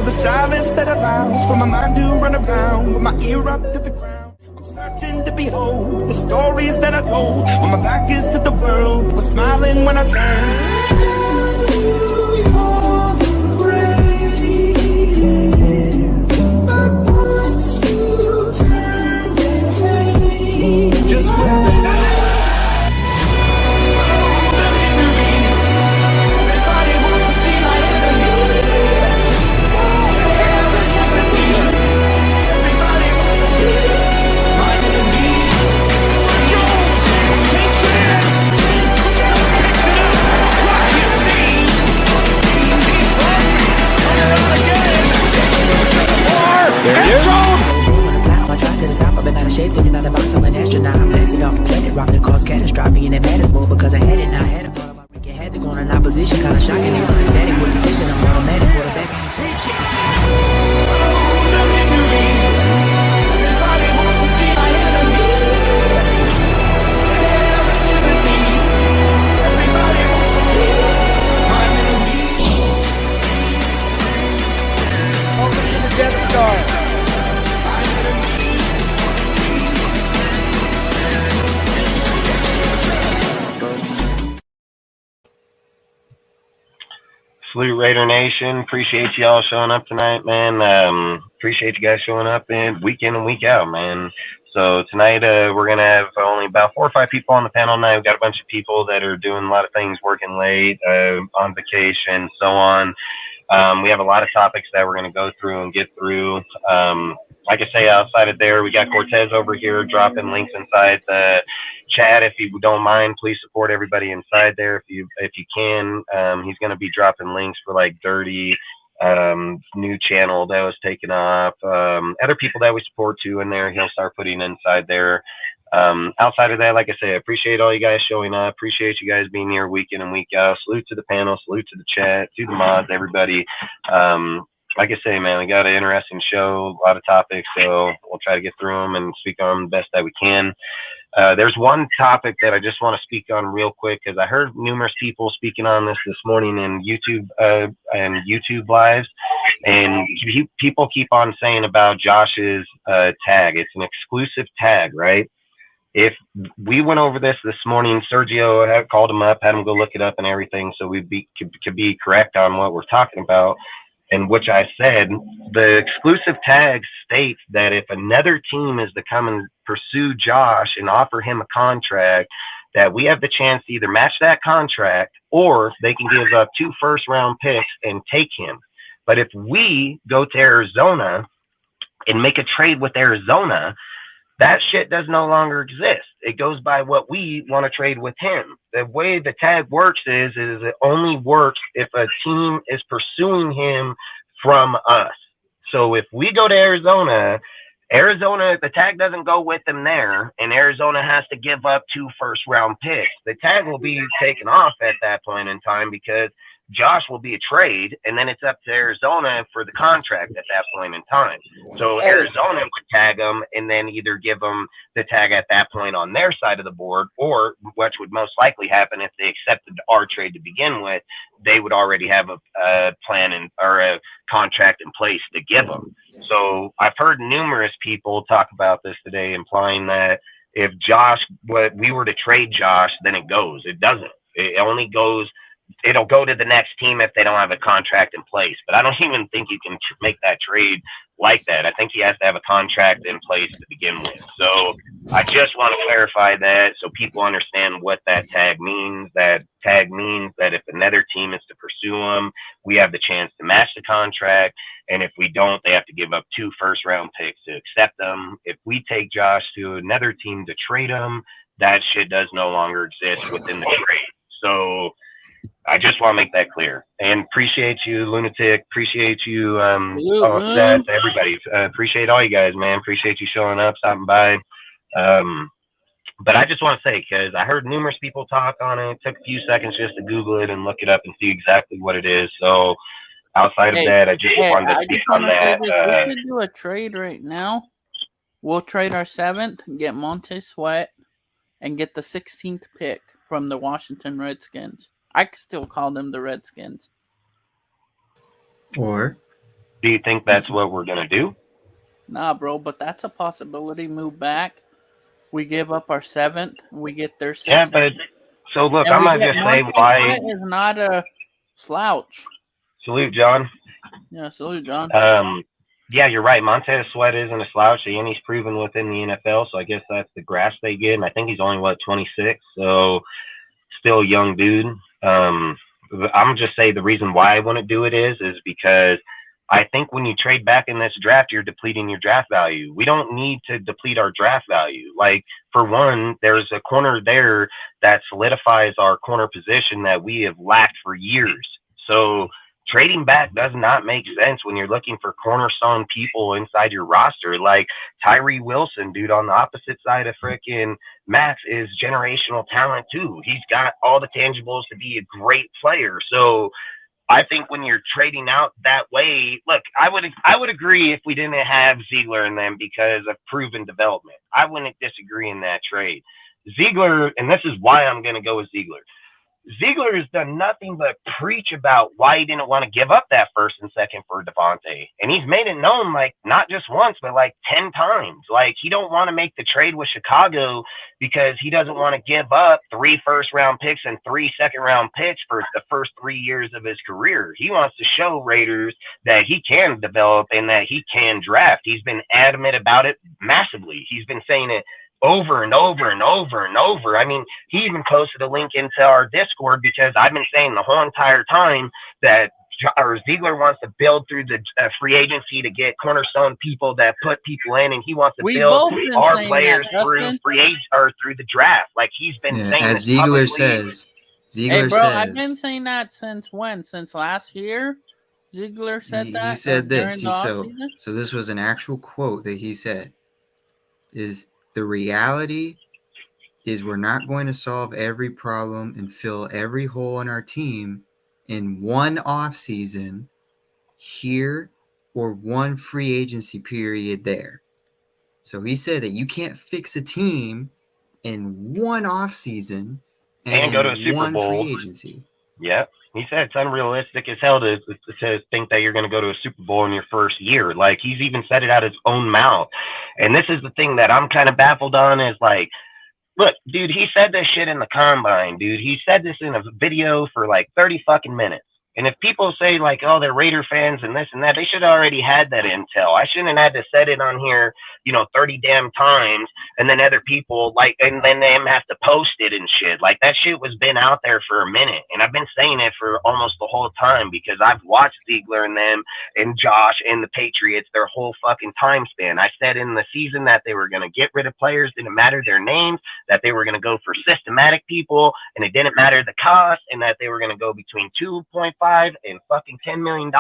the silence that allows for my mind to run around with my ear up to the ground. I'm searching to behold the stories that I told when my back is to the world, was smiling when I turn. Just shape, looking out the box, I'm an astronaut. I'm blasting off a planet, rock that caused catastrophe in that madness mode because I had it. Now I had a thought about Rick and had to go on an opposition, kind of shocking. They run static with precision. I'm automatic quarterback. Welcome to the Death Star. Salute Raider Nation. Appreciate y'all showing up tonight, man. Appreciate you guys showing up week in and week out, man. So tonight we're going to have only about 4 or 5 people on the panel tonight. We've got a bunch of people that are doing a lot of things, working late, on vacation, so on. We have a lot of topics that we're going to go through and get through. Like I say, outside of there, we got Cortez over here dropping links inside the chat. If you don't mind, please support everybody inside there if you can. He's going to be dropping links for like Dirty, new channel that was taken off, other people that we support too in there. He'll start putting inside there. Outside of that, like I say, I appreciate all you guys showing up. Appreciate you guys being here week in and week out. Salute to the panel, salute to the chat, to the mods, everybody. Like I say, man, we got an interesting show, a lot of topics, so we'll try to get through them and speak on them the best that we can. There's one topic that I just want to speak on real quick because I heard numerous people speaking on this morning in YouTube lives, and people keep on saying about Josh's tag. It's an exclusive tag, right? If we went over this morning, Sergio had called him up, had him go look it up and everything, so we could be correct on what we're talking about. In which I said, the exclusive tag states that if another team is to come and pursue Josh and offer him a contract, that we have the chance to either match that contract or they can give up 2 first-round picks and take him. But if we go to Arizona and make a trade with Arizona, that shit does no longer exist. It goes by what we want to trade with him. The way the tag works is it only works if a team is pursuing him from us. So if we go to Arizona, the tag doesn't go with them there, and Arizona has to give up 2 first-round picks. The tag will be taken off at that point in time because Josh will be a trade, and then it's up to Arizona for the contract at that point in time. So Arizona would tag them and then either give them the tag at that point on their side of the board, or which would most likely happen if they accepted our trade to begin with, they would already have a plan or a contract in place to give them. So I've heard numerous people talk about this today, implying that if we were to trade Josh, then it goes. It doesn't. It only goes. It'll go to the next team if they don't have a contract in place. But I don't even think you can make that trade like that. I think he has to have a contract in place to begin with. So I just want to clarify that so people understand what that tag means. That tag means that if another team is to pursue him, we have the chance to match the contract. And if we don't, they have to give up 2 first-round picks to accept them. If we take Josh to another team to trade him, that shit does no longer exist within the trade. So I just want to make that clear. And appreciate you, Lunatic. Appreciate you, Seth, everybody. Appreciate all you guys, man. Appreciate you showing up, stopping by. But I just want to say, because I heard numerous people talk on it. It took a few seconds just to Google it and look it up and see exactly what it is. So outside of that, I just wanted to speak on that. We could do a trade right now. We'll trade our 7th, get Montez Sweat, and get the 16th pick from the Washington Redskins. I could still call them the Redskins. Or Do you think that's what we're going to do? Nah, bro, but that's a possibility. Move back. We give up our 7th. We get their 6th. Yeah, but so look, and I'm we going to get just say Montez why. Sweat is not a slouch. Salute, John. Yeah, salute, John. Yeah, you're right. Montez Sweat isn't a slouch, and he's proven within the NFL, so I guess that's the grass they get. And I think he's only, 26, so still a young dude. I'm just say the reason why I wouldn't do it is because I think when you trade back in this draft, you're depleting your draft value. We don't need to deplete our draft value. Like, for one, there's a corner there that solidifies our corner position that we have lacked for years. So trading back does not make sense when you're looking for cornerstone people inside your roster. Like Tyree Wilson, dude, on the opposite side of frickin' Max is generational talent too. He's got all the tangibles to be a great player. So I think when you're trading out that way, look, I would agree if we didn't have Ziegler in them because of proven development. I wouldn't disagree in that trade. Ziegler, and this is why I'm going to go with Ziegler. Ziegler has done nothing but preach about why he didn't want to give up that 1st and 2nd for Devontae. And he's made it known, like, not just once, but like 10 times. Like, he don't want to make the trade with Chicago because he doesn't want to give up 3 first-round picks and 3 second-round picks for the first 3 years of his career. He wants to show Raiders that he can develop and that he can draft. He's been adamant about it massively. He's been saying it over and over and over and over. I mean, he even posted a link into our Discord because I've been saying the whole entire time that Ziegler wants to build through the free agency to get cornerstone people that put people in, and he wants to build our players through free agent or through the draft. Like he's been saying, as Ziegler says. Ziegler says, I've been saying that since when? Since last year. Ziegler said that. He said this. So this was an actual quote that he said. Is the reality is we're not going to solve every problem and fill every hole in our team in one off season here or one free agency period there. So he said that you can't fix a team in one off season and go to a Super one Bowl. Free agency. Yep. He said it's unrealistic as hell to think that you're going to go to a Super Bowl in your first year. Like, he's even said it out his own mouth. And this is the thing that I'm kind of baffled on is, like, look, dude, he said this shit in the combine, dude. He said this in a video for, like, 30 fucking minutes. And if people say, like, oh, they're Raider fans and this and that, they should have already had that intel. I shouldn't have had to set it on here, 30 damn times, and then other people, like, and then them have to post it and shit. Like, that shit was been out there for a minute. And I've been saying it for almost the whole time because I've watched Ziegler and them and Josh and the Patriots their whole fucking time span. I said in the season that they were going to get rid of players, didn't matter their names, that they were going to go for systematic people, and it didn't matter the cost, and that they were going to go between 2.5 and fucking $10 million,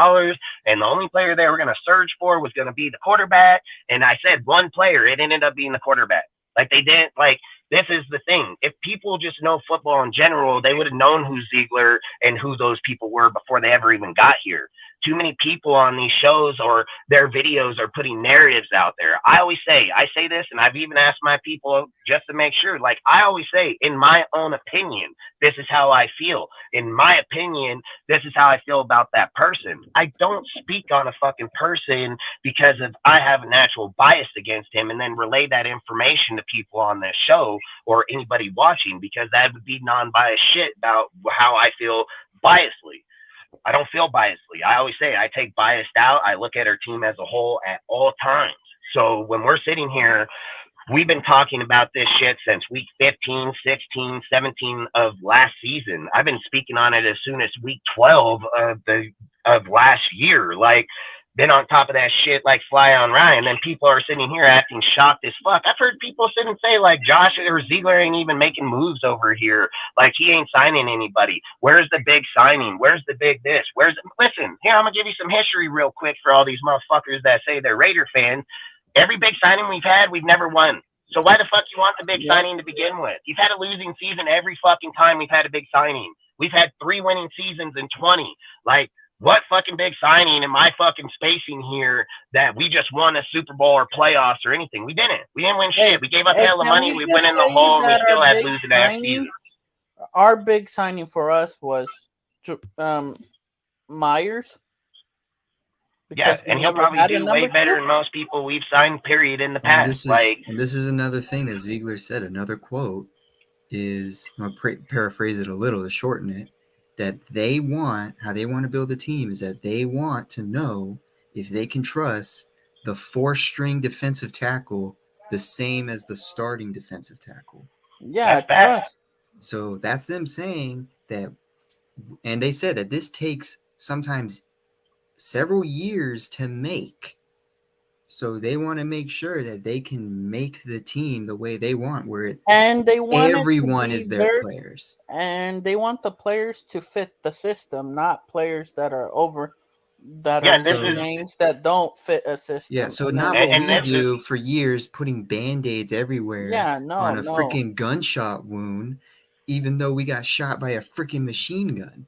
and the only player they were going to surge for was going to be the quarterback. And I said one player, it ended up being the quarterback. Like, they didn't, like, this is the thing. If people just know football in general, they would have known who Ziegler and who those people were before they ever even got here. Too many people on these shows or their videos are putting narratives out there. I say this, and I've even asked my people just to make sure. Like, I always say, in my own opinion, this is how I feel. In my opinion, this is how I feel about that person. I don't speak on a fucking person because of I have a natural bias against him and then relay that information to people on this show or anybody watching, because that would be non-biased shit about how I feel biasly. I don't feel biasly. I always say I take biased out. I look at our team as a whole at all times. So when we're sitting here, we've been talking about this shit since week 15, 16, 17 of last season. I've been speaking on it as soon as week 12 of last year. Like, been on top of that shit like fly on Ryan. Then people are sitting here acting shocked as fuck. I've heard people sit and say, like, Josh or Ziegler ain't even making moves over here. Like, he ain't signing anybody. Where's the big signing? Where's the big this? Listen, here, I'm going to give you some history real quick for all these motherfuckers that say they're Raider fans. Every big signing we've had, we've never won. So why the fuck you want the big signing to begin with? You've had a losing season every fucking time we've had a big signing. We've had 3 winning seasons in 20. Like, what fucking big signing am I fucking spacing here that we just won a Super Bowl or playoffs or anything? We didn't. We didn't win shit. We gave up hell of money. We went in the hole and we still had losing ass season. Our big signing for us was Myers. Yeah, because we and he'll never probably had a do way number better two. than most people we've signed, period, in the And past. Like, this is another thing that Ziegler said. Another quote is, I'm gonna paraphrase it a little to shorten it, that how they want to build a team is that they want to know if they can trust the four-string defensive tackle the same as the starting defensive tackle. Yeah, that's bad. trust. So that's them saying that, and they said that this takes sometimes several years to make. So they want to make sure that they can make the team the way they want, where And they want it to everyone be is their their players. and they want the players to fit the system, not players that are Yeah, and this big is names that don't fit a Yeah, system. so And then not what and we this is do for years, putting band-aids everywhere yeah, on no, a no. freaking gunshot wound, even though we got shot by a freaking machine gun.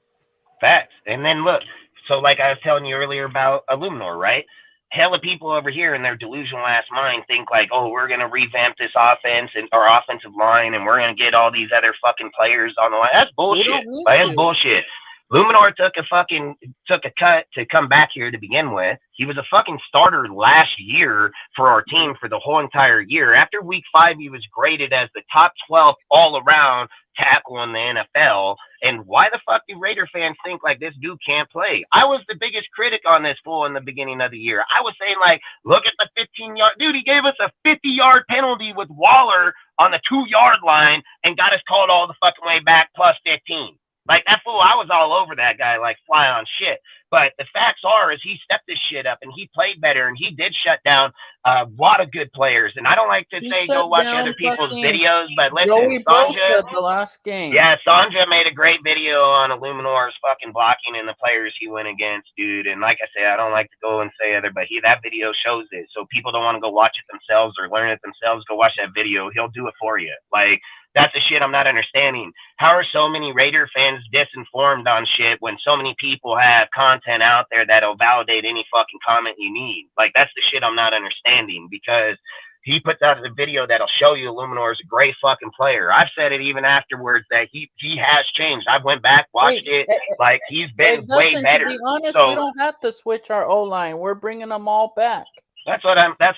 facts. And then look, so like I was telling you earlier about Illuminor, right? Hella people over here in their delusional ass mind think like, oh, we're gonna revamp this offense and our offensive line, and we're gonna get all these other fucking players on the line. That's We bullshit. don't need Like, that's to. bullshit. Luminor took a cut to come back here to begin with. He was a fucking starter last year for our team for the whole entire year. After week 5, he was graded as the top 12 all around tackle in the NFL. And why the fuck do Raider fans think like this dude can't play? I was the biggest critic on this fool in the beginning of the year. I was saying like, look at the 15-yard dude. He gave us a 50-yard penalty with Waller on the 2-yard line and got us called all the fucking way back plus 15. Like, that fool, I was all over that guy like fly on shit. But the facts are is he stepped this shit up and he played better and he did shut down a lot of good players. And I don't like to He say shut go watch down other people's fucking videos, but listen, Joey Sanja, Bosa the last game. yeah, Sanja made a great video on Illuminor's fucking blocking and the players he went against, dude. And like I say, I don't like to go and say other, but that video shows it. So people don't want to go watch it themselves or learn it themselves. Go watch that video. He'll do it for you. Like, that's the shit I'm not understanding. How are so many Raider fans disinformed on shit when so many people have content out there that'll validate any fucking comment you need? Like, that's the shit I'm not understanding, because he puts out a video that'll show you Illuminor is a great fucking player. I've said it even afterwards that he has changed. I went back, watched it. Like, he's been way better. To be honest, so, we don't have to switch our O-line. We're bringing them all back. That's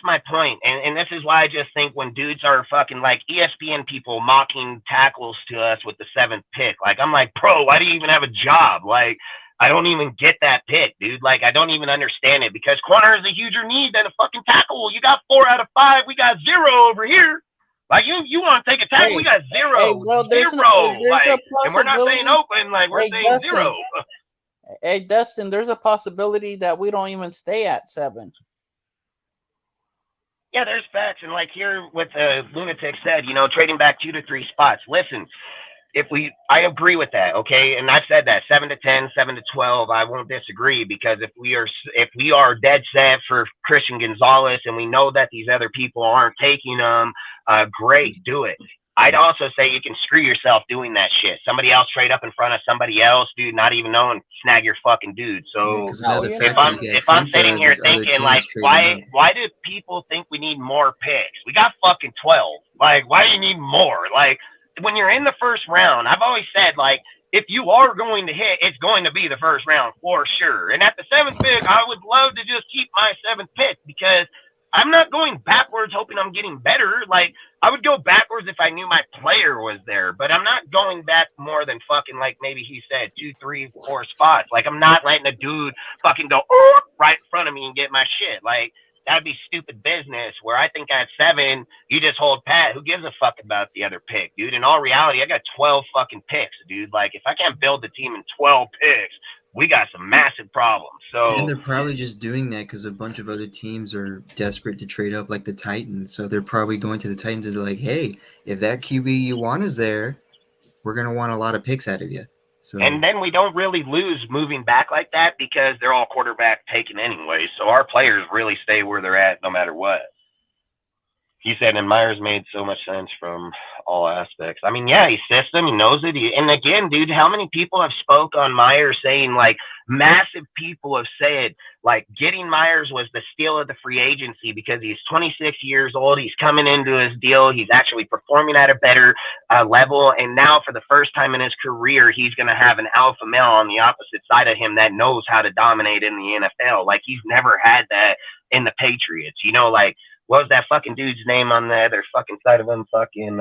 my point. And this is why I just think when dudes are fucking like ESPN people mocking tackles to us with the 7th pick, like, I'm like, bro, why do you even have a job? Like, I don't even get that pick, dude. Like, I don't even understand it, because corner is a huger need than a fucking tackle. You got 4 out of 5. We got 0 over here. Like, you want to take a tackle? We got 0. Hey, bro, there's like, and we're not saying possibility- open, like, we're saying Dustin. 0. Hey, Dustin, there's a possibility that we don't even stay at 7. Yeah, there's facts. And like here what the lunatic said, trading back 2 to 3 spots. Listen, I agree with that, okay? And I've said that 7 to 10, 7 to 12, I won't disagree, because if we are dead set for Christian Gonzalez and we know that these other people aren't taking them, great, do it. I'd also say you can screw yourself doing that shit. Somebody else trade up in front of somebody else, dude, not even knowing, snag your fucking dude. So if I'm sitting here thinking like, why do people think we need more picks? We got fucking 12. Like, why do you need more? Like, when you're in the first round, I've always said, like, if you are going to hit, it's going to be the first round for sure. And at the 7th pick, I would love to just keep my 7th pick, because I'm not going backwards hoping I'm getting better. Like, I would go backwards if I knew my player was there, but I'm not going back more than fucking, like maybe he said, 2, 3, 4 spots. Like, I'm not letting a dude fucking go right in front of me and get my shit. Like, that'd be stupid business, where I think at 7, you just hold pat. Who gives a fuck about the other pick, dude? In all reality, I got 12 fucking picks, dude. Like, if I can't build the team in 12 picks, we got some massive problems. So, and they're probably just doing that because a bunch of other teams are desperate to trade up, like the Titans. So they're probably going to the Titans and they're like, hey, if that QB you want is there, we're going to want a lot of picks out of you. So, and then we don't really lose moving back like that, because they're all quarterback taken anyway. So our players really stay where they're at no matter what. He said, and Myers made so much sense from all aspects. I mean, yeah, he system, he knows it. And again, dude, how many people have spoke on Myers saying, like, massive people have said, like, getting Myers was the steal of the free agency because he's 26 years old. He's coming into his deal. He's actually performing at a better level. And now for the first time in his career, he's going to have an alpha male on the opposite side of him that knows how to dominate in the NFL. Like, he's never had that in the Patriots, you know, like, what was that fucking dude's name on the other fucking side of him? Fucking,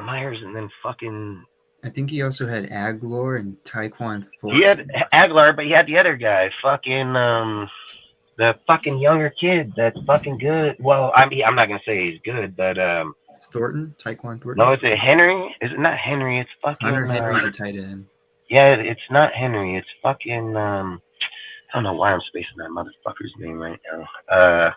Myers, and then fucking. I think he also had Aguilar and Tyquan Thornton. He had Aguilar, but he had the other guy, fucking, the fucking younger kid that's fucking good. Well, I mean, I'm not gonna say he's good, but Thornton, Tyquan Thornton. No, is it Henry? Is it not Henry? It's fucking Hunter Henry's a tight end. Yeah, it's not Henry. It's fucking I don't know why I'm spacing that motherfucker's name right now.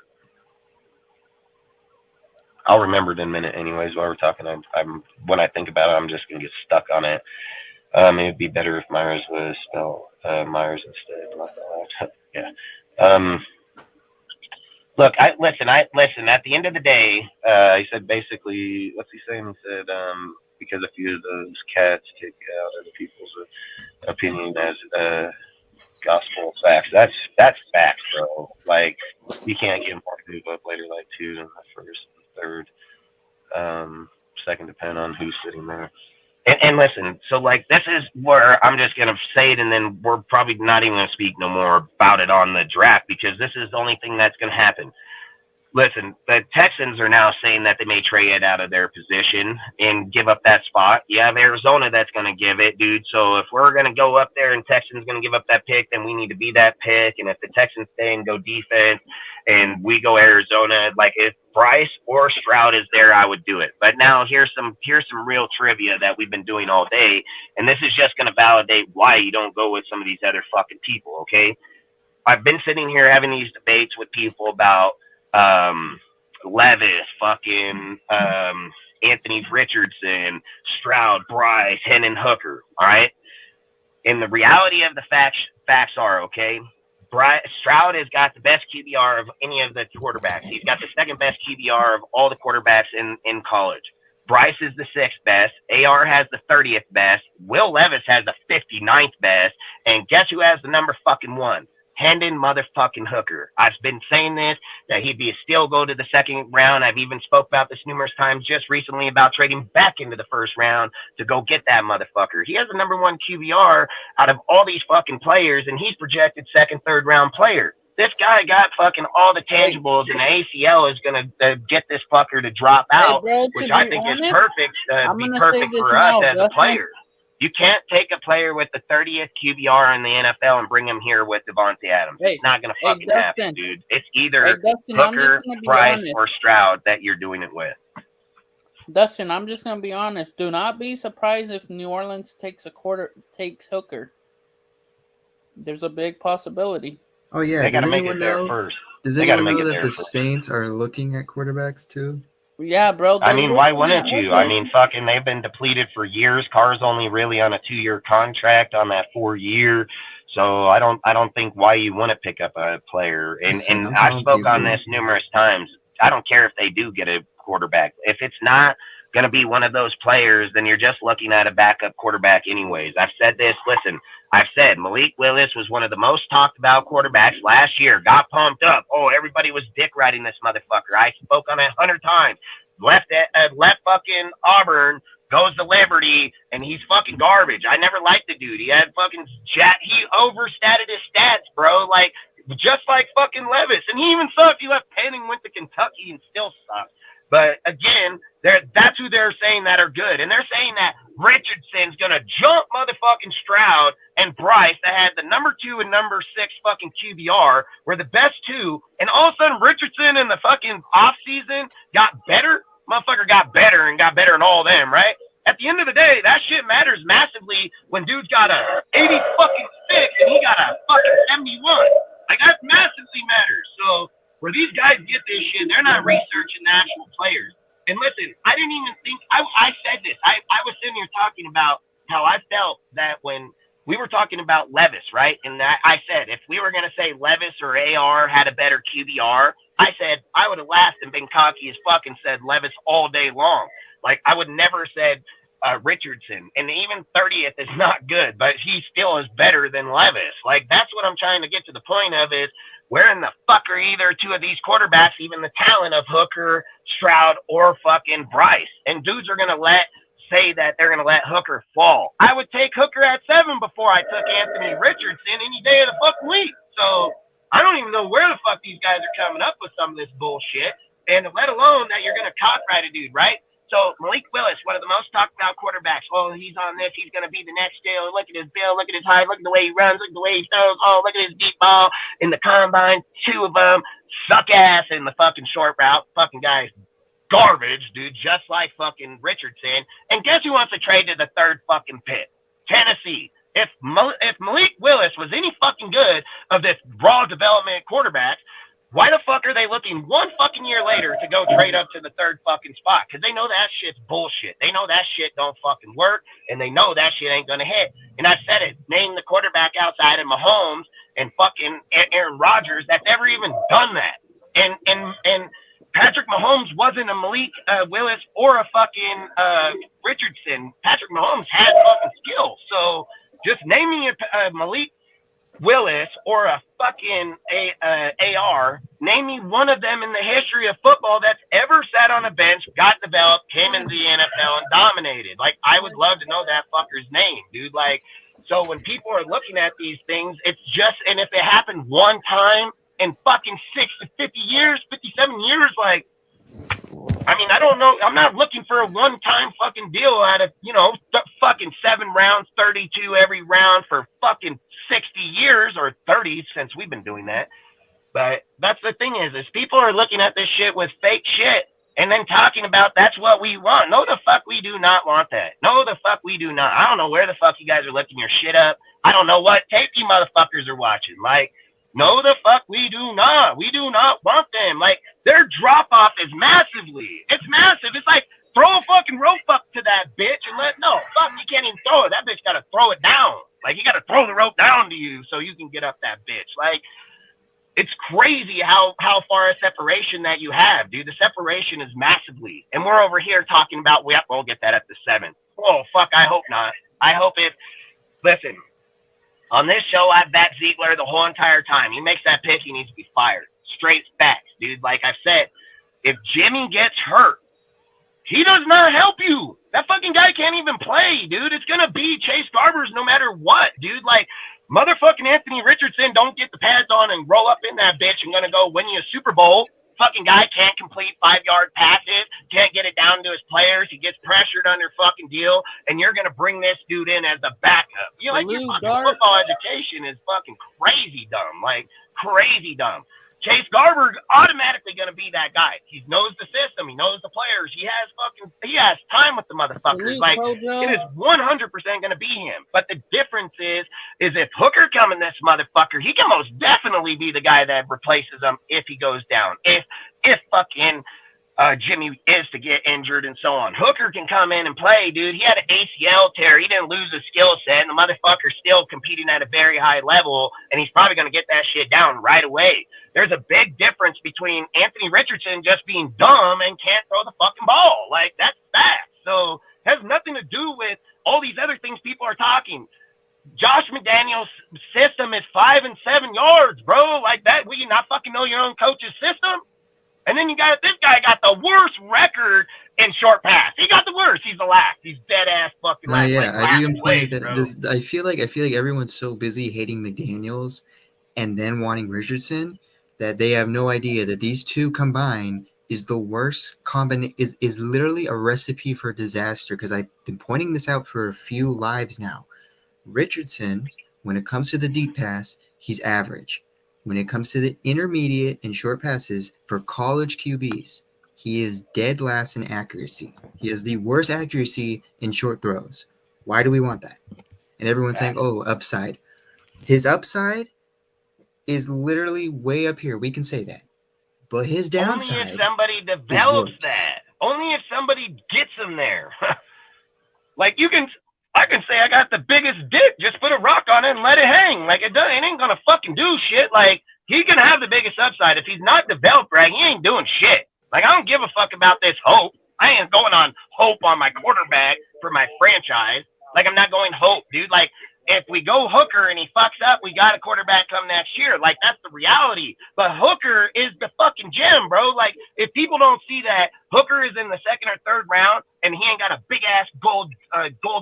I'll remember it in a minute anyways while we're talking. I'm when I think about it, I'm just gonna get stuck on it. It'd be better if Myers was spelled Myers instead. Yeah. Look, listen. At the end of the day, he said basically, what's he saying? He said because a few of those cats take out other people's opinion as gospel facts. That's facts, bro. Like, you can't get more to move up later like two than the first and third. Second depend on who's sitting there. And listen, so like this is where I'm just gonna say it, and then we're probably not even gonna speak no more about it on the draft because this is the only thing that's gonna happen. Listen, the Texans are now saying that they may trade it out of their position and give up that spot. You have Arizona that's going to give it, dude. So if we're going to go up there and Texans going to give up that pick, then we need to be that pick. And if the Texans stay and go defense and we go Arizona, like if Bryce or Stroud is there, I would do it. But now here's some real trivia that we've been doing all day. And this is just going to validate why you don't go with some of these other fucking people, okay? I've been sitting here having these debates with people about Levis, fucking Anthony Richardson, Stroud, Bryce, Hendon Hooker. All right. And the reality of the facts are, okay, Stroud has got the best QBR of any of the quarterbacks. He's got the second best QBR of all the quarterbacks in college. Bryce is the 6th best. AR has the 30th best. Will Levis has the 59th best. And guess who has the number fucking 1? Hendon motherfucking Hooker. I've been saying this, that he'd be a steal go to the second round. I've even spoke about this numerous times just recently about trading back into the first round to go get that motherfucker. He has the number 1 QBR out of all these fucking players, and he's projected second, third round player. This guy got fucking all the tangibles, and the ACL is going to get this fucker to drop out, which I think is perfect, be perfect for us as a player. You can't take a player with the 30th QBR in the NFL and bring him here with Devontae Adams. It's not going to fucking happen, dude. It's either Hooker, Bryce, or Stroud that you're doing it with. Dustin, I'm just going to be honest. Do not be surprised if New Orleans takes Hooker. There's a big possibility. Oh, yeah. They got to make it there first. Does anyone know that the Saints are looking at quarterbacks, too? Yeah, bro. I mean, why wouldn't you? I mean, fucking, they've been depleted for years. Carr's only really on a 2-year contract on that 4-year. So I don't think why you wouldn't pick up a player. And I spoke on this numerous times. I don't care if they do get a quarterback. If it's not going to be one of those players, then you're just looking at a backup quarterback anyways. I've said this. Listen, I've said Malik Willis was one of the most talked about quarterbacks last year. Got pumped up. Oh, everybody was dick riding this motherfucker. I spoke on it 100 times. Left fucking Auburn, goes to Liberty, and he's fucking garbage. I never liked the dude. He had fucking he overstated his stats, bro. Like, just like fucking Levis. And he even sucked. He left Penn and went to Kentucky and still sucked. But again, that's who they're saying that are good. And they're saying that Richardson's going to jump motherfucking Stroud and Bryce that had the number 2 and number 6 fucking QBR were the best 2. And all of a sudden Richardson in the fucking offseason got better. Motherfucker got better and got better in all of them, right? At the end of the day, that shit matters massively when dude's got a 80 fucking 6 and he got a fucking 71. Like, that massively matters. So where these guys get this shit, they're not researching the actual players. And listen, I didn't even think, I said this. I was sitting here talking about how I felt that when we were talking about Levis, right? And I said, if we were going to say Levis or AR had a better QBR, I said I would have laughed and been cocky as fuck and said Levis all day long. Like, I would never said Richardson. And even 30th is not good, but he still is better than Levis. Like, that's what I'm trying to get to the point of is where in the fuck are either two of these quarterbacks, even the talent of Hooker, Stroud, or fucking Bryce? And dudes are going to say that they're going to let Hooker fall. I would take Hooker at 7 before I took Anthony Richardson any day of the fucking week. So I don't even know where the fuck these guys are coming up with some of this bullshit. And let alone that you're going to copyright a dude, right? So Malik Willis, one of the most talked about quarterbacks. Oh, he's on this. He's going to be the next deal. Look at his build. Look at his height. Look at the way he runs. Look at the way he throws. Oh, look at his deep ball in the combine. 2 of them suck ass in the fucking short route. Fucking guys, garbage, dude, just like fucking Richardson. And guess who wants to trade to the 3rd fucking pick? Tennessee. If Malik Willis was any fucking good of this raw development quarterback, why the fuck are they looking 1 fucking year later to go trade up to the 3rd fucking spot? Because they know that shit's bullshit. They know that shit don't fucking work, and they know that shit ain't gonna hit. And I said it. Name the quarterback outside of Mahomes and fucking Aaron Rodgers that's ever even done that. And Patrick Mahomes wasn't a Malik Willis or a fucking Richardson. Patrick Mahomes has fucking skill. So just name me a Malik Willis or a fucking AR, name me one of them in the history of football that's ever sat on a bench, got developed, came into the NFL and dominated. Like, I would love to know that fucker's name, dude. Like, so when people are looking at these things, it's just, and if it happened one time in fucking 50 years, 57 years, like, I mean, I don't know. I'm not looking for a one-time fucking deal out of, fucking 7 rounds, 32 every round for fucking 60 years or 30 since we've been doing that. But that's the thing is people are looking at this shit with fake shit and then talking about that's what we want. No, the fuck we do not want that. No, the fuck we do not. I don't know where the fuck you guys are looking your shit up. I don't know what tape you motherfuckers are watching. Like, no, the fuck we do not. We do not want them. Like, their drop-off is massively. It's massive. It's like, throw a fucking rope up to that bitch and fuck, you can't even throw it. That bitch got to throw it down. Like, you got to throw the rope down to you so you can get up that bitch. Like, it's crazy how far a separation that you have, dude. The separation is massively. And we're over here talking about, we'll get that at the 7th. Oh, fuck, I hope not. I hope listen, on this show, I've backed Ziegler the whole entire time. He makes that pick, he needs to be fired. Straight facts, dude. Like I've said, if Jimmy gets hurt, he does not help you. That fucking guy can't even play, dude. It's going to be Chase Garbers no matter what, dude. Like, motherfucking Anthony Richardson don't get the pads on and roll up in that bitch and going to go win you a Super Bowl. Fucking guy can't complete 5-yard passes, can't get it down to his players. He gets pressured under fucking deal, and you're going to bring this dude in as a backup. Your fucking football education is fucking crazy dumb. Like, crazy dumb. Chase Garber's automatically going to be that guy. He knows the system. He knows the players. He has time with the motherfuckers. Like, it is 100% going to be him. But the difference is if Hooker coming this motherfucker, he can most definitely be the guy that replaces him if he goes down. If fucking Jimmy is to get injured and so on. Hooker can come in and play, dude. He had an ACL tear. He didn't lose his skill set, and the motherfucker's still competing at a very high level, and he's probably going to get that shit down right away. There's a big difference between Anthony Richardson just being dumb and can't throw the fucking ball. Like, that's fact. So it has nothing to do with all these other things people are talking. Josh McDaniels' system is 5 and 7 yards, bro. Like that, will you not fucking know your own coach's system? And then you got this guy got the worst record in short pass. He got the worst. He's the last. He's dead ass fucking last. Yeah, I even pointed that. I feel like everyone's so busy hating McDaniels and then wanting Richardson that they have no idea that these two combined is the worst combination. Is literally a recipe for disaster. Because I've been pointing this out for a few lives now. Richardson, when it comes to the deep pass, he's average. When it comes to the intermediate and short passes for college QBs, he is dead last in accuracy. He has the worst accuracy in short throws. Why do we want that? And everyone's saying, oh, upside. His upside is literally way up here. We can say that. But his downside only if somebody develops that. Only if somebody gets him there. Like, I can say I got the biggest dick. Just put a rock on it and let it hang. Like, it ain't gonna fucking do shit. Like, he's going to have the biggest upside. If he's not developed right, he ain't doing shit. Like, I don't give a fuck about this hope. I ain't going on hope on my quarterback for my franchise. Like, I'm not going hope, dude. Like, if we go Hooker and he fucks up, we got a quarterback come next year. Like, that's the reality. But Hooker is the fucking gem, bro. Like, if people don't see that Hooker is in the second or third round and he ain't got a big-ass gold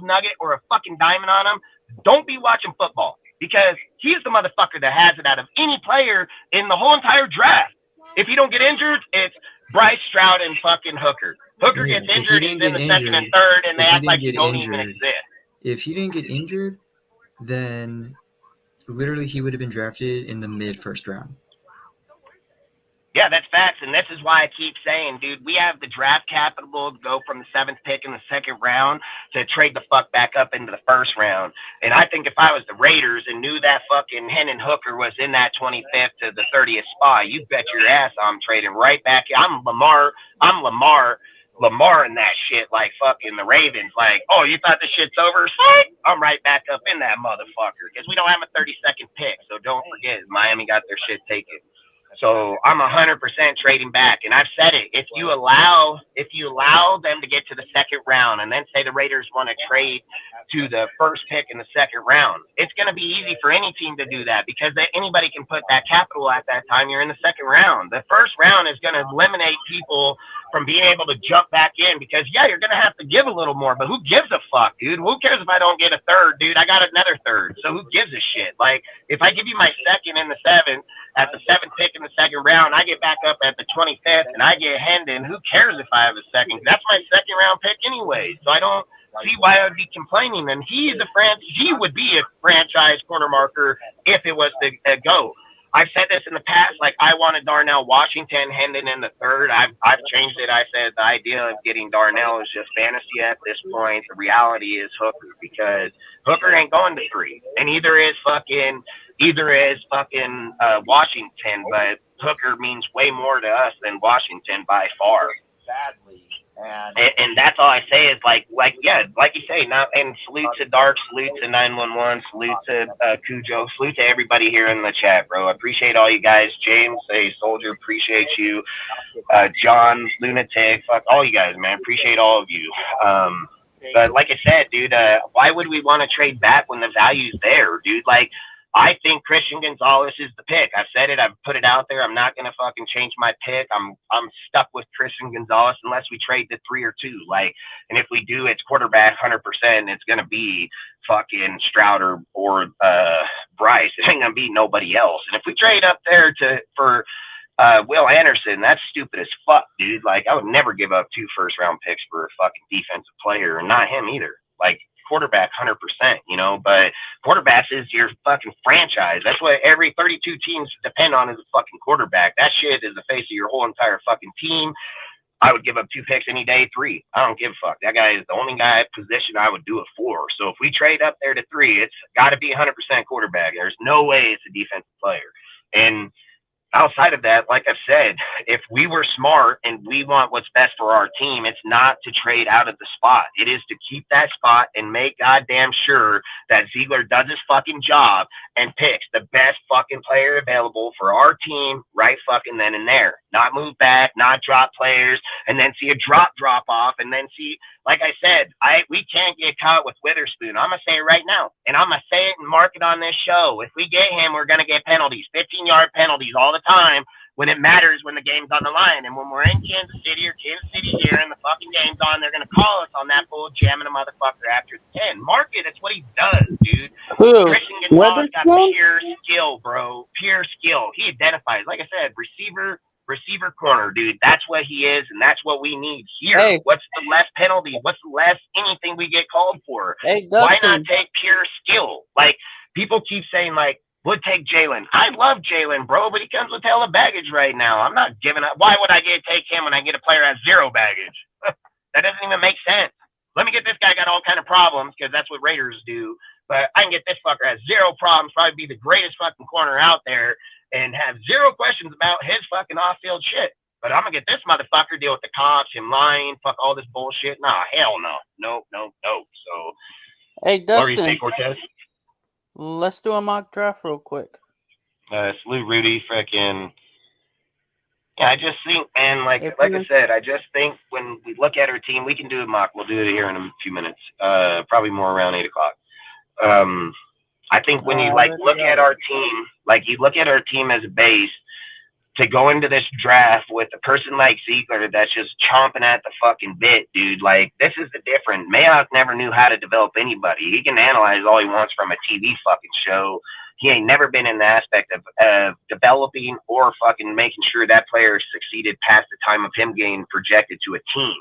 nugget or a fucking diamond on him, don't be watching football. Because he's the motherfucker that has it out of any player in the whole entire draft. If he don't get injured, it's Bryce, Stroud, and fucking Hooker. Hooker gets injured, he's in the second and third, and they act like he don't even exist. If he didn't get injured, then literally he would have been drafted in the mid-first round. Yeah, that's facts, and this is why I keep saying, dude, we have the draft capital to go from the 7th pick in the second round to trade the fuck back up into the first round. And I think if I was the Raiders and knew that fucking Hendon Hooker was in that 25th to the 30th spot, you bet your ass I'm trading right back. I'm Lamar in that shit, like fucking the Ravens. Like, oh, you thought this shit's over? I'm right back up in that motherfucker because we don't have a 32nd pick. So don't forget, Miami got their shit taken. So I'm 100% trading back, and I've said it. If you allow them to get to the second round, and then say the Raiders want to trade to the first pick in the second round, it's going to be easy for any team to do that because anybody can put that capital at that time. You're in the second round. The first round is going to eliminate people from being able to jump back in because, yeah, you're going to have to give a little more, but who gives a fuck, dude? Who cares if I don't get a third, dude? I got another third, so who gives a shit? Like, if I give you my second in the 7th, at the 7th pick in the second round, I get back up at the 25th, and I get Hendon. Who cares if I have a second? That's my second round pick anyway, so I don't see why I would be complaining. And he would be a franchise corner marker if it was to go. I've said this in the past, like I wanted Darnell Washington, Hendon in the 3rd. I've changed it. I said the idea of getting Darnell is just fantasy at this point. The reality is Hooker, because Hooker ain't going to 3, and either is fucking Washington, but Hooker means way more to us than Washington by far. Sadly. And that's all I say is like you say, and salute to Dark, salute to 911, salute to Cujo, salute to everybody here in the chat, bro. I appreciate all you guys. James, hey, Soldier, appreciate you. John, Lunatic, fuck all you guys, man. Appreciate all of you. But like I said, dude, why would we want to trade back when the value's there, dude? Like, I think Christian Gonzalez is the pick. I've said it. I've put it out there. I'm not going to fucking change my pick. I'm stuck with Christian Gonzalez unless we trade to 3 or 2. Like, and if we do, it's quarterback 100%. It's going to be fucking Stroud or Bryce. It ain't going to be nobody else. And if we trade up there for Will Anderson, that's stupid as fuck, dude. Like, I would never give up 2 first-round picks for a fucking defensive player, and not him either. Like, quarterback 100%, you know, but quarterbacks is your fucking franchise. That's what every 32 teams depend on, is a fucking quarterback. That shit is the face of your whole entire fucking team. I would give up 2 picks any day, 3. I don't give a fuck. That guy is the only guy position I would do it for. So if we trade up there to 3, it's got to be 100% quarterback. There's no way it's a defensive player. And outside of that, like I've said, if we were smart and we want what's best for our team, it's not to trade out of the spot. It is to keep that spot and make goddamn sure that Ziegler does his fucking job and picks the best fucking player available for our team right fucking then and there. Not move back, not drop players, and then see a drop off, and then see, like I said, we can't get caught with Witherspoon. I'm going to say it right now, and I'm going to say it and mark it on this show. If we get him, we're going to get penalties, 15-yard penalties all the time when it matters, when the game's on the line. And when we're in Kansas City or Kansas City here and the fucking game's on, they're going to call us on that bull jamming a motherfucker after the 10. Mark it. That's what he does, dude. Christian Gonzalez got pure skill, bro. Pure skill. He identifies, like I said, receiver corner, dude. That's what he is, and that's what we need here. Hey. What's the less penalty? What's the less anything we get called for? Hey, why not take pure skill? Like, people keep saying, like, would take Jalen. I love Jalen, bro, but he comes with hella baggage right now. I'm not giving up. Why would I take him when I get a player that has 0 baggage? That doesn't even make sense. Let me get this guy got all kind of problems, because that's what Raiders do. But I can get this fucker has 0 problems, probably be the greatest fucking corner out there, and have 0 questions about his fucking off-field shit. But I'm going to get this motherfucker, deal with the cops, him lying, fuck all this bullshit. Nah, hell no. No. So, hey, Dustin, what do you think, Cortez? Let's do a mock draft real quick. Salute Rudy, frickin'. Yeah, I just think, man, like If I you- said, I just think when we look at our team, we can do it, mock. We'll do it here in a few minutes. Probably more around 8 o'clock. I think when you like let's look go. at our team, like you look at our team as a base, to go into this draft with a person like Ziegler that's just chomping at the fucking bit, dude. Like, this is the difference. Mayock never knew how to develop anybody. He can analyze all he wants from a TV fucking show. He ain't never been in the aspect of developing or fucking making sure that player succeeded past the time of him getting projected to a team.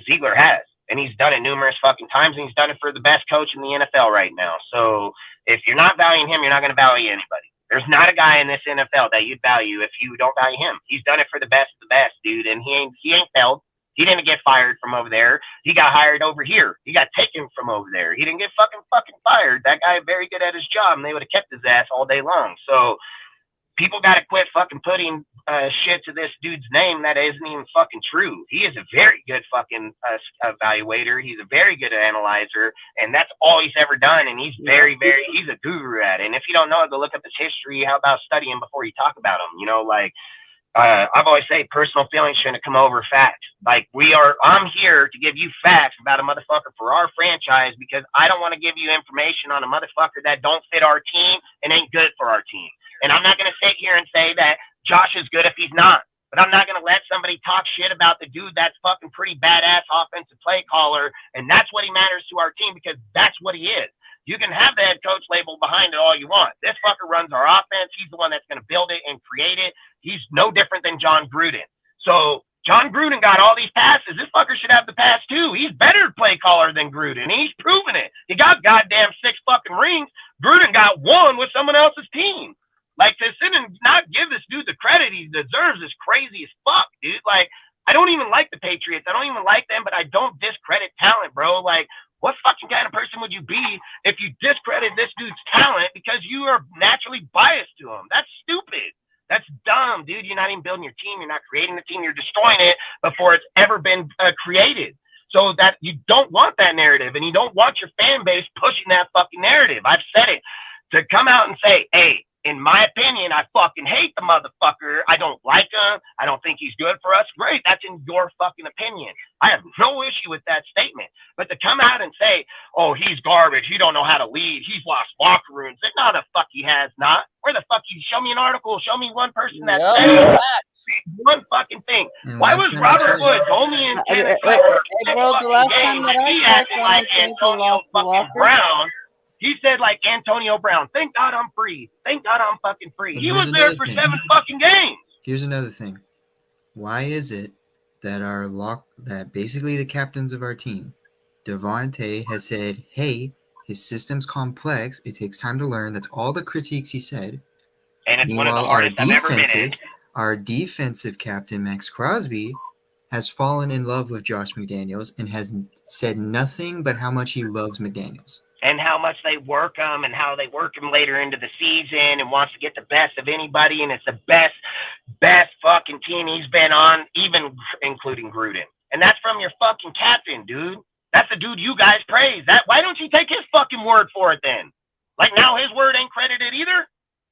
Ziegler has. And he's done it numerous fucking times, and he's done it for the best coach in the NFL right now. So if you're not valuing him, you're not going to value anybody. There's not a guy in this NFL that you'd value if you don't value him. He's done it for the best of the best, dude, and he ain't failed. He didn't get fired from over there. He got hired over here. He got taken from over there. He didn't get fucking fired. That guy very good at his job, and they would have kept his ass all day long. So people got to quit fucking putting shit to this dude's name that isn't even fucking true. He is a very good fucking evaluator. He's a very good analyzer, and that's all he's ever done. And he's he's a guru at it. And if you don't know, go look up his history. How about studying before you talk about him? You know, like I've always said, personal feelings shouldn't come over facts. Like I'm here to give you facts about a motherfucker for our franchise because I don't want to give you information on a motherfucker that don't fit our team and ain't good for our team. And I'm not going to sit here and say that Josh is good if he's not. But I'm not going to let somebody talk shit about the dude that's fucking pretty badass offensive play caller. And that's what he matters to our team because that's what he is. You can have the head coach label behind it all you want. This fucker runs our offense. He's the one that's going to build it and create it. He's no different than John Gruden. So John Gruden got all these passes. This fucker should have the pass too. He's better play caller than Gruden. He's proven it. He got goddamn 6 fucking rings. Gruden got 1 with someone else's team. Like, to sit and not give this dude the credit he deserves is crazy as fuck, dude. Like, I don't even like the Patriots. I don't even like them, but I don't discredit talent, bro. Like, what fucking kind of person would you be if you discredit this dude's talent because you are naturally biased to him? That's stupid. That's dumb, dude. You're not even building your team. You're not creating the team. You're destroying it before it's ever been created. So that you don't want that narrative, and you don't want your fan base pushing that fucking narrative. I've said it. To come out and say, hey, in my opinion, I fucking hate the motherfucker. I don't like him. I don't think he's good for us. Great. That's in your fucking opinion. I have no issue with that statement. But to come out and say, oh, he's garbage. He don't know how to lead. He's lost locker rooms. No, the fuck he has not. Where the fuck you show me an article? Show me one person that said one fucking thing. Why was Robert Woods only in Canada? Bro, the last time that I checked, like Antonio fucking Brown. He said, like, Antonio Brown, thank God I'm free. Thank God I'm fucking free. He was there for 7 fucking games. Here's another thing. Why is it that that basically the captains of our team, Devontae, has said, hey, his system's complex. It takes time to learn. That's all the critiques he said. And it's one of the hardest I've ever been in. Our defensive captain, Max Crosby, has fallen in love with Josh McDaniels and has said nothing but how much he loves McDaniels. And how much they work him and how they work him later into the season and wants to get the best of anybody. And it's the best fucking team he's been on, even including Gruden. And that's from your fucking captain, dude. That's the dude you guys praise. Why don't you take his fucking word for it then? Like, now his word ain't credited either?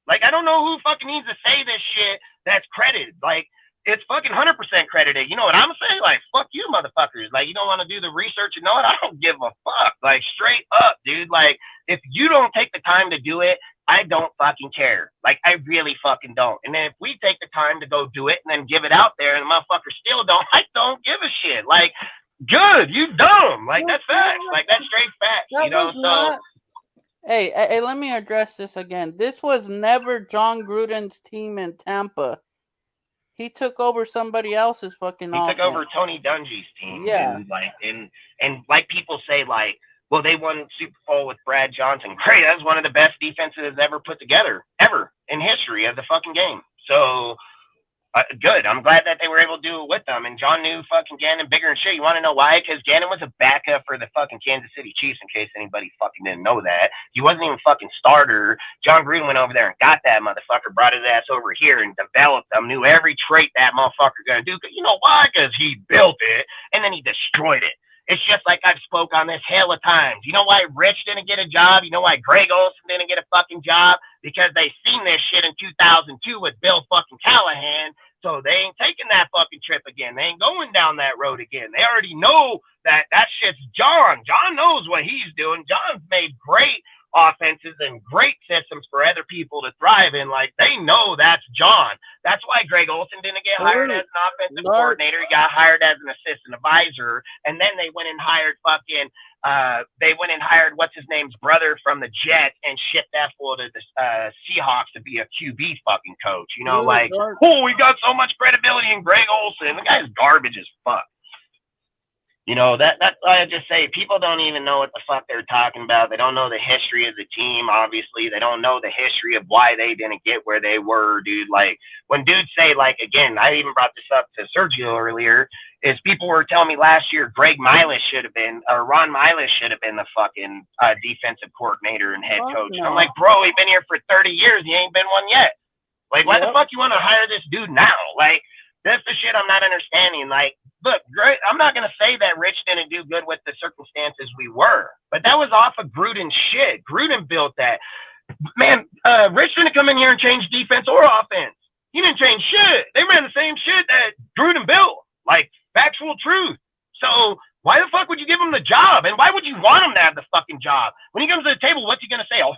Like, I don't know who fucking needs to say this shit that's credited. Like, it's fucking 100% credited. You know what I'm saying? Like, fuck you, motherfuckers. Like, you don't want to do the research and know it? I don't give a fuck. Like, straight up, dude. Like, if you don't take the time to do it, I don't fucking care. Like, I really fucking don't. And then if we take the time to go do it and then give it out there and the motherfuckers still don't, I don't give a shit. Like, good, you dumb. Like, that's facts. Like, that's straight facts, you know? So. Hey, let me address this again. This was never John Gruden's team in Tampa. He took over somebody else's fucking offense. He took over Tony Dungy's team. Yeah. Dude. Like, and like people say, like, well, they won Super Bowl with Brad Johnson. Great, that's one of the best defenses ever put together, ever, in history of the fucking game. So, good. I'm glad that they were able to do it with them. And John knew fucking Gannon bigger and shit. You want to know why? Because Gannon was a backup for the fucking Kansas City Chiefs, in case anybody fucking didn't know that. He wasn't even fucking starter. John Gruden went over there and got that motherfucker, brought his ass over here and developed them, knew every trait that motherfucker gonna do. You know why? Because he built it, and then he destroyed it. It's just like I've spoke on this hell of times. You know why Rich didn't get a job? You know why Greg Olson didn't get a fucking job? Because they seen this shit in 2002 with Bill fucking Callahan. So they ain't taking that fucking trip again. They ain't going down that road again. They already know that shit's John. John knows what he's doing. John's made great offenses and great systems for other people to thrive in. Like, they know that's John. That's why Greg Olson didn't get hired as an offensive coordinator. He got hired as an assistant advisor, and then they went and hired what's his name's brother from the Jets and shipped that fool to the Seahawks to be a QB fucking coach. You know, we got so much credibility in Greg Olson. The guy's garbage as fuck. You know, that's why I just say people don't even know what the fuck they're talking about. They don't know the history of the team, obviously. They don't know the history of why they didn't get where they were, dude. Like, when dudes say, like, again, I even brought this up to Sergio earlier, is people were telling me last year Ron Miles should have been the fucking defensive coordinator and head coach. No. I'm like, bro, he's been here for 30 years. He ain't been one yet. Like, why the fuck you want to hire this dude now? Like, that's the shit I'm not understanding. Like, look, I'm not going to say that Rich didn't do good with the circumstances we were, but that was off of Gruden's shit. Gruden built that. Man, Rich didn't come in here and change defense or offense. He didn't change shit. They ran the same shit that Gruden built, like factual truth. So why the fuck would you give him the job? And why would you want him to have the fucking job? When he comes to the table, what's he going to say? I'll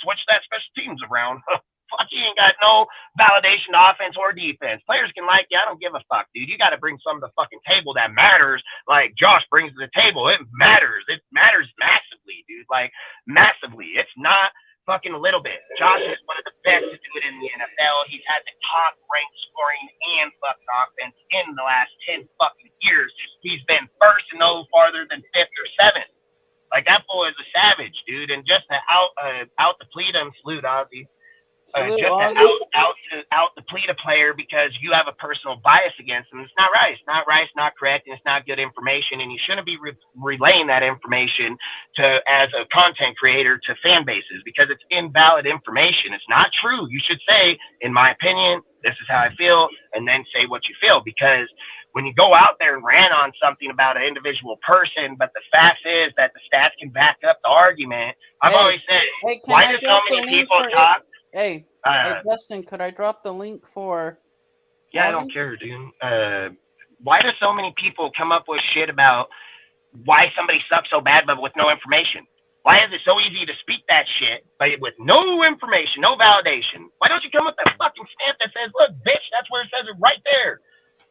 switch that special teams around. Fuck, you ain't got no validation to offense or defense. Players can like you. I don't give a fuck, dude. You got to bring some to the fucking table that matters, like Josh brings to the table. It matters. It matters massively, dude. Like, massively. It's not fucking a little bit. Josh is one of the best to do it in the NFL. He's had the top ranked scoring and fucking offense in the last 10 fucking years. He's been first and no farther than fifth or seventh. Like, that fool is a savage, dude. And just to out deplete him, salute Ozzy. Just to out-deplete a player because you have a personal bias against them. It's not right. It's not right. It's not correct. And it's not good information. And you shouldn't be relaying that information as a content creator to fan bases because it's invalid information. It's not true. You should say, in my opinion, this is how I feel, and then say what you feel. Because when you go out there and rant on something about an individual person, but the fact is that the stats can back up the argument, I've always said, why do so many people talk? Hey, Justin, could I drop the link for? Yeah, I don't care, dude. Why do so many people come up with shit about why somebody sucks so bad, but with no information? Why is it so easy to speak that shit, but with no information, no validation? Why don't you come with that fucking stamp that says, "Look, bitch, that's where it says it right there."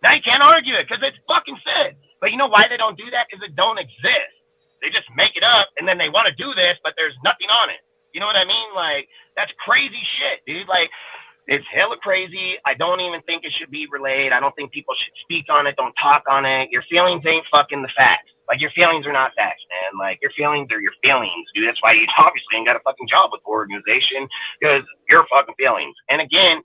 Now you can't argue it because it's fucking said. But you know why they don't do that? Because it don't exist. They just make it up, and then they want to do this, but there's nothing on it. You know what I mean? Like, that's crazy shit, dude. Like, it's hella crazy. I don't even think it should be relayed. I don't think people should speak on it. Don't talk on it. Your feelings ain't fucking the facts. Like, your feelings are not facts, man. Like, your feelings are your feelings, dude. That's why you obviously ain't got a fucking job with the organization because your fucking feelings. And again,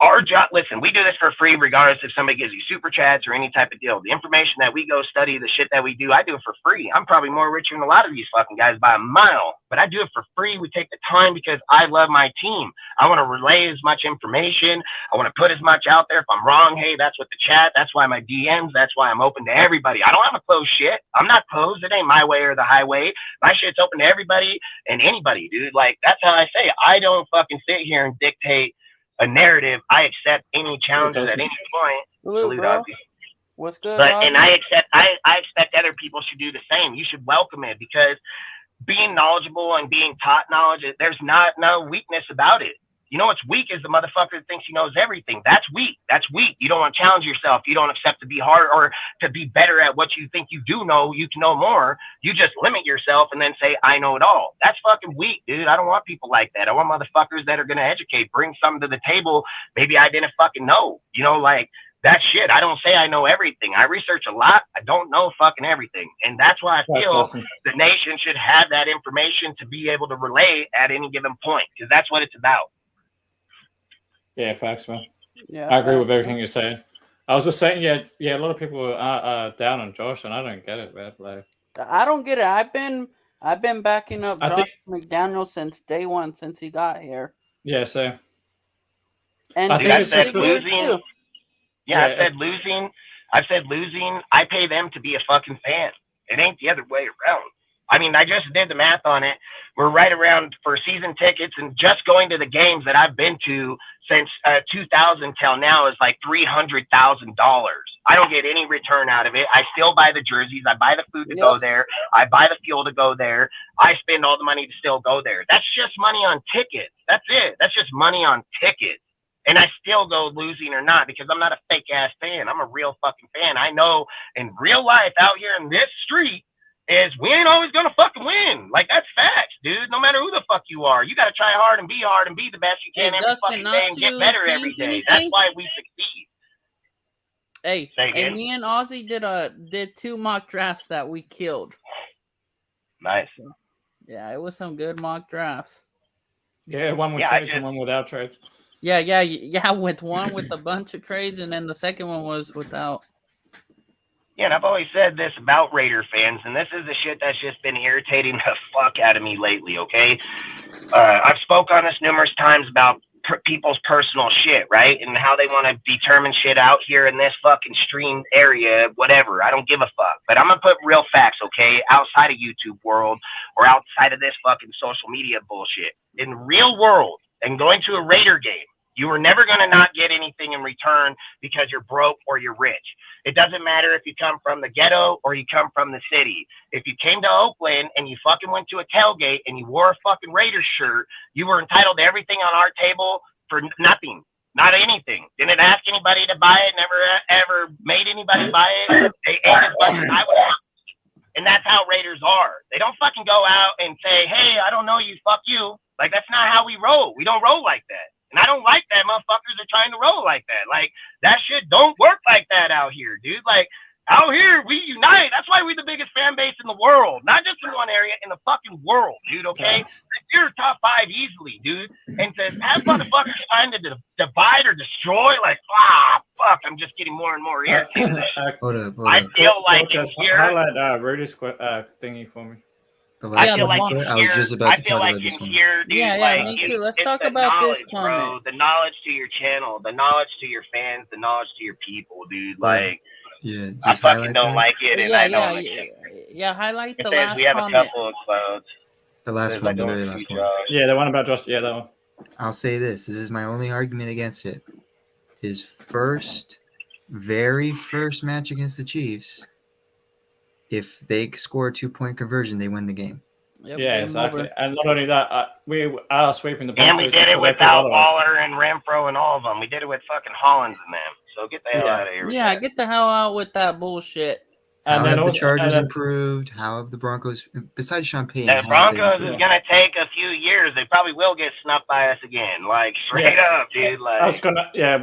our job, listen, we do this for free regardless if somebody gives you super chats or any type of deal. The information that we go study, the shit that we do, I do it for free. I'm probably more richer than a lot of these fucking guys by a mile, but I do it for free. We take the time because I love my team. I want to relay as much information. I want to put as much out there. If I'm wrong, hey, that's what the chat. That's why my DMs. That's why I'm open to everybody. I don't have a closed shit. I'm not closed. It ain't my way or the highway. My shit's open to everybody and anybody, dude. Like, that's how I say it. I don't fucking sit here and dictate a narrative. I accept any challenges at any point. Salute, bro. What's good? And I expect other people should do the same. You should welcome it because being knowledgeable and being taught knowledge, there's no weakness about it. You know what's weak is the motherfucker that thinks he knows everything. That's weak. That's weak. You don't want to challenge yourself. You don't accept to be hard or to be better at what you think you do know. You can know more. You just limit yourself and then say, I know it all. That's fucking weak, dude. I don't want people like that. I want motherfuckers that are going to educate, bring something to the table. Maybe I didn't fucking know. You know, like that shit. I don't say I know everything. I research a lot. I don't know fucking everything. And that's why I feel the nation should have that information to be able to relay at any given point because that's what it's about. Yeah, facts, man. Yeah, I agree with everything you're saying. I was just saying, a lot of people are down on Josh, and I don't get it, man. Like, I don't get it. I've been backing up Josh McDaniels since day one, since he got here. Yeah, same. And I think I it's said just losing. Yeah, I said losing. I've said losing, I pay them to be a fucking fan. It ain't the other way around. I mean, I just did the math on it. We're right around for season tickets and just going to the games that I've been to since 2000 till now is like $300,000. I don't get any return out of it. I still buy the jerseys. I buy the food to go there. I buy the fuel to go there. I spend all the money to still go there. That's just money on tickets. That's it. That's just money on tickets. And I still go losing or not because I'm not a fake ass fan. I'm a real fucking fan. I know in real life out here in this street is we ain't always gonna fucking win. Like that's facts, dude. No matter who the fuck you are, you gotta try hard and be the best you can every fucking day and get better every day. That's why we succeed. Hey, me and Ozzy did 2 mock drafts that we killed. Nice. Yeah, it was some good mock drafts. Yeah, one with trades and one without trades. Yeah. With one with a bunch of trades, and then the second one was without. Yeah, and I've always said this about Raider fans, and this is the shit that's just been irritating the fuck out of me lately, okay? I've spoke on this numerous times about people's personal shit, right? And how they want to determine shit out here in this fucking stream area, whatever. I don't give a fuck. But I'm going to put real facts, okay? Outside of YouTube world or outside of this fucking social media bullshit. In real world, and going to a Raider game, you are never going to not get anything in return because you're broke or you're rich. It doesn't matter if you come from the ghetto or you come from the city. If you came to Oakland and you fucking went to a tailgate and you wore a fucking Raiders shirt, you were entitled to everything on our table for nothing. Not anything. Didn't ask anybody to buy it. Never ever made anybody buy it. They ate as much as I would have. And that's how Raiders are. They don't fucking go out and say, hey, I don't know you, fuck you. Like, that's not how we roll. We don't roll like that. And I don't like that motherfuckers are trying to roll like that. Like, that shit don't work like that out here, dude. Like, out here, we unite. That's why we're the biggest fan base in the world. Not just in one area, in the fucking world, dude, okay? You're top 5 easily, dude. And to have motherfuckers trying to divide or destroy, like, fuck, I'm just getting more and more irritated. Hold up. I feel like in here... Highlight Rudy's thingy for me. I was just about to talk about this one. Here, dude, me too. Let's talk about this comment. Bro. The knowledge to your channel, the knowledge to your fans, the knowledge to your people, dude. Like, I fucking don't like it, and I don't like it. Yeah, highlight the comment. last We have comment. a couple of quotes. The last one, the very last one. Yeah, the one about Josh. Yeah, that one. I'll say this. This is my only argument against it. His very first match against the Chiefs, if they score a 2-point conversion, they win the game. Yep, yeah, exactly. And not only that, we are sweeping the Broncos. And we did it without Waller and Renfro and all of them. We did it with fucking Hollins and them. So get the hell out of here. Yeah, get the hell out with that bullshit. How have the Chargers improved? How have the Broncos, besides Sean Payton? The Broncos is going to take a few years. They probably will get snuffed by us again. Like, straight up, dude. Like,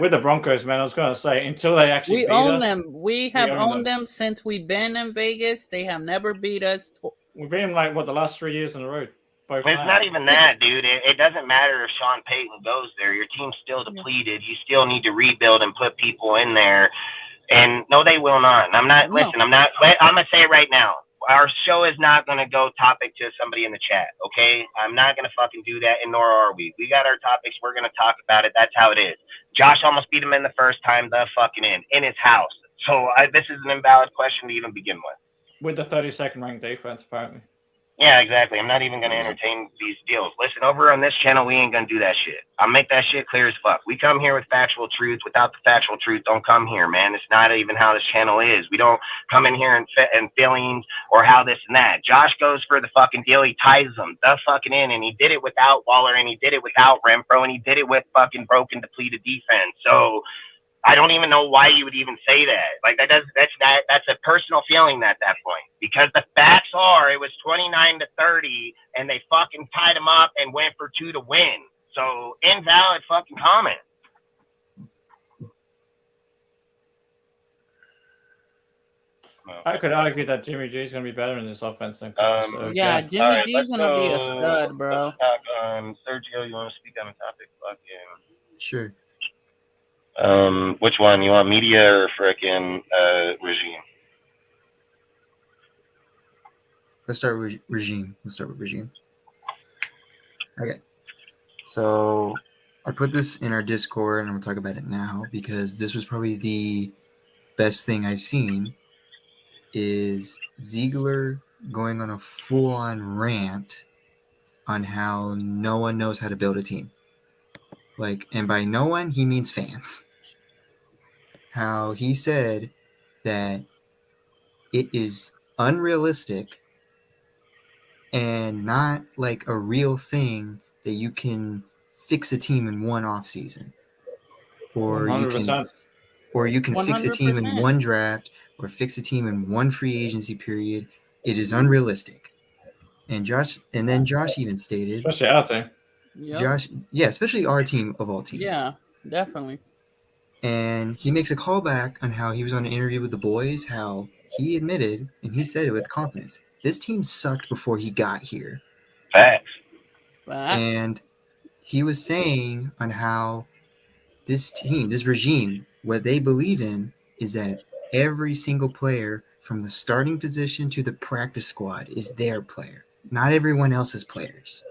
with the Broncos, man, I was going to say, until they actually we own them. We have owned them since we've been in Vegas. They have never beat us. We've been the last 3 years in a row. It's not even that, dude. It doesn't matter if Sean Payton goes there. Your team's still depleted. You still need to rebuild and put people in there. And no, they will not. And I'm not. Listen, I'm gonna say it right now. Our show is not gonna go topic to somebody in the chat. Okay, I'm not gonna fucking do that, and nor are we. We got our topics. We're gonna talk about it. That's how it is. Josh almost beat him in the first time. The fucking in his house. So this is an invalid question to even begin with. With the 32nd ranked defense, apparently. Yeah, exactly. I'm not even going to entertain these deals. Listen, over on this channel, we ain't going to do that shit. I'll make that shit clear as fuck. We come here with factual truth. Without the factual truth, don't come here, man. It's not even how this channel is. We don't come in here and feelings or how this and that. Josh goes for the fucking deal. He ties them the fucking in, and he did it without Waller, and he did it without Renfro, and he did it with fucking broken, depleted defense. So I don't even know why you would even say that. Like that's a personal feeling at that point, because the facts are it was 29-30 and they fucking tied him up and went for 2 to win. So invalid fucking comment. I could argue that Jimmy G is going to be better in this offense than Jimmy G is going to be a stud, bro. Sergio, you want to speak on the topic? Fuck yeah. Sure. Which one? You want media or frickin' regime? Let's start with regime. Okay. So I put this in our Discord, and I'm gonna talk about it now because this was probably the best thing I've seen is Ziegler going on a full-on rant on how no one knows how to build a team. Like, and by no one, he means fans. How he said that it is unrealistic and not like a real thing that you can fix a team in one off season, or 100%. you can fix a team in 100%. one draft, or fix a team in one free agency period. It is unrealistic. And Josh even stated, Especially our team. Yep. especially our team of all teams. Yeah, definitely. And he makes a callback on how he was on an interview with the boys, how he admitted, and he said it with confidence, this team sucked before he got here. Facts. And he was saying on how this team, this regime, what they believe in is that every single player from the starting position to the practice squad is their player, not everyone else's players.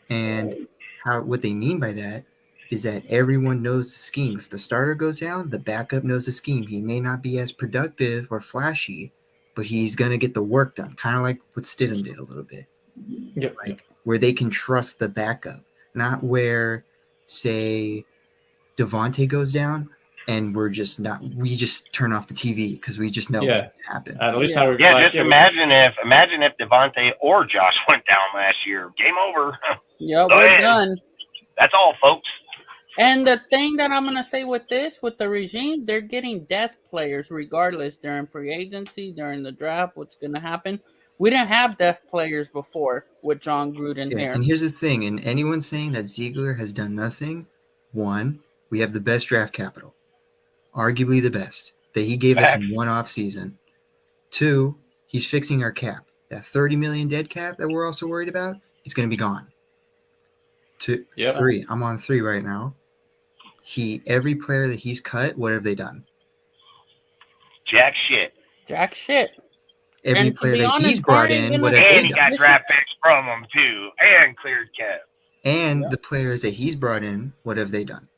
And what they mean by that is that everyone knows the scheme. If the starter goes down, the backup knows the scheme. He may not be as productive or flashy, but he's going to get the work done, kind of like what Stidham did a little bit. Yep. Like where they can trust the backup, not where, say, Devontae goes down and we just turn off the TV because we just know what's going to happen. At least imagine if Devontae or Josh went down last year. Game over. Yeah, we're done. That's all, folks. And the thing that I'm going to say with the regime, they're getting depth players regardless during free agency, during the draft, what's going to happen. We didn't have depth players before with John Gruden here. And here's the thing, and anyone saying that Ziegler has done nothing, one, we have the best draft capital, arguably the best, that he gave us in one off season. Two, he's fixing our cap. That $30 million dead cap that we're also worried about, it's going to be gone. Three, I'm on 3 right now. Every player that he's cut, what have they done? Jack shit. Every player that he's brought in, what have they done? And he got draft picks from them too, and cleared cap. And the players that he's brought in, what have they done?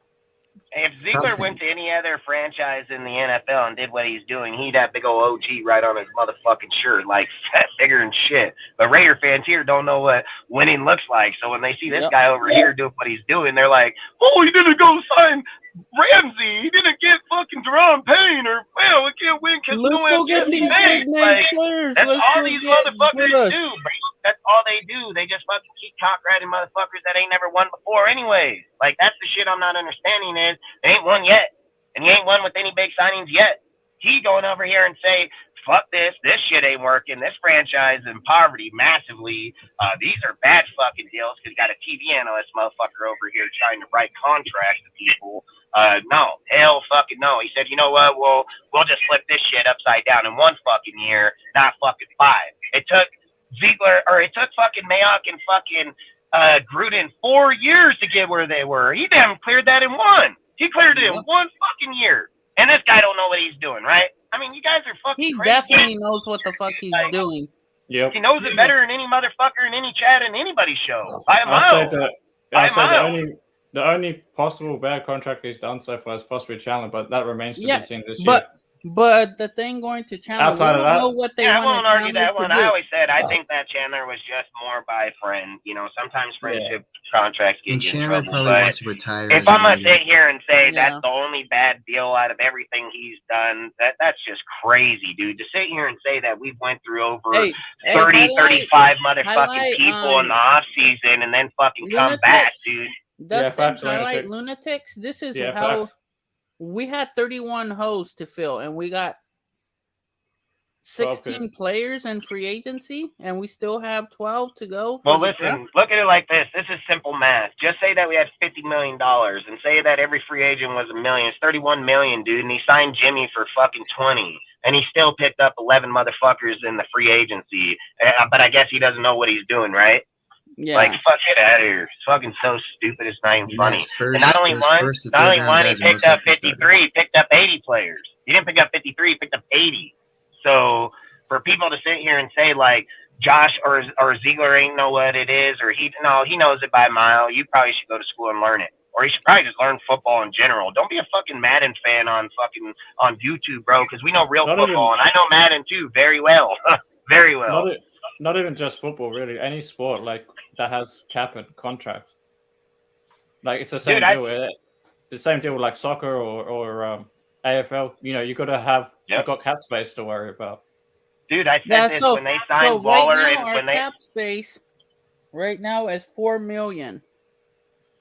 If Ziegler went to any other franchise in the NFL and did what he's doing, he'd have big old OG right on his motherfucking shirt, like fat, bigger and shit. But Raider fans here don't know what winning looks like. So when they see this guy over here doing what he's doing, they're like, oh, he didn't go sign Ramsey. He didn't get fucking Deron Payne, or, well, we can't win because we don't have get these big name players. That's all these motherfuckers do, bro. That's all they do. They just fucking keep cock-riding motherfuckers that ain't never won before anyways. Like, that's the shit I'm not understanding is they ain't won yet. And he ain't won with any big signings yet. He going over here and say, fuck this shit ain't working. This franchise in poverty massively. These are bad fucking deals because you got a TV analyst motherfucker over here trying to write contracts to people. No, hell fucking no. He said, you know what, we'll just flip this shit upside down in 1 fucking year, not fucking 5. It took fucking Mayock and fucking Gruden 4 years to get where they were. He damn cleared that in 1. He cleared it in 1 fucking year. And this guy don't know what he's doing, right? I mean, you guys are fucking crazy. He definitely knows what the fuck he's doing. Yep. He knows it better than any motherfucker in any chat in anybody's show. By a mile. The only possible bad contract he's done so far is possibly Chandler, but that remains to be seen this year. But the thing going to Chandler, outside of that, know what they I won't argue that one. I always said I Oh. think that Chandler was just more by a friend. You know, sometimes friendship contracts get And you in Chandler trouble. probably But wants to retire. if I'm gonna sit here and say Yeah. that's the only bad deal out of everything he's done, that's just crazy, dude. To sit here and say that we've went through over 35 motherfucking people in the off season and then fucking come back, dude. Dustin, highlight lunatics. This is how we had 31 holes to fill, and we got 16 players in free agency, and we still have 12 to go. Well, listen, look at it like this. This is simple math. Just say that we had $50 million and say that every free agent was $1 million. It's $31 million, dude, and he signed Jimmy for fucking 20, and he still picked up 11 motherfuckers in the free agency. But I guess he doesn't know what he's doing, right? Yeah. Like, fuck it out of here. It's fucking so stupid. It's not even funny. And not only one, he picked up 53, he picked up 80 players. He didn't pick up 53, he picked up 80. So for people to sit here and say like Josh or Ziegler ain't know what it is, or he knows it by a mile, you probably should go to school and learn it. or he should probably just learn football in general. Don't be a fucking Madden fan on YouTube, bro, because we know real football, and I know Madden too very well, very well. Not even just football, really. Any sport like that has cap and contract. Like it's the same deal. The same deal with like soccer or AFL. You know, you got to have you've got cap space to worry about. Dude, I said this when they signed Waller, right now, and when our cap space right now is $4 million.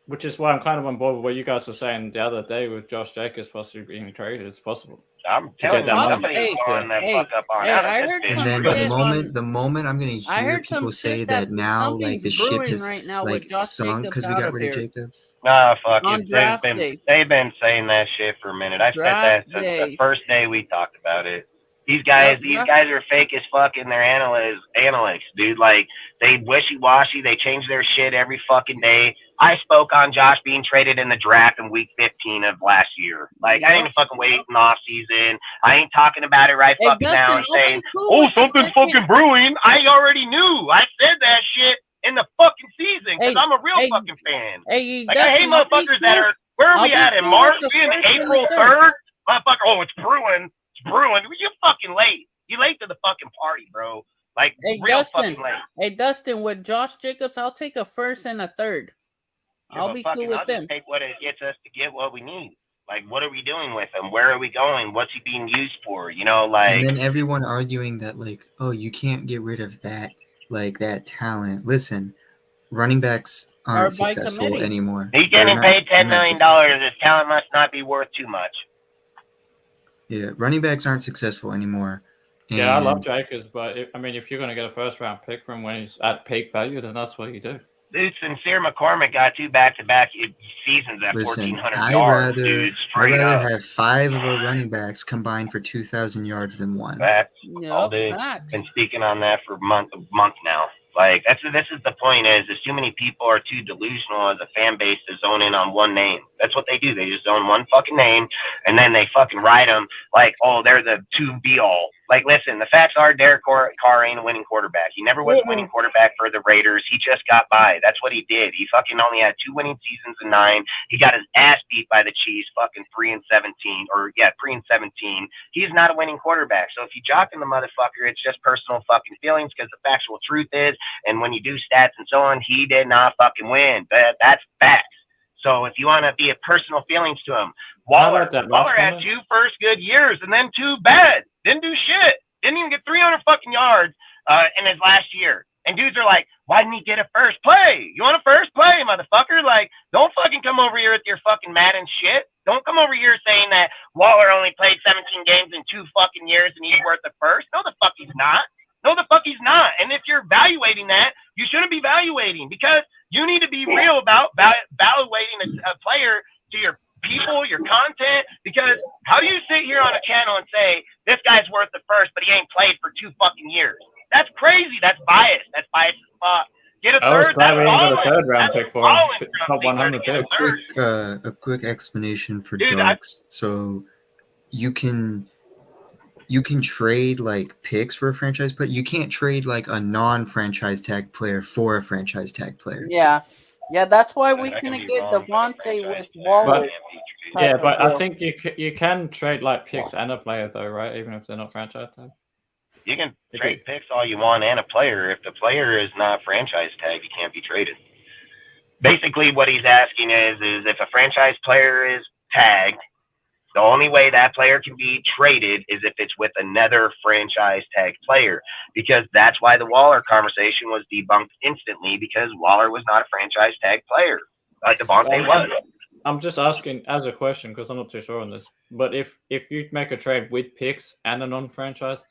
Which is why I'm kind of on board with what you guys were saying the other day with Josh Jacobs possibly being traded. It's possible. I'm telling you, somebody's going the fuck up on out of this. And then the moment I'm going to hear people say that now, like the ship has right now like sunk because we got rid of Jacobs. Nah, fuck it. They've been saying that shit for a minute. I said that since the first day we talked about it. These guys are fake as fuck in their analytics, dude. Like, they wishy-washy. They change their shit every fucking day. I spoke on Josh being traded in the draft in week 15 of last year. Like, I ain't fucking wait in the off season. I ain't talking about it fucking now and saying, something's fucking brewing. I already knew. I said that shit in the fucking season because I'm a real fucking fan. I hate motherfuckers that are, where are we at in March? We in April 3rd? Motherfucker, it's brewing. Brewing, you fucking late. You late to the fucking party, bro. Like, real fucking late. Hey, Dustin, with Josh Jacobs, I'll take a first and a third. I'll be cool with them. Just take what it gets us to get what we need. Like, what are we doing with him? Where are we going? What's he being used for? You know, like. And then everyone arguing that, like, oh, you can't get rid of that, like, that talent. Listen, running backs aren't successful anymore. He's getting paid $10 million. His talent must not be worth too much. Yeah, running backs aren't successful anymore. Yeah, I love Jacobs, but if you're going to get a first-round pick from when he's at peak value, then that's what you do. Dude, Sincere McCormick got 2 back-to-back seasons at 1,400 yards. I'd rather have 5 of our running backs combined for 2,000 yards than 1. Facts. All day. Been speaking on that for a month now. Like, this is the point is too many people are too delusional as a fan base to zone in on one name. That's what they do. They just zone one fucking name, and then they fucking ride them like, oh, they're the to-be-all. Like, listen, the facts are Derek Carr ain't a winning quarterback. He never was a winning quarterback for the Raiders. He just got by. That's what he did. He fucking only had 2 winning seasons in 9. He got his ass beat by the Chiefs fucking 3-17. Or, yeah, 3-17. He's not a winning quarterback. So if you jocking the motherfucker, it's just personal fucking feelings because the factual truth is, and when you do stats and so on, he did not fucking win. That's facts. So if you want to be a personal feelings to him, Waller had 2 first good years and then 2 bad. Didn't do shit. Didn't even get 300 fucking yards in his last year. And dudes are like, why didn't he get a first play? You want a first play, motherfucker? Like, don't fucking come over here with your fucking Madden shit. Don't come over here saying that Waller only played 17 games in 2 fucking years and he's worth a first. No, the fuck he's not. No, the fuck he's not. And if you're evaluating that, you shouldn't be evaluating because you need to be real about evaluating a player to your people, your content, because how do you sit here on a channel and say this guy's worth the first, but he ain't played for 2 fucking years? That's crazy. That's biased. That's biased as fuck. Get a third. I was glad we didn't get a 3rd round pick for him. Top 100 pick. A quick explanation for Dogs. So you can trade like picks for a franchise player. You can't trade like a non-franchise tag player for a franchise tag player. Yeah, that's why we couldn't get Devontae with Waller. But I think you can trade like picks and a player though, right? Even if they're not franchise tags. You can trade picks all you want and a player. If the player is not franchise tag, you can't be traded. Basically, what he's asking is if a franchise player is tagged, the only way that player can be traded is if it's with another franchise tag player, because that's why the Waller conversation was debunked instantly, because Waller was not a franchise tag player like Devontae was. I'm just asking as a question because I'm not too sure on this. But if you make a trade with picks and a non-franchise,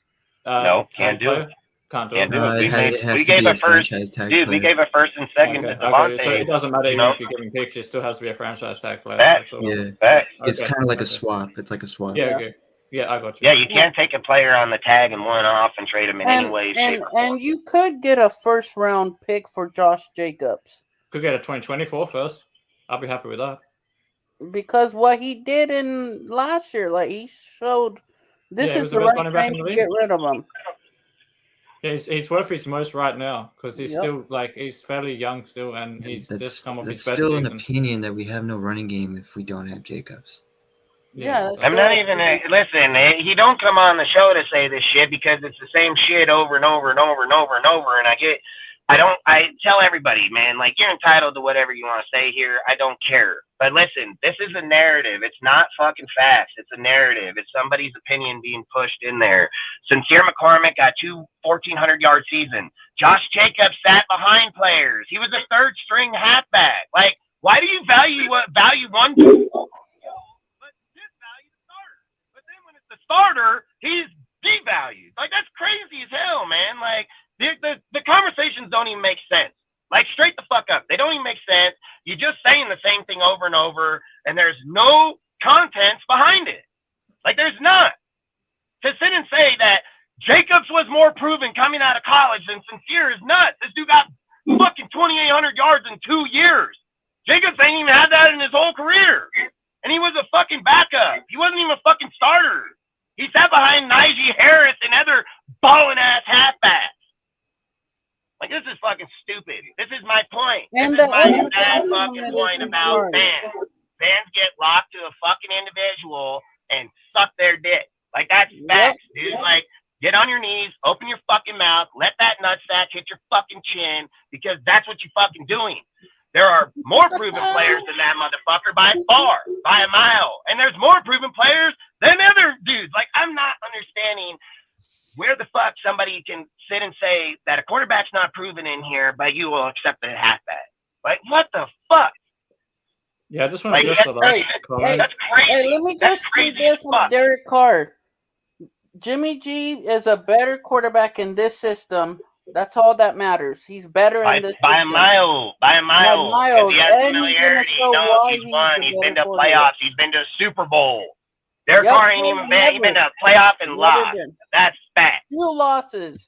no, can't do it. Can't do it. We gave a first, dude. We gave a first and second to Devontae. So it doesn't matter if you're giving picks; it still has to be a franchise tag player. It's kind of like a swap. It's like a swap. Yeah, I got you. Yeah, you can't take a player on the tag and one off and trade him in any way, shape, or form. And you could get a 1st round pick for Josh Jacobs. Could get a 2024 first. I'll be happy with that. Because what he did in last year, like he showed, this is the right time to get rid of him. He's worth his most right now because he's still he's fairly young still, and he's just come off his best still season. an opinion that we have no running game if we don't have Jacobs. Yeah, I'm not even. Listen, he don't come on the show to say this shit because it's the same shit over and over and over and over and over. And I tell everybody, man, like, you're entitled to whatever you want to say here. I don't care. But listen, this is a narrative. It's not fucking facts. It's a narrative. It's somebody's opinion being pushed in there. Sincere McCormick got 2 1,400-yard seasons. Josh Jacobs sat behind players. He was a third string halfback. Like, why do you value one? The starter, he's devalued. Like, that's crazy as hell, man. Like, the conversations don't even make sense. Like, straight the fuck up. They don't even make sense. You're just saying the same thing over and over, and there's no contents behind it. Like, there's not. To sit and say that Jacobs was more proven coming out of college than Sincere is nuts. This dude got fucking 2,800 yards in 2 years. Jacobs ain't even had that in his whole career. And he was a fucking backup. He wasn't even a fucking starter. He sat behind Najee Harris and other balling-ass halfbacks. Like, this is fucking stupid. This is my point. And this is my exact fucking point about fans. Fans get locked to a fucking individual and suck their dick. Like, that's facts, dude. Like, get on your knees, open your fucking mouth, let that nutsack hit your fucking chin, because that's what you're fucking doing. There are more proven players than that motherfucker by far, by a mile. And there's more proven players than other dudes. Like, I'm not understanding where the fuck somebody can sit and say that a quarterback's not proven in here, but you will accept the halfback. Like, what the fuck? Yeah, I just want to that's crazy. Hey, let me just do this with Derek Carr. Jimmy G is a better quarterback in this system. That's all that matters. He's better in this by system. a mile. By miles. He has familiarity. He knows he's won. He's been to playoffs. He's been to a Super Bowl. Derek Carr ain't even been. He's been to a playoff and lost. That's fact. 2 losses.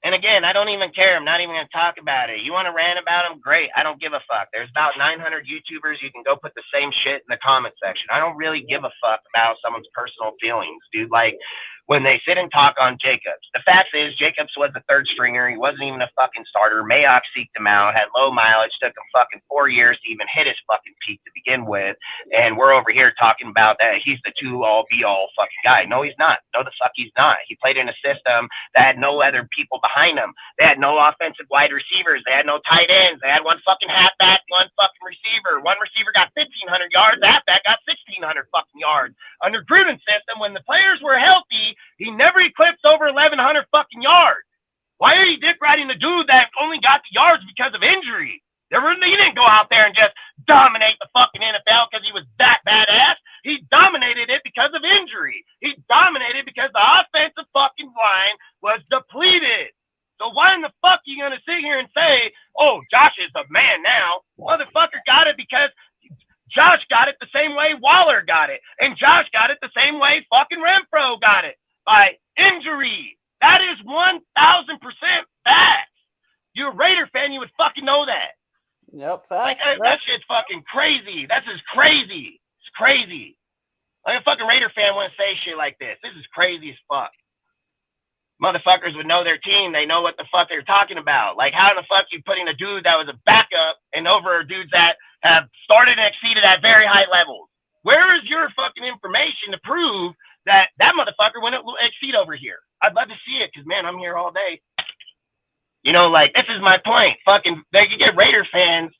And again, I don't even care. I'm not even going to talk about it. You want to rant about him? Great. I don't give a fuck. There's about 900 YouTubers. You can go put the same shit in the comment section. I don't really give a fuck about someone's personal feelings, dude. Like, when they sit and talk on Jacobs. The fact is, Jacobs was the third stringer. He wasn't even a fucking starter. Mayock seeked him out, had low mileage, took him fucking 4 years to even hit his fucking peak to begin with. And we're over here talking about that he's the two-all, be-all fucking guy. No, he's not. No, the fuck he's not. He played in a system that had no other people behind him. They had no offensive wide receivers. They had no tight ends. They had one fucking halfback, one fucking receiver. One receiver got 1,500 yards. The halfback got 1,600 fucking yards. Under Gruden's system, when the players were healthy, he never eclipsed over 1,100 fucking yards. Why are you dick riding the dude that only got the yards because of injury? He didn't go out there and just dominate the fucking NFL because he was that badass. He dominated it because of injury. He dominated because the offensive fucking line was depleted. So why in the fuck are you going to sit here and say, oh, Josh is the man now? Motherfucker got it because Josh got it the same way Waller got it. And Josh got it the same way fucking Renfro got it. By injury. That is 1,000% facts. You're a Raider fan, you would fucking know that. Yep, facts. Like, that shit's fucking crazy. That's just crazy. It's crazy. Like, a fucking Raider fan wouldn't say shit like this. This is crazy as fuck. Motherfuckers would know their team. They know what the fuck they're talking about. Like, how in the fuck you putting a dude that was a backup and over dudes that have started and exceeded at very high levels? Where is your fucking information to prove that motherfucker wouldn't exceed over here? I'd love to see it because, man, I'm here all day. You know, like, this is my point. Fucking, they can get Raider fans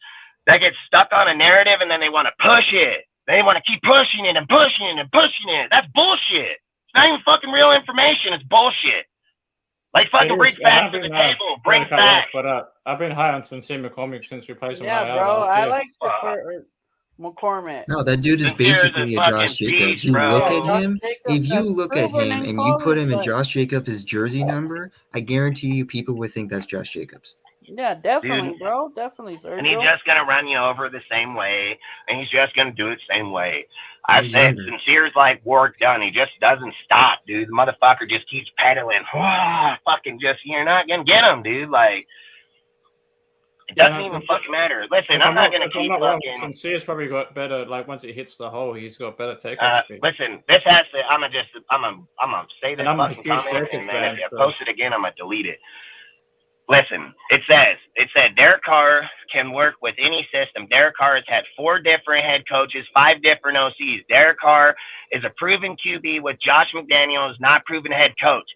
that get stuck on a narrative and then they want to push it. They want to keep pushing it and pushing it and pushing it. That's bullshit. It's not even fucking real information. It's bullshit. Like, fucking bring facts to the table. Bring facts. But I've been high on Sincere McCormick since we played some. Yeah, bro. I like McCormick. No, that dude is basically a Josh Jacobs. You look at him, if you look at him and you put him in Josh Jacobs' jersey number, I guarantee you people would think that's Josh Jacobs. Yeah, definitely, bro. Definitely, Sergio. And he's just going to run you over the same way, and he's just going to do it the same way. I've said Sincere's like work done. He just doesn't stop, dude. The motherfucker just keeps pedaling. Fucking just, you're not going to get him, dude. Like, it doesn't even fucking matter. Listen, I'm not going to keep fucking... Sincere's probably got better, like, once it hits the hole, he's got better takeoff speed. Listen, this has to... I'm going to say this fucking comment, and then if you post it again, I'm going to delete it. Listen, it said Derek Carr can work with any system. Derek Carr has had 4 different head coaches, 5 different OCs. Derek Carr is a proven QB with Josh McDaniels, not proven head coach.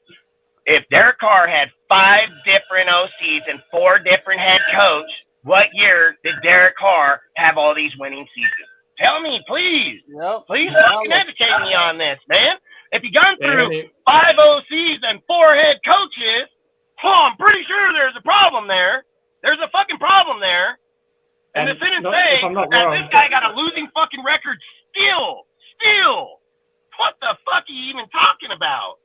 If Derek Carr had 5 different OCs and 4 different head coach, what year did Derek Carr have all these winning seasons? Tell me, please. Yep. Please fucking educate me on this, man. If you gone through 5 OCs and 4 head coaches, I'm pretty sure there's a problem there. There's a fucking problem there. And to sit and say that this guy got a losing fucking record still. What the fuck are you even talking about?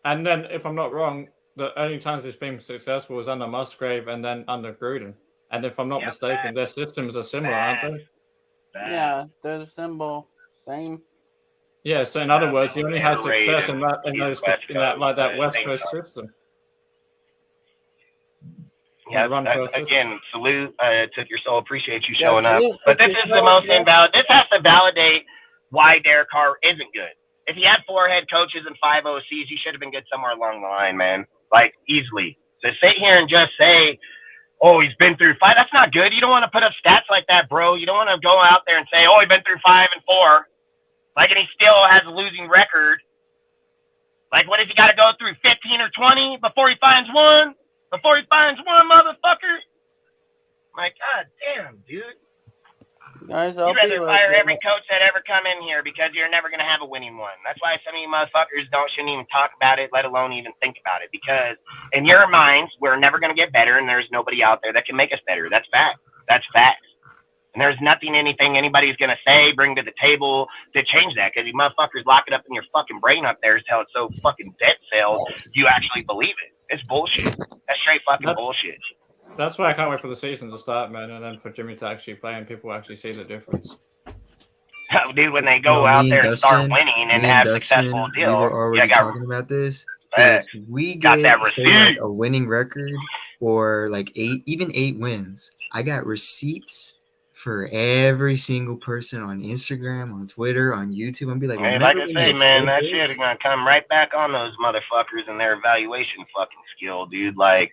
And then, if I'm not wrong, the only times it's been successful was under Musgrave and then under Gruden. And if I'm not mistaken, their systems are similar, aren't they? Yeah, they're the symbol. Same. Yeah, so in other words, he only has success in that West Coast system. Yeah, again, salute to your soul. Appreciate you showing up. But this is the most invalid. This has to validate why Derek Carr isn't good. If he had 4 head coaches and 5 OCs, he should have been good somewhere along the line, man. Like, easily. To sit here and just say, oh, he's been through 5, that's not good. You don't want to put up stats like that, bro. You don't want to go out there and say, oh, he's been through 5 and 4. Like, and he still has a losing record. Like, what if you got to go through 15 or 20 before he finds one? Before he finds one, motherfucker? My God damn, dude. Guys, You'd rather fire every coach that ever come in here because you're never going to have a winning one. That's why some of you motherfuckers shouldn't even talk about it, let alone even think about it. Because in your minds, we're never going to get better, and there's nobody out there that can make us better. That's fact. That's facts. And there's anything anybody's going to say, bring to the table to change that. Because you motherfuckers lock it up in your fucking brain up there until it's so fucking dead cells, you actually believe it. It's bullshit. That's straight fucking bullshit. That's why I can't wait for the season to start, man, and then for Jimmy to actually play and people actually see the difference. Oh, dude, when they go out there and start winning and have successful deals. We were already talking about this. If we get like a winning record or like 8 wins, I got receipts for every single person on Instagram, on Twitter, on YouTube. I'm be like, hey, like I say, man, that shit is gonna come right back on those motherfuckers and their evaluation fucking skill, dude. Like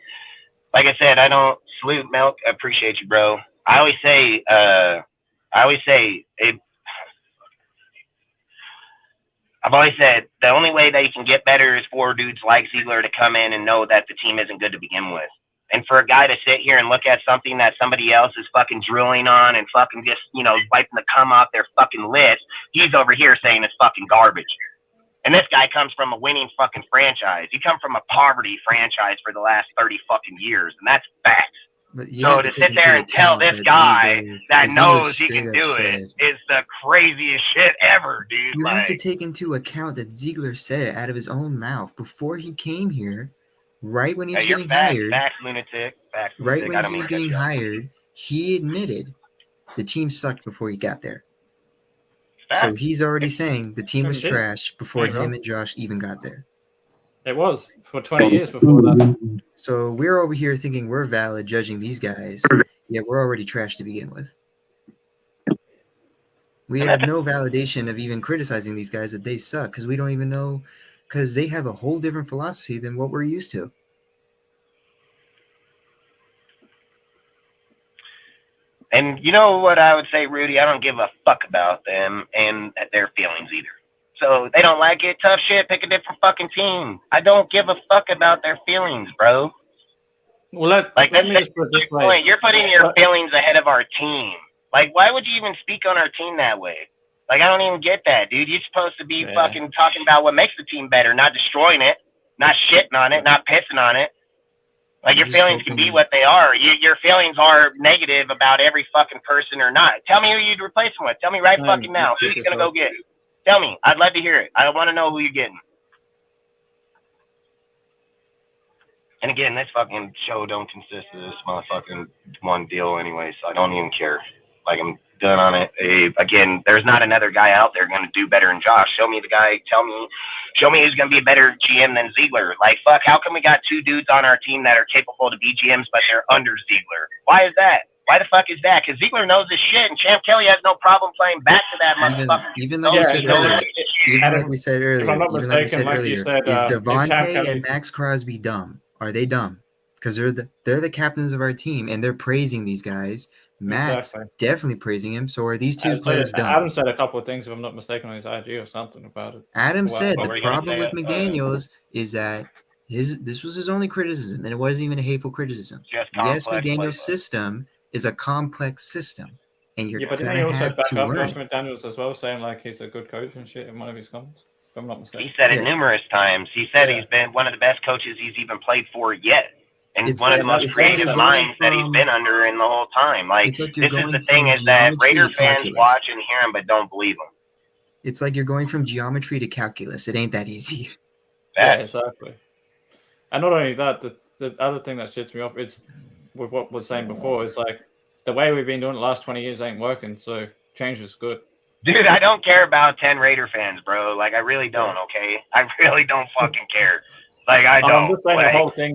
I said, I don't salute Milk. I appreciate you, bro. I've always said the only way that you can get better is for dudes like Ziegler to come in and know that the team isn't good to begin with. And for a guy to sit here and look at something that somebody else is fucking drilling on and fucking just, wiping the cum off their fucking list, he's over here saying it's fucking garbage. And this guy comes from a winning fucking franchise. You come from a poverty franchise for the last 30 fucking years, and that's facts. So to sit there and tell this guy that knows he can do it is the craziest shit ever, dude. You have to take into account that Ziegler said it out of his own mouth before he came here, right when he was getting hired. Facts, lunatic. Right when he was getting hired, he admitted the team sucked before he got there. So he's already saying the team was trash before him and Josh even got there. It was for 20 years before that. So we're over here thinking we're valid judging these guys, yet we're already trash to begin with. We have no validation of even criticizing these guys that they suck because we don't even know, because they have a whole different philosophy than what we're used to. And you know what I would say, Rudy? I don't give a fuck about them and their feelings either. So they don't like it, tough shit, pick a different fucking team. I don't give a fuck about their feelings, bro. Well, let me just put it this way. You're putting your feelings ahead of our team. Like, why would you even speak on our team that way? Like, I don't even get that, dude. You're supposed to be fucking talking about what makes the team better, not destroying it, not shitting on it, not pissing on it. Like, your feelings can be what they are. Your feelings are negative about every fucking person or not. Tell me who you'd replace them with. Tell me right fucking now. Who you going to go get? Tell me. I'd love to hear it. I want to know who you're getting. And again, this fucking show don't consist of this motherfucking one deal anyway, so I don't even care. Like, I'm done on it. Again, there's not another guy out there going to do better than Josh. Show me the guy. Show me who's going to be a better GM than Ziegler. Like, fuck, how come we got 2 dudes on our team that are capable to be GMs, but they're under Ziegler? Why is that? Why the fuck is that? Because Ziegler knows his shit, and Champ Kelly has no problem playing back to that motherfucker. Even like we said earlier, is Devontae and Max Crosby dumb? Are they dumb? because they're the captains of our team, and they're praising these guys. Matt's definitely praising him. So are these two players done? Adam said a couple of things, if I'm not mistaken, on his IG or something about it. Adam said the problem with McDaniels is that this was his only criticism, and it wasn't even a hateful criticism. Yes, McDaniels' system is a complex system, and you're but then he also back up Josh McDaniels as well, saying like he's a good coach and shit in one of his comments. If I'm not mistaken, he said it numerous times. He said he's been one of the best coaches he's even played for yet. And one of the most creative minds that he's been under in the whole time. Like, this is the thing is that Raider fans watch and hear him but don't believe him. It's like you're going from geometry to calculus. It ain't that easy. Yeah, exactly. And not only that, the other thing that shits me off is with what was saying before is like the way we've been doing it the last 20 years ain't working. So change is good. Dude, I don't care about 10 Raider fans, bro. Like, I really don't, okay? I really don't fucking care. Like, I don't. I'm just saying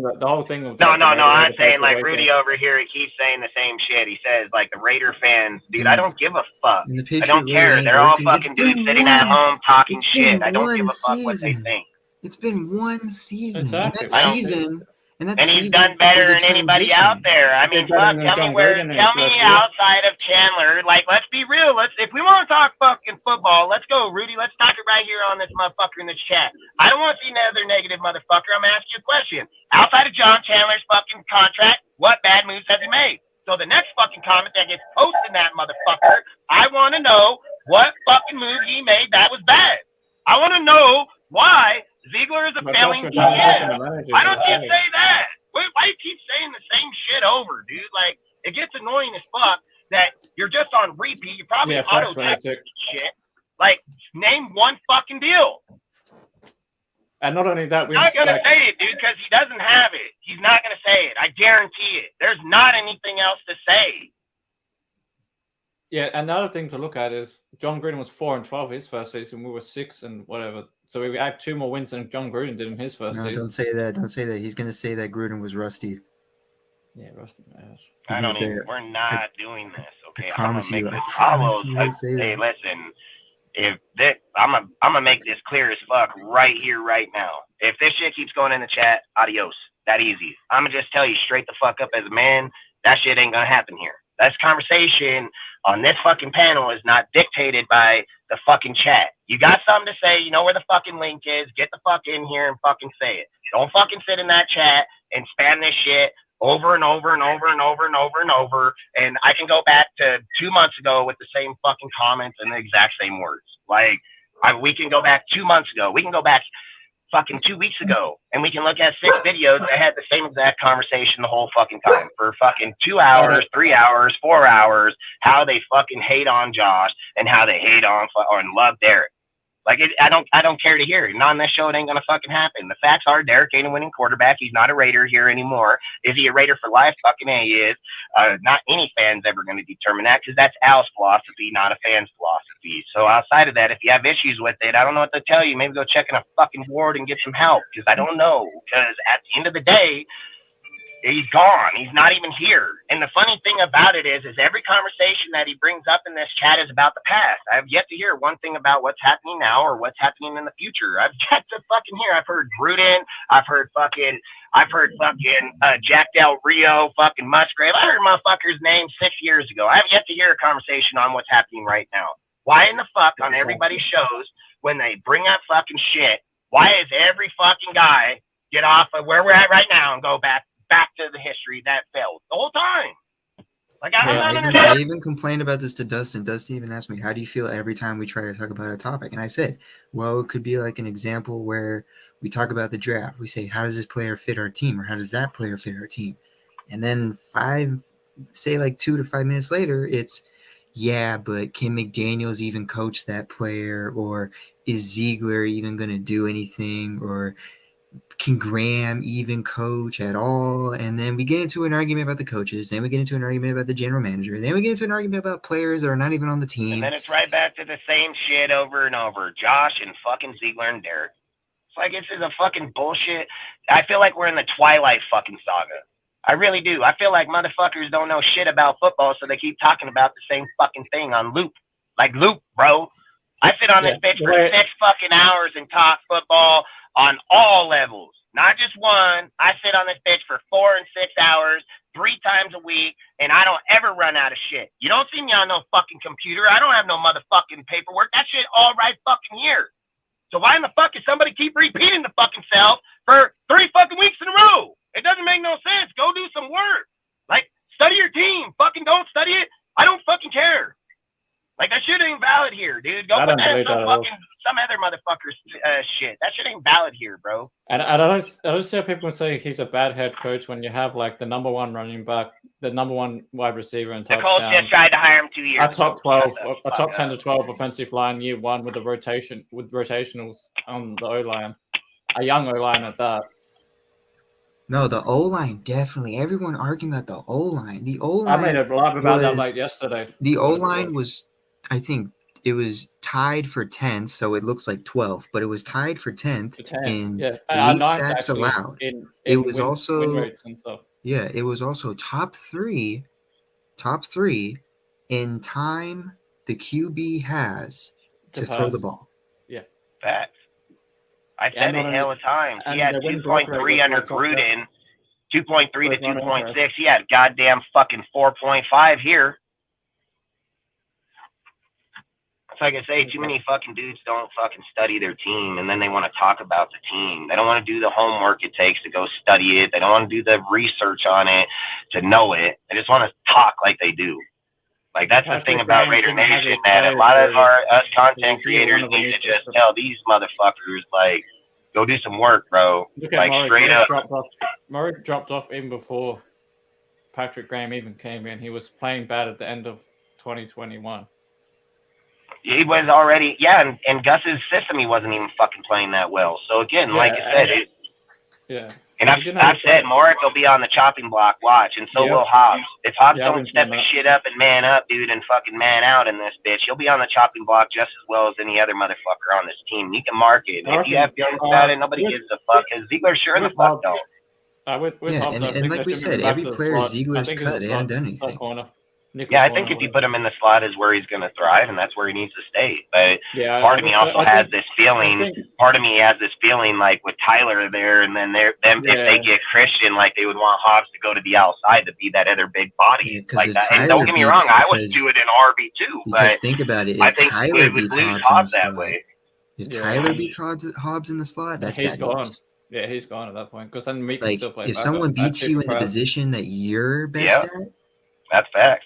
the whole thing. No. I'm saying, like, Rudy over here, he keeps saying the same shit. He says, like, the Raider fans, dude, I don't give a fuck. I don't care. They're all fucking dudes sitting at home talking shit. I don't give a fuck what they think. It's been one season. Exactly. And he's done better than anybody out there. I mean, fuck, tell me outside of Chandler. Like, let's be real. If we want to talk fucking football, let's go, Rudy. Let's talk it right here on this motherfucker in this chat. I don't want to see another negative motherfucker. I'm asking you a question. Outside of John Chandler's fucking contract, what bad moves has he made? So the next fucking comment that gets posted in that motherfucker, I want to know what fucking move he made that was bad. I want to know why Ziegler is a failing GM. Why don't you say that? Why do you keep saying the same shit over, dude? Like, it gets annoying as fuck that you're just on repeat. You're probably auto-typing shit. Like, name one fucking deal. And not only that, we're not going to say it, dude, because he doesn't have it. He's not going to say it. I guarantee it. There's not anything else to say. Yeah, another thing to look at is John Gruden was 4-12 his first season. We were 6 and whatever. So we had 2 more wins than John Gruden did in his first season. Don't say that. Don't say that. He's going to say that Gruden was rusty. Yeah, rusty. Yes. We're not doing this, okay? I promise you. Hey, listen. I'm gonna make this clear as fuck right here, right now. If this shit keeps going in the chat, adios. That easy. I'm gonna just tell you straight the fuck up as a man. That shit ain't gonna happen here. This conversation on this fucking panel is not dictated by the fucking chat. You got something to say, you know where the fucking link is, get the fuck in here and fucking say it. Don't fucking sit in that chat and spam this shit over and over and over and over and over and over. And I can go back to 2 months ago with the same fucking comments and the exact same words. Like, we can go back 2 months ago. We can go back fucking 2 weeks ago, and we can look at 6 videos that had the same exact conversation the whole fucking time for fucking 2 hours, 3 hours, 4 hours, how they fucking hate on Josh and how they hate on or love Derek. Like, I don't care to hear it. Not on this show, it ain't gonna fucking happen. The facts are Derek ain't a winning quarterback. He's not a Raider here anymore. Is he a Raider for life? Fucking A, he is. Not any fan's ever gonna determine that because that's Al's philosophy, not a fan's philosophy. So outside of that, if you have issues with it, I don't know what to tell you. Maybe go check in a fucking ward and get some help because I don't know. Because at the end of the day, he's gone. He's not even here. And the funny thing about it is every conversation that he brings up in this chat is about the past. I've yet to hear one thing about what's happening now or what's happening in the future. I've yet to fucking hear. I've heard Gruden. I've heard fucking Jack Del Rio, fucking Musgrave. I heard motherfuckers' names 6 years ago. I've yet to hear a conversation on what's happening right now. Why in the fuck on everybody's shows when they bring up fucking shit, why is every fucking guy get off of where we're at right now and go back to the history that failed the whole time? Like, I even complained about this to Dustin. Dustin even asked me, how do you feel every time we try to talk about a topic? And I said, well, it could be like an example where we talk about the draft. We say, how does this player fit our team? Or how does that player fit our team? And then 2 to 5 minutes later, it's, yeah, but can McDaniels even coach that player? Or is Ziegler even going to do anything? Or can Graham even coach at all? And then we get into an argument about the coaches. Then we get into an argument about the general manager. Then we get into an argument about players that are not even on the team. And then it's right back to the same shit over and over. Josh and fucking Ziegler and Derek. It's like, this is a fucking bullshit. I feel like we're in the Twilight fucking saga. I really do. I feel like motherfuckers don't know shit about football, so they keep talking about the same fucking thing on loop. Like loop, bro. I sit on this bitch for 6 fucking hours and talk football on all levels, not just one. I sit on this bitch for 4 and 6 hours, 3 times a week, and I don't ever run out of shit. You don't see me on no fucking computer. I don't have no motherfucking paperwork. That shit all right fucking here. So why in the fuck is somebody keep repeating the fucking self for 3 fucking weeks in a row? It doesn't make no sense. Go do some work. Like, study your team. Fucking don't study it. I don't fucking care. Like, that shit ain't valid here, dude. Go put that in some other motherfucker's shit. That shit ain't valid here, bro. And I don't see how people say he's a bad head coach when you have like the number 1 running back, the number 1 wide receiver, and touchdown. The Colts just tried to hire him 2 years ago. A top 10 to 12 offensive line year 1 with rotationals on the O line, a young O line at that. No, the O-line, definitely. Everyone arguing about the O-line. The O-line. I made a blog about that like yesterday. The O-line was, I think, it was tied for 10th, so it looks like 12th, but it was tied for 10th in least sacks allowed. It was also win rates and stuff. Yeah, it was also top three in time the QB has to throw the ball. Yeah, facts. I said it hell of times. He had 2.3 under Gruden, 2.3 to 2.6. He had goddamn fucking 4.5 here. It's like I say, too many fucking dudes don't fucking study their team, and then they want to talk about the team. They don't want to do the homework it takes to go study it. They don't want to do the research on it to know it. They just want to talk like they do. Like, that's the thing about Raider Nation, that a lot of us content creators need to just tell these motherfuckers, like, go do some work, bro. Like, straight up. Murray dropped off even before Patrick Graham even came in. He was playing bad at the end of 2021. He was already, and Gus's system, he wasn't even fucking playing that well. So, again, like I said, and I've said Moritz will be on the chopping block, watch, and so will Hobbs. If Hobbs don't step his shit up and man up, dude, and fucking man out in this bitch, he'll be on the chopping block just as well as any other motherfucker on this team. You can mark it. If you have feelings about it, nobody gives a fuck, because Ziegler sure the fuck don't. And like we said, every player Ziegler's cut, they haven't done anything. I think if you put him in the slot is where he's going to thrive, and that's where he needs to stay. But part of me also has this feeling. Part of me has this feeling like with Tyler there, and then if they get Christian, like they would want Hobbs to go to the outside to be that other big body like that. And don't get me wrong, I would do it in RB too. Because think about it, I think Tyler beats Hobbs that way. If Tyler beats Hobbs in the slot, that's bad news. Yeah, he's gone at that point. Because then Meek can still play. If someone beats you in the position that you're best at, that's facts.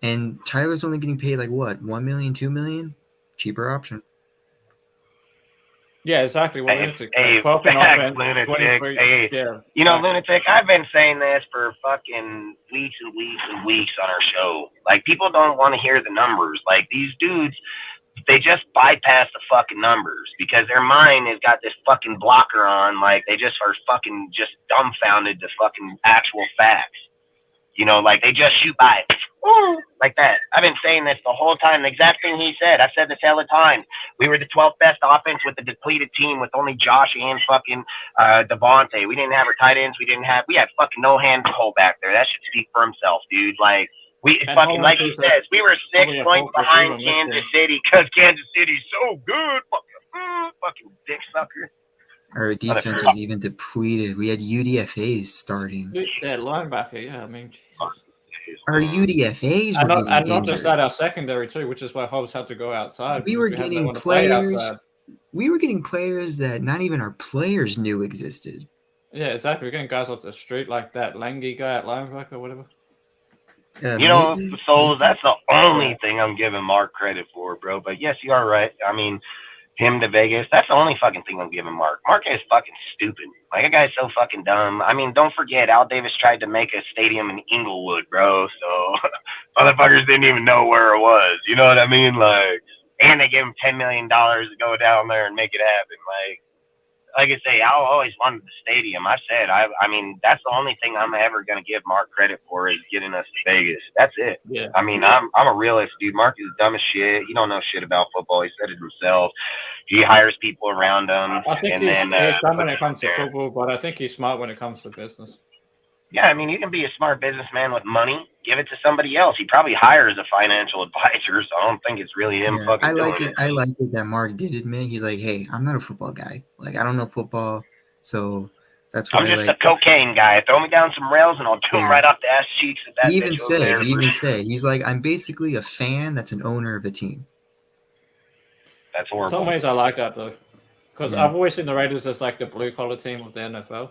And Tyler's only getting paid like what, $1 million, $2 million? Cheaper option. Yeah, exactly. Well, Lunatic. You know, Lunatic, I've been saying this for fucking weeks and weeks and weeks on our show. Like, people don't want to hear the numbers. Like, these dudes, they just bypass the fucking numbers because their mind has got this fucking blocker on. Like, they just are fucking just dumbfounded to fucking actual facts. You know, like, they just shoot by it. Like that. I've been saying this the whole time. The exact thing he said. I've said this hell of time. We were the 12th best offense with the depleted team with only Josh and fucking Devontae. We didn't have our tight ends. We had fucking no hand to hold back there. That should speak for himself, dude. Like, we fucking, like he says, we were 6 points behind Kansas City because Kansas City's so good. Fucking dick sucker. Our defense was even depleted. We had UDFAs starting. Yeah, linebacker, yeah. I mean, Jesus. Our UDFAs were getting and not injured. just that, our secondary too, which is why Hobbs had to go outside. We were getting players. We were getting players that not even our players knew existed. Yeah, exactly. We're getting guys off the street like that Langy guy at linebacker or whatever. You know, so that's the only thing I'm giving Mark credit for, bro. But yes, you are right. I mean, him to Vegas, that's the only fucking thing I'm giving Mark. Mark is fucking stupid. Like, that guy's so fucking dumb. I mean, don't forget, Al Davis tried to make a stadium in Inglewood, bro. So, motherfuckers didn't even know where it was. You know what I mean? Like, and they gave him $10 million to go down there and make it happen. Like I say, Al always wanted the stadium. I said, I mean, that's the only thing I'm ever going to give Mark credit for is getting us to Vegas. That's it. Yeah. I mean, I'm a realist, dude. Mark is dumb as shit. He don't know shit about football. He said it himself. He hires people around him. I think he's dumb when it comes to football, but I think he's smart when it comes to business. Yeah, I mean, you can be a smart businessman with money. Give it to somebody else. He probably hires a financial advisor, so I don't think it's really him fucking I like doing it. I like it that Mark did admit. He's like, hey, I'm not a football guy. Like, I don't know football. So that's why I'm just a cocaine guy. Throw me down some rails and I'll do them right off the ass cheeks. Of that he even said, he's like, I'm basically a fan that's an owner of a team. That's horrible. In some ways, I like that though, because I've always seen the Raiders as like the blue collar team of the NFL.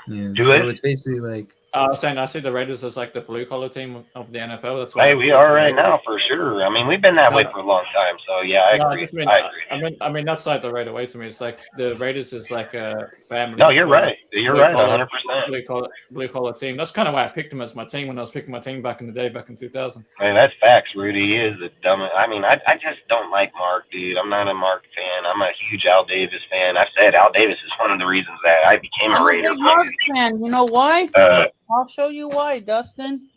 Yeah, so it's basically like. I was saying I see the Raiders as like the blue collar team of the NFL. That's why we are right now for sure. I mean, we've been that way for a long time. So yeah, I agree. I mean that's like the right away to me. It's like the Raiders is like a family. No, you're right. You're right, 100%. Blue collar team. That's kind of why I picked him as my team when I was picking my team back in the day, back in 2000. Man, that's facts, Rudy. He is a dumb. I mean, I just don't like Mark, dude. I'm not a Mark fan. I'm a huge Al Davis fan. I've said Al Davis is one of the reasons that I became a Raider fan. Mark fan. You know why? I'll show you why, Dustin.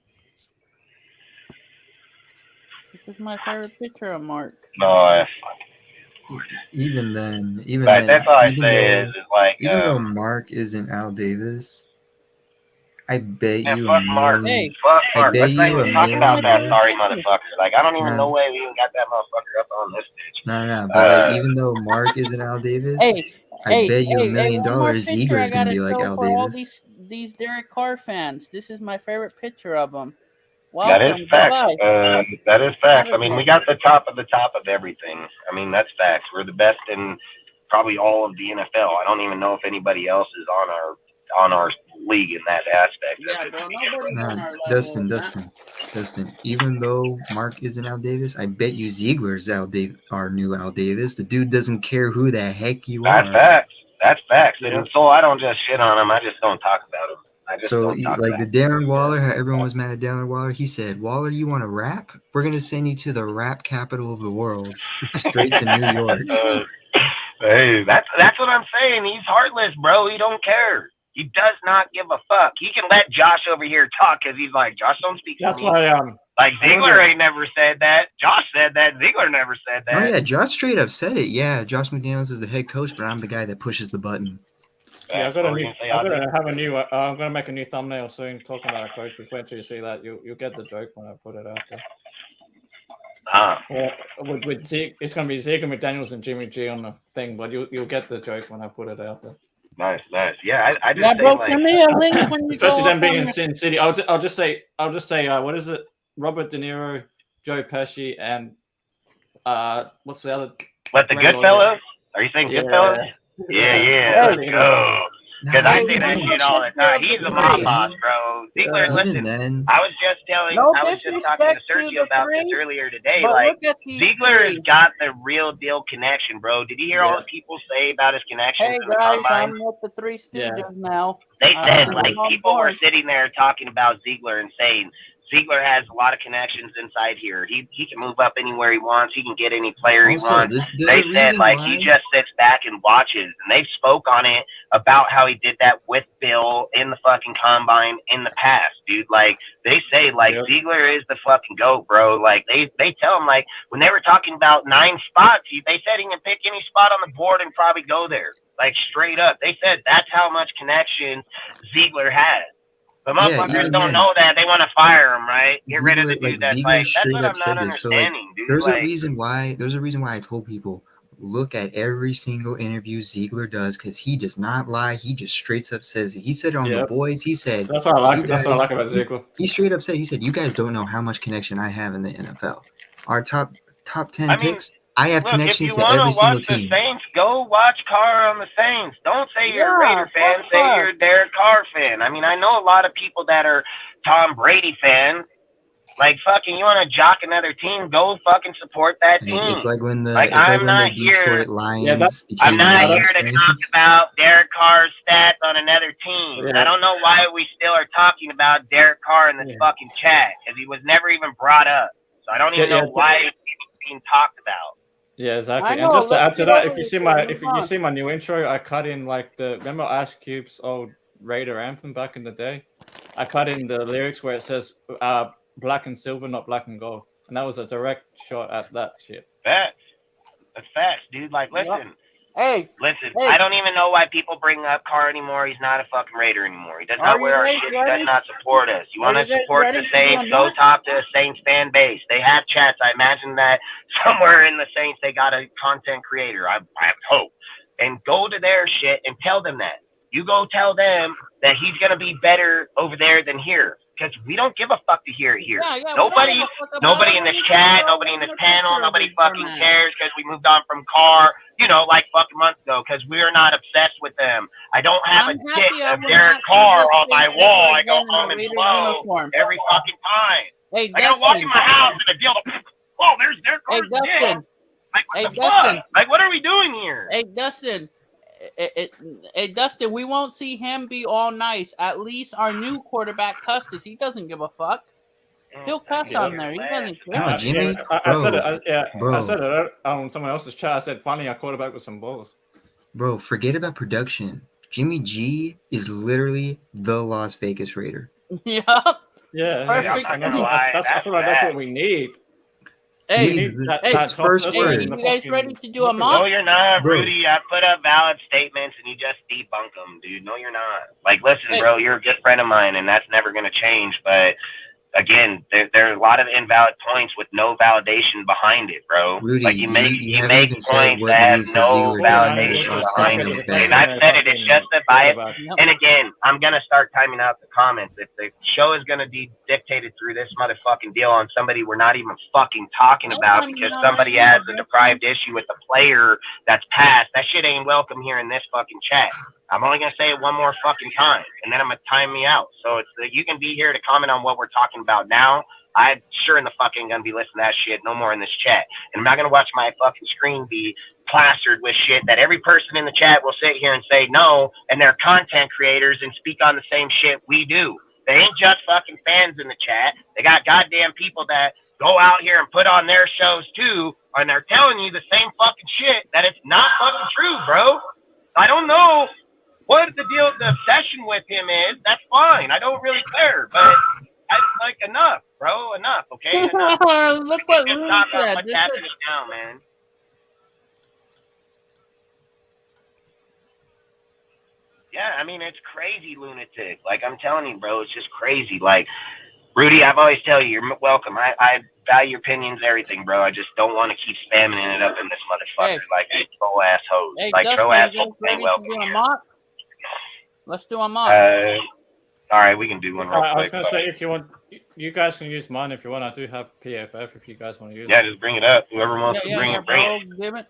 This is my favorite picture of Mark. No, even then, that's all I say is like even though Mark isn't Al Davis, I bet you fuck Mark. Hey, fuck Mark. Let's not even talk about that sorry motherfucker. Like I don't even know way we even got that motherfucker up on this bitch. No, but like, even though Mark isn't Al Davis, I bet you $1 million Ziegler's gonna be like Al Davis. These Derek Carr fans. This is my favorite picture of them. That is facts. That is facts. I mean, we got the top of everything. I mean, that's facts. We're the best in probably all of the NFL. I don't even know if anybody else is on our league in that aspect. Yeah, bro, nobody's on our level. Dustin. Even though Mark isn't Al Davis, I bet you Ziegler's our new Al Davis. The dude doesn't care who the heck you are. That's facts. That's facts. And so I don't just shit on him. I just don't talk about him. The Darren Waller, how everyone was mad at Darren Waller, he said, Waller, you want to rap? We're going to send you to the rap capital of the world, straight to New York. Hey, that's what I'm saying. He's heartless, bro. He don't care. He does not give a fuck. He can let Josh over here talk because he's like, Josh don't speak to me. That's why like Ziegler ain't never said that. Josh said that. Ziegler never said that. Oh yeah, Josh straight up said it. Yeah, Josh McDaniels is the head coach, but I'm the guy that pushes the button. Yeah, I'm gonna make a new thumbnail soon talking about a coach. But wait till you see that, you'll get the joke when I put it out there. With Zeke, it's gonna be Ziegler, McDaniels, and Jimmy G on the thing, but you'll get the joke when I put it out there. Nice. Yeah, I just bro, send me a link when you especially them being in Sin City. I'll just say, what is it? Robert De Niro, Joe Pesci, and what's the other? What, the Goodfellas? Are you saying Goodfellas? Yeah. Let's go. Because I say that shit all the time. He's a mob boss, bro. Ziegler, listen. I was just talking to Sergio about this earlier today. Like, Ziegler's got the real deal connection, bro. Did you hear all the people say about his connection? Hey guys, I'm with the Three Stooges now. They said people were sitting there talking about Ziegler and saying Ziegler has a lot of connections inside here. He can move up anywhere he wants. He can get any player he wants. They said he just sits back and watches, and they've spoke on it about how he did that with Bill in the fucking combine in the past, dude. Like they say, Ziegler is the fucking GOAT, bro. Like they tell him when they were talking about 9 spots, they said he can pick any spot on the board and probably go there. Like straight up, they said that's how much connection Ziegler has. But motherfuckers don't know that. They want to fire him, right? Get rid of the dude that's that's what I'm not understanding, dude. There's a reason why I told people, look at every single interview Ziegler does, because he does not lie. He just straight up says it. He said it on The Boys. He said, that's what I like. That's what I like about Ziegler. He straight up said, you guys don't know how much connection I have in the NFL. Our top 10 picks, I have connections to every single team. If you want to watch the Saints, go watch Carr on the Saints. Don't say you're a Raider fan. Say you're a Derek Carr fan. I mean, I know a lot of people that are Tom Brady fans. Like, fucking, you want to jock another team, go fucking support that team. It's like when the Detroit Lions I'm not here to talk about Derek Carr's stats on another team. Yeah. I don't know why we still are talking about Derek Carr in this fucking chat, because he was never even brought up. So I don't even know why it's being talked about. Yeah, exactly. And just to add to that, if you see my new intro, I cut in remember Ice Cube's old Raider anthem back in the day? I cut in the lyrics where it says black and silver, not black and gold. And that was a direct shot at that shit. Facts. That's facts, dude. Like, listen. Hey. I don't even know why people bring up Carr anymore. He's not a fucking Raider anymore. He does not wear our shit. He does not support us. You want to support the Saints, go talk to a Saints fan base. They have chats. I imagine that somewhere in the Saints they got a content creator. I hope. and go to their shit and tell them that. You go tell them that he's going to be better over there than here. Because we don't give a fuck to hear it here. Nobody in this chat, nobody in this panel, nobody fucking cares because we moved on from Carr, like fucking months ago, because we're not obsessed with them. I don't have a dick of Derek Carr on my wall. I go home and blow every fucking time. Hey, I gotta walk in my house and a deal. Oh, there's Derek Carr's dick. Like, what the fuck? Like, what are we doing here? Hey, Dustin. Hey, Dustin, we won't see him be all nice. At least our new quarterback cusses. He doesn't give a fuck. He'll cuss on there. He doesn't care. No, Jimmy, I said it. I said it on someone else's chat. I said, finally, our quarterback with some balls. Bro, forget about production. Jimmy G is literally the Las Vegas Raider. Yeah. Yeah. Perfect. I feel like that's what we need. Hey, first word. You guys ready to do a mock? No, you're not, Rudy. I put up valid statements and you just debunk them, dude. No, you're not. Like, listen, bro, you're a good friend of mine, and that's never gonna change. But again, there are a lot of invalid points with no validation behind it, bro. Rudy, like you make points that have moves no validation behind it. And I've said it. It's just a bias. And again, I'm gonna start timing out the comments. If the show is gonna be dictated through this motherfucking deal on somebody we're not even fucking talking about because somebody has a deprived issue with a player that's passed, that shit ain't welcome here in this fucking chat. I'm only going to say it one more fucking time, and then I'm going to time me out. So it's you can be here to comment on what we're talking about now. I'm sure in the fucking going to be listening to that shit no more in this chat. And I'm not going to watch my fucking screen be plastered with shit that every person in the chat will sit here and say no, and they're content creators and speak on the same shit we do. They ain't just fucking fans in the chat. They got goddamn people that go out here and put on their shows too, and they're telling you the same fucking shit that it's not fucking true, bro. I don't know what the obsession with him is. That's fine. I don't really care, but enough, bro. Enough, okay? Enough. Look what Rudy said. What's happening now, man? Yeah, I mean, it's crazy lunatic. Like, I'm telling you, bro, it's just crazy. Like, Rudy, I've always tell you, you're welcome. I value your opinions, everything, bro. I just don't want to keep spamming it up in this motherfucker like these troll assholes. Hey, like, Dustin, troll assholes ain't welcome here. Let's do a mock. All right, we can do one real quick. I was going to say, if you want, you guys can use mine if you want. I do have PFF if you guys want to use it. Yeah, just bring it up. Whoever wants to bring it, bring it. Give it.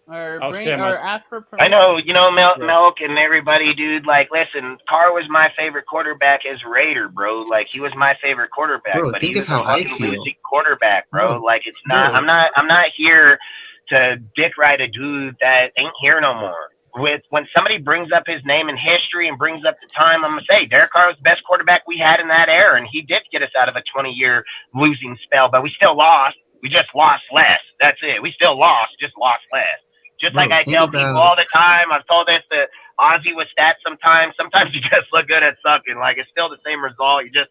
Or ask for permission. I know, Milk and everybody, dude. Like, listen, Carr was my favorite quarterback as Raider, bro. Like, he was my favorite quarterback, bro, but think he was of how a fucking I feel. losing quarterback, bro. Like, it's not. Bro. I'm not here to dick ride a dude that ain't here no more. When somebody brings up his name in history and brings up the time, I'm gonna say Derek Carr was the best quarterback we had in that era, and he did get us out of a 20-year losing spell. But we still lost. We just lost less. That's it. We still lost, just lost less. Just like I tell people all the time, I've told this to Ozzy with stats sometimes. Sometimes you just look good at sucking. Like, it's still the same result. You just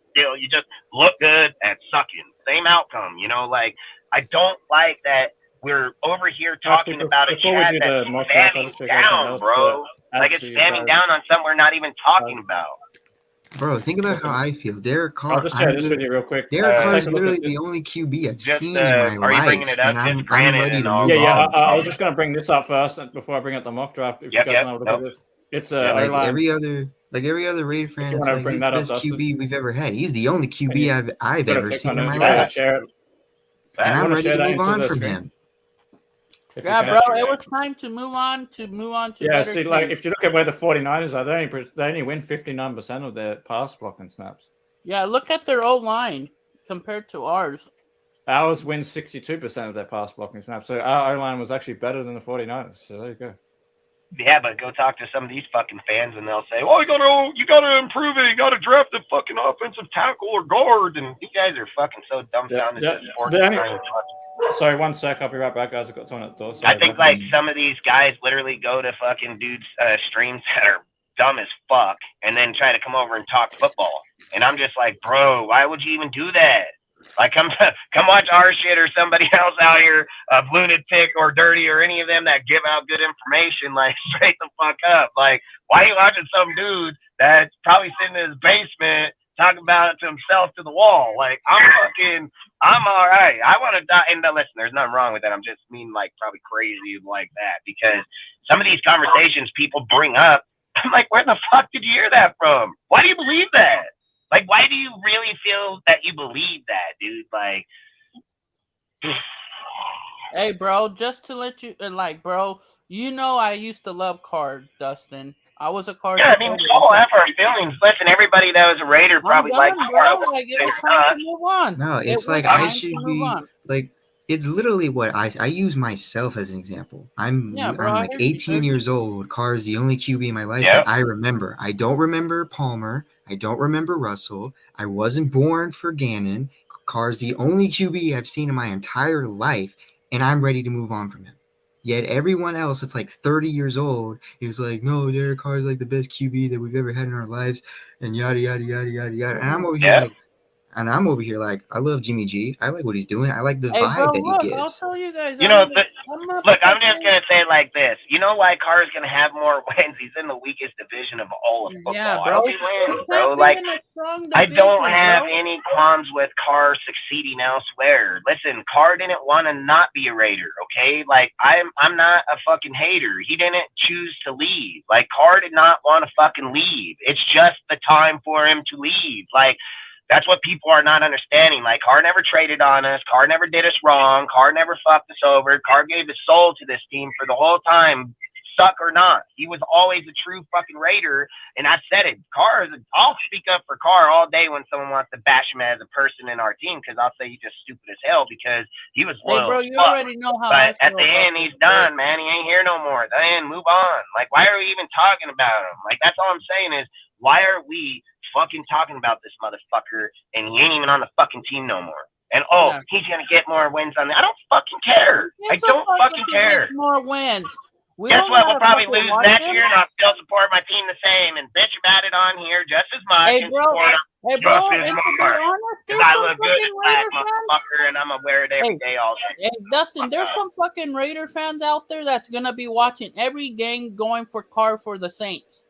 look good at sucking. Same outcome, Like, I don't like that we're over here talking about a chat that's spamming down, bro. Like, it's spamming down on something we're not even talking about. Bro, think about how I feel. Derek Carr. I'll just share this with you real quick. Derek Carr is literally the only QB I've seen in my life. Are you bringing it up? And I'm ready to move on. Yeah. I was just going to bring this up first before I bring up the mock draft. If you guys know what this. It's like every other Raider fan. It's like he's the best QB we've ever had. He's the only QB I've ever seen in my life. And I'm ready to move on from him. Yeah, bro, it was time to move on to yeah, see, teams. Like, if you look at where the 49ers are, they only win 59% of their pass blocking snaps. Yeah, look at their old line compared to ours. Ours wins 62% of their pass blocking snaps. So our O-line was actually better than the 49ers. So there you go. Yeah, but go talk to some of these fucking fans and they'll say, "Oh, you gotta improve it. You gotta draft a fucking offensive tackle or guard." And you guys are fucking so dumbfounded. Sorry, one sec. I'll be right back, guys. I've got someone at the door. I think like some of these guys literally go to fucking dudes' streams that are dumb as fuck and then try to come over and talk football. And I'm just like, bro, why would you even do that? Like, come watch our shit or somebody else out here, Lunatic or Dirty or any of them that give out good information. Like, straight the fuck up. Like, why are you watching some dude that's probably sitting in his basement talking about it to himself to the wall. Like, I'm all right. I want to die. And listen, there's nothing wrong with that. I'm just mean like probably crazy like that because some of these conversations people bring up, I'm like, where the fuck did you hear that from? Why do you believe that? Like, why do you really feel that you believe that, dude? Like, hey, bro, just to let you, bro, you know I used to love cards, Dustin. I was a card. Yeah, I mean, so have our feelings. Listen, everybody that was a Raider probably liked bro. Like, it was time to move on. No, it's like I should be like. It's literally what I use myself as an example. I'm like 18 years old. Carr's the only QB in my life that I remember. I don't remember Palmer. I don't remember Russell. I wasn't born for Gannon. Carr's the only QB I've seen in my entire life, and I'm ready to move on from him. Yet everyone else that's like 30 years old is like, no, Derek Carr's like the best QB that we've ever had in our lives, and yada yada yada yada yada. And I'm over here like, I love Jimmy G. I like what he's doing. I like the vibe that he gives. I'll tell you guys. Look, I'm just gonna say it like this. You know why Carr's gonna have more wins? He's in the weakest division of all of football. Yeah, bro. He wins, bro. Like, I don't have any qualms with Carr succeeding elsewhere. Listen, Carr didn't want to not be a Raider, okay? Like, I'm not a fucking hater. He didn't choose to leave. Like, Carr did not want to fucking leave. It's just the time for him to leave. Like, that's what people are not understanding. Like, Carr never traded on us. Carr never did us wrong. Carr never fucked us over. Carr gave his soul to this team for the whole time, suck or not. He was always a true fucking Raider, and I've said it. I'll speak up for Carr all day when someone wants to bash him as a person in our team because I'll say he's just stupid as hell because he was loyal. Hey, bro, you already know how. But at the end, he's done, man. He ain't here no more. Then move on. Like, why are we even talking about him? Like, that's all I'm saying is, why are we fucking talking about this motherfucker and he ain't even on the fucking team no more? And he's gonna get more wins on that. I don't fucking care. I don't fucking care. More wins. Guess what? We'll probably lose next year, and I'll still support my team the same and bitch about it on here just as much. Hey, bro. Just as much. Because I look good as black motherfucker, and I'm gonna wear it every day all day. Hey, Dustin, there's some fucking Raider fans out there that's gonna be watching every game going for Carr for the Saints.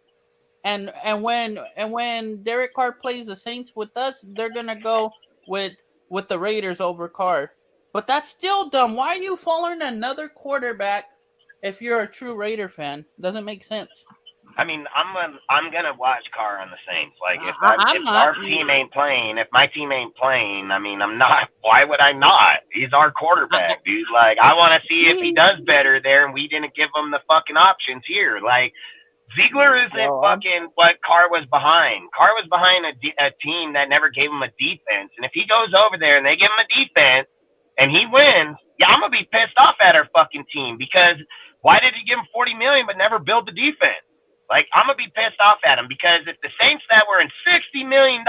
And when Derek Carr plays the Saints with us, they're gonna go with the Raiders over Carr. But that's still dumb. Why are you following another quarterback if you're a true Raider fan? Doesn't make sense. I mean, I'm gonna watch Carr on the Saints. Like, if our team ain't playing, if my team ain't playing, I mean, I'm not. Why would I not? He's our quarterback, dude. Like, I want to see if he does better there, and we didn't give him the fucking options here. Like, Ziegler isn't fucking what Carr was behind. Carr was behind a team that never gave him a defense. And if he goes over there and they give him a defense and he wins, I'm going to be pissed off at our fucking team because why did he give him $40 million but never build the defense? Like, I'm going to be pissed off at him because if the Saints that were in $60 million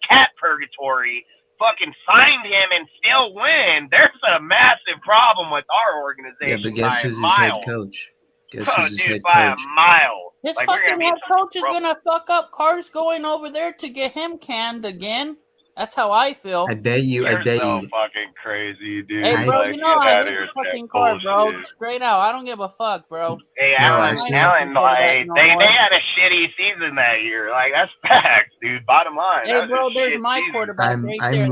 cap purgatory fucking signed him and still win, there's a massive problem with our organization. Yeah, but guess who's his head coach? Guess who's his head coach? By a mile. His fucking head coach is gonna fuck up. Carr's going over there to get him canned again. That's how I feel. I bet you. You're so fucking crazy, dude. Hey, bro, you know I hate the fucking Carr, bro. Straight out. I don't give a fuck, bro. Hey, Alan, like, they had a shitty season that year. Like, that's facts, dude. Bottom line. Hey, bro, there's my quarterback right there.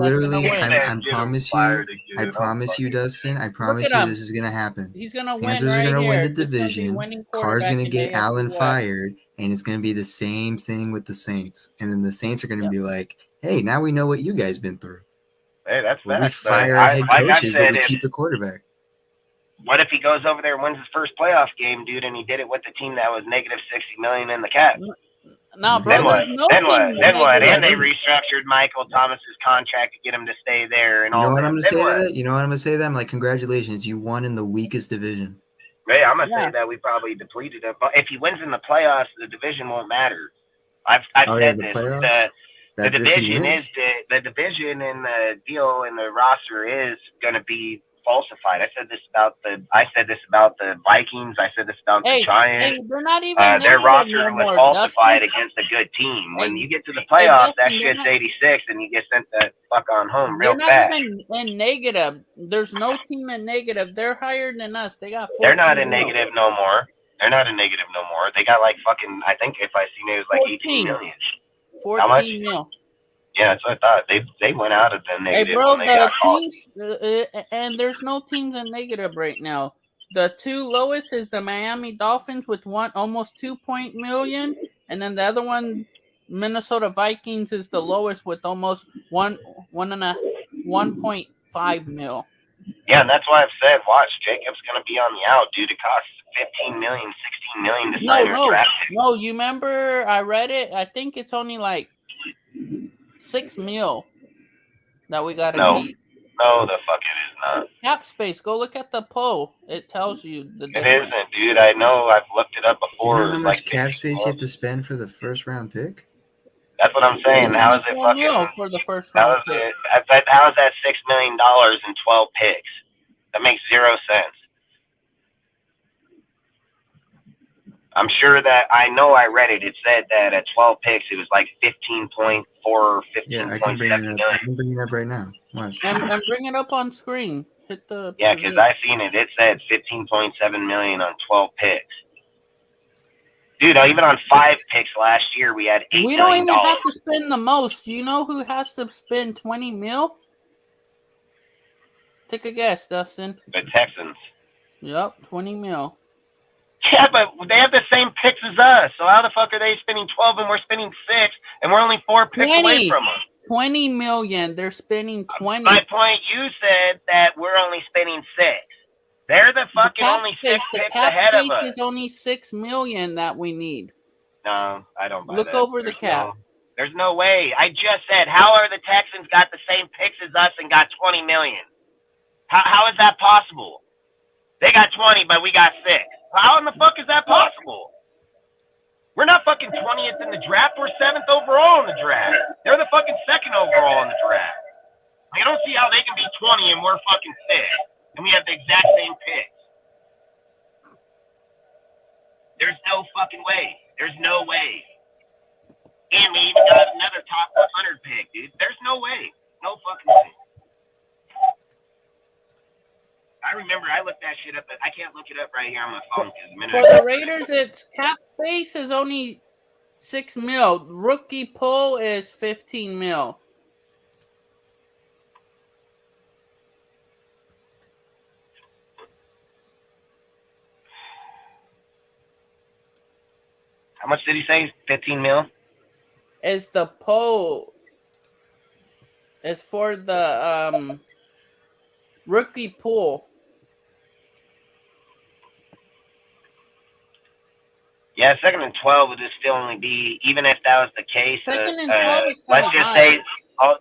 I promise you, Dustin. I promise you this is gonna happen. He's gonna win. Panthers are gonna win the division. Carr's gonna get Allen fired, and it's gonna be the same thing with the Saints. And then the Saints are gonna be like, hey, now we know what you guys been through. Hey, that's we fire our head coaches, but we keep the quarterback. What if he goes over there and wins his first playoff game, dude, and he did it with the team that was negative $60 million in the cap? No, bro. Then what? Then what? And they restructured Michael Thomas's contract to get him to stay there and all. You know what I'm gonna say to that? You know what I'm gonna say to them? Like, congratulations, you won in the weakest division. Hey, I'm gonna say that we probably depleted him. But if he wins in the playoffs, the division won't matter. I've said this. The division and the deal and the roster is going to be falsified. I said this about the Vikings. I said this about the Giants. Hey, they're not even their roster was falsified against a good team. When you get to the playoffs, that shit's 86, and you get sent the fuck on home real fast. They're not even in negative. There's no team in negative. They're higher than us. They got. They're not in negative no more. They're not in negative no more. They got like fucking. I think if I seen it was like 18 million. 14 mil. Yeah, that's what I thought. They went out of the Hey, negative bro, when they got the called. teams, and there's no teams in negative right now. The two lowest is the Miami Dolphins with almost 2 million, and then the other one, Minnesota Vikings, is the lowest with almost 1.5 mil. Yeah, and that's why I've said, watch, Jacob's going to be on the out, dude. It costs 15 million, 16 million to sign a draft pick. No. You remember I read it? I think it's only like 6 mil that we gotta keep. No, the fuck it is not. Cap space. Go look at the poll. It tells you the It difference. isn't, dude. I know. I've looked it up Do before. you know It how was much like cap 15 space you have to plus. spend for the first round pick? That's what I'm saying. It's How only is it 4 mil fucking? for the first How round is pick. it? How is that $6 million in 12 picks? That makes 0 sense. I'm sure that I know I read it. It said that at 12 picks, it was like 15.4 or 15.7 Yeah, I can bring it up. million. I can bring it up right now. Watch. And bring it up on screen. Hit the Yeah, because I seen it. It said 15.7 million on 12 picks. Dude, even on 5 picks last year, we had $8 We don't million. even have to spend the most. Do you know who has to spend 20 mil? Take a guess, Dustin. The Texans. Yep, 20 mil. Yeah, but they have the same picks as us. So how the fuck are they spending 12 and we're spending 6 and we're only 4 picks away from them? 20 million. They're spending 20. My point, you said that we're only spending 6. They're the fucking only 6 picks ahead of us. The cap space is only 6 million that we need. No, I don't buy that. Look over the cap. There's no way. I just said, how are the Texans got the same picks as us and got 20 million? How is that possible? They got 20, but we got 6. How in the fuck is that possible? We're not fucking 20th in the draft. We're 7th overall in the draft. They're the fucking 2nd overall in the draft. I don't see how they can be 20 and we're fucking 6th. And we have the exact same picks. There's no fucking way. There's no way. And we even got another top 100 pick, dude. There's no way. No fucking way. I remember I looked that shit up, but I can't look it up right here on my phone. For the Raiders, its cap space is only 6 mil. Rookie pull is 15 mil. How much did he say? 15 mil? Is the pull. It's for the rookie pool. Yeah, 2nd and 12 would just still only be, even if that was the case. 2nd and 12 is let's just high. say,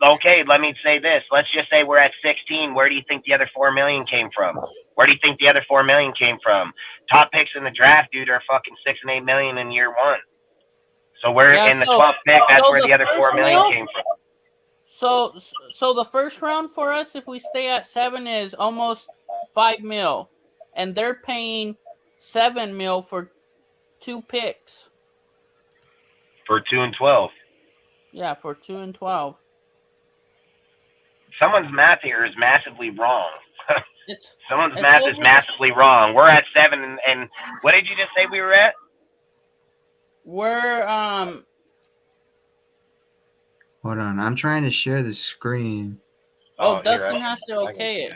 okay, let me say this. Let's just say we're at 16. Where do you think the other 4 million came from? Where do you think the other 4 million came from? Top picks in the draft, dude, are fucking 6 and 8 million in year 1. So we're in the 12th pick. That's where the other 4 million came from. So the first round for us, if we stay at 7, is almost 5 mil, and they're paying 7 mil for 2 picks. For 2 and 12. Yeah, for 2 and 12. Someone's math here is massively wrong. Someone's math is massively wrong. We're at 7, and what did you just say we were at? We're Hold on, I'm trying to share the screen. Dustin has to okay it.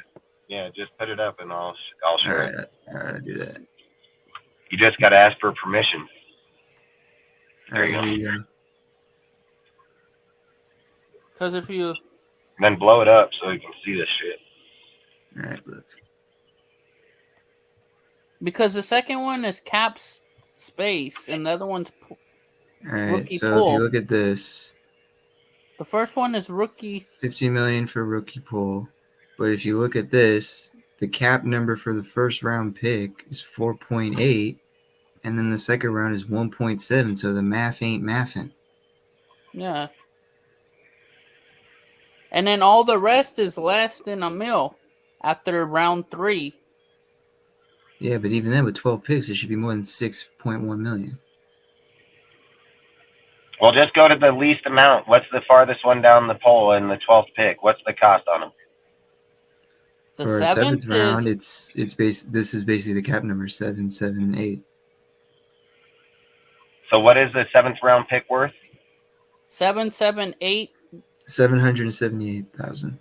Yeah, just put it up and I'll share it. All right, I'll do that. You just got to ask for permission. All right, here you go. Because if you... Then blow it up so you can see this shit. All right, look. Because the second one is cap space and the other one's all right, rookie so pool. if you look at this... The first one is rookie... 50 million for rookie pool. But if you look at this, the cap number for the first round pick is 4.8, and then the second round is 1.7, so the math ain't mathing. Yeah. And then all the rest is less than $1 million after round 3. Yeah, but even then, with 12 picks, it should be more than 6.1 million. Well, just go to the least amount. What's the farthest one down the pole in the 12th pick? What's the cost on them? For a 7th round, this is basically the cap number 7, 7, 8. So what is the 7th round pick worth? 7, 7, 8 $778,000.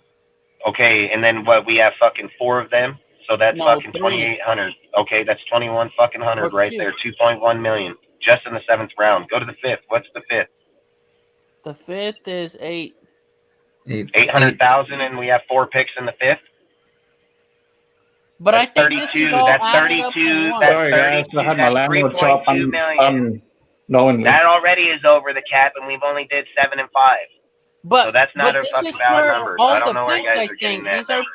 Okay, and then what? We have fucking 4 of them, so that's No, fucking 3. 2,800. Okay, that's 21 fucking hundred Or right 2. there. 2.1 million just in the 7th round. Go to the 5th. What's the 5th? The 5th is 8. 800,000, and we have 4 picks in the 5th. But That's I think this is 32. all That's added up 32. in one. That's Sorry, guys. 32. I had my That's landlord shop 3.2 million. knowingly. That already is over the cap, and we've only did 7 and 5. But So that's not a this fucking is valid for number. So all I don't the know where you picks, guys I are getting think. that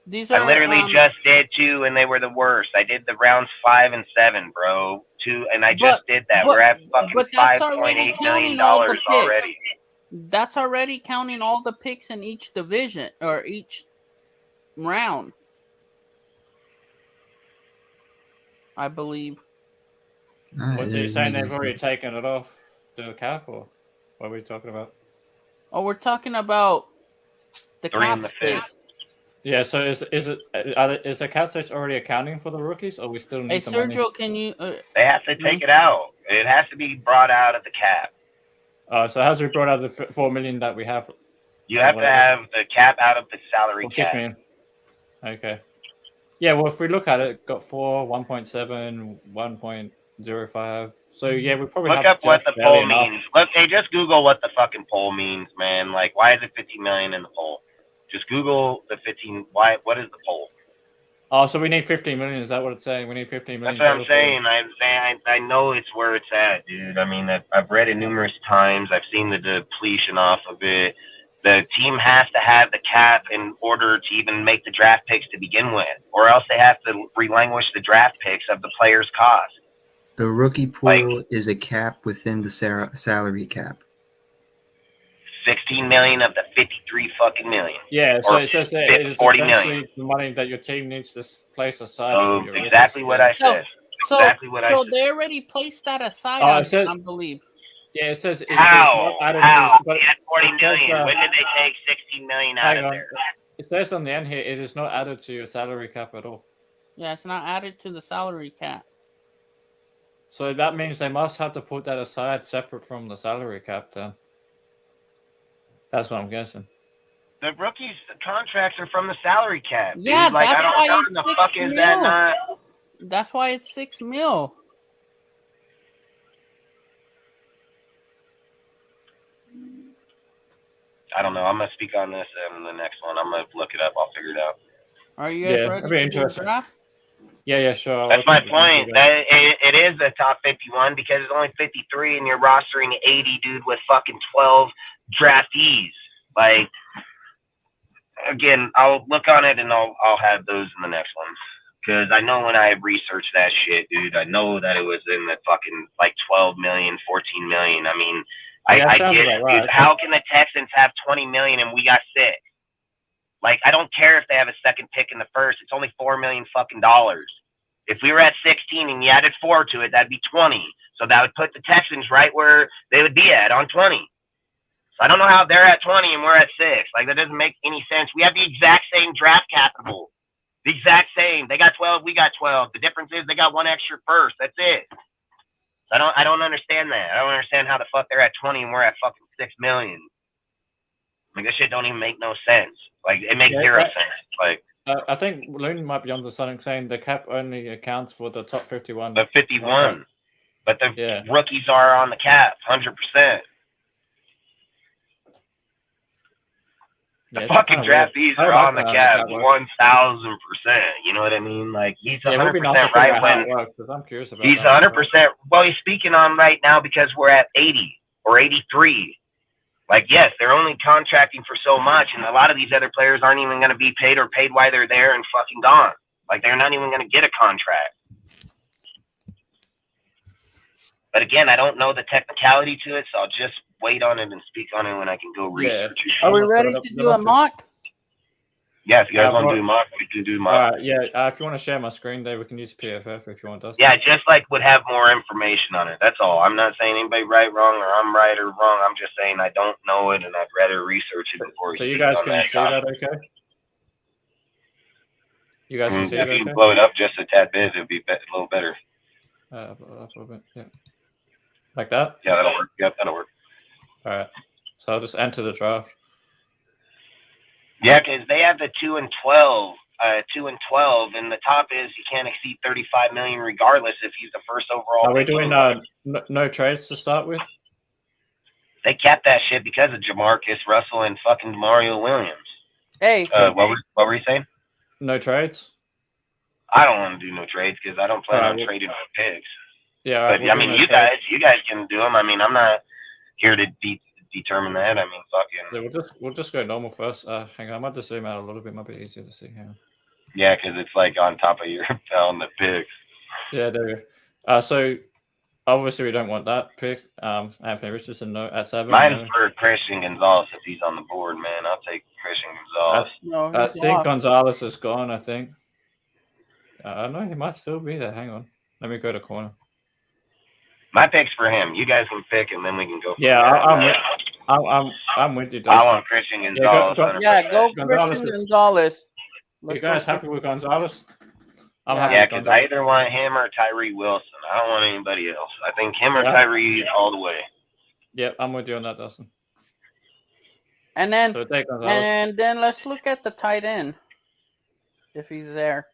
These number. are I literally just did 2, and they were the worst. I did the rounds 5 and 7, bro. 2, and I just did that. We're at fucking $5.8 million already. That's already counting all the picks in each division or each round, I believe. What's he saying? They've already taken it off the cap, or what are we talking about? Oh, we're talking about the 3 cap in the space. 5th. Yeah, so is the cap space already accounting for the rookies, or we still need the money? Hey, Sergio, can you? They have to take it out. It has to be brought out of the cap. So how's we brought out the 4 million that we have? You have to have the cap out of the salary cap. 6 million. Okay. Yeah, well, if we look at it, got 4, 1.7, 1.05. So yeah, we probably look up what the poll means. Look, hey, just Google what the fucking poll means, man. Like, why is it 15 million in the poll? Just Google the 15. Why? What is the poll? Oh, so we need 15 million. Is that what it's saying? We need 15 million. That's what I'm saying. I know it's where it's at, dude. I mean, I've read it numerous times. I've seen the depletion off of it. The team has to have the cap in order to even make the draft picks to begin with, or else they have to relinquish the draft picks of the players' cost. The rookie pool is a cap within the salary cap. 16 million of the 53 fucking million. Yeah, so it says that it is 40 million. The money that your team needs to place aside. So exactly what I said. Exactly what I said. So they already placed that aside, I believe. Yeah, it says how? How? We had 40 million. When did they take 16 million out of there? It says on the end here, it is not added to your salary cap at all. Yeah, it's not added to the salary cap. So that means they must have to put that aside separate from the salary cap then. That's what I'm guessing. The rookies' contracts are from the salary cap. Yeah, dude. Like, that's why how it's the 6 fuck is mil. that not? That's why it's 6 mil. I don't know. I'm gonna speak on this in the next one. I'm gonna look it up. I'll figure it out. Are you guys ready to draft? Yeah, sure. That's my point. It is the top 51 because it's only 53 and you're rostering 80, dude, with fucking 12 draftees. Like, again, I'll look on it and I'll have those in the next ones. Because I know when I researched that shit, dude, I know that it was in the fucking like 12 million, 14 million. I mean, I get it, right. dude. How can the Texans have 20 million and we got 6? Like, I don't care if they have a second pick in the first. It's only $4 million fucking dollars. If we were at 16 and you added 4 to it, that'd be 20. So that would put the Texans right where they would be at on 20. So I don't know how they're at 20 and we're at 6. Like, that doesn't make any sense. We have the exact same draft capital. The exact same. They got 12, we got 12. The difference is they got 1 extra first. That's it. I don't understand that. I don't understand how the fuck they're at 20 and we're at fucking 6 million. Like, this shit don't even make no sense. Like, it makes zero sense. Like, I think Loon might be onto something saying the cap only accounts for the top 51. The 51. But the rookies are on the cap, 100%. The fucking draftees are on the cap, 1,000%. You know what I mean? Like, he's 100% right when I'm curious about he's 100%. Well, he's speaking on right now because we're at 80 or 83. Like, yes, they're only contracting for so much, and a lot of these other players aren't even going to be paid or paid while they're there and fucking gone. Like, they're not even going to get a contract. But again, I don't know the technicality to it, so I'll just wait on it and speak on it when I can go research it. Are we ready to do a mock? Yeah, if you guys want to do mock, we can do mock. If you want to share my screen, Dave, we can use PFF if you want us. Yeah, just like would have more information on it. That's all. I'm not saying anybody right, wrong, or I'm right or wrong. I'm just saying I don't know it, and I'd rather research it before. So you guys can see that, okay? You guys can see it, okay? If you can blow it up just a tad bit, it'd be a little better. Blow it up a little bit, yeah. Like that? Yeah, that'll work. Yep, that'll work. All right. So I'll just enter the draft. Yeah, because they have the 2 and 12. 2 and 12, and the top is you can't exceed 35 million regardless if he's the first overall. Are we doing no trades to start with? They capped that shit because of Jamarcus Russell and fucking Mario Williams. Hey, what were you saying? No trades. I don't want to do no trades because I don't plan on trading my picks. Yeah, but I mean, you guys can do them. I mean, I'm not here to determine that. I mean, fucking. Yeah, we'll just go normal first. Hang on, I might just zoom out a little bit. Might be easier to see here. Yeah, because it's like on top of your on the picks. Yeah, there you go. So obviously we don't want that pick. Anthony Richardson at 7. Mine's for Christian Gonzalez if he's on the board, man. I'll take Christian Gonzalez. I think Gonzalez is gone. I think. No, he might still be there. Hang on. Let me go to corner. My pick's for him. You guys can pick, and then we can go. I'm with you. Dustin. I want Christian Gonzalez. Go Christian Gonzalez. You guys happy with Gonzalez? Yeah, because I either want him or Tyree Wilson. I don't want anybody else. I think him or Tyree all the way. Yep, I'm with you on that, Dustin. And then let's look at the tight end if he's there.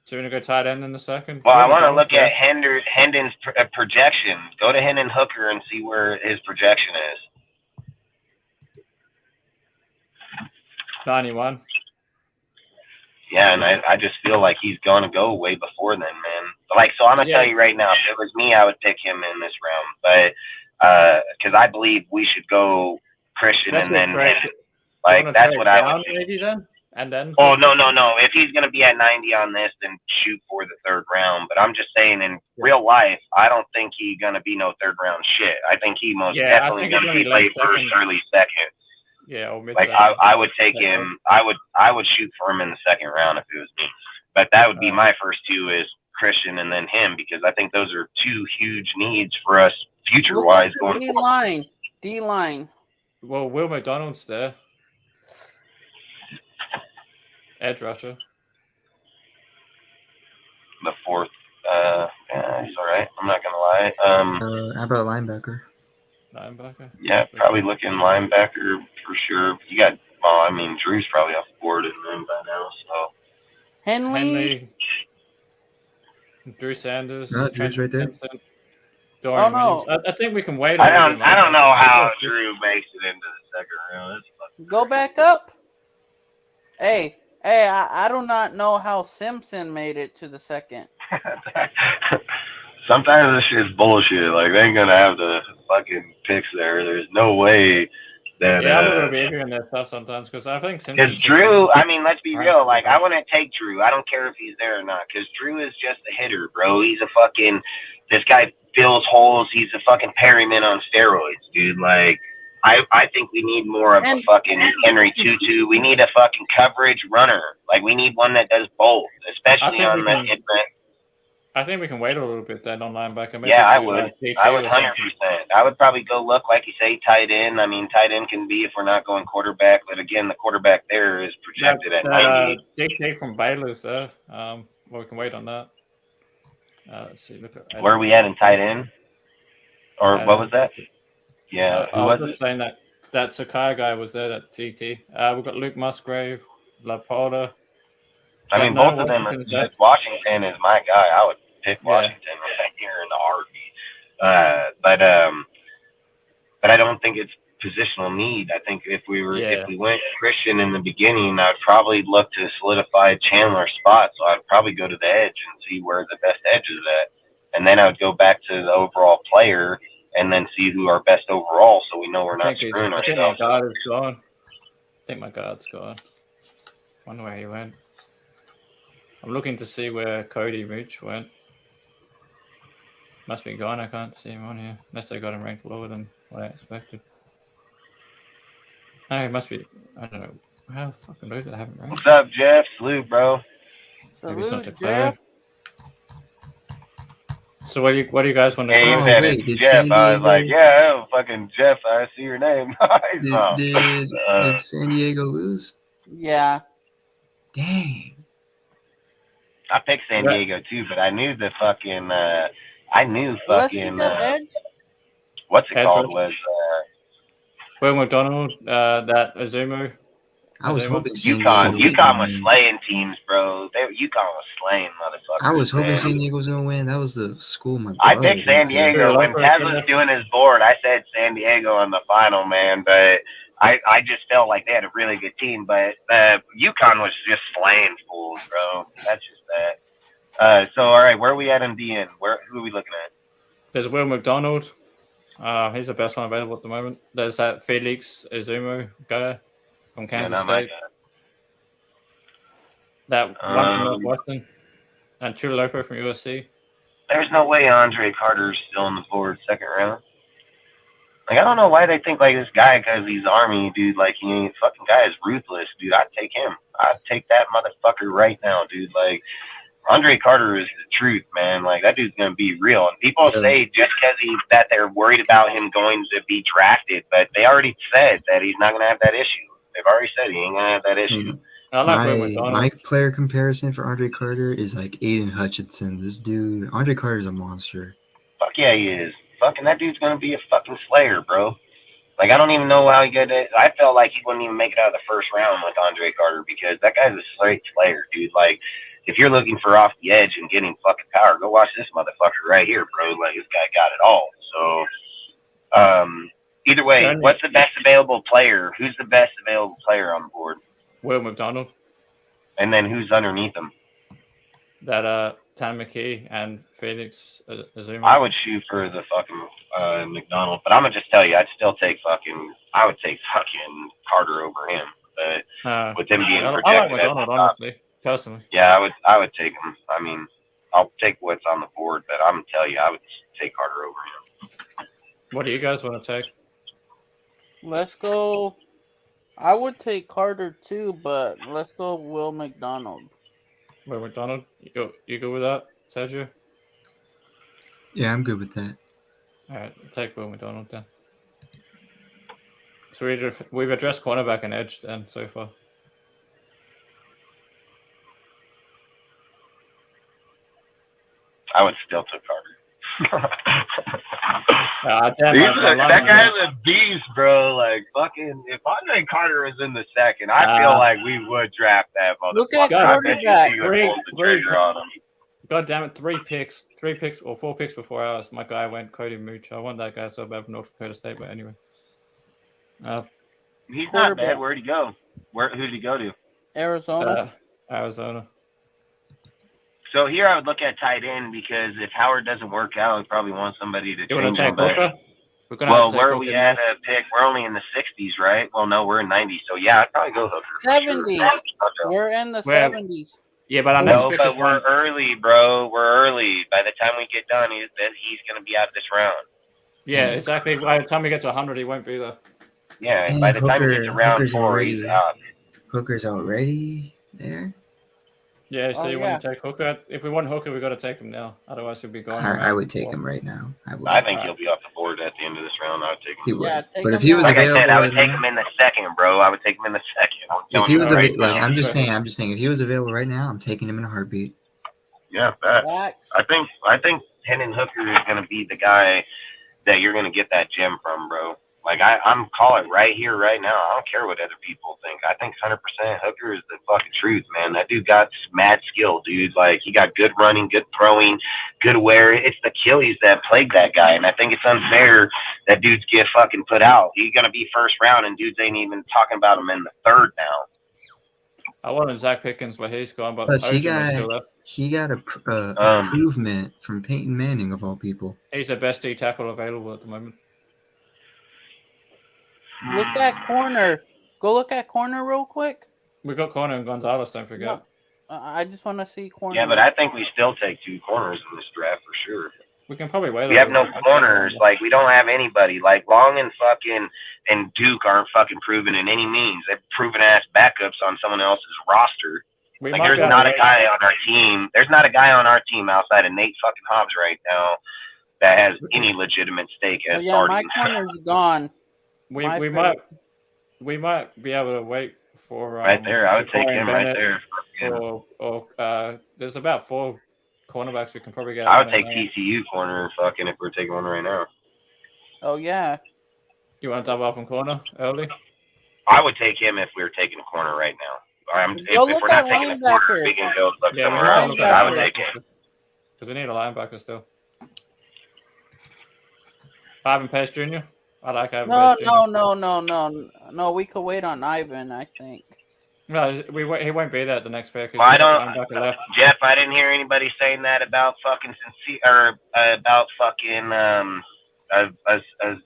So you're going to go tight end in the second? Well, I want to look at Hendon's projection. Go to Hendon Hooker and see where his projection is. 91. Yeah, and I just feel like he's going to go way before then, man. Like, so I'm going to tell you right now, if it was me, I would pick him in this round. But because I believe we should go Christian and then Hendon. Like, that's what I would do. Maybe then? And then? Oh, no. If he's going to be at 90 on this, then shoot for the third round. But I'm just saying, in real life, I don't think he's going to be no third round shit. I think he most definitely going to be late first, early second. Yeah, or like I would take him. I would shoot for him in the second round if it was me. But that would be my first two is Christian and then him because I think those are two huge needs for us future wise going forward. D-line. Well, Will McDonald's there. Edge rusher. The fourth. He's all right. I'm not gonna lie. How about linebacker? Linebacker. Yeah, probably looking linebacker for sure. You got. Well, I mean, Drew's probably off the board in them by now. So. Henley. Drew Sanders. No, Drew's right there. Dorian Williams. I think we can wait. I don't know how Drew makes it into the second round. Go back up. Hey, I do not know how Simpson made it to the second. Sometimes this shit's bullshit. Like, they ain't going to have the fucking picks there. There's no way that... Yeah, I'm going to be here in that stuff sometimes because I think Simpson... Because Drew, I mean, let's be real. Like, I wouldn't take Drew. I don't care if he's there or not because Drew is just a hitter, bro. He's a fucking... This guy fills holes. He's a fucking Perryman on steroids, dude. Like... I think we need more of a fucking Henry Tutu. We need a fucking coverage runner. Like, we need one that does both, especially on the hit. I think we can wait a little bit then on linebacker. Maybe I would 100%. I would probably go look, like you say, tight end. I mean, tight end can be if we're not going quarterback. But, again, the quarterback there is projected at 90. JK from Baylor's there. Well, we can wait on that. Let's see. Where are we at in tight end? Or what was that? Yeah, I was just saying that Sakai guy was there, that TT. We've got Luke Musgrave, Laporta. I mean, both of them are just Washington is my guy. I would pick Washington right here in the heartbeat. But I don't think it's positional need. I think if we went Christian in the beginning, I'd probably look to solidify Chandler's spot. So I'd probably go to the edge and see where the best edge is at. And then I would go back to the overall player and then see who our best overall, so we know we're not screwing ourselves. I think my guard is gone. I think my guard's gone. Wonder where he went. I'm looking to see where Cody Rich went. Must be gone. I can't see him on here. Unless they got him ranked lower than what I expected. No, he must be. I don't know. How fucking low did I have him ranked? What's up, Jeff? Salute, bro. Salute, Jeff. So what do you guys want to do? Jeff, I was like, yeah, fucking Jeff, I see your name. Did San Diego lose? Yeah. Dang. I picked San Diego too, but I knew the fucking what's it called was Will McDonald, that Azumu. I was hoping San UConn Diego was was gonna win. slaying teams, bro. UConn was slaying motherfuckers. I was hoping man. San Diego was gonna win. That was the school my I brother picked went San to. Diego when Taz was doing his board. I said San Diego in the final, man, but I just felt like they had a really good team. But UConn was just slaying fools, bro. That's just that. So all right, where are we at in DN? Who are we looking at? There's Will McDonald. He's the best one available at the moment. There's that Felix Izumu guy from Kansas State. That one from Northwestern. And Chulopo from USC. There's no way Andre Carter's still on the board second round. Like, I don't know why they think, like, this guy, because he's Army, dude, like, he ain't fucking guy is ruthless, dude. I'd take him. I'd take that motherfucker right now, dude. Like, Andre Carter is the truth, man. Like, that dude's going to be real. And people say just because that they're worried about him going to be drafted, but they already said that he's not going to have that issue. They've already said he ain't going to have that issue. My player comparison for Andre Carter is like Aiden Hutchinson. This dude, Andre Carter's a monster. Fuck yeah, he is. Fucking that dude's going to be a fucking slayer, bro. Like, I don't even know how he got it. I felt like he wouldn't even make it out of the first round with Andre Carter because that guy's a straight slayer, dude. Like, if you're looking for off the edge and getting fucking power, go watch this motherfucker right here, bro. Like, this guy got it all. So, either way, what's the best available player? Who's the best available player on the board? Will McDonald. And then who's underneath him? That Tan McKee and Felix Izumu. I would shoot for the fucking McDonald, but I'm gonna just tell you, I would take fucking Carter over him. But with them being projected, I like McDonald, honestly, personally. Yeah, I would take him. I mean, I'll take what's on the board, but I'm gonna tell you, I would take Carter over him. What do you guys want to take? Let's go. I would take Carter too, but let's go Will McDonald. Will McDonald? You go with that, Sergio? Yeah, I'm good with that. All right, take Will McDonald then. So we've addressed cornerback and edge then so far. I would still take Carter. That guy's a beast, bro. Like, fucking, if Andre Carter was in the second, I feel like we would draft that motherfucker. Look at quarterback. God damn it, 3 picks or 4 picks before ours. My guy went Cody Mooch. I want that guy so bad from North Dakota State, but anyway. He's not bad. Where'd he go? Who did he go to? Arizona. Arizona. So here I would look at tight end because if Howard doesn't work out, he probably wants somebody to change him. Well, where are we at a pick? We're only in the 60s, right? Well, no, we're in 90s. So, yeah, I'd probably go Hooker. 70s. Sure. We're in the 70s. Yeah, but but we're early, bro. We're early. By the time we get done, he's going to be out of this round. Yeah, exactly. By the time he gets 100, he won't be there. Yeah, by the time he gets to round 4, he's out. Hooker's already there? Yeah, so you want to take Hooker? If we want Hooker, we got to take him now. Otherwise, he'll be gone. I would take him right now. I think he'll be off the board at the end of this round. I would take him. He would. Yeah, but if he was available, I would take him in the second, bro. I would take him in the second. If he was I'm just saying, if he was available right now, I'm taking him in a heartbeat. Yeah, I think Hendon Hooker is going to be the guy that you're going to get that gem from, bro. Like, I'm calling right here, right now. I don't care what other people think. I think 100% Hooker is the fucking truth, man. That dude got mad skill, dude. Like, he got good running, good throwing, good aware. It's the Achilles that plagued that guy, and I think it's unfair that dudes get fucking put out. He's going to be first round, and dudes ain't even talking about him in the third now. I wanted Zach Pickens, but he's gone. But plus, he got improvement from Peyton Manning, of all people. He's the best D tackle available at the moment. Look at corner. Go look at corner real quick. We got corner and Gonzalez, don't forget. No, I just want to see corner. Yeah, but I think we still take 2 corners in this draft for sure. We can probably wait. We have no corners. Like, we don't have anybody. Like, Long and Duke aren't fucking proven in any means. They're proven ass backups on someone else's roster. Like, there's not a guy on our team. There's not a guy on our team outside of Nate fucking Hobbs right now that has any legitimate stake as starting. My corner's gone. We might be able to wait for right there. I would take him right there. Or there's about 4 cornerbacks we can probably get. I would take TCU corner fucking if we're taking one right now. Oh yeah. You want to double up on corner early? I would take him if we were taking a corner right now. If we're not taking a corner, we can go look somewhere else. But I would take him. Because we need a linebacker still. Ivan Pace Jr. I like Ivan Pace Jr. No. We could wait on Ivan, I think. No, he won't be there at the next pick. Well, I don't, Jeff. I didn't hear anybody saying that about fucking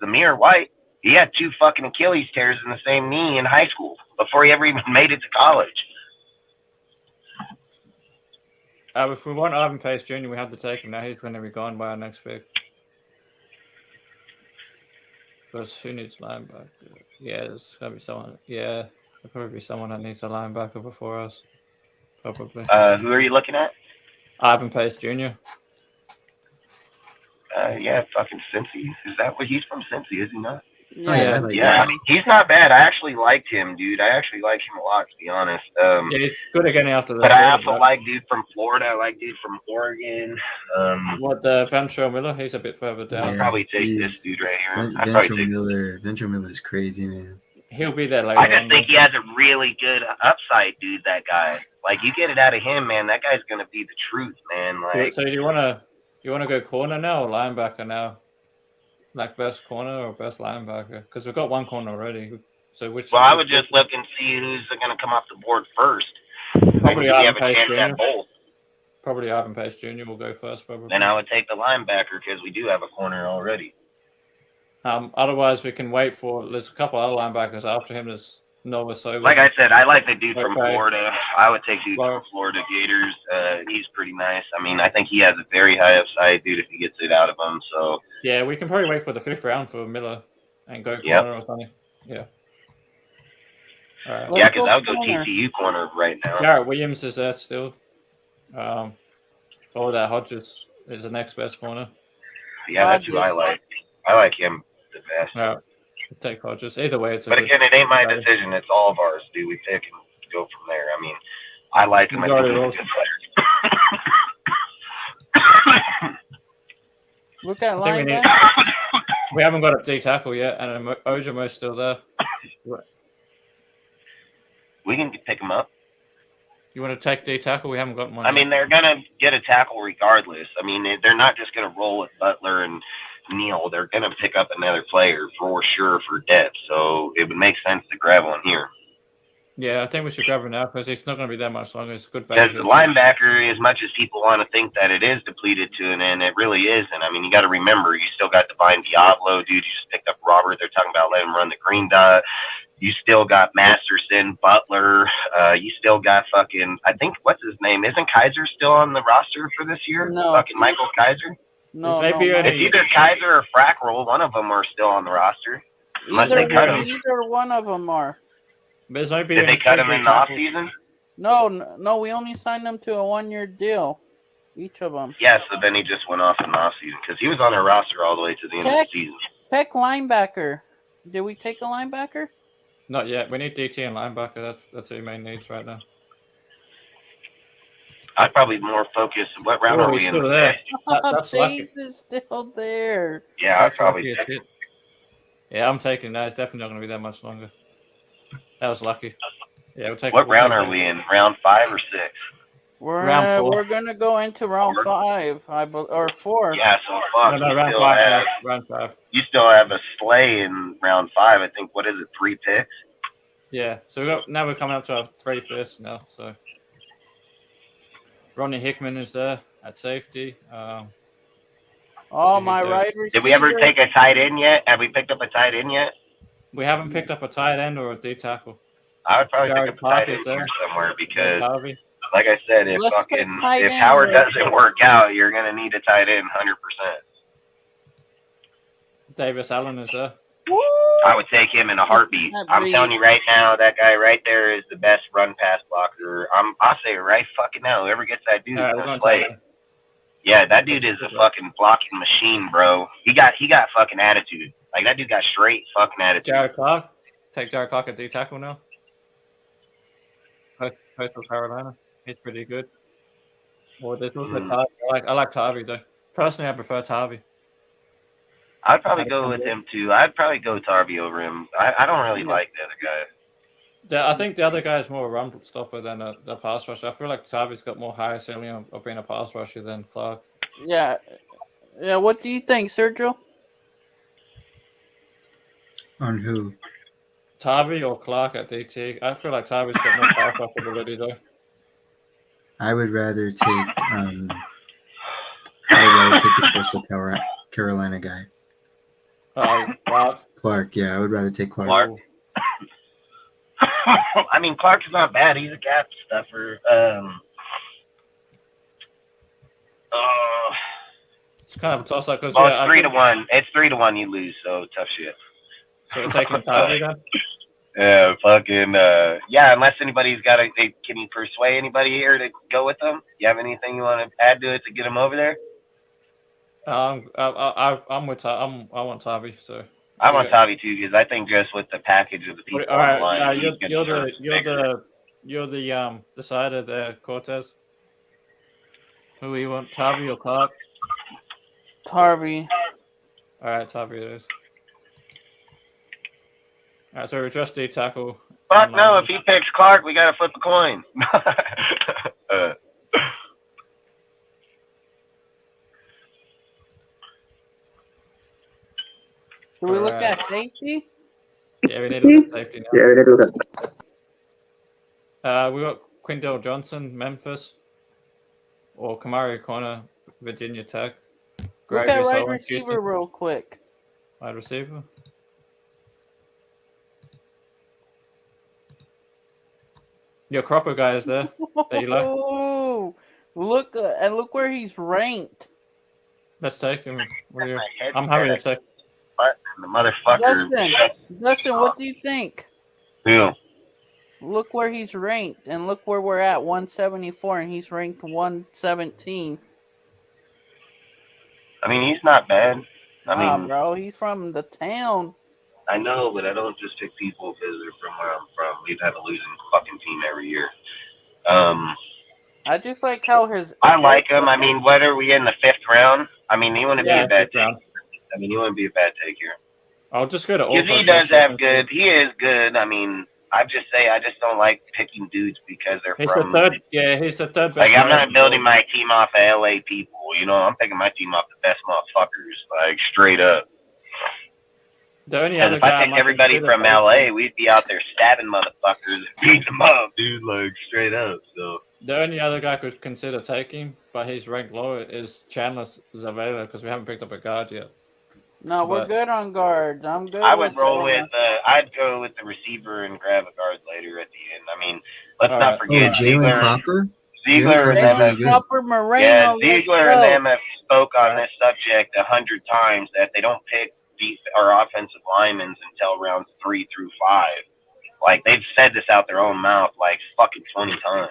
Zamir White. He had 2 fucking Achilles tears in the same knee in high school before he ever even made it to college. If we want Ivan Pace Jr., we have to take him now. He's going to be gone by our next pick. Because who needs linebacker? Yeah, there's going to be someone. Yeah, there'll probably be someone that needs a linebacker before us. Probably. Who are you looking at? Ivan Pace Jr. Yeah, fucking Cincy. Is that what he's from? Cincy, is he not? Yeah, I mean, he's not bad. I actually liked him, dude. I actually like him a lot, to be honest. Yeah, he's good at getting after that. But I also like dude from Florida. I like dude from Oregon. Venture Miller? He's a bit further down. I'll probably take this dude right here. Venture Miller is crazy, man. He'll be there later. I just think he has a really good upside, dude. That guy, like, you get it out of him, man. That guy's gonna be the truth, man. Like, so do you wanna go corner now or linebacker now? Like best corner or best linebacker? Because we've got one corner already. So which? Well, I would just look and see who's going to come off the board first. Probably Ivan Pace Jr. Probably Ivan Pace Jr. will go first, probably. Then I would take the linebacker because we do have a corner already. Otherwise, we can wait for. There's a couple other linebackers after him. There's Nova Soga. Like I said, I like the dude from Florida. I would take dude from Florida Gators. He's pretty nice. I mean, I think he has a very high upside, dude, if he gets it out of him. So yeah, we can probably wait for the 5th round for Miller and go corner or something. Yeah. All right. Yeah, because I would go TCU corner right now. Garrett Williams is there still. That Hodges is the next best corner. Yeah, that's who I like. I like him the best. All right. Take Hodges. Either way, it's. But again, it ain't my decision. It's all of ours. Do we pick and go from there? I mean, I like him. I think he's a good player. Look at linebacker. We haven't got a D tackle yet, and Ojomo's still there. We can pick him up. You want to take D tackle? We haven't got one. I mean, they're gonna get a tackle regardless. I mean, they're not just gonna roll with Butler and Neal. They're gonna pick up another player for sure for depth. So it would make sense to grab one here. Yeah, I think we should grab him now because it's not going to be that much longer. It's good value. Because the linebacker, as much as people want to think that it is depleted to an end, it really isn't. I mean, you got to remember, you still got Divine Diablo, dude. You just picked up Robert. They're talking about letting him run the green dot. You still got Masterson, Butler. You still got fucking, I think, what's his name? Isn't Kaiser still on the roster for this year? No. Fucking Michael Kaiser? No, it's either Kaiser or Frack Roll. One of them are still on the roster. Either one of them are. Did they cut him in the offseason? No, we only signed them to a 1-year deal, each of them. Yeah, so then he just went off in the offseason because he was on our roster all the way to the end of the season. Tech linebacker. Did we take a linebacker? Not yet. We need DT and linebacker. That's our main needs right now. I'd probably more focus. What round are we in? Still there. That's Chase is still there. Yeah, I'd probably. Yeah, I'm taking that. It's definitely not going to be that much longer. That was lucky. Yeah, we'll take. What round are we in? Round 5 or 6? Round 4. We're gonna go into round 5, or 4. Yeah, so fuck. No, round 5. Round 5. You still have a Slay in round 5. I think. What is it? 3 picks. Yeah. So now we're coming up to our 3 first now. So Ronnie Hickman is there at safety. My right receiver. Did we ever take a tight end yet? Have we picked up a tight end yet? We haven't picked up a tight end or a D tackle. I would probably pick up a tight end here somewhere because, like I said, if Howard doesn't work out, you're gonna need a tight end 100%. Davis Allen is there. Woo! I would take him in a heartbeat. I'm telling you right now, that guy right there is the best run pass blocker. I'll say it right fucking now. Whoever gets that dude is gonna play. Yeah, that dude is a fucking blocking machine, bro. He got fucking attitude. Like, that dude got straight fucking attitude. Jared Clark. Take Jared Clark at D tackle now. Coastal Carolina. He's pretty good. Well, there's also Tarvey. I like Tarvey, though. Personally, I prefer Tarvey. I'd probably go with him, too. I'd probably go Tarvey over him. I don't really like the other guy. I think the other guy is more a run stopper than a pass rusher. I feel like Tavi's got more higher ceiling of being a pass rusher than Clark. Yeah. Yeah. What do you think, Sergio? On who? Tavi or Clark at DT? I feel like Tavi's got more pass rush ability though. I would rather take. I would rather take the Coastal Carolina guy. Clark. Clark. Yeah, I would rather take Clark. Clark. I mean, Clark's not bad. He's a gap stuffer. It's kind of a toss up because well, it's 3-1. It's 3-1. You lose, so tough shit. So we're taking Tavi then. Yeah, fucking yeah. Unless anybody's got a, can you persuade anybody here to go with them? You have anything you want to add to it to get them over there? I'm with I want Tavi, so I want Tavi too because I think just with the package of the people all right, online, you're the decider there, Cortez. Who do you want, Tavi or Clark? Tavi. All right, Tavi it is. All right, so we just do tackle. Fuck no! If he picks Clark, we gotta flip a coin. Should we look at safety? Yeah, we need to look at safety now. Yeah, we need to look at. We got Quindell Johnson, Memphis, or Kamari Connor, Virginia Tech. Look at wide receiver real quick. Wide receiver. Your Cropper guy is there. That you like. Oh, look and look where he's ranked. Let's take him. I'm happy to take. What the motherfucker? Justin, what do you think? Who? Look where he's ranked, and look where we're at, 174, and he's ranked 117. I mean, he's not bad. I mean, bro, he's from the town. I know, but I don't just pick people because they're from where I'm from. We've had a losing fucking team every year. I just like how his. I like him. I mean, what are we in the 5th round? I mean, he wouldn't be a bad take. I mean, he wouldn't be a bad take here. I'll just go to all. Because he does have good. He is good. I mean, I just don't like picking dudes because they're from. He's the third best. Like, I'm not building my team off of LA people. You know, I'm picking my team off the best motherfuckers. Like, straight up. The only other if I picked everybody from LA, we'd be out there stabbing motherfuckers and beating them up, dude, like straight up. So the only other guy I could consider taking, but he's ranked lower, is Chandler Zavela because we haven't picked up a guard yet. No, we're good on guards. I'm good. I would roll with. I'd go with the receiver and grab a guard later at the end. I mean, let's not forget Jalen Cropper. Ziegler and them. Cropper, Moreno. Yeah, Ziegler and them have spoke on this subject 100 times that they don't pick or offensive linemen until rounds 3 through 5. Like, they've said this out their own mouth like fucking 20 times.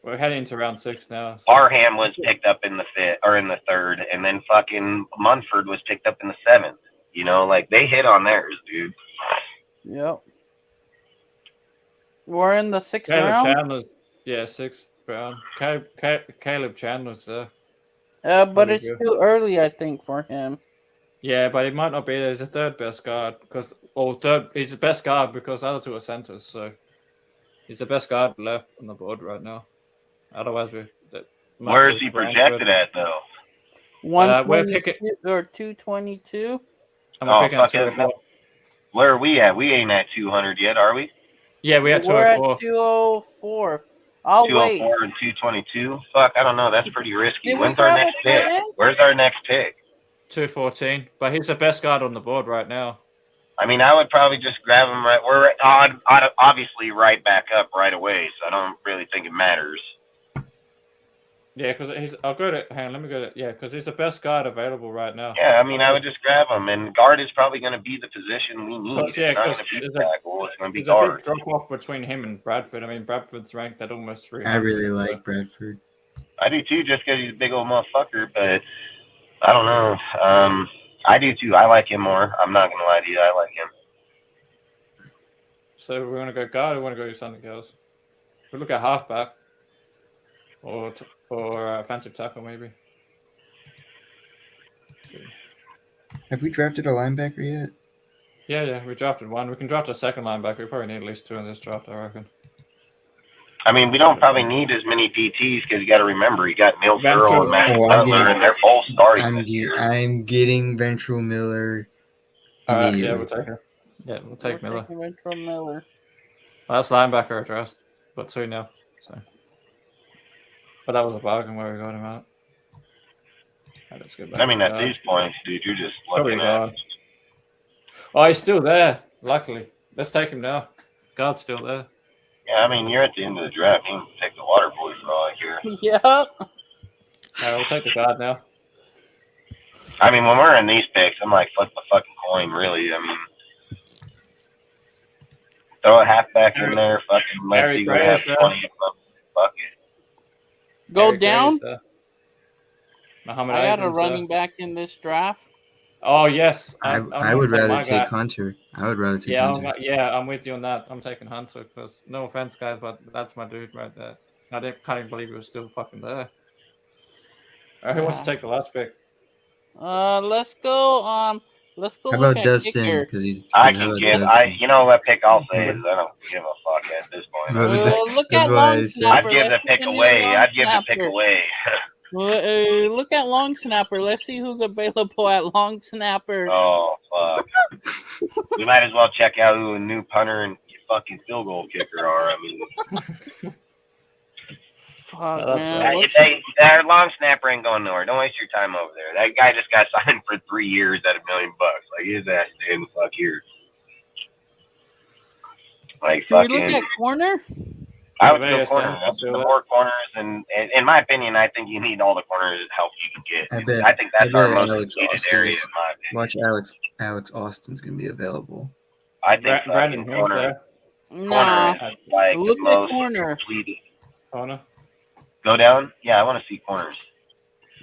We're heading into round 6 now. So. Barham was picked up in the 5th or in the 3rd, and then fucking Munford was picked up in the 7th. You know, like they hit on theirs, dude. Yep. We're in the 6th round. Chandler's, 6th round. Caleb Chandler's there. But it's too early, I think, for him. Yeah, but it might not be. He's the 3rd best guard he's the best guard because the other 2 are centers. So he's the best guard left on the board right now. Otherwise, where is he projected at though? 122 or 222. I'm picking at 204. Where are we at? We ain't at 200 yet, are we? Yeah, we're at 204. We're at 204. I'll 204 wait. and 222. Fuck, I don't know. That's pretty risky. When's our next pick? Where's our next pick? 214, but he's the best guard on the board right now. I mean, I would probably just grab him right. We're obviously right back up right away, so I don't really think it matters. Yeah, because I'll go to. Hang on, let me go to. Yeah, because he's the best guard available right now. Yeah, I mean, I would just grab him, and guard is probably going to be the position we need. Yeah, because there's a big drop off between him and Bradford. I mean, Bradford's ranked at almost 300. I really like Bradford. I do too, just because he's a big old motherfucker, but. I don't know. I do too. I like him more. I'm not gonna lie to you. I like him. So we're gonna go guard. Or we want to go something else. We look at halfback, or offensive tackle maybe. Have we drafted a linebacker yet? Yeah, we drafted one. We can draft a second linebacker. We probably need at least 2 in this draft, I reckon. I mean, we don't probably need as many DTs because you got to remember, you got Mills Earl and Matthew Oh, Butler, and they're both starting this year. I'm getting Ventrell Miller immediately. Yeah, we'll take her. Yeah, we'll take Miller. Ventrell Miller. Well, that's linebacker addressed, but 2 now. So, but that was a bargain where we got him out. Right, let's get back. I mean, at these points, dude, you're just looking at. Oh, he's still there. Luckily, let's take him now. Guard's still there. Yeah, I mean, you're at the end of the draft. You can take the water boy for all I care. Yep. We'll take the guard now. I mean, when we're in these picks, I'm like, flip the fucking coin, really. I mean, throw a halfback in there, fucking let you have 20 of them. Fuck it. Go down. I got a running back in this draft. Oh, yes. I would rather take Hunter. I would rather take Hunter. I'm with you on that. I'm taking Hunter because, no offense, guys, but that's my dude right there. I can't even believe he was still fucking there. All right, who wants to take the last pick? Let's go. Let's go. How about Dustin? Because I can give. You know what pick I'll say is I don't give a fuck at this point. Look at long snapper. I'd give the pick away. Look at long snapper. Let's see who's available at long snapper. Oh fuck! We might as well check out who a new punter and fucking field goal kicker are. I mean, fuck, man. That long snapper ain't going nowhere. Don't waste your time over there. That guy just got signed for 3 years at $1 million. Like his ass staying the fuck here. Like should we look at corner? I would go corners. The more corners, and in my opinion, I think you need all the corners help you can get. I think that's our most needed area, in my opinion. Watch Alex Austin's gonna be available. I think Brandon corner. Nah. Like look at corner. Corner. Go down. Yeah, I want to see corners.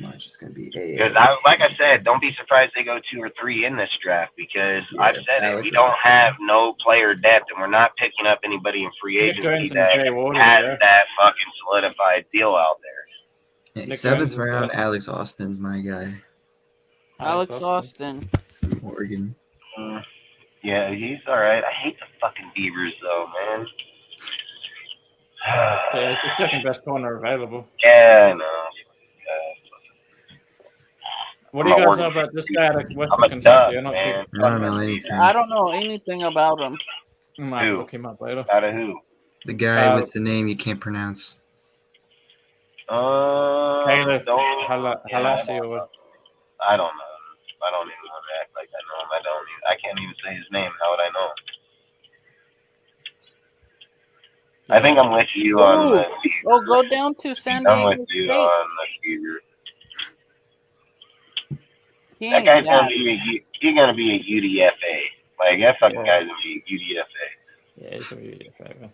Watch, it's gonna be because like I said, don't be surprised they go 2 or 3 in this draft because I've said it. We don't have no player depth, and we're not picking up anybody in free agency that has that fucking solidified deal out there. Hey, 7th round, Alex Austin's my guy. Alex Austin from Oregon. Yeah, he's all right. I hate the fucking Beavers though, man. Yeah, it's the second best corner available. Yeah, I know. What do you guys know about this guy at Western Kentucky? I don't know anything. I don't know anything about him. I might look him up later. Out of who? The guy with the name you can't pronounce. Taylor Halassi or I don't know. I don't even want to act like I know him. I can't even say his name. How would I know? I think I'm with you on the Beaver. Oh, go down to San Diego I'm with you State. on the Beaver. That guy's gonna be a UDFA. Like that fucking guy's gonna be a UDFA. Yeah, he's gonna be a UDFA.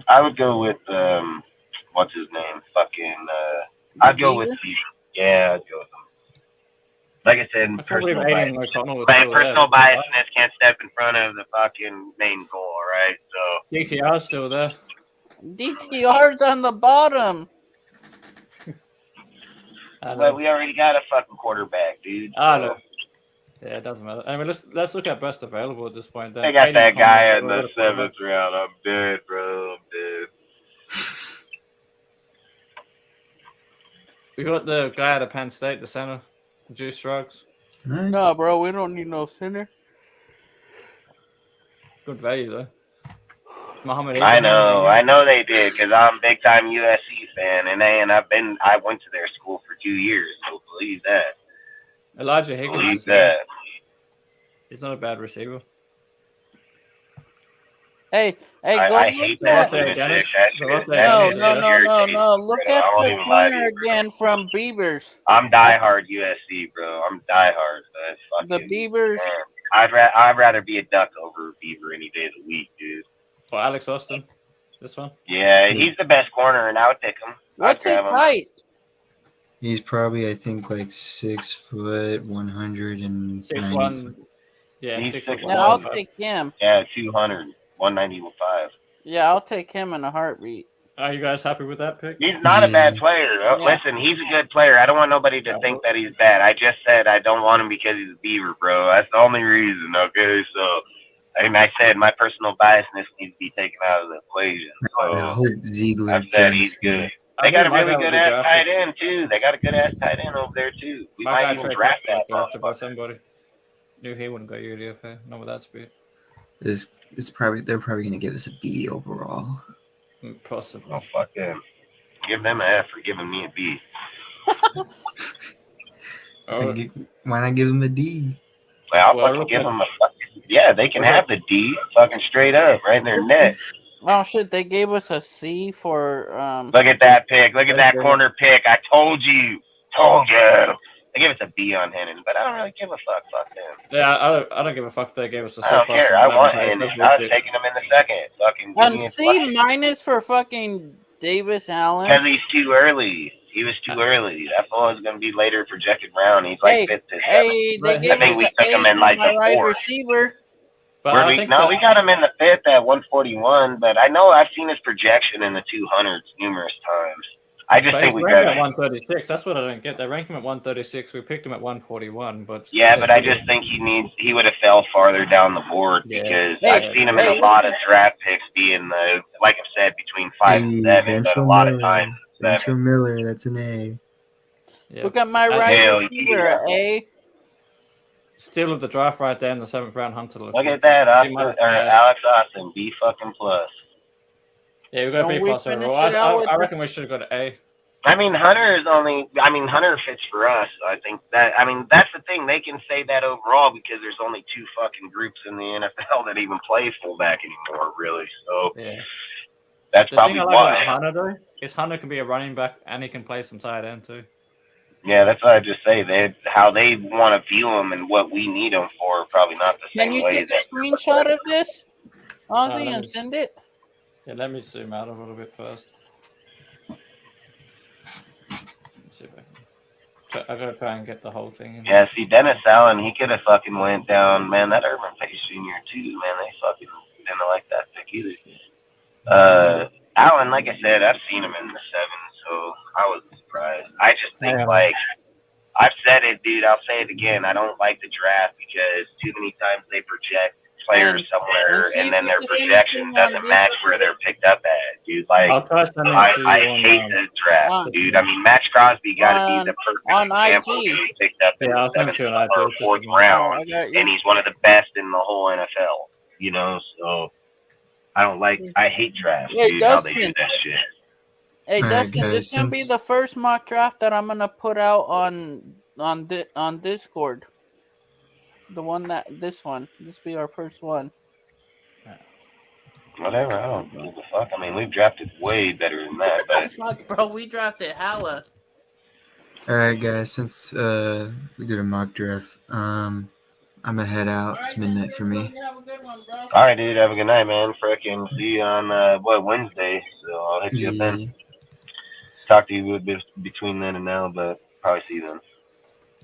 I would go with what's his name? Fucking I'd go with Beaver. Yeah, I'd go with him. Like I said, personal biasness can't step in front of the fucking main goal, right? So DTR's still there. DTR's on the bottom. But we already got a fucking quarterback, dude. I know. Yeah, it doesn't matter. I mean, let's look at best available at this point. They got that guy in the 7th round. I'm dead, bro. I'm dead. We got the guy out of Penn State, the center, Juice Drugs. No, bro, we don't need no center. Good value though. Muhammad. I know they did because I'm a big time USC fan, and I went to their school for 2 years, so believe that. Elijah Higgins. Believe that. He's not a bad receiver. Hey, I hate that. No. Look at the corner again from Beavers. I'm diehard USC, bro. I'm diehard. The Beavers. I'd rather be a Duck over a Beaver any day of the week, dude. Well, Alex Austin, this one. Yeah, he's the best corner, and I would pick him. What's his height? He's probably, I think, like 6 foot, 190. 6'1". Yeah, he's 6'1". Yeah, I'll take him. Yeah, 200, 195. Yeah, I'll take him in a heartbeat. Are you guys happy with that pick? He's not a bad player. Listen, he's a good player. I don't want nobody to think that he's bad. I just said I don't want him because he's a Beaver, bro. That's the only reason, okay? So, and I said my personal biasness needs to be taken out of the equation. So, I hope Ziegler I've said he's good. They got a really good ass tight end, too. They got a good ass tight end over there, too. We might even draft that by somebody. Knew he wouldn't go UDFA. Not with that speed. They're probably going to give us a B overall. Possibly. Oh, fuck them. Give them an F for giving me a B. Why not give them a D? I'll fucking give them a fucking... Yeah, they can have the D fucking straight up right in their neck. Oh, shit. They gave us a C for... Look at that pick. Look at that corner pick. I told you. Told you. They gave us a B on Hennon, but I don't really give a fuck. Fuck them. Yeah, I don't give a fuck. They gave us a C+. I don't care. I want Hennon. I was taking him in the second. Fucking C minus for fucking Davis Allen. Because he's too early. He was too early. That fool is going to be later projected round. He's like 5th to 7th. I think we took him in like the 4th. Receiver. But we got him in the 5th at 141. But I know I've seen his projection in the 200s numerous times. I just think we got him at 136. That's what I don't get. They rank him at 136. We picked him at 141, but but I just think he would have fell farther down the board because I've seen him in a lot of draft picks being like I said, between 5 and 7, but a lot of times. Venture Miller, that's an A. Yeah. Look at my right receiver, A. Steal of the draft right there in the 7th round, Hunter. Look at that, Alex Austin, B fucking plus. Yeah, we got B plus overall. I reckon we should have got an A. I mean, Hunter fits for us. I think that's the thing. They can say that overall because there's only 2 fucking groups in the NFL that even play fullback anymore, really. So that's probably why. Like Hunter, though, is Hunter can be a running back and he can play some tight end too. Yeah, that's what I just say. How they want to view him and what we need him for, probably not the same way. Can you take a screenshot of this, Ozzy, and send it? Yeah, let me zoom out a little bit first. I gotta try and get the whole thing. Yeah, see, Dennis Allen, he could have fucking went down. Man, that Urban Pace Jr. too. Man, they fucking didn't like that pick either. Allen, like I said, I've seen him in the 7s, so I wasn't surprised. I just think I've said it, dude. I'll say it again. I don't like the draft because too many times they project players somewhere and then their projection doesn't match where they're picked up at, dude. Like, I hate the draft, dude. I mean, Max Crosby got to be the perfect example of being picked up in the 7th or 4th round, and he's one of the best in the whole NFL, you know, so I hate drafts, dude, how they do that shit. Hey, Dustin, this is going to be the first mock draft that I'm going to put out on Discord. This will be our first one. Whatever, I don't give a fuck. I mean, we've drafted way better than that. But... Fuck, bro, we drafted hella. All right, guys, since we did a mock draft, I'm going to head out. It's midnight for me. Have a good one, bro. All right, dude, have a good night, man. Frickin' see you on, Wednesday, so I'll hit you up then. Talk to you a bit between then and now, but probably see you then.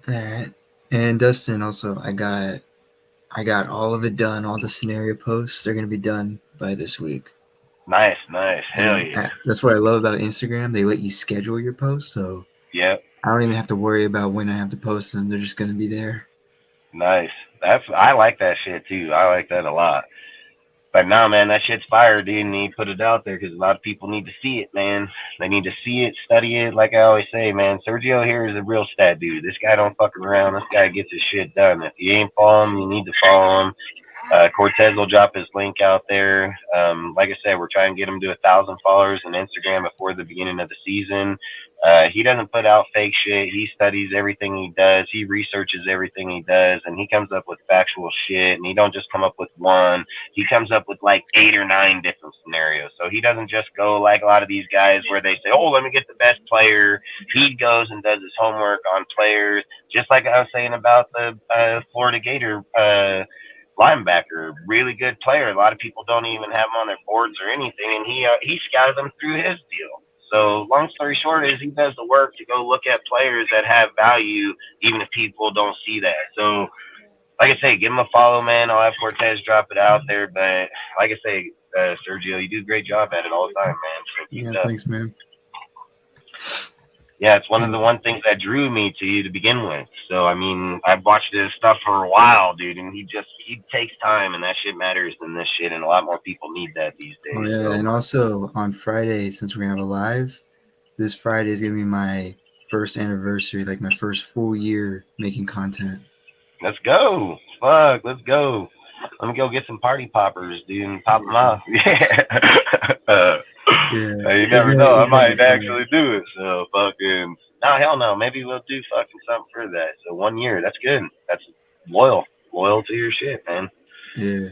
All right. And Dustin, also, I got all of it done. All the scenario posts, they're gonna be done by this week. Nice. Hell yeah. That's what I love about Instagram. They let you schedule your posts, so I don't even have to worry about when I have to post them. They're just gonna be there. Nice. I like that shit too. I like that a lot. But no, man, that shit's fire, dude. And you put it out there because a lot of people need to see it, man. They need to see it, study it. Like I always say, man, Sergio here is a real stat dude. This guy don't fuck around. This guy gets his shit done. If you ain't follow him, you need to follow him. Cortez will drop his link out there. Like I said, we're trying to get him to 1,000 followers on Instagram before the beginning of the season. He doesn't put out fake shit. He studies everything he does. He researches everything he does, and he comes up with factual shit. And he don't just come up with one. He comes up with like 8 or 9 different scenarios. So he doesn't just go like a lot of these guys where they say, "Oh, let me get the best player." He goes and does his homework on players, just like I was saying about the Florida Gator linebacker, really good player. A lot of people don't even have him on their boards or anything, and he scouted them through his deal. So long story short is he does the work to go look at players that have value, even if people don't see that. So like I say, give him a follow, man. I'll have Cortez drop it out there. But like I say, Sergio, you do a great job at it all the time, man. So keep it up. Thanks, man. Yeah, it's one of the things that drew me to you to begin with. So I mean, I've watched his stuff for a while, dude, and he takes time, and that shit matters in this shit, and a lot more people need that these days. Oh yeah, so. And also on Friday, since we're gonna have a live, this Friday is gonna be my first anniversary, like my first full year making content. Let's go. Fuck, let's go. Let me go get some party poppers, dude, and pop them off. Yeah. You never know. I might actually do it. So fucking, no, hell no. Maybe we'll do fucking something for that. So 1 year. That's good. That's loyal to your shit, man. Yeah.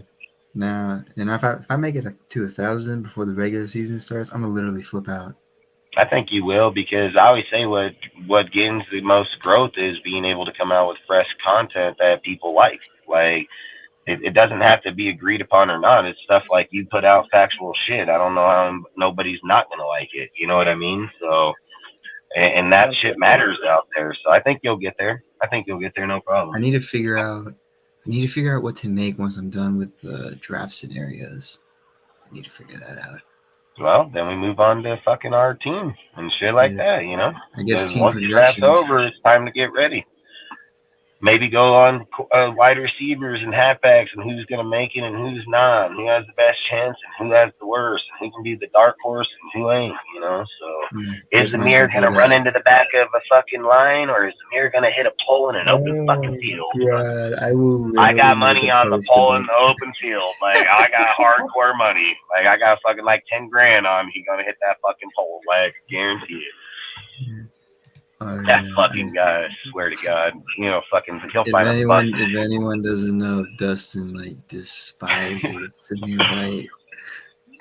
Now, and if I make it to 1,000 before the regular season starts, I'm gonna literally flip out. I think you will, because I always say what gains the most growth is being able to come out with fresh content that people like. Like, it doesn't have to be agreed upon or not. It's stuff like you put out factual shit. I don't know how nobody's not going to like it. You know what I mean? So, and that shit matters out there. So I think you'll get there. No problem. I need to figure out what to make once I'm done with the draft scenarios. I need to figure that out. Well, then we move on to fucking our team and shit like that, you know? I guess team once the draft's over, it's time to get ready. Maybe go on wide receivers and halfbacks and who's going to make it and who's not, and who has the best chance and who has the worst, and who can be the dark horse and who ain't, you know? So is Amir going to run into the back of a fucking line, or is Amir going to hit a pole in an open fucking field? God, I got money on the pole in the open field. Like, I got hardcore money. Like, I got fucking like 10 grand on he going to hit that fucking pole. Like, guarantee it. That fucking guy, I swear to God, you know, fucking, he'll find a bus. If anyone doesn't know, Dustin, like, despises Samir White.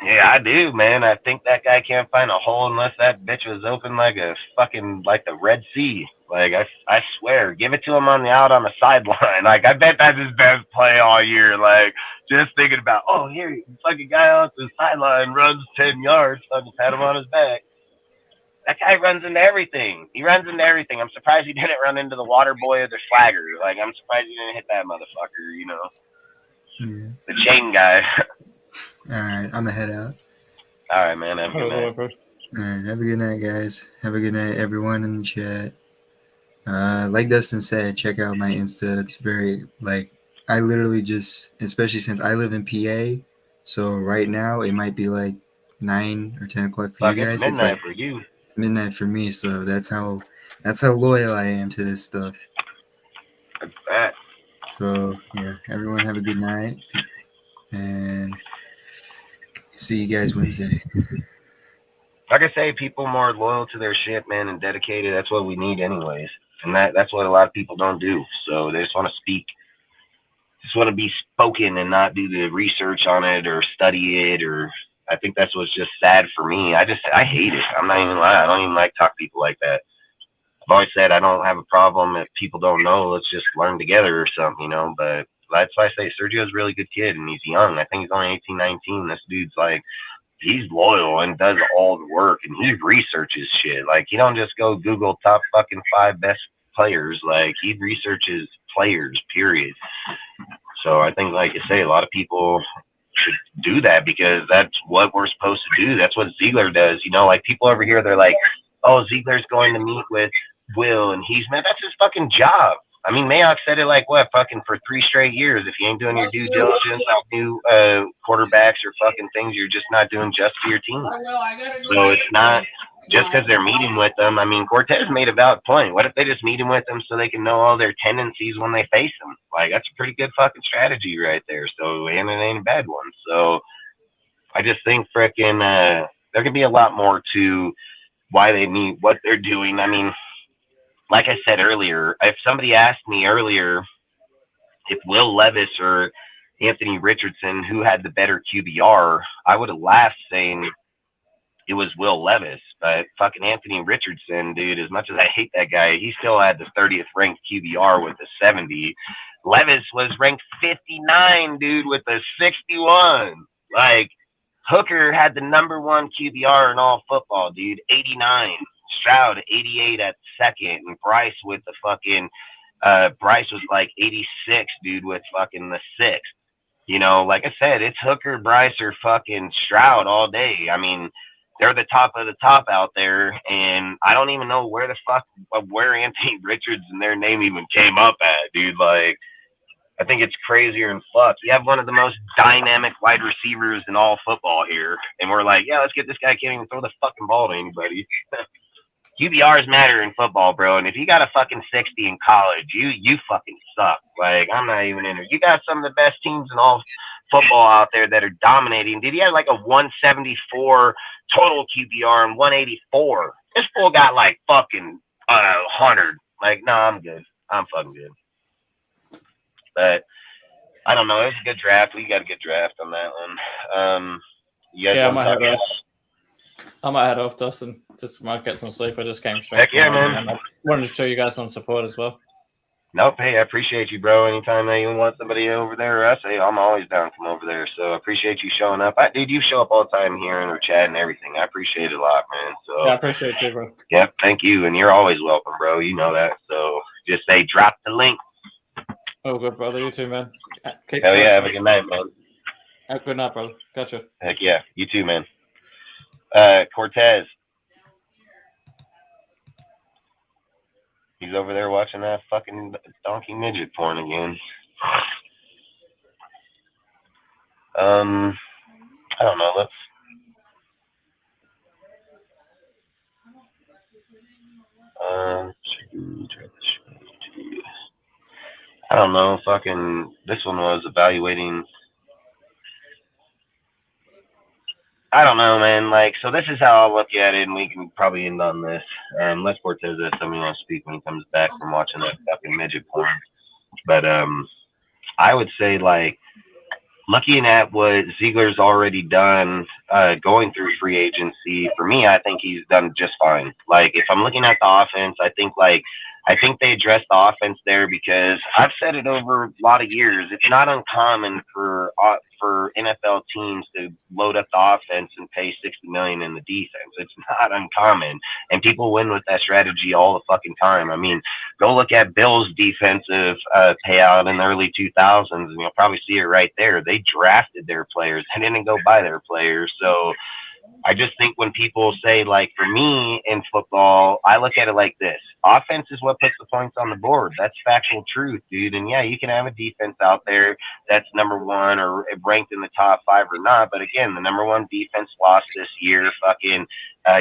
Yeah, I do, man. I think that guy can't find a hole unless that bitch was open like a fucking, like the Red Sea. Like, I swear, give it to him on the sideline. Like, I bet that's his best play all year. Like, just thinking about, oh, here, fucking guy on the sideline runs 10 yards, fucking pat him on his back. That guy runs into everything. I'm surprised he didn't run into the water boy or the swagger. Like, I'm surprised he didn't hit that motherfucker, you know? Yeah. The chain guy. All right, I'm going to head out. All right, man. Have a good night. All right, have a good night, guys. Have a good night, everyone in the chat. Like Dustin said, check out my Insta. It's very, like, I literally just, especially since I live in PA, so right now it might be like 9 or 10 o'clock for you guys. It's midnight for you. It's midnight for me, so that's how loyal I am to this stuff. That's that. So yeah, everyone have a good night, and see you guys Wednesday. Like I say, people more loyal to their shit, man, and dedicated. That's what we need, anyways, and that's what a lot of people don't do. So they just want to speak, just want to be spoken, and not do the research on it or study it or. I think that's what's just sad for me. I hate it. I'm not even lying. I don't even like talk to people like that. I've always said I don't have a problem if people don't know. Let's just learn together or something, you know. But that's why I say Sergio's a really good kid, and he's young. I think he's only 18, 19. This dude's like, he's loyal and does all the work, and he researches shit. Like, he don't just go Google top fucking 5 best players. Like, he researches players, period. So I think, like you say, a lot of people should do that because that's what we're supposed to do. That's what Ziegler does. You know, like, people over here, they're like, oh, Ziegler's going to meet with Will, and that's his fucking job. I mean, Mayock said it like, what, fucking for 3 straight years. If you ain't doing your due diligence on new quarterbacks or fucking things, you're just not doing just for your team. So it's not just because they're meeting with them. I mean, Cortez made a valid point. What if they just meet with them so they can know all their tendencies when they face them? Like, that's a pretty good fucking strategy right there. So, and it ain't a bad one. So I just think frickin' there can be a lot more to why they need what they're doing. I mean, like I said earlier, if somebody asked me earlier if Will Levis or Anthony Richardson, who had the better QBR, I would have laughed saying it was Will Levis. But fucking Anthony Richardson, dude, as much as I hate that guy, he still had the 30th ranked QBR with a 70. Levis was ranked 59, dude, with a 61. Like, Hooker had the number 1 QBR in all football, dude, 89. Stroud 88 at second, and Bryce with the fucking Bryce was like 86, dude, with fucking the 6th. You know, like I said, it's Hooker, Bryce, or fucking Stroud all day. I mean, they're the top of the top out there, and I don't even know where the fuck, where Anthony Richards and their name even came up at, dude. Like, I think it's crazier than fuck. You have one of the most dynamic wide receivers in all football here, and we're like, yeah, let's get this guy. Can't even throw the fucking ball to anybody. QBRs matter in football, bro. And if you got a fucking 60 in college, you fucking suck. Like, I'm not even in it. You got some of the best teams in all football out there that are dominating. Did he have like a 174 total QBR and 184? This fool got like fucking 100. Like, no, I'm good. I'm fucking good. But I don't know. It was a good draft. We got a good draft on that one. You guys I might head off, Dustin. Just might get some sleep. I just came straight. Heck yeah, man. I wanted to show you guys some support as well. Nope. Hey, I appreciate you, bro. Anytime that you want somebody over there or us, hey, I'm always down to come over there. So I appreciate you showing up. Dude, you show up all the time here in our chat and everything. I appreciate it a lot, man. So yeah, I appreciate you, bro. Yep, thank you. And you're always welcome, bro. You know that. So just say drop the link. Oh, good, brother. You too, man. Hell yeah. Have a good night, man. Good night, brother. Gotcha. Heck yeah. You too, man. Cortez. He's over there watching that fucking donkey midget porn again. I don't know. I don't know. Fucking this one was evaluating. I don't know, man. Like, so this is how I'll look at it, and we can probably end on this. Unless Cortez has something want to speak when he comes back from watching that fucking midget porn. But I would say, like, looking at what Ziegler's already done, going through free agency, for me, I think he's done just fine. Like, if I'm looking at the offense, I think they addressed the offense there because I've said it over a lot of years. It's not uncommon for NFL teams to load up the offense and pay $60 million in the defense. It's not uncommon, and people win with that strategy all the fucking time. I mean, go look at Bill's defensive payout in the early 2000s, and you'll probably see it right there. They drafted their players; they didn't go buy their players. So I just think when people say, like, for me in football, I look at it like this. Offense is what puts the points on the board. That's factual truth, dude. And, yeah, you can have a defense out there that's number one or ranked in the top 5 or not. But, again, the number one defense lost this year. Fucking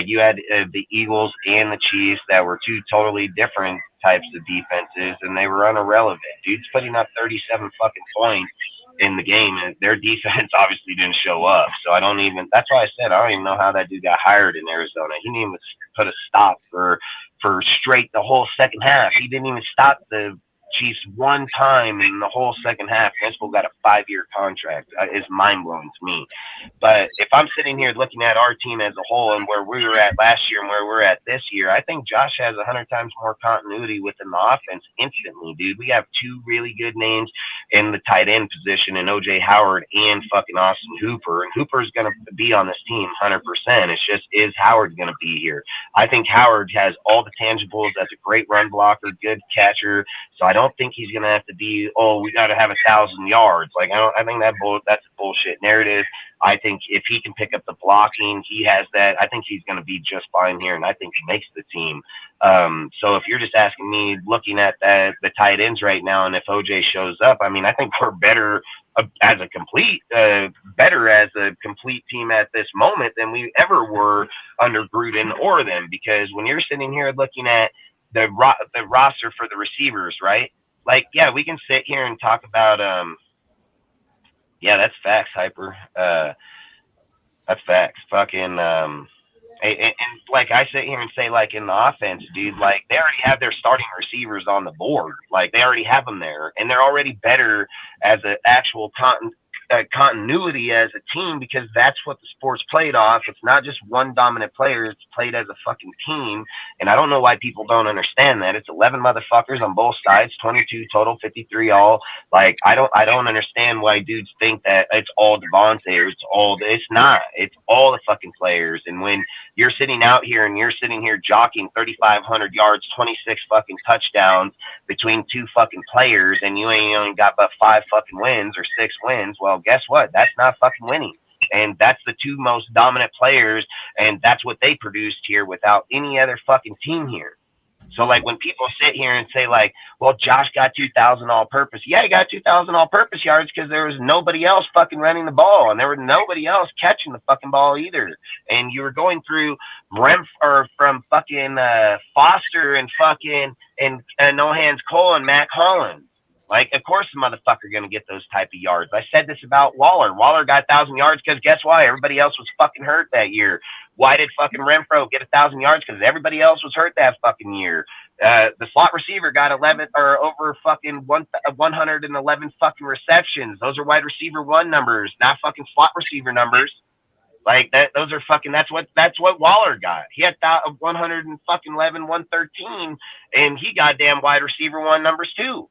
you had the Eagles and the Chiefs that were two totally different types of defenses, and they were irrelevant. Dude's putting up 37 fucking points in the game, and their defense obviously didn't show up. So that's why I said I don't even know how that dude got hired in Arizona. He didn't even put a stop for straight the whole second half. He didn't even stop the Chiefs one time in the whole second half. Gansel got a 5-year contract. It's mind-blowing to me. But if I'm sitting here looking at our team as a whole and where we were at last year and where we're at this year, I think Josh has 100 times more continuity within the offense instantly, dude. We have 2 really good names in the tight end position in O.J. Howard and fucking Austin Hooper. And Hooper's going to be on this team 100%. It's just, is Howard going to be here? I think Howard has all the tangibles. That's a great run blocker, good catcher. So I don't think he's going to have to be, we got to have 1,000 yards. Like, I think that's a bullshit narrative. I think if he can pick up the blocking, he has that. I think he's going to be just fine here, and I think he makes the team. So if you're just asking me, looking at the tight ends right now, and if OJ shows up, I mean, I think we're better as a complete team at this moment than we ever were under Gruden or them. Because when you're sitting here looking at the roster for the receivers, right? Like, yeah, we can sit here and talk about, yeah, that's facts, Hyper. That's facts. Fucking, and like I sit here and say, like, in the offense, dude, like, they already have their starting receivers on the board. Like, they already have them there, and they're already better as an actual continuity as a team, because that's what the sport's played off. It's not just one dominant player. It's played as a fucking team. And I don't know why people don't understand that. It's 11 motherfuckers on both sides, 22 total, 53 all. Like, I don't understand why dudes think that it's all Devontae. It's not. It's all the fucking players. And when you're sitting out here and you're sitting here jockeying 3,500 yards, 26 fucking touchdowns between two fucking players, and you ain't only got but 5 fucking wins or 6 wins, well, guess what? That's not fucking winning. And that's the two most dominant players, and that's what they produced here without any other fucking team here. So, like, when people sit here and say, like, well, Josh got 2,000 all-purpose. Yeah, he got 2,000 all-purpose yards because there was nobody else fucking running the ball, and there was nobody else catching the fucking ball either. And you were going through from fucking Foster and fucking and No Hands Cole and Matt Collins. Like, of course the motherfucker going to get those type of yards. I said this about Waller. Waller got 1,000 yards because guess why? Everybody else was fucking hurt that year. Why did fucking Renfro get 1,000 yards? Because everybody else was hurt that fucking year. The slot receiver got 11 or over fucking 111 fucking receptions. Those are wide receiver 1 numbers, not fucking slot receiver numbers. Like that, those are fucking. That's what Waller got. He had 111, 113, and he got damn wide receiver 1 numbers too.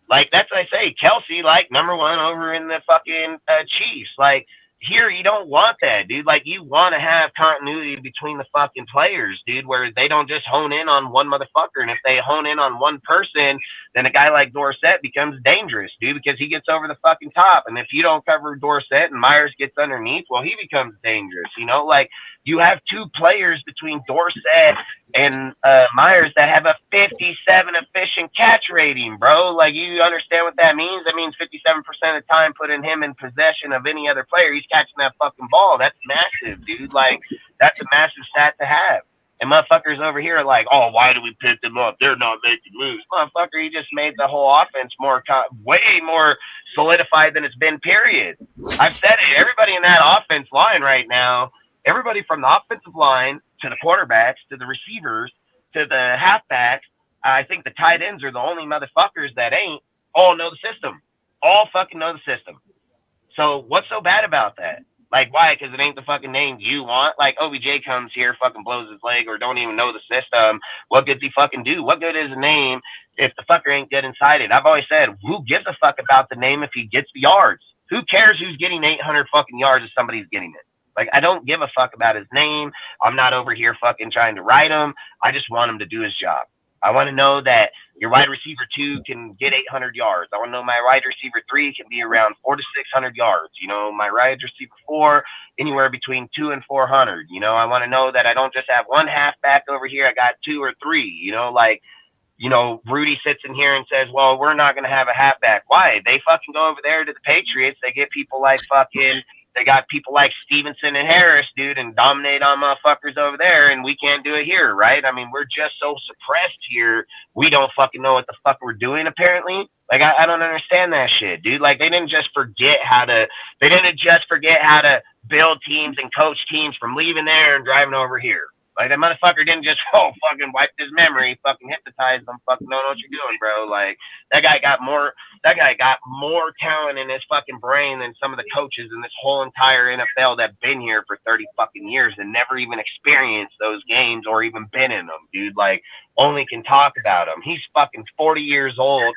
Like, that's what I say. Kelsey, like, number 1 over in the fucking Chiefs. Like, here, you don't want that, dude. Like, you want to have continuity between the fucking players, dude, where they don't just hone in on one motherfucker. And if they hone in on one person, then a guy like Dorsett becomes dangerous, dude, because he gets over the fucking top. And if you don't cover Dorsett and Myers gets underneath, well, he becomes dangerous, you know? Like, you have 2 players between Dorsett and Myers that have a 57 efficient catch rating, bro. Like, you understand what that means? That means 57% of the time putting him in possession of any other player, he's catching that fucking ball. That's massive, dude. Like, that's a massive stat to have. And motherfuckers over here are like, oh, why do we pick them up? They're not making moves. Motherfucker, he just made the whole offense way more solidified than it's been, period. I've said it. Everybody in that offense line right now, everybody from the offensive line to the quarterbacks to the receivers to the halfbacks, I think the tight ends are the only motherfuckers that all know the system. All fucking know the system. So what's so bad about that? Like, why? Because it ain't the fucking name you want. Like, OBJ comes here, fucking blows his leg, or don't even know the system. What good does he fucking do? What good is a name if the fucker ain't good inside it? I've always said, who gives a fuck about the name if he gets the yards? Who cares who's getting 800 fucking yards if somebody's getting it? Like, I don't give a fuck about his name. I'm not over here fucking trying to write him. I just want him to do his job. I want to know that your wide receiver 2 can get 800 yards. I want to know my wide receiver 3 can be around 400 to 600 yards. You know, my wide receiver 4, anywhere between 200 and 400. You know, I want to know that I don't just have one halfback over here. I got 2 or 3, you know, like, you know, Rudy sits in here and says, well, we're not going to have a halfback. Why? They fucking go over there to the Patriots. They get people like they got people like Stevenson and Harris, dude, and dominate on motherfuckers over there, and we can't do it here, right? I mean, we're just so suppressed here. We don't fucking know what the fuck we're doing, apparently. Like, I don't understand that shit, dude. Like, they didn't just forget how to build teams and coach teams from leaving there and driving over here. Like, that motherfucker didn't just, fucking wipe his memory, fucking hypnotize them, fucking don't know what you're doing, bro. Like, that guy got more talent in his fucking brain than some of the coaches in this whole entire NFL that been here for 30 fucking years and never even experienced those games or even been in them, dude. Like, only can talk about them. He's fucking 40 years old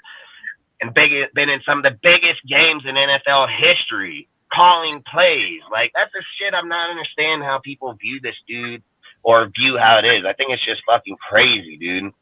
and been in some of the biggest games in NFL history, calling plays. Like, that's the shit I'm not understanding how people view this dude or view how it is. I think it's just fucking crazy, dude.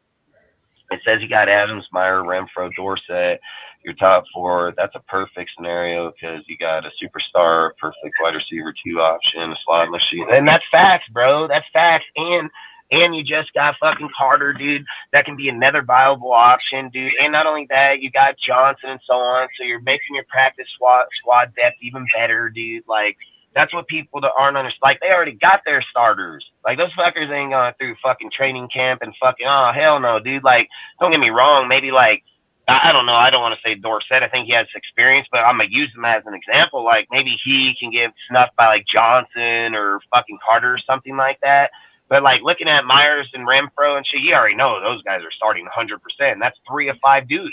It says you got Adams, Meyer, Renfro, Dorsett, your top 4. That's a perfect scenario because you got a superstar, perfect wide receiver 2 option, a slot machine. And that's facts, bro. That's facts. And you just got fucking Carter, dude. That can be another viable option, dude. And not only that, you got Johnson and so on. So you're making your practice squad depth even better, dude. Like, that's what people that aren't understand. Like, they already got their starters. Like, those fuckers ain't going through fucking training camp and fucking, oh, hell no, dude. Like, don't get me wrong. Maybe, like, I don't know. I don't want to say Dorsett. I think he has experience, but I'm going to use him as an example. Like, maybe he can get snuffed by, like, Johnson or fucking Carter or something like that. But, like, looking at Myers and Renfro and shit, you already know those guys are starting 100%. That's 3 of 5 dudes.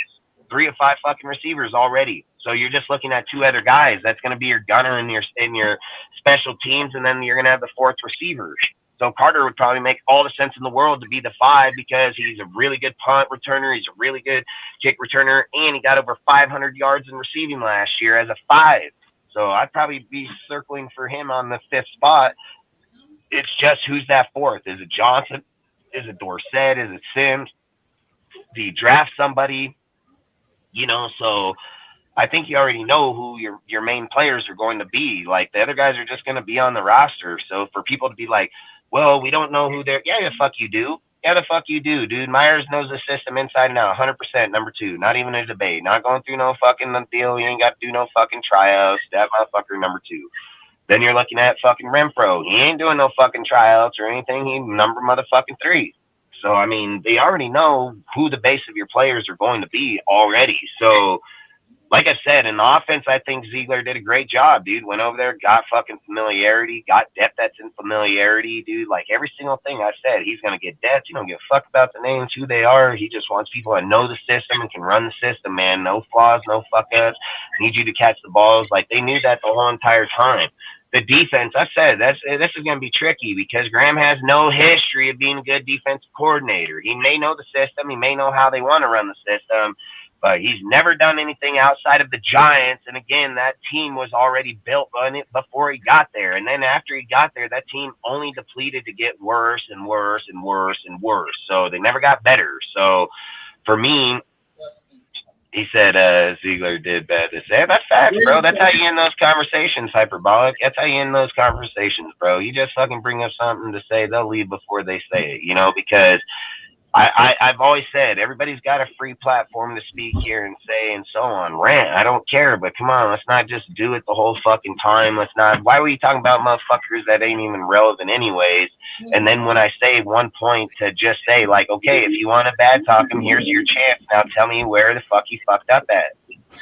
3 of 5 fucking receivers already. So you're just looking at 2 other guys. That's going to be your gunner in your special teams, and then you're going to have the 4th receiver. So Carter would probably make all the sense in the world to be the 5 because he's a really good punt returner. He's a really good kick returner, and he got over 500 yards in receiving last year as a 5. So I'd probably be circling for him on the 5th spot. It's just who's that 4th? Is it Johnson? Is it Dorsett? Is it Sims? Do you draft somebody? So I think you already know who your main players are going to be. Like, the other guys are just going to be on the roster. So for people to be like, well, we don't know who they're – yeah, the fuck you do. Yeah, the fuck you do, dude. Myers knows the system inside and out, 100%, number 2. Not even a debate. Not going through no fucking deal. You ain't got to do no fucking tryouts. That motherfucker, number 2. Then you're looking at fucking Renfro. He ain't doing no fucking tryouts or anything. He number motherfucking 3. So, I mean, they already know who the base of your players are going to be already. So, like I said, in offense, I think Ziegler did a great job, dude. Went over there, got fucking familiarity, got depth that's in familiarity, dude. Like, every single thing I said, he's going to get depth. He don't give a fuck about the names, who they are. He just wants people that know the system and can run the system, man. No flaws, no fuck-ups. Need you to catch the balls. Like, they knew that the whole entire time. The defense, I said, this is going to be tricky because Graham has no history of being a good defensive coordinator. He may know the system. He may know how they want to run the system. But he's never done anything outside of the Giants. And again, that team was already built on it before he got there. And then after he got there, that team only depleted to get worse and worse and worse and worse. So they never got better. So for me, he said Ziegler did bad to say. That's facts, bro. That's how you end those conversations, hyperbolic. That's how you end those conversations, bro. You just fucking bring up something to say. They'll leave before they say it, because I've always said everybody's got a free platform to speak here and say and so on. Rant, I don't care, but come on, let's not just do it the whole fucking time. Let's not. Why were you talking about motherfuckers that ain't even relevant anyways? And then when I say one point to just say like, okay, if you want to bad talk him, here's your chance. Now tell me where the fuck you fucked up at.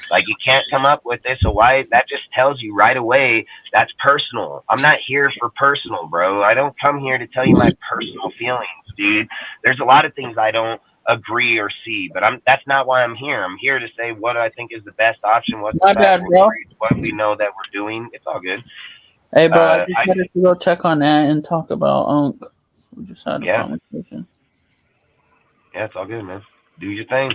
Like, you can't come up with this, so why? That just tells you right away that's personal. I'm not here for personal, bro. I don't come here to tell you my personal feelings, dude. There's a lot of things I don't agree or see, but that's not why I'm here. I'm here to say what I think is the best option, what's the best, what we know that we're doing. It's all good. Hey, bro, I just wanted to go check on that and talk about Unk. We just had a conversation. Yeah, it's all good, man. Do your thing.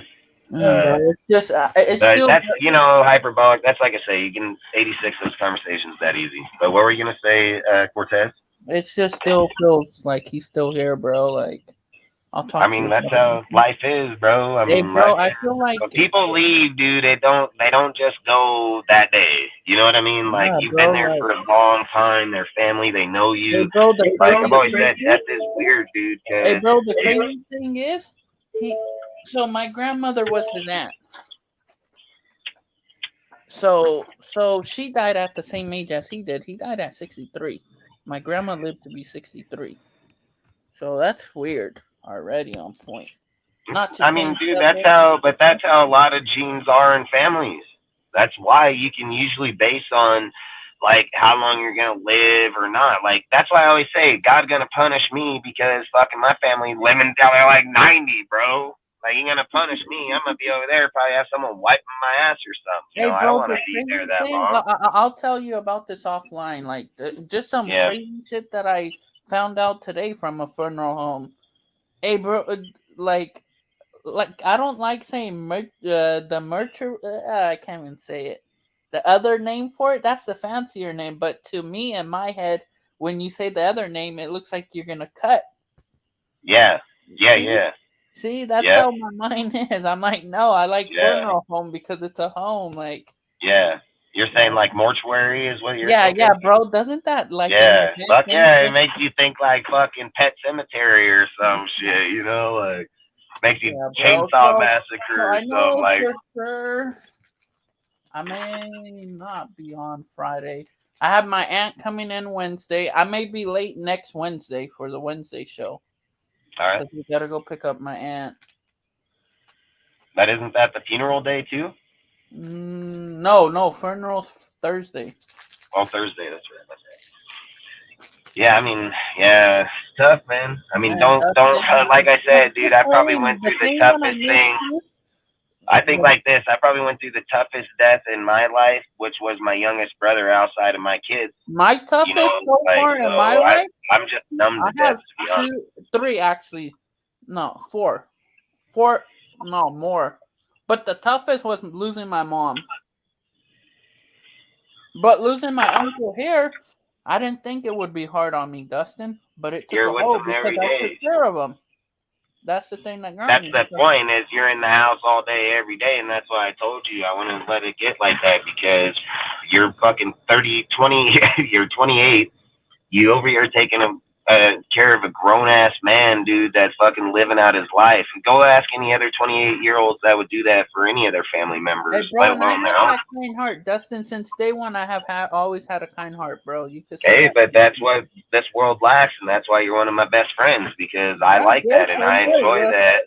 It's still, that's hyperbolic. That's like I say, you can 86 those conversations that easy. But what were you gonna say, Cortez? It just still feels like he's still here, bro. Like, I'll talk. I mean, that's how life is, bro. Hey, bro, I feel like when people leave, dude, they don't just go that day. You know what I mean? Like, you've been there for a long time. Their family, they know you. Hey, bro, like I've always said, death is weird, dude. Hey, bro, the crazy thing is, so my grandmother was his aunt. So she died at the same age as he did. He died at 63. My grandma lived to be 63. So that's weird already on point. I mean, dude, that's how a lot of genes are in families. That's why you can usually base on like how long you're gonna live or not. Like, that's why I always say God's gonna punish me because fucking my family living until they're like 90, bro. Like, you're gonna punish me. I'm gonna be over there, probably have someone wiping my ass or something. Hey, bro, I don't want to be there that long. I'll tell you about this offline. Like, just some crazy shit that I found out today from a funeral home. Hey, bro, like I don't like saying the mercher. I can't even say it. The other name for it, that's the fancier name. But to me, in my head, when you say the other name, it looks like you're gonna cut. Yeah. See, that's how my mind is. I'm like, no, I like funeral home because it's a home. Like, you're saying like mortuary is what you're saying? Yeah, bro. Doesn't that like? Yeah, fuck yeah. It makes you think like fucking Pet Cemetery or some shit. Like makes you Chainsaw Massacre or something like. Sure. I may not be on Friday. I have my aunt coming in Wednesday. I may be late next Wednesday for the Wednesday show. All right. We gotta go pick up my aunt. Isn't that the funeral day too? No, funeral's Thursday. Oh, Thursday, that's right. Yeah, I mean, it's tough, man. I mean, don't like I said, dude. I probably went through the toughest thing. I think like this. I probably went through the toughest death in my life, which was my youngest brother outside of my kids. My toughest so far in my life, I'm just numb to death, to be honest. 3 actually. No, 4. 4, no, more. But the toughest was losing my mom. But losing my uncle here, I didn't think it would be hard on me, Dustin. But it took a hold because I took care of him. That's the thing that got me. That's the point, is you're in the house all day, every day, and that's why I told you I wouldn't let it get like that, because you're fucking 20, you're 28, you over here taking care of a grown-ass man, dude, that's fucking living out his life. Go ask any other 28-year-olds that would do that for any of their family members, hey, bro, let alone their own. I have a kind heart, Dustin. Since day one, I have always had a kind heart, bro. You just but that's what this world lacks, and that's why you're one of my best friends, because I like that and I enjoy that.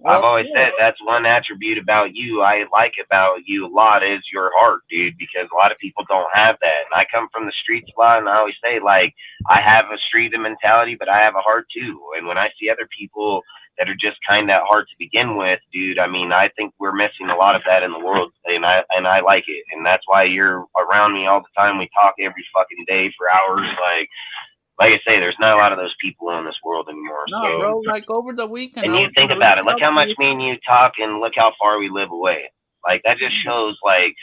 I've always said that's one attribute about you I like about you a lot, is your heart, dude, because a lot of people don't have that. And I come from the streets a lot, and I always say, like, I have a street mentality, but I have a heart too. And when I see other people that are just kind of hard to begin with, dude, I mean, I think we're missing a lot of that in the world, and I like it. And that's why you're around me all the time. We talk every fucking day for hours, like I say, there's not a lot of those people in this world anymore. No, so, bro, like over the weekend. And you think about it. Look how much me and you talk, and look how far we live away. Like, that just shows, like,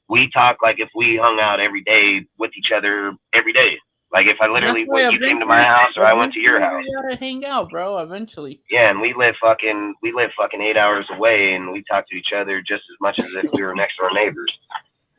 we talk like if we hung out every day with each other every day. Like, if I literally, you came to my house or I went to your house. We gotta hang out, bro, eventually. Yeah, and we live fucking 8 hours away, and we talk to each other just as much as if we were next door neighbors.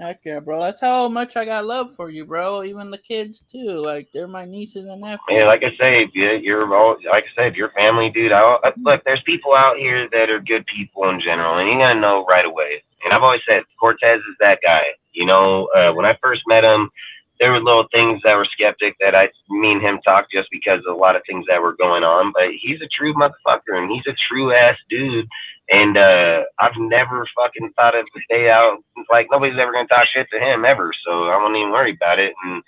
Heck yeah, bro. That's how much I got love for you, bro. Even the kids too. Like, they're my nieces and nephews. Yeah, like I say, you're all, like I said, your family, dude. Look, there's people out here that are good people in general, and you gotta know right away. And I've always said Cortez is that guy. You know, when I first met him, there were little things that were skeptic that me and him talked just because of a lot of things that were going on. But he's a true motherfucker, and he's a true ass dude. And I've never fucking thought of a day out, like, nobody's ever gonna talk shit to him ever, so I won't even worry about it. And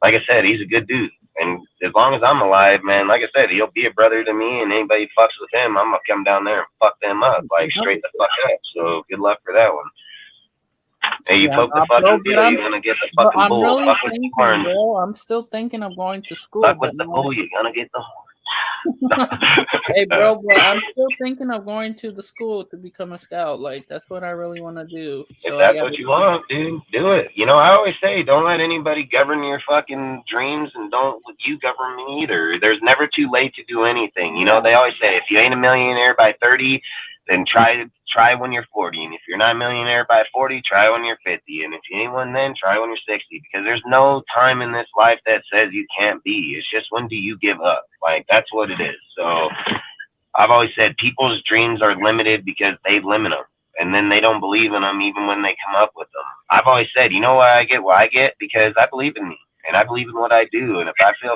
like I said, he's a good dude, and as long as I'm alive, man, like I said, he'll be a brother to me, and anybody fucks with him, I'm gonna come down there and fuck them up, like, straight the fuck up. So good luck for that one. Hey, you poke the fucking deal, you're gonna get the fucking bull. Really fuck with the horn. Bro, I'm still thinking of going to school. Fuck with the bull, you're gonna get the horn. Hey, bro, I'm still thinking of going to the school to become a scout. Like, that's what I really want to do. So if that's what you want, dude, do it. You know, I always say, don't let anybody govern your fucking dreams, and don't let you govern me either. There's never too late to do anything. You know, they always say, if you ain't a millionaire by 30, then try when you're 40. And if you're not a millionaire by 40, try when you're 50. And if you ain't one then, try when you're 60. Because there's no time in this life that says you can't be. It's just, when do you give up? Like, that's what it is. So I've always said people's dreams are limited because they limit them. And then they don't believe in them even when they come up with them. I've always said, you know why I get what I get? Because I believe in me. And I believe in what I do. And if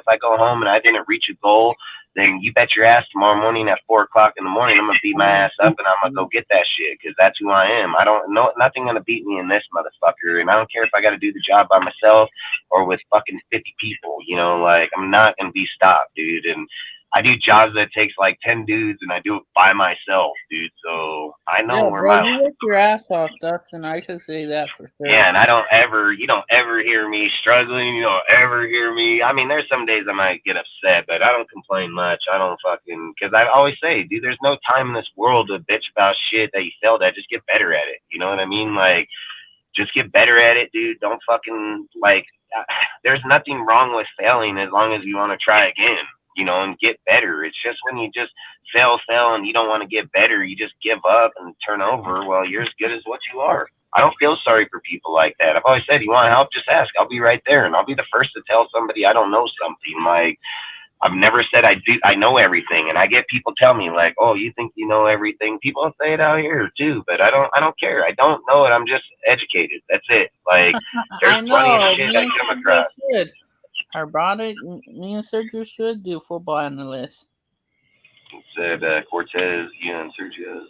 I go home and I didn't reach a goal, then you bet your ass tomorrow morning at 4 o'clock in the morning, I'm going to beat my ass up and I'm going to go get that shit, because that's who I am. I don't know, nothing going to beat me in this motherfucker. And I don't care if I got to do the job by myself or with fucking 50 people, you know, like, I'm not going to be stopped, dude. And I do jobs that takes like 10 dudes, and I do it by myself, dude. So I know where my... You work your ass off, Dustin. I should say that for sure. Yeah, and you don't ever hear me struggling. You don't ever hear me. I mean, there's some days I might get upset, but I don't complain much. I don't fucking... Because I always say, dude, there's no time in this world to bitch about shit that you failed at. Just get better at it. You know what I mean? Like, just get better at it, dude. Don't fucking, like... There's nothing wrong with failing as long as you want to try again. You know, and get better. It's just when you just fail, and you don't want to get better, you just give up and turn over. Well, you're as good as what you are. I don't feel sorry for people like that. I've always said, you want help, just ask. I'll be right there, and I'll be the first to tell somebody I don't know something. Like, I've never said I know everything, and I get people tell me, like, oh, you think you know everything? People say it out here too, but I don't care. I don't know it. I'm just educated. That's it. Like, there's plenty of shit I come across. Our brother, me and Sergio should do football analysts. Said Cortez, you and Sergio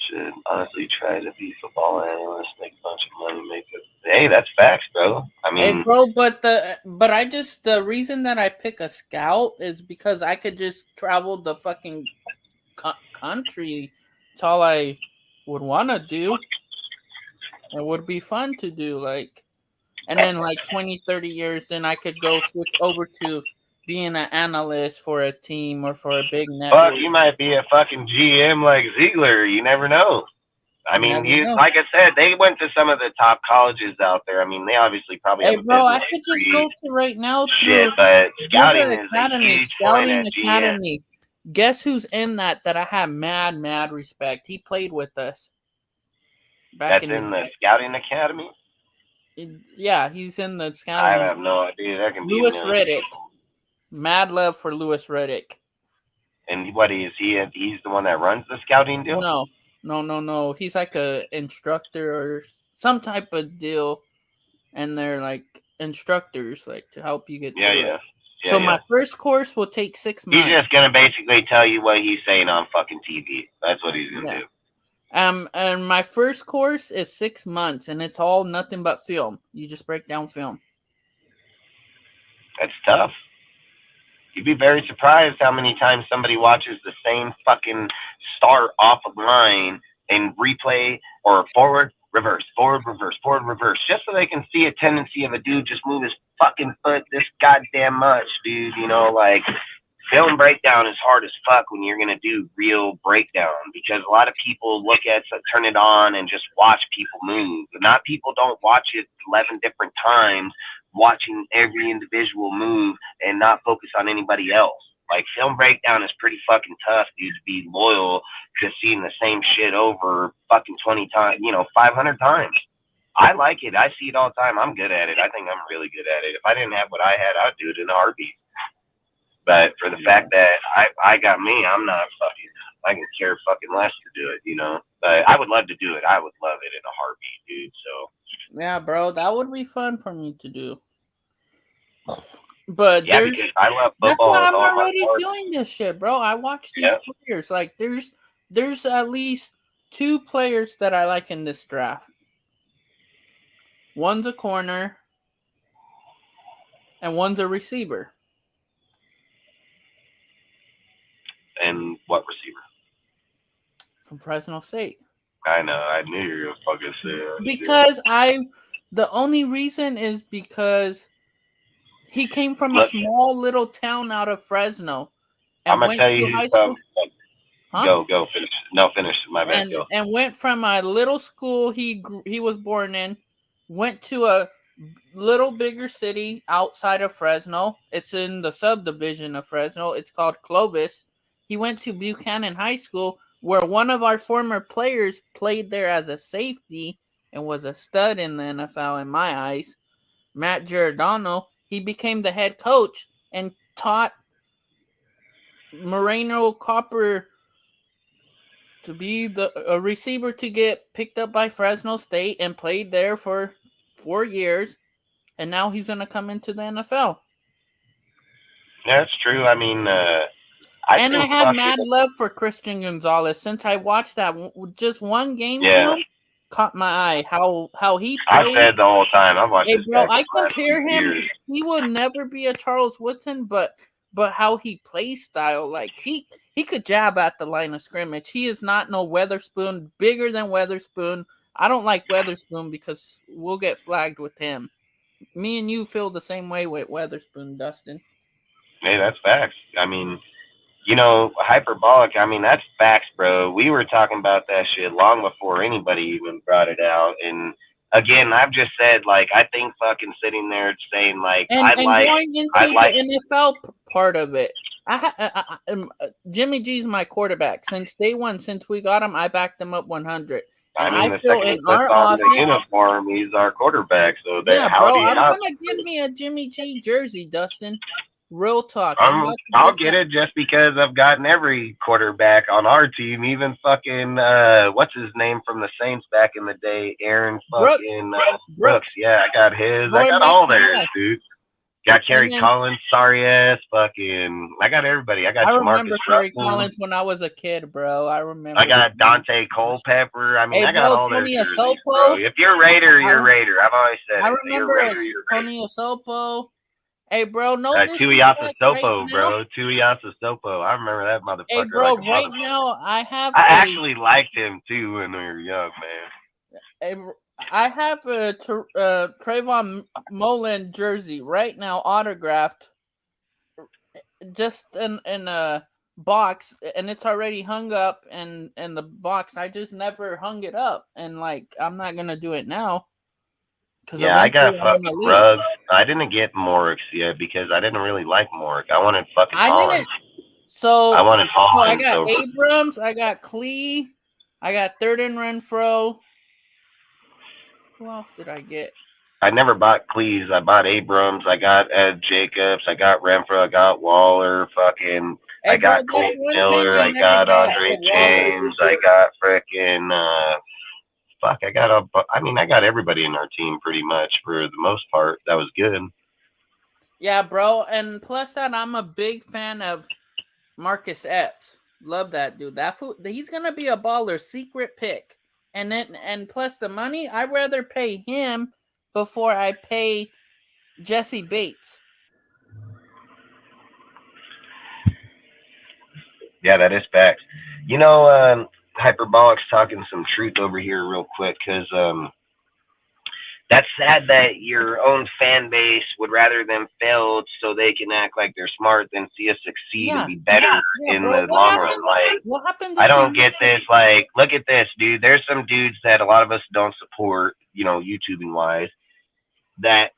should honestly try to be football analysts, make a bunch of money, make it. Hey, that's facts, bro. I mean, hey, bro, but the reason that I pick a scout is because I could just travel the fucking country. It's all I would want to do. It would be fun to do, like, and then like 20, 30 years, then I could go switch over to being an analyst for a team or for a big network. Fuck, you might be a fucking GM like Ziegler. You never know. I mean, like I said, they went to some of the top colleges out there. I mean, they obviously probably have a bro, I business could just degree. go to right now Shit, through but scouting there's an is academy, a huge Scouting point at GM. Academy. Guess who's in that I have mad respect. He played with us. That's in the Scouting Academy? Yeah, he's in the I Scouting. have no idea. That can be Louis Riddick. Mad love for Louis Riddick. And what is he? He's the one that runs the scouting deal? No. He's like a instructor or some type of deal, and they're like instructors, like to help you get through it. So my first course will take 6 months. He's just gonna basically tell you what he's saying on fucking TV. That's what he's gonna do. And my first course is 6 months, and it's all nothing but film. You just break down film. That's tough. You'd be very surprised how many times somebody watches the same fucking start off of line and replay or forward, reverse, just so they can see a tendency of a dude just move his fucking foot this goddamn much, dude. You know, like, film breakdown is hard as fuck when you're going to do real breakdown, because a lot of people look at it, turn it on, and just watch people move. Not people don't watch it 11 different times, watching every individual move and not focus on anybody else. Like, film breakdown is pretty fucking tough, dude, to be loyal to seeing the same shit over fucking 20 times, 500 times. I like it. I see it all the time. I'm good at it. I think I'm really good at it. If I didn't have what I had, I'd do it in a heartbeat. But for the fact that I got me, I'm not fucking, I can care fucking less to do it, But I would love to do it. I would love it in a heartbeat, dude. So. Yeah, bro, that would be fun for me to do. But yeah, because I love football. That's why I'm already doing this shit, bro. I watch these players. Like, there's at least 2 players that I like in this draft. One's a corner, and one's a receiver. And what receiver? From Fresno State. I know. I knew you were fucking saying. Because the only reason is because he came from a small little town out of Fresno. I'm gonna tell you. Go finish. No, finish. My bad. And went from a little school he was born in, went to a little bigger city outside of Fresno. It's in the subdivision of Fresno. It's called Clovis. He went to Buchanan High School, where one of our former players played there as a safety and was a stud in the NFL in my eyes. Matt Giordano. He became the head coach and taught Moreno Copper to be a receiver to get picked up by Fresno State and played there for 4 years. And now he's going to come into the NFL. Yeah, that's true. I mean, I have mad love for Christian Gonzalez. Since I watched that just one game film, caught my eye. How he played. I said the whole time. I watched this bro, I compare him. He will never be a Charles Woodson, but how he plays style, like he could jab at the line of scrimmage. He is not no Weatherspoon, bigger than Weatherspoon. I don't like Weatherspoon because we'll get flagged with him. Me and you feel the same way with Weatherspoon, Dustin. Hey, that's facts. I mean, hyperbolic, I mean, that's facts, bro. We were talking about that shit long before anybody even brought it out. And again, I've just said, like, I think fucking sitting there saying, like, going into the NFL part of it. Jimmy G's my quarterback. Since day one, since we got him, I backed him up 100. And I mean, the second he puts on the uniform, he's our quarterback. So I'm gonna give me a Jimmy G jersey, Dustin. Real talk. I'll get it just because I've gotten every quarterback on our team, even fucking what's his name from the Saints back in the day, Aaron fucking Brooks. Yeah, I got his. I got all theirs, dude. Got Kerry Collins, sorry ass, fucking. I got everybody. I remember Kerry Collins when I was a kid, bro. I remember. I got Dante Culpepper. I mean, I got all Tony their jerseys, bro. If you're Raider, you're Raider. I've always said. I remember Tony Osopo. Hey, bro, no Tuiasa disrespect Sopo, right bro. now. Tuiasa Sopo. I remember that motherfucker Hey, bro, like a right motherfucker. now I have I actually liked him too when we were young, man. I have a Trayvon Mullen jersey right now, autographed, just in a box, and it's already hung up in the box. I just never hung it up, and like I'm not gonna do it now. Yeah, I got fucking Ruggs. I didn't get Morix yet because I didn't really like Morix. I wanted fucking Hollins. So I wanted Hollins. I got Abrams, I got Klee, I got Third and Renfro. Who else did I get? I never bought Cleese. I bought Abrams. I got Ed Jacobs. I got Renfro. I got Waller. Fucking. I got Colt Miller. I got Andre James. I got frickin' fuck. I got everybody in our team pretty much for the most part. That was good. Yeah, bro. And plus that, I'm a big fan of Marcus Epps. Love that dude. That fool, he's gonna be a baller. Secret pick. And plus the money, I'd rather pay him before I pay Jesse Bates. Yeah, that is facts. You know, Hyperbolic's talking some truth over here real quick because that's sad that your own fan base would rather them fail so they can act like they're smart than see us succeed and be better in the long run. Like, I don't get this. Like, look at this, dude. There's some dudes that a lot of us don't support, you know, YouTubing wise, that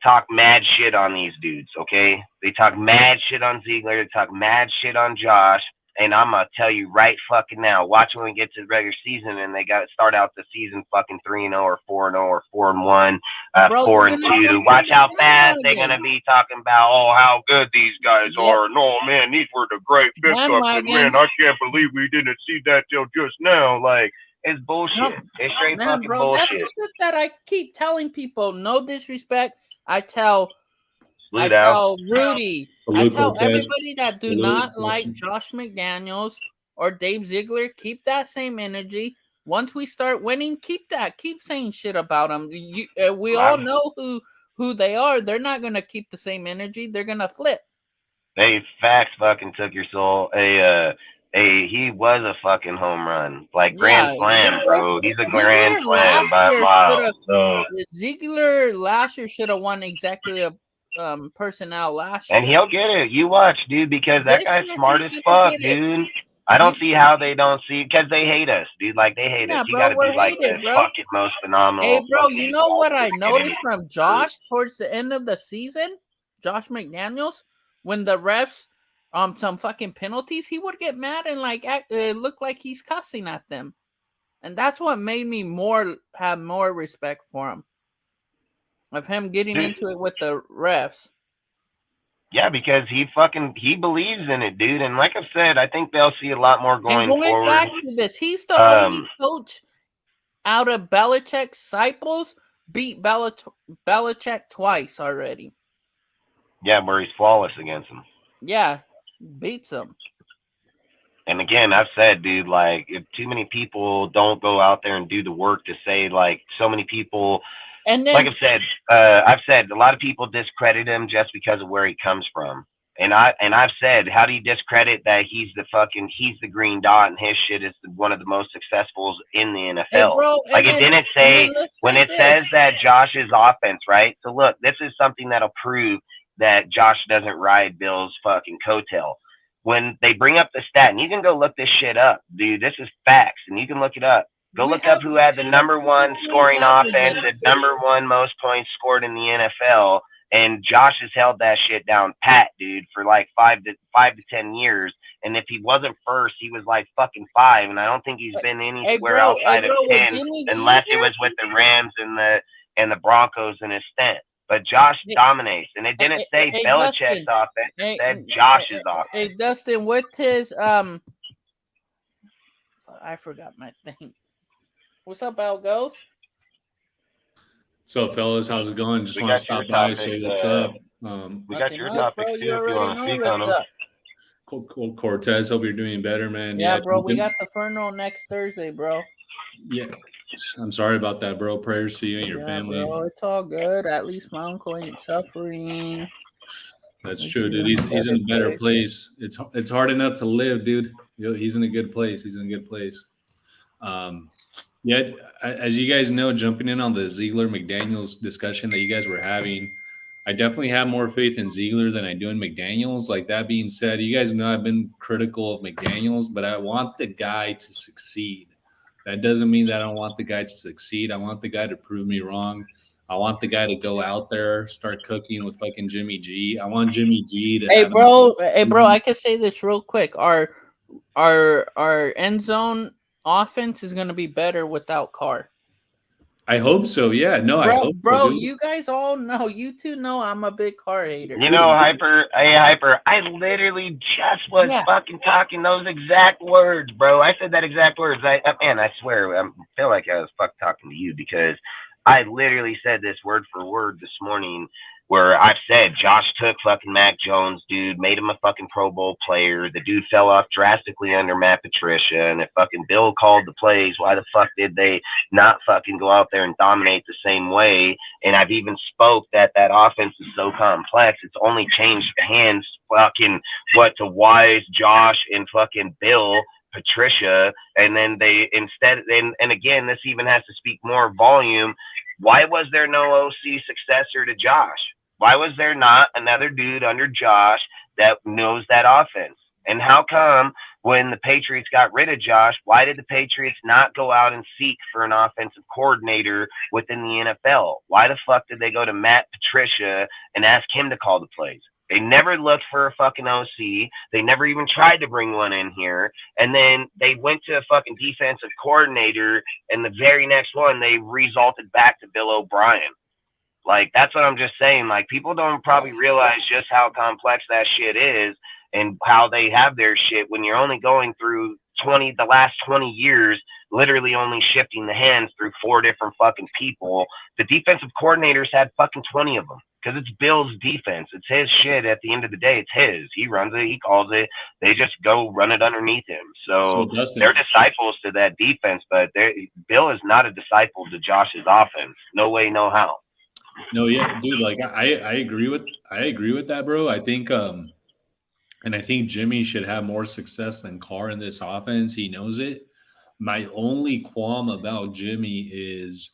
talk mad shit on these dudes. Okay, they talk mad shit on Ziegler. They talk mad shit on Josh. And I'm gonna tell you right fucking now. Watch when we get to the regular season and they got to start out the season fucking 3-0 or 4-0 or 4-1, 4-2. Watch how fast they're gonna be talking about, oh, how good these guys are. No, man, these were the great pickups. And man, I can't believe we didn't see that till just now. Like, it's bullshit. It's straight fucking bullshit. That's the shit that I keep telling people. No disrespect. I tell Rudy, I tell everybody that do not like Josh McDaniels or Dave Ziegler, keep that same energy. Once we start winning, keep that. Keep saying shit about them. We all know who they are. They're not going to keep the same energy. They're going to flip. Hey, facts fucking took your soul. He was a fucking home run. Like, grand slam, bro. He's a grand slam by a mile. So Ziegler last year should have won executive personnel last year. And he'll get it. You watch, dude, because that guy's smart as fuck, dude. I don't see how they don't see, because they hate us, dude. Like, they hate us. You gotta be like the fucking most phenomenal. Hey, bro, you know what I noticed from Josh towards the end of the season? Josh McDaniels, when the refs some fucking penalties, he would get mad and like look like he's cussing at them. And that's what made me have more respect for him. Of him getting into it with the refs. Yeah, because he believes in it, dude. And like I've said, I think they'll see a lot more going forward. Back to this, he's the only coach out of Belichick's disciples beat Belichick twice already. Yeah, where he's flawless against him. Yeah, beats him. And again, I've said, dude, like, if too many people don't go out there and do the work to say, like, so many people. And then, like I've said, a lot of people discredit him just because of where he comes from. And I've said, how do you discredit that he's the green dot and his shit is one of the most successful in the NFL? Hey, bro, like, it didn't say when it says that Josh's offense, right? So look, this is something that'll prove that Josh doesn't ride Bill's fucking coattail. When they bring up the stat, and you can go look this shit up, dude. This is facts, and you can look it up. Go look up who had the number one scoring offense and number one most points scored in the NFL. And Josh has held that shit down pat, dude, for like 5 to 10 years. And if he wasn't first, he was like fucking 5. And I don't think he's been anywhere outside of 10, unless it was with the Rams and the Broncos in his stint. But Josh dominates, and it didn't say Belichick's offense; it said Josh's offense. Hey, Dustin, with his I forgot my thing. What's up, Al Ghost? What's up, fellas? How's it going? Just want to stop by and say what's up. We got your topic, too, if you want to speak on them. Cool, Cortez. Hope you're doing better, man. Yeah, bro. We got the Furno next Thursday, bro. Yeah. I'm sorry about that, bro. Prayers to you and your Yeah, family. bro, it's all good. At least my uncle ain't suffering. That's true, dude. He's in a better place. It's hard enough to live, dude. He's in a good place. He's in a good place. Yeah, as you guys know, jumping in on the Ziegler McDaniels discussion that you guys were having, I definitely have more faith in Ziegler than I do in McDaniels. Like, that being said, you guys know I've been critical of McDaniels, but I want the guy to succeed. That doesn't mean that I don't want the guy to succeed. I want the guy to prove me wrong. I want the guy to go out there, start cooking with fucking Jimmy G. I want Jimmy G to Hey, bro, I can say this real quick. Our end zone offense is going to be better without Carr. I hope so. Yeah, no, I hope bro, so, dude. you guys all know, you two know I'm a big Carr hater. You know, Hyper, I literally just was fucking talking those exact words, bro. I said that exact words. I swear, I feel like I was fucking talking to you because I literally said this word for word this morning, where I've said Josh took fucking Mac Jones, dude, made him a fucking Pro Bowl player. The dude fell off drastically under Matt Patricia, and if fucking Bill called the plays, why the fuck did they not fucking go out there and dominate the same way? And I've even spoke that offense is so complex, it's only changed hands fucking to Wise, Josh, and fucking Bill, Patricia, and then they instead, and again, this even has to speak more volume. Why was there no OC successor to Josh? Why was there not another dude under Josh that knows that offense? And how come when the Patriots got rid of Josh, why did the Patriots not go out and seek for an offensive coordinator within the NFL? Why the fuck did they go to Matt Patricia and ask him to call the plays? They never looked for a fucking OC. They never even tried to bring one in here. And then they went to a fucking defensive coordinator, and the very next one, they resulted back to Bill O'Brien. Like, that's what I'm just saying. Like, people don't probably realize just how complex that shit is and how they have their shit when you're only going through the last 20 years, literally only shifting the hands through 4 different fucking people. The defensive coordinators had fucking 20 of them. Because it's Bill's defense. It's his shit at the end of the day. It's his. He runs it. He calls it. They just go run it underneath him. So they're disciples to that defense, but Bill is not a disciple to Josh's offense. No way, no how. No, yeah, dude. Like I agree with that, bro. I think and I think Jimmy should have more success than Carr in this offense. He knows it. My only qualm about Jimmy is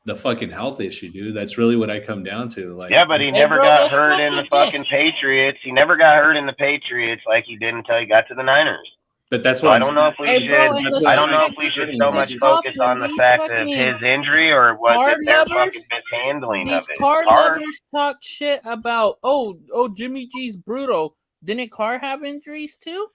the fucking health issue, dude. That's really what I come down to. Like, yeah, but he never got hurt in the fucking Patriots. He never got hurt in the Patriots like he did until he got to the Niners. But that's what I don't know if we should. I don't know if we should so much focus on the fact of his injury, or was it their fucking mishandling of it. Carr lovers talk shit about Jimmy G's brutal. Didn't Carr have injuries too?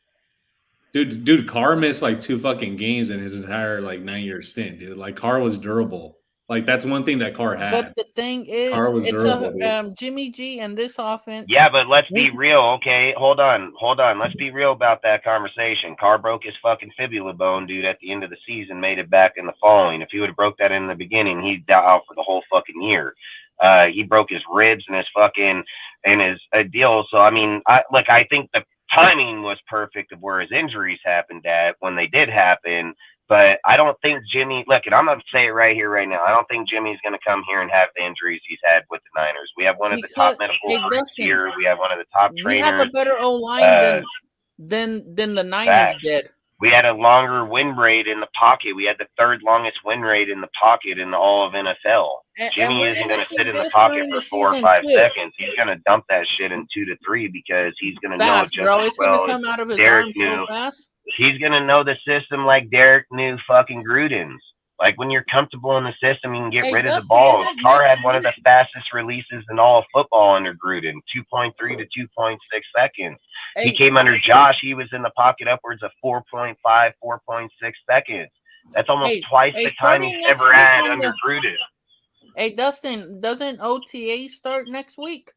Dude, Carr missed like 2 fucking games in his entire 9-year stint, dude. Like, Carr was durable. Like, that's one thing that Carr had. But the thing is, it's Jimmy G and this offense. Yeah, but let's be real, okay? Hold on. Let's be real about that conversation. Carr broke his fucking fibula bone, dude, at the end of the season, made it back in the following. If he would have broke that in the beginning, he'd out for the whole fucking year. He broke his ribs and his fucking deal. So, I mean, I think the timing was perfect of where his injuries happened at when they did happen. But I don't think Jimmy, look, and I'm going to say it right here, right now. I don't think Jimmy's going to come here and have the injuries he's had with the Niners. We have one of the top medical groups here. We have one of the top trainers. We have a better O-line than the Niners did. We had a longer win rate in the pocket. We had the 3rd longest win rate in the pocket in all of NFL. Jimmy isn't going to sit in the pocket for 4 or 5 seconds. He's going to dump that shit in 2 to 3 because he's going to know just as well as Derek knew. He's going to know the system like Derek knew fucking Gruden's. Like, when you're comfortable in the system, you can get rid of the ball. Carr had one of the fastest releases in all of football under Gruden, 2.3 to 2.6 seconds. He came under Josh. He was in the pocket upwards of 4.5, 4.6 seconds. That's almost twice the time he's ever had under Gruden. Hey, Dustin, doesn't OTA start next week?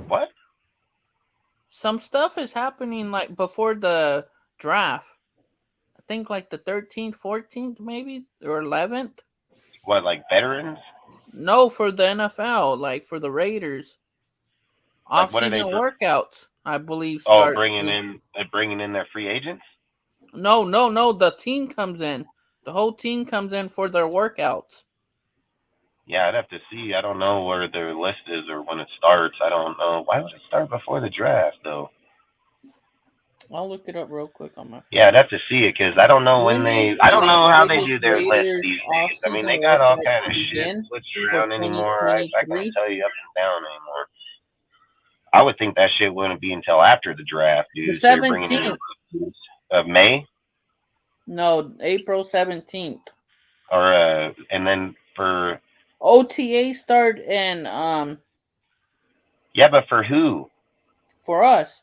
What? Some stuff is happening like before the draft. I think like the 13th, 14th, maybe, or 11th. What, like veterans? No, for the NFL, like for the Raiders. Like, what are they off-season workouts, I believe. Start bringing in their free agents? No. The team comes in. The whole team comes in for their workouts. Yeah, I'd have to see. I don't know where their list is or when it starts. I don't know. Why would it start before the draft, though? I'll look it up real quick on my phone. Yeah, I'd have to see it because I don't know when When I is don't Las know how they Vegas do their list Raiders these days. I mean, off-season they got all workout kind of shit begin switched for around anymore. I couldn't 2023? tell you up and down anymore. I would think that shit wouldn't be until after the draft, The dude. So they're bringing in 17th. of May No, April 17th. or and then for OTA start in yeah, but for who? for us.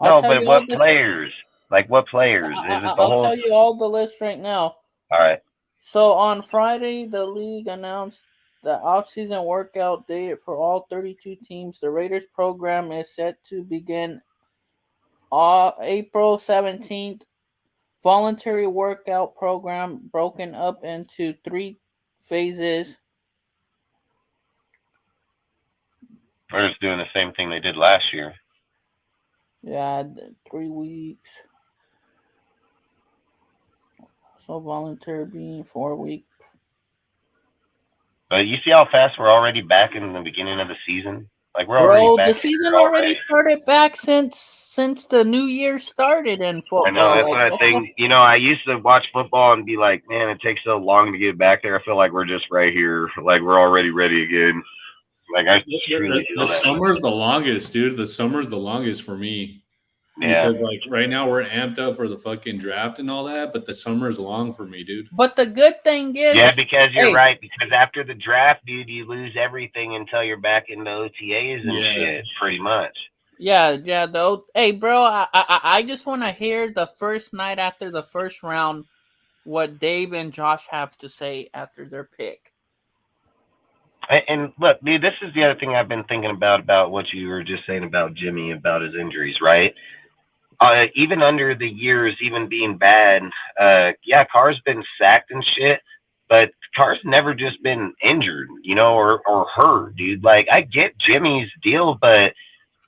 No, but what players? Like what players? Is it the I'll whole? tell you all the list right now. All right. So on Friday, the league announced the off-season workout date for all 32 teams. The Raiders program is set to begin April 17th. Voluntary workout program broken up into 3 phases. They're just doing the same thing they did last year. Yeah, 3 weeks. So voluntary being 4 weeks. But you see how fast we're already back in the beginning of the season? Like we're already Bro, back. the season already started back since the new year started in football. I know, that's what I think. You know, I used to watch football and be like, man, it takes so long to get back there. I feel like we're just right here. Like we're already ready again. Like the summer's the longest, dude. The summer's the longest for me. Yeah. Because like right now we're amped up for the fucking draft and all that, but the summer's long for me, dude. But the good thing is, yeah, because you're right. Because after the draft, dude, you lose everything until you're back into OTAs and shit, pretty much. Yeah. Hey, bro, I just want to hear the first night after the first round what Dave and Josh have to say after their pick. And look, dude, this is the other thing I've been thinking about what you were just saying about Jimmy, about his injuries, right? Even under the years, even being bad, yeah, Carr's been sacked and shit, but Carr's never just been injured, you know, or hurt, dude. Like, I get Jimmy's deal, but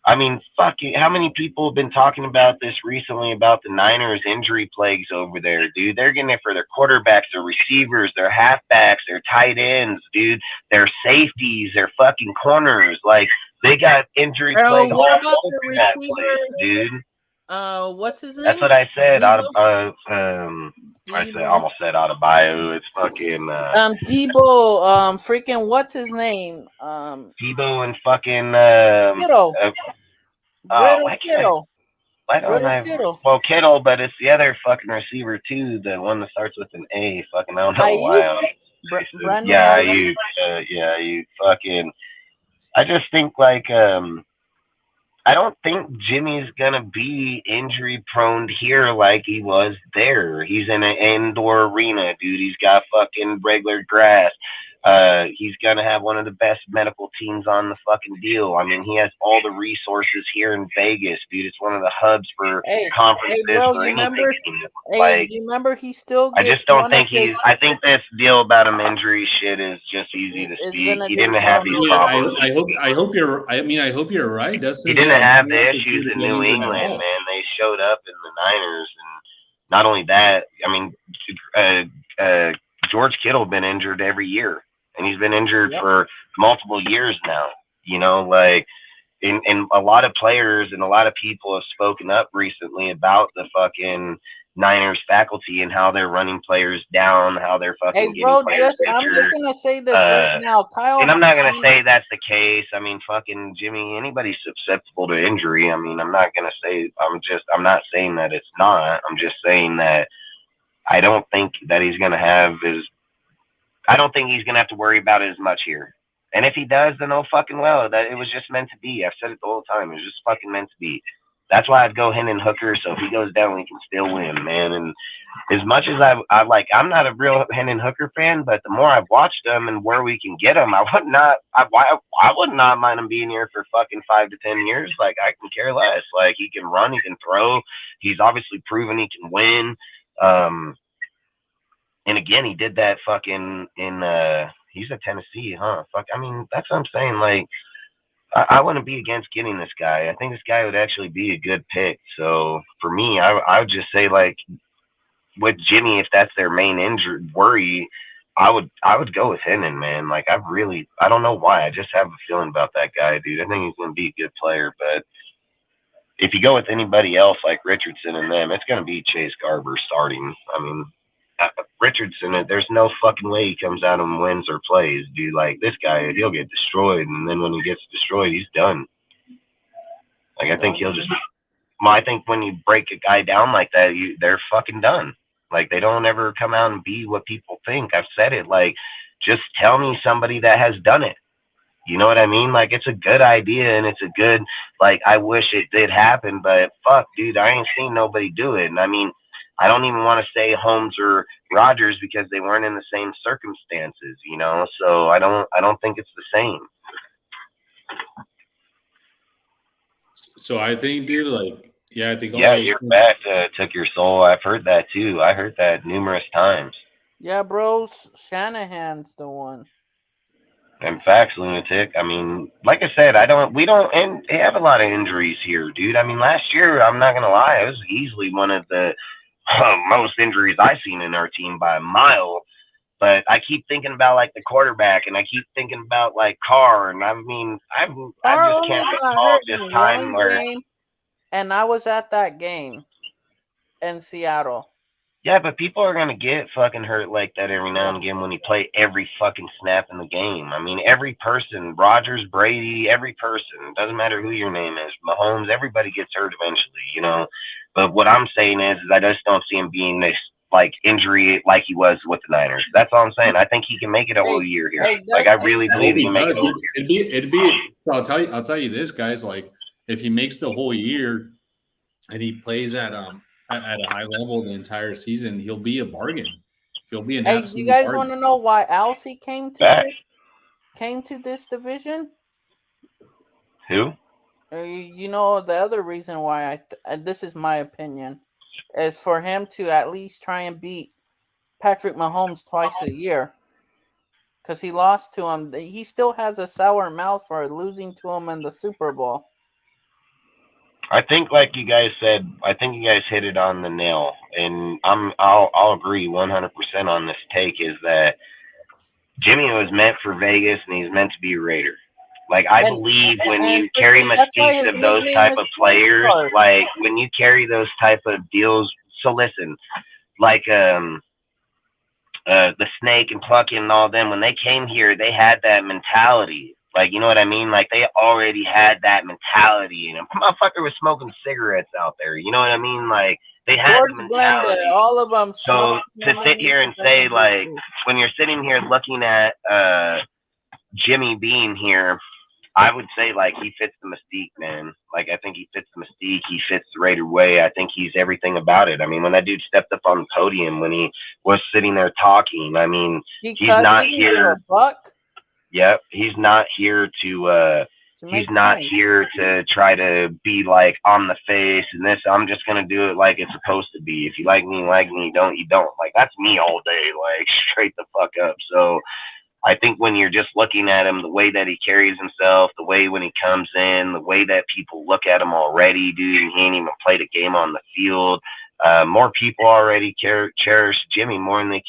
I mean, fuck you. How many people have been talking about this recently about the Niners injury plagues over there, dude? They're getting it for their quarterbacks, their receivers, their halfbacks, their tight ends, dude, their safeties, their fucking corners. Like, they got injury plagues all over that place, dude. What's his name? That's what I said. I almost said Adebayo. It's fucking Debo. Freaking what's his name? Debo and fucking Kittle. Kittle. Why don't I? Well, Kittle, but it's the other fucking receiver too, the one that starts with an A. Fucking, I don't know why. Yeah, you fucking. I just think like I don't think Jimmy's gonna be injury prone here like he was there. He's in an indoor arena, dude. He's got fucking regular grass. He's gonna have one of the best medical teams on the fucking deal. I mean, he has all the resources here in Vegas, dude. It's one of the hubs for conferences for anything. You remember he still? I just don't think he's. I think this deal about him injury shit is just easy to speak. He didn't have these problems. I hope you're right, Dustin. He didn't have the issues in New England, man. They showed up in the Niners, and not only that, I mean, George Kittle been injured every year, and he's been injured for multiple years now. You know, like, and a lot of players and a lot of people have spoken up recently about the fucking Niners faculty and how they're running players down, how they're fucking getting players injured. I'm just gonna say this right now, Kyle. And I'm not gonna say that's the case. I mean, fucking Jimmy, anybody's susceptible to injury. I mean, I'm not gonna say. I'm not saying that it's not. I'm just saying that I don't think that he's gonna have I don't think he's gonna have to worry about it as much here. And if he does, then oh fucking well. That it was just meant to be. I've said it the whole time. It was just fucking meant to be. That's why I'd go Hendon Hooker. So if he goes down, we can still win, man. And as much as I like, I'm not a real Hendon Hooker fan, but the more I've watched him and where we can get him, I would not mind him being here for fucking 5 to 10 years. Like, I can care less. Like, he can run, he can throw. He's obviously proven he can win. And again, he did that fucking he's at Tennessee, huh? Fuck, I mean, that's what I'm saying. Like, I wouldn't be against getting this guy. I think this guy would actually be a good pick. So for me, I would just say, like, with Jimmy, if that's their main injury worry, I would go with Hennon, man. Like I don't know why. I just have a feeling about that guy, dude. I think he's gonna be a good player, but if you go with anybody else like Richardson and them, it's gonna be Chase Garber starting. I mean, Richardson, there's no fucking way he comes out and wins or plays, dude. Like this guy, he'll get destroyed, and then when he gets destroyed, he's done. Like I think he'll just. Well, I think when you break a guy down like that, they're fucking done. Like they don't ever come out and be what people think. I've said it. Like, just tell me somebody that has done it. You know what I mean? Like it's a good idea and it's a good. Like I wish it did happen, but fuck, dude, I ain't seen nobody do it. And I mean, I don't even want to say Holmes or Rodgers because they weren't in the same circumstances. You know, so I don't think it's the same. So I think, dude, like, yeah, I think. Yeah, your bat took your soul. I've heard that too. I heard that numerous times. Yeah, bro, Shanahan's the one. In fact, lunatic. I mean, like I said, we don't have a lot of injuries here, dude. I mean, last year, I'm not gonna lie, it was easily one of the most injuries I've seen in our team by a mile. But I keep thinking about like the quarterback, and I keep thinking about like Carr, and I mean, I just can't recall this time where. Game, and I was at that game in Seattle. Yeah, but people are gonna get fucking hurt like that every now and again when you play every fucking snap in the game. I mean, every person, Rodgers, Brady, every person, doesn't matter who your name is, Mahomes, everybody gets hurt eventually, you know. But what I'm saying is I just don't see him being this like injury like he was with the Niners. That's all I'm saying. I think he can make it a whole year here. Like I really believe he can make it a whole year. It'd be. I'll tell you this, guys. Like if he makes the whole year and he plays at a high level the entire season, he'll be a bargain. He'll be an absolute. You guys want to know why Alcee came to this division? Who? You know, the other reason why this is my opinion, is for him to at least try and beat Patrick Mahomes twice a year. Because he lost to him. He still has a sour mouth for losing to him in the Super Bowl. I think, like you guys said, I think you guys hit it on the nail, and I'll agree 100% on this take. Is that Jimmy was meant for Vegas, and he's meant to be a Raider. Like I believe when you carry mystique of those type of players, like when you carry those type of deals. So listen, like the Snake and Plucky and all them, when they came here, they had that mentality. Like, you know what I mean? Like, they already had that mentality. And a motherfucker was smoking cigarettes out there. You know what I mean? Like, they had the mentality. Blended, all of them. So to sit here and say, like, when you're sitting here looking at Jimmy being here, I would say, like, he fits the mystique, man. Like, I think he fits the mystique. He fits the Raider way. I think he's everything about it. I mean, when that dude stepped up on the podium, when he was sitting there talking, I mean, he's not here. Yep, he's not here to he's not here to try to be like on the face and this. I'm just gonna do it like it's supposed to be. If you like me, you don't, you don't. Like that's me all day, like straight the fuck up. So I think when you're just looking at him, the way that he carries himself, the way when he comes in, the way that people look at him already, dude, and he ain't even played a game on the field. More people already cherish Jimmy more than they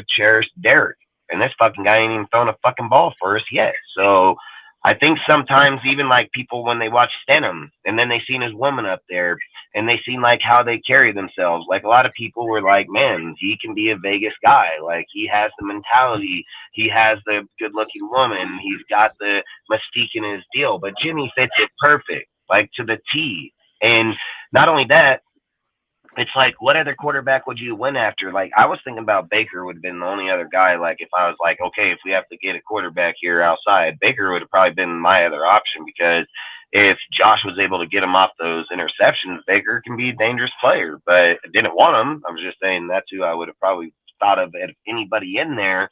cherish Derek. And this fucking guy ain't even thrown a fucking ball for us yet. So I think sometimes even like people when they watch Stenham and then they seen his woman up there and they seen like how they carry themselves. Like a lot of people were like, man, he can be a Vegas guy. Like he has the mentality. He has the good looking woman. He's got the mystique in his deal. But Jimmy fits it perfect, like to the T. And not only that, it's like, what other quarterback would you win after? Like, I was thinking about Baker would have been the only other guy. Like, if I was like, okay, if we have to get a quarterback here outside, Baker would have probably been my other option because if Josh was able to get him off those interceptions, Baker can be a dangerous player. But I didn't want him. I was just saying that's who I would have probably thought of if anybody in there.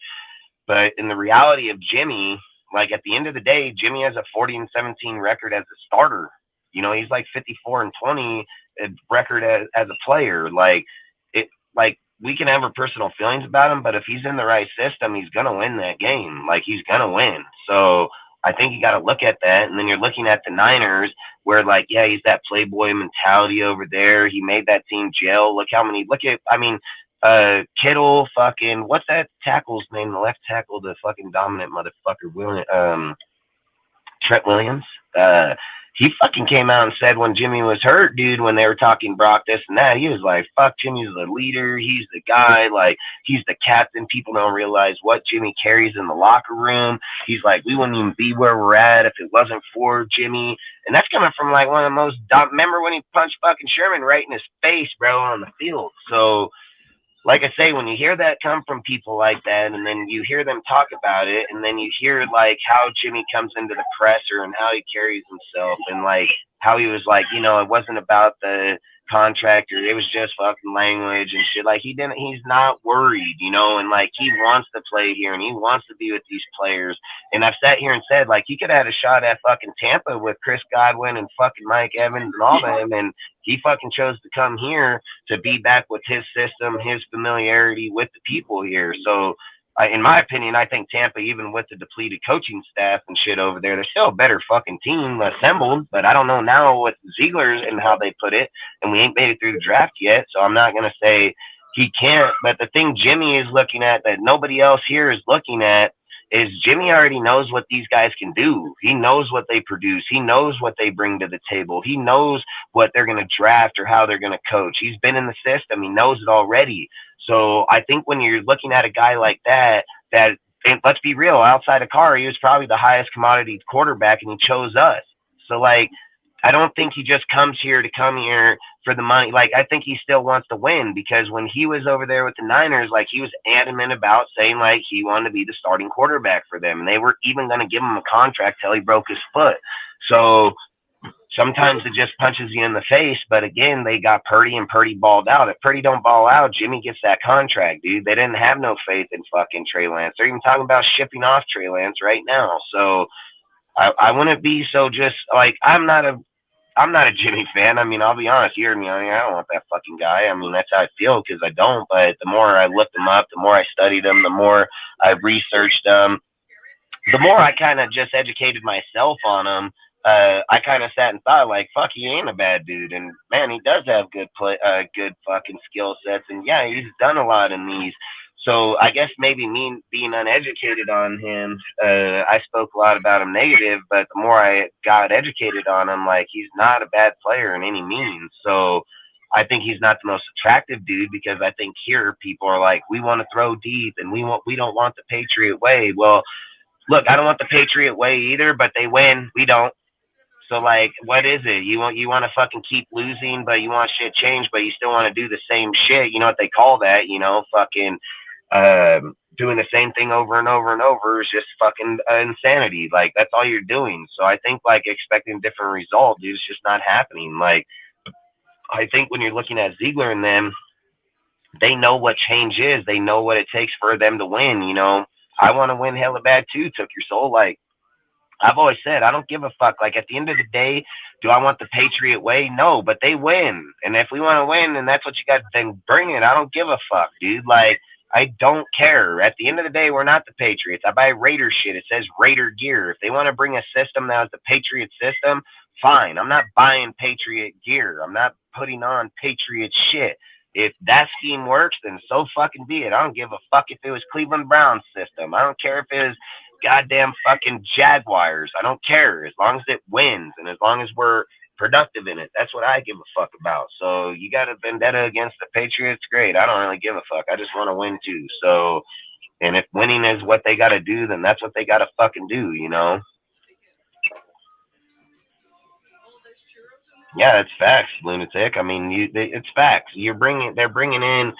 But in the reality of Jimmy, like at the end of the day, Jimmy has a 40-17 record as a starter. You know, he's like 54-20 record as a player. Like we can have our personal feelings about him, but if he's in the right system, he's gonna win that game. Like he's gonna win. So I think you got to look at that. And then you're looking at the Niners where, like, yeah, he's that playboy mentality over there. He made that team gel. Kittle, fucking, what's that tackle's name? The left tackle, the fucking dominant motherfucker, Trent Williams. He fucking came out and said when Jimmy was hurt, dude, when they were talking Brock this and that, he was like, fuck, Jimmy's the leader. He's the guy. Like, he's the captain. People don't realize what Jimmy carries in the locker room. He's like, we wouldn't even be where we're at if it wasn't for Jimmy. And that's coming from, like, one of the most dumb. Remember when he punched fucking Sherman right in his face, bro, on the field? So, like I say, when you hear that come from people like that, and then you hear them talk about it, and then you hear, like, how Jimmy comes into the presser and how he carries himself, and, like, how he was like, you know, it wasn't about the contract, or it was just fucking language and shit. Like, he's not worried, you know, and, like, he wants to play here, and he wants to be with these players. And I've sat here and said, like, he could have had a shot at fucking Tampa with Chris Godwin and fucking Mike Evans and all them, and he fucking chose to come here to be back with his system, his familiarity with the people here. So, in my opinion, I think Tampa, even with the depleted coaching staff and shit over there, they're still a better fucking team assembled. But I don't know now with Ziegler's and how they put it, and we ain't made it through the draft yet. So I'm not going to say he can't. But the thing Jimmy is looking at that nobody else here is looking at is Jimmy already knows what these guys can do. He knows what they produce. He knows what they bring to the table. He knows what they're going to draft or how they're going to coach. He's been in the system. He knows it already. So I think when you're looking at a guy like that, and let's be real, outside of Carr, he was probably the highest commodity quarterback, and he chose us. So, like, I don't think he just comes here for the money. Like, I think he still wants to win, because when he was over there with the Niners, like, he was adamant about saying, like, he wanted to be the starting quarterback for them. And they were even going to give him a contract till he broke his foot. So sometimes it just punches you in the face. But again, they got Purdy, and Purdy balled out. If Purdy don't ball out, Jimmy gets that contract, dude. They didn't have no faith in fucking Trey Lance. They're even talking about shipping off Trey Lance right now. So I wouldn't be so just like, I'm not a Jimmy fan. I mean, I'll be honest. You hear me. I mean, I don't want that fucking guy. I mean, that's how I feel, because I don't. But the more I looked him up, the more I studied him, the more I researched him, the more I kind of just educated myself on him. I kind of sat and thought, like, fuck, he ain't a bad dude. And, man, he does have good fucking skill sets. And, yeah, he's done a lot in these. So I guess maybe me being uneducated on him, I spoke a lot about him negative, but the more I got educated on him, like, he's not a bad player in any means. So I think he's not the most attractive dude, because I think here people are like, we want to throw deep, and we don't want the Patriot way. Well, look, I don't want the Patriot way either, but they win. We don't. So, like, what is it? You want to fucking keep losing, but you want shit changed, but you still want to do the same shit. You know what they call that? You know, fucking doing the same thing over and over and over is just fucking insanity. Like, that's all you're doing. So I think, like, expecting different result, dude, is just not happening. Like, I think when you're looking at Ziegler and them, they know what change is. They know what it takes for them to win. You know, I want to win hella bad too. Took your soul. Like, I've always said, I don't give a fuck. Like, at the end of the day, do I want the Patriot way? No, but they win. And if we want to win, and that's what you got, then bring it. I don't give a fuck, dude. Like, I don't care. At the end of the day, we're not the Patriots. I buy Raider shit. It says Raider gear. If they want to bring a system that was the Patriot system, fine. I'm not buying Patriot gear. I'm not putting on Patriot shit. If that scheme works, then so fucking be it. I don't give a fuck if it was Cleveland Browns system. I don't care if it was goddamn fucking Jaguars. I don't care. As long as it wins, and as long as we're productive in it, that's what I give a fuck about. So you got a vendetta against the Patriots, great. I don't really give a fuck. I just want to win too. So, and if winning is what they got to do, then that's what they got to fucking do, you know? Yeah, it's facts, lunatic. I mean, it's facts. They're bringing in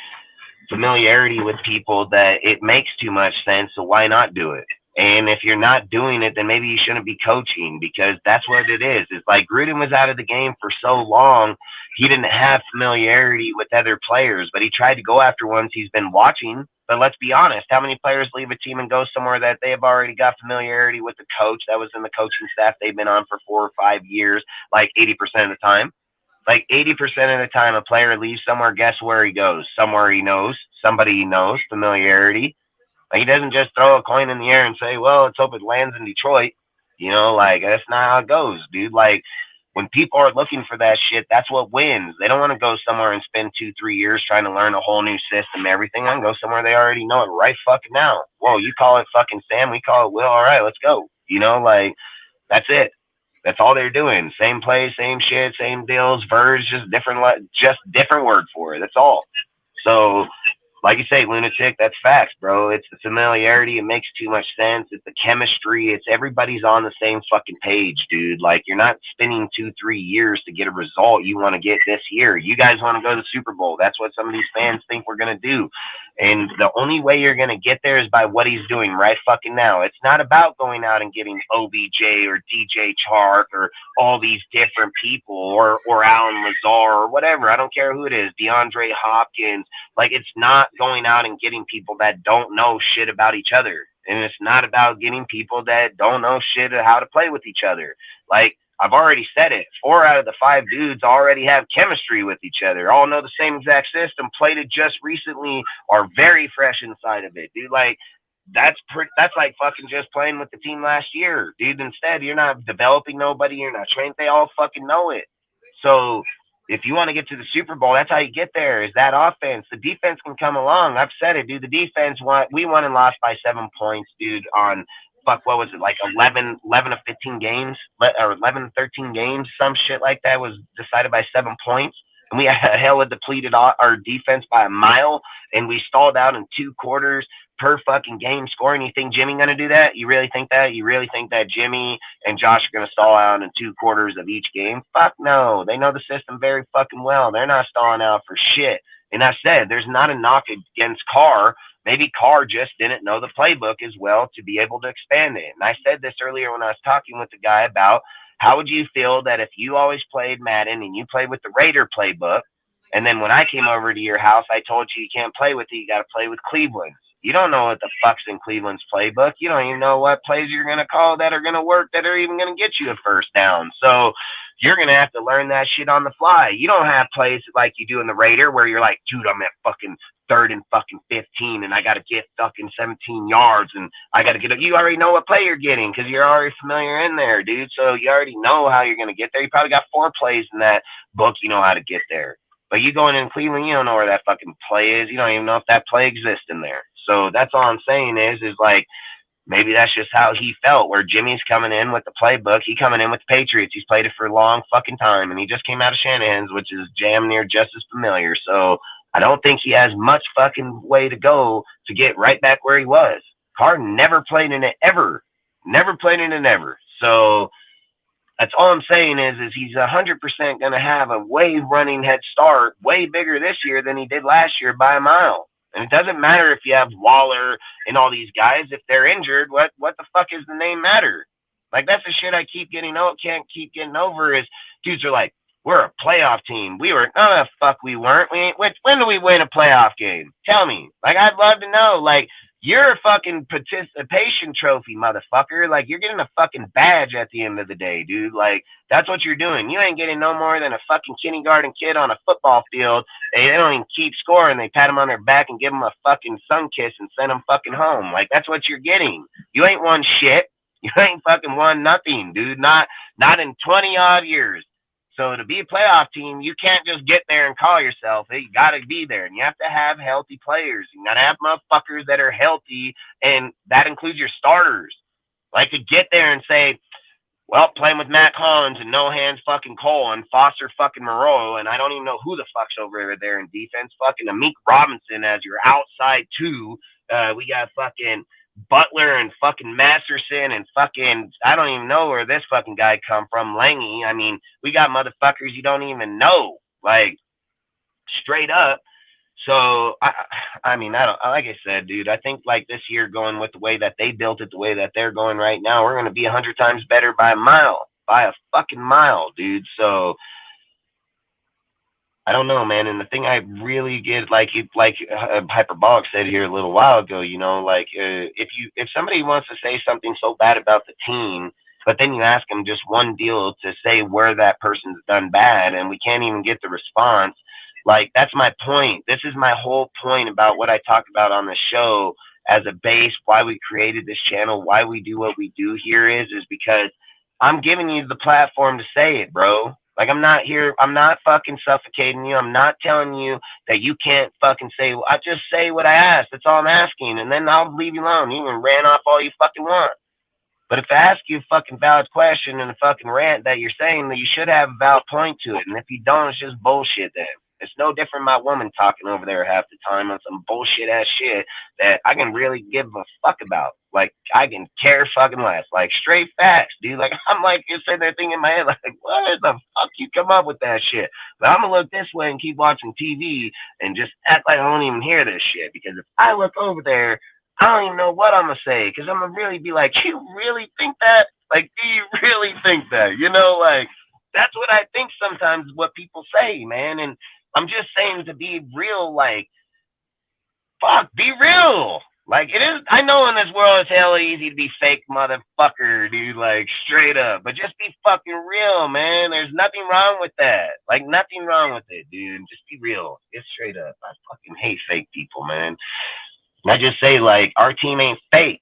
familiarity with people that it makes too much sense. So why not do it? And if you're not doing it, then maybe you shouldn't be coaching, because that's what it is. It's like Gruden was out of the game for so long, he didn't have familiarity with other players, but he tried to go after ones he's been watching. But let's be honest, how many players leave a team and go somewhere that they have already got familiarity with the coach that was in the coaching staff they've been on for 4 or 5 years, like 80% of the time? Like 80% of the time, a player leaves somewhere, guess where he goes? Somewhere he knows, somebody he knows, familiarity. He doesn't just throw a coin in the air and say, well, let's hope it lands in Detroit. You know, like, that's not how it goes, dude. Like, when people are looking for that shit, that's what wins. They don't want to go somewhere and spend 2-3 years trying to learn a whole new system, everything. I can go somewhere they already know it right fucking now. Whoa, you call it fucking Sam, we call it Will. All right, let's go. You know, like, that's it. That's all they're doing. Same play, same shit, same deals, verbs, just different word for it. That's all. So, like you say, lunatic, that's facts, bro. It's the familiarity. It makes too much sense. It's the chemistry. It's everybody's on the same fucking page, dude. Like, you're not spending 2-3 years to get a result you want to get this year. You guys want to go to the Super Bowl. That's what some of these fans think we're going to do. And the only way you're going to get there is by what he's doing right fucking now. It's not about going out and getting OBJ or DJ Chark or all these different people or Alan Lazar or whatever. I don't care who it is. DeAndre Hopkins. Like, it's not going out and getting people that don't know shit about each other. And it's not about getting people that don't know shit of how to play with each other. Like, I've already said it. 4 out of the 5 dudes already have chemistry with each other. All know the same exact system, played it just recently, are very fresh inside of it. Dude, like, that's like fucking just playing with the team last year. Dude, instead, you're not developing nobody. You're not trained. They all fucking know it. So if you want to get to the Super Bowl, that's how you get there, is that offense. The defense can come along. I've said it, dude. The defense, we won and lost by 7 points, dude, on what was it, like 11 of 15 games, or 11 13 games, some shit like that was decided by 7 points. And we hella depleted our defense by a mile, and we stalled out in 2 quarters per fucking game scoring. You think Jimmy going to do that? You really think that? You really think that Jimmy and Josh are going to stall out in 2 quarters of each game? Fuck no. They know the system very fucking well. They're not stalling out for shit. And I said, there's not a knock against Carr. Maybe Carr just didn't know the playbook as well to be able to expand it. And I said this earlier when I was talking with the guy about how would you feel that if you always played Madden and you played with the Raider playbook, and then when I came over to your house, I told you can't play with it, you got to play with Cleveland. You don't know what the fuck's in Cleveland's playbook. You don't even know what plays you're going to call that are going to work, that are even going to get you a first down. So you're going to have to learn that shit on the fly. You don't have plays like you do in the Raider where you're like, dude, I'm at fucking 3rd and fucking 15 and I got to get fucking 17 yards and I got to get – you already know what play you're getting because you're already familiar in there, dude. So you already know how you're going to get there. You probably got 4 plays in that book you know how to get there. But you going in Cleveland, you don't know where that fucking play is. You don't even know if that play exists in there. So that's all I'm saying is like, maybe that's just how he felt, where Jimmy's coming in with the playbook. He coming in with the Patriots. He's played it for a long fucking time, and he just came out of Shanahan's, which is damn near just as familiar. So I don't think he has much fucking way to go to get right back where he was. Carr never played in it ever. Never played in it ever. So that's all I'm saying is he's 100% going to have a way running head start, way bigger this year than he did last year by a mile. And it doesn't matter if you have Waller and all these guys. If they're injured, what the fuck is the name matter? Like, that's the shit I can't keep getting over is dudes are like, we're a playoff team. We were, no, the fuck we weren't. When do we win a playoff game? Tell me. Like, I'd love to know. Like, you're a fucking participation trophy, motherfucker. Like, you're getting a fucking badge at the end of the day, dude. Like, that's what you're doing. You ain't getting no more than a fucking kindergarten kid on a football field. They don't even keep scoring. They pat them on their back and give them a fucking sun kiss and send them fucking home. Like, that's what you're getting. You ain't won shit. You ain't fucking won nothing, dude. Not in 20-odd years. So to be a playoff team, you can't just get there and call yourself. You got to be there, and you have to have healthy players. You got to have motherfuckers that are healthy, and that includes your starters. Like, to get there and say, well, playing with Matt Collins and No Hands fucking Cole and Foster fucking Moreau, and I don't even know who the fuck's over there in defense, fucking Amik Robinson as your outside 2. We got fucking Butler and fucking Masterson and fucking, I don't even know where this fucking guy come from, Langy. I mean, we got motherfuckers you don't even know, like, straight up. So, I mean, I don't, like I said, dude, I think like this year going with the way that they built it, the way that they're going right now, we're going to be 100 times better by a fucking mile, dude. So, I don't know, man. And the thing I really get, like Hyperbolic said here a little while ago, you know, like if somebody wants to say something so bad about the team, but then you ask them just one deal to say where that person's done bad, and we can't even get the response. Like, that's my point. This is my whole point about what I talk about on the show as a base, why we created this channel, why we do what we do here is because I'm giving you the platform to say it, bro. Like, I'm not here, I'm not fucking suffocating you. I'm not telling you that you can't fucking say, I just say what I ask. That's all I'm asking. And then I'll leave you alone. You can rant off all you fucking want. But if I ask you a fucking valid question and a fucking rant that you're saying, that you should have a valid point to it. And if you don't, it's just bullshit then. It's no different my woman talking over there half the time on some bullshit ass shit that I can really give a fuck about. Like, I can care fucking less. Like, straight facts, dude. Like, I'm like, you're sitting there thinking in my head, like, what the fuck you come up with that shit? But I'm gonna look this way and keep watching TV and just act like I don't even hear this shit. Because if I look over there, I don't even know what I'm gonna say. Because I'm gonna really be like, you really think that? Like, do you really think that? You know, like, that's what I think sometimes what people say, man. And I'm just saying, to be real, like, fuck, be real. Like, it is, I know in this world it's hella easy to be fake motherfucker, dude, like, straight up. But just be fucking real, man. There's nothing wrong with that. Like, nothing wrong with it, dude. Just be real. Get straight up. I fucking hate fake people, man. And I just say, like, our team ain't fake.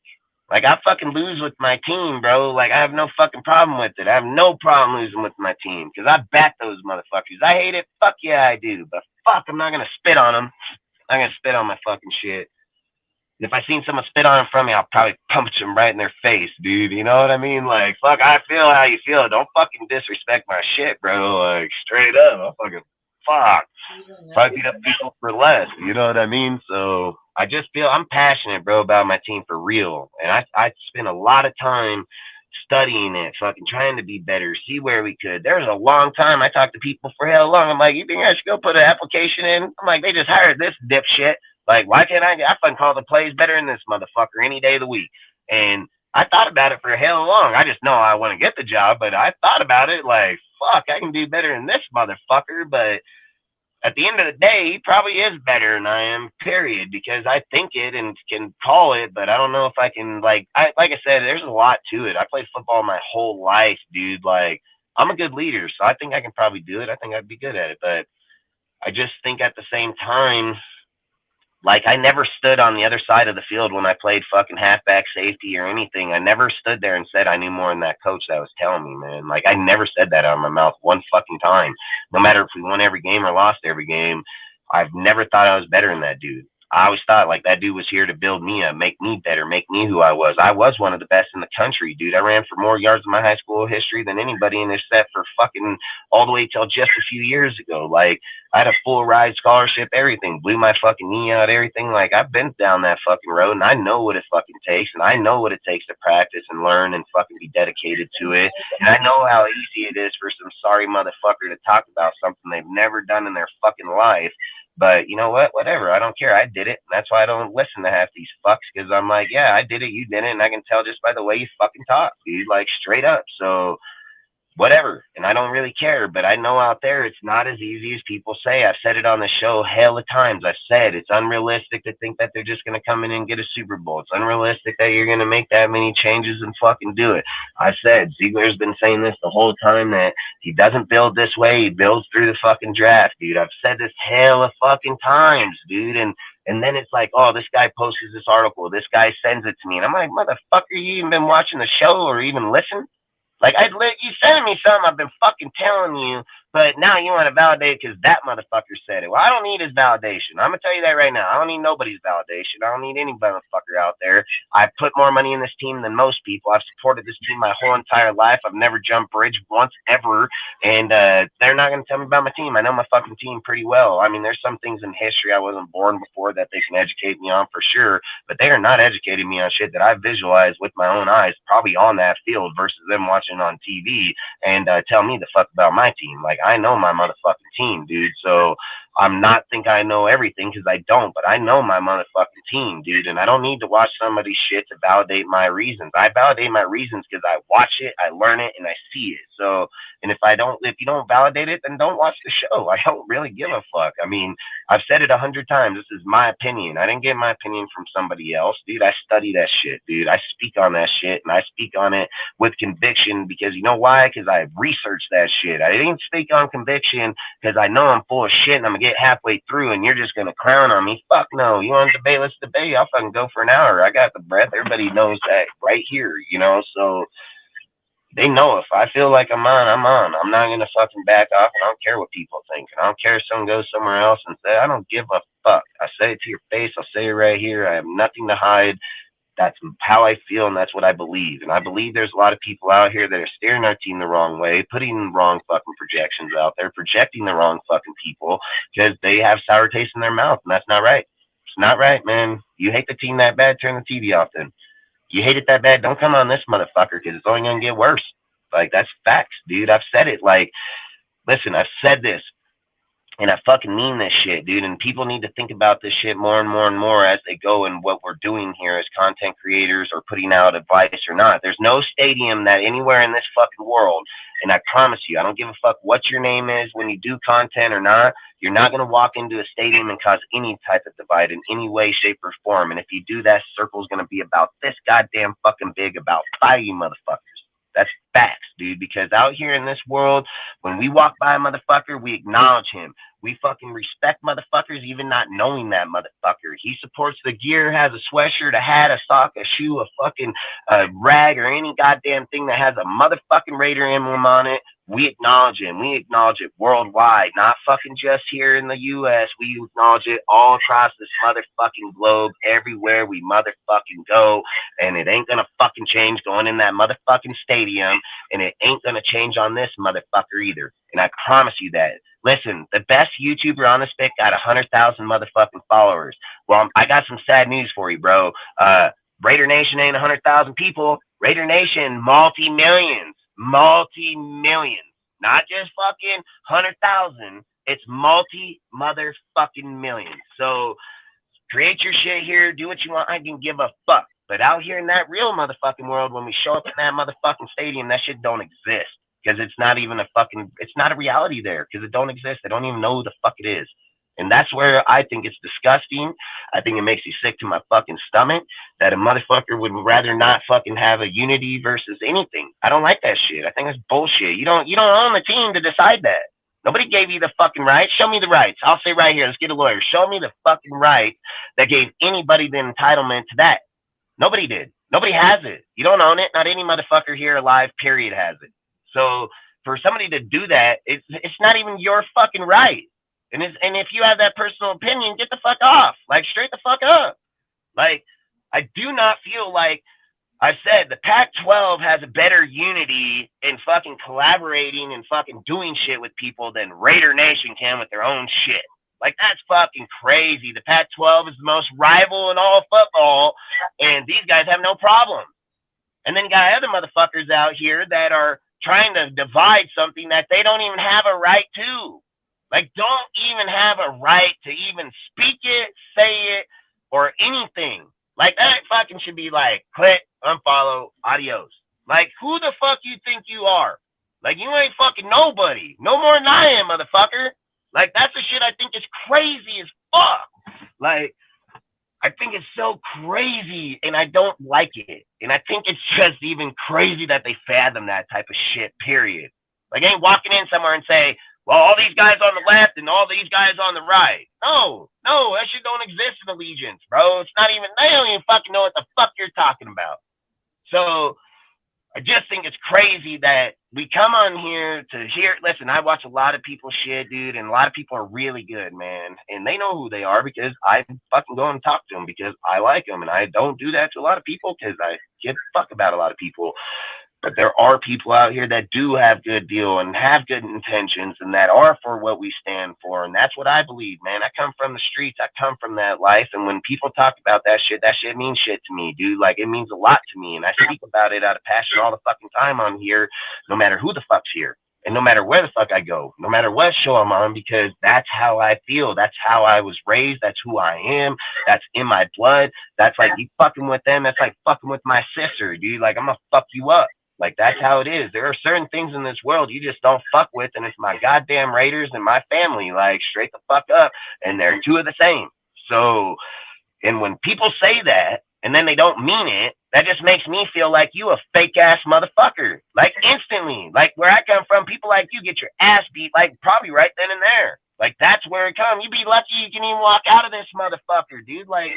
Like, I fucking lose with my team, bro. Like, I have no fucking problem with it. I have no problem losing with my team because I back those motherfuckers. I hate it. Fuck yeah, I do. But fuck, I'm not going to spit on them. I'm going to spit on my fucking shit. If I seen someone spit on in front of me, I'll probably punch them right in their face, dude. You know what I mean? Like, fuck, I feel how you feel. Don't fucking disrespect my shit, bro. Like, straight up. I'll fucking fuck. Probably beat up people for less. You know what I mean? So I just feel I'm passionate, bro, about my team for real. And I spent a lot of time studying it, fucking trying to be better, see where we could. There was a long time I talked to people for hell long. I'm like, you think I should go put an application in? I'm like, they just hired this dipshit. Like, why can't I fucking call the plays better than this motherfucker any day of the week? And I thought about it for hell long. I just know I want to get the job, but I thought about it like, fuck, I can do better than this motherfucker. But at the end of the day, he probably is better than I am, period, because I think it and can call it, but I don't know if I can, like I said, there's a lot to it. I played football my whole life, dude. Like, I'm a good leader, so I think I can probably do it. I think I'd be good at it, but I just think at the same time, like, I never stood on the other side of the field when I played fucking halfback, safety, or anything. I never stood there and said I knew more than that coach that was telling me, man. Like, I never said that out of my mouth one fucking time. No matter if we won every game or lost every game, I've never thought I was better than that dude. I always thought, like, that dude was here to build me up, make me better, make me who I was. I was one of the best in the country, dude. I ran for more yards in my high school history than anybody in this set for fucking all the way till just a few years ago. Like, I had a full ride scholarship, everything, blew my fucking knee out, everything. Like, I've been down that fucking road, and I know what it fucking takes, and I know what it takes to practice and learn and fucking be dedicated to it. And I know how easy it is for some sorry motherfucker to talk about something they've never done in their fucking life. But you know what? Whatever. I don't care. I did it. And that's why I don't listen to half these fucks, because I'm like, yeah, I did it. You did it. And I can tell just by the way you fucking talk, dude, like, straight up. So whatever. And I don't really care. But I know out there it's not as easy as people say. I've said it on the show hell of times. I've said it's unrealistic to think that they're just going to come in and get a Super Bowl. It's unrealistic that you're going to make that many changes and fucking do it. I said Ziegler's been saying this the whole time, that he doesn't build this way. He builds through the fucking draft, dude. I've said this hell of fucking times, dude. And then it's like, oh, this guy posts this article. This guy sends it to me. And I'm like, motherfucker, you even been watching the show or even listen? Like, you sending me something I've been fucking telling you, but now you want to validate because that motherfucker said it. Well, I don't need his validation. I'm going to tell you that right now. I don't need nobody's validation. I don't need any motherfucker out there. I put more money in this team than most people. I've supported this team my whole entire life. I've never jumped bridge once ever, and they're not going to tell me about my team. I know my fucking team pretty well. I mean, there's some things in history I wasn't born before that they can educate me on for sure, but they are not educating me on shit that I visualized with my own eyes, probably on that field versus them watching on TV and tell me the fuck about my team. Like, I know my motherfucking team, dude. So I'm not think I know everything, because I don't, but I know my motherfucking team, dude. And I don't need to watch somebody's shit to validate my reasons. I validate my reasons because I watch it, I learn it, and I see it. So, and if you don't validate it, then don't watch the show. I don't really give a fuck. I mean, I've said it 100 times. This is my opinion. I didn't get my opinion from somebody else, dude. I study that shit, dude. I speak on that shit, and I speak on it with conviction, because you know why? Because I researched that shit. I didn't speak on conviction because I know I'm full of shit and I'm get halfway through and you're just going to clown on me. Fuck no. You want to debate? Let's debate. I'll fucking go for an hour. I got the breath. Everybody knows that right here, you know? So they know if I feel like I'm on, I'm on. I'm not going to fucking back off, and I don't care what people think. And I don't care if someone goes somewhere else and say, I don't give a fuck. I say it to your face. I'll say it right here. I have nothing to hide. That's how I feel, and that's what I believe. And I believe there's a lot of people out here that are steering our team the wrong way, putting the wrong fucking projections out there, projecting the wrong fucking people because they have sour taste in their mouth, and that's not right. It's not right, man. You hate the team that bad, turn the TV off then. You hate it that bad, don't come on this motherfucker because it's only going to get worse. Like, that's facts, dude. I've said it. Like, listen, I've said this. And I fucking mean this shit, dude. And people need to think about this shit more and more and more as they go and what we're doing here as content creators or putting out advice or not. There's no stadium that anywhere in this fucking world, and I promise you, I don't give a fuck what your name is when you do content or not, you're not going to walk into a stadium and cause any type of divide in any way, shape, or form. And if you do, that circle's going to be about this goddamn fucking big, about 5 you motherfuckers. That's facts, dude, because out here in this world, when we walk by a motherfucker, we acknowledge him. We fucking respect motherfuckers, even not knowing that motherfucker. He supports the gear, has a sweatshirt, a hat, a sock, a shoe, a fucking rag, or any goddamn thing that has a motherfucking Raider emblem on it. We acknowledge him. We acknowledge it worldwide, not fucking just here in the U.S. We acknowledge it all across this motherfucking globe, everywhere we motherfucking go. And it ain't gonna fucking change going in that motherfucking stadium. And it ain't gonna change on this motherfucker either. And I promise you that. Listen, the best YouTuber on the stick got 100,000 motherfucking followers. Well, I got some sad news for you, bro. Raider Nation ain't 100,000 people. Raider Nation, multi-millions. Multi-millions. Not just fucking 100,000. It's multi-motherfucking millions. So create your shit here. Do what you want. I can give a fuck. But out here in that real motherfucking world, when we show up in that motherfucking stadium, that shit don't exist. Because it's not even it's not a reality there. Because it don't exist. They don't even know who the fuck it is. And that's where I think it's disgusting. I think it makes me sick to my fucking stomach that a motherfucker would rather not fucking have a unity versus anything. I don't like that shit. I think it's bullshit. You don't own the team to decide that. Nobody gave you the fucking rights. Show me the rights. I'll say right here, let's get a lawyer. Show me the fucking right that gave anybody the entitlement to that. Nobody did. Nobody has it. You don't own it. Not any motherfucker here alive, period, has it. So for somebody to do that, it's not even your fucking right. And if you have that personal opinion, get the fuck off. Like, straight the fuck up. Like, I do not feel like, I've said, the Pac-12 has a better unity in fucking collaborating and fucking doing shit with people than Raider Nation can with their own shit. Like, that's fucking crazy. The Pac-12 is the most rival in all football, and these guys have no problem. And then you got other motherfuckers out here that are trying to divide something that they don't even have a right to. Like, don't even have a right to even speak it, say it, or anything. Like, that fucking should be like, click, unfollow, adios. Like, who the fuck you think you are? Like, you ain't fucking nobody. No more than I am, motherfucker. Like, that's the shit I think is crazy as fuck. Like, I think it's so crazy, and I don't like it. And I think it's just even crazy that they fathom that type of shit, period. Like, I ain't walking in somewhere and say, well, all these guys on the left and all these guys on the right. No, that shit don't exist in allegiance, bro. It's not even, they don't even fucking know what the fuck you're talking about. So I just think it's crazy that we come on here to hear, listen, I watch a lot of people's shit, dude, and a lot of people are really good, man. And they know who they are because I fucking go and talk to them because I like them. And I don't do that to a lot of people because I give a fuck about a lot of people. But there are people out here that do have good deal and have good intentions and that are for what we stand for. And that's what I believe, man. I come from the streets. I come from that life. And when people talk about that shit means shit to me, dude. Like, it means a lot to me. And I speak about it out of passion all the fucking time on here, no matter who the fuck's here. And no matter where the fuck I go, no matter what show I'm on, because that's how I feel. That's how I was raised. That's who I am. That's in my blood. That's like, you fucking with them. That's like fucking with my sister, dude. Like, I'm gonna fuck you up. Like, that's how it is. There are certain things in this world you just don't fuck with, and it's my goddamn Raiders and my family. Like, straight the fuck up, and they're two of the same. So, and when people say that, and then they don't mean it, that just makes me feel like you a fake-ass motherfucker. Like, instantly. Like, where I come from, people like you get your ass beat, like, probably right then and there. Like, that's where it comes. You be lucky you can even walk out of this motherfucker, dude. Like,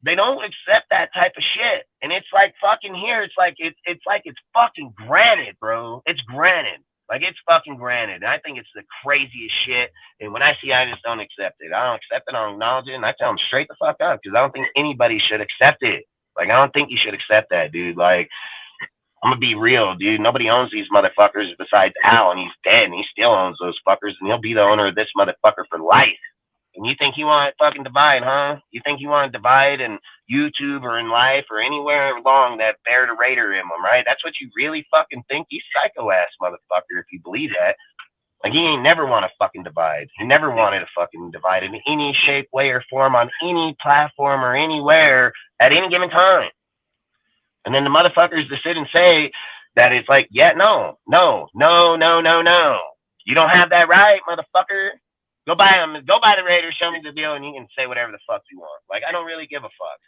they don't accept that type of shit. And it's like fucking here. It's like it's fucking granted, bro. It's granted. Like, it's fucking granted. And I think it's the craziest shit. And when I see it, I just don't accept it. I don't accept it. I don't acknowledge it. And I tell them straight the fuck up, because I don't think anybody should accept it. Like, I don't think you should accept that, dude. Like, I'm gonna be real, dude. Nobody owns these motherfuckers besides Al, and he's dead, and he still owns those fuckers, and he'll be the owner of this motherfucker for life. And you think you want to fucking divide, huh? You think you want to divide in YouTube or in life or anywhere along that bear the Raider in them, right? That's what you really fucking think? You psycho ass motherfucker if you believe that. Like, he ain't never want to fucking divide. He never wanted to fucking divide in any shape, way, or form on any platform or anywhere at any given time. And then the motherfuckers to sit and say that it's like, yeah, no. You don't have that right, motherfucker. Go buy them. Go buy the Raiders. Show me the deal, and you can say whatever the fuck you want. Like, I don't really give a fuck.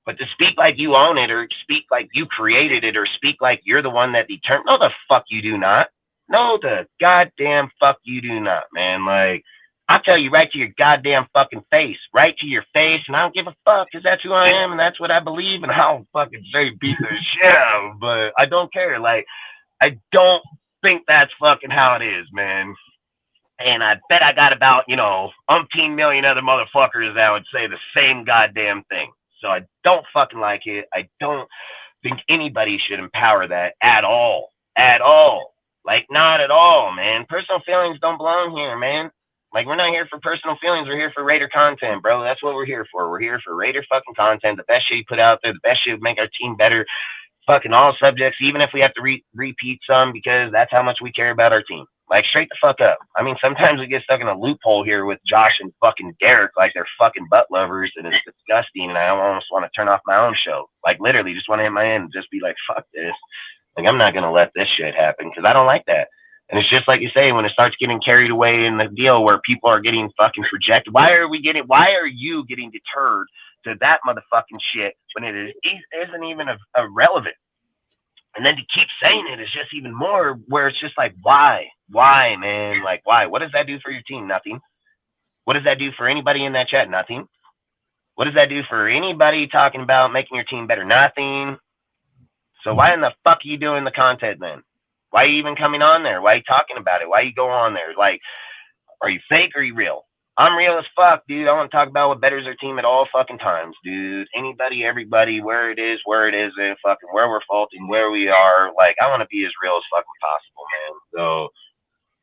But to speak like you own it, or speak like you created it, or speak like you're the one that determined, no, the fuck you do not. No, the goddamn fuck you do not, man. Like, I'll tell you right to your goddamn fucking face, right to your face, and I don't give a fuck, because that's who I am, and that's what I believe, and I'll fucking say beat the shit out, but I don't care. Like, I don't think that's fucking how it is, man. And I bet I got about, umpteen million other motherfuckers that would say the same goddamn thing. So I don't fucking like it. I don't think anybody should empower that at all. At all. Like, not at all, man. Personal feelings don't belong here, man. Like, we're not here for personal feelings. We're here for Raider content, bro. That's what we're here for. We're here for Raider fucking content. The best shit you put out there. The best shit would make our team better. Fucking all subjects, even if we have to repeat some, because that's how much we care about our team. Like, straight the fuck up. I mean, sometimes we get stuck in a loophole here with Josh and fucking Derek, like they're fucking butt lovers, and it's disgusting, and I almost want to turn off my own show. Like, literally, just want to hit my end and just be like, fuck this. Like, I'm not going to let this shit happen, because I don't like that. And it's just like you say, when it starts getting carried away in the deal where people are getting fucking projected, why are you getting deterred to that motherfucking shit when it isn't even irrelevant? And then to keep saying it is just even more, where it's just like, why? Why, man? Like, why? What does that do for your team? Nothing. What does that do for anybody in that chat? Nothing. What does that do for anybody talking about making your team better? Nothing. So why in the fuck are you doing the content then? Why are you even coming on there? Why are you talking about it? Why you go on there? Like, are you fake or are you real? I'm real as fuck, dude. I want to talk about what betters our team at all fucking times, dude. Anybody, everybody, where it isn't, fucking where we're faulting, where we are. Like, I want to be as real as fucking possible, man. So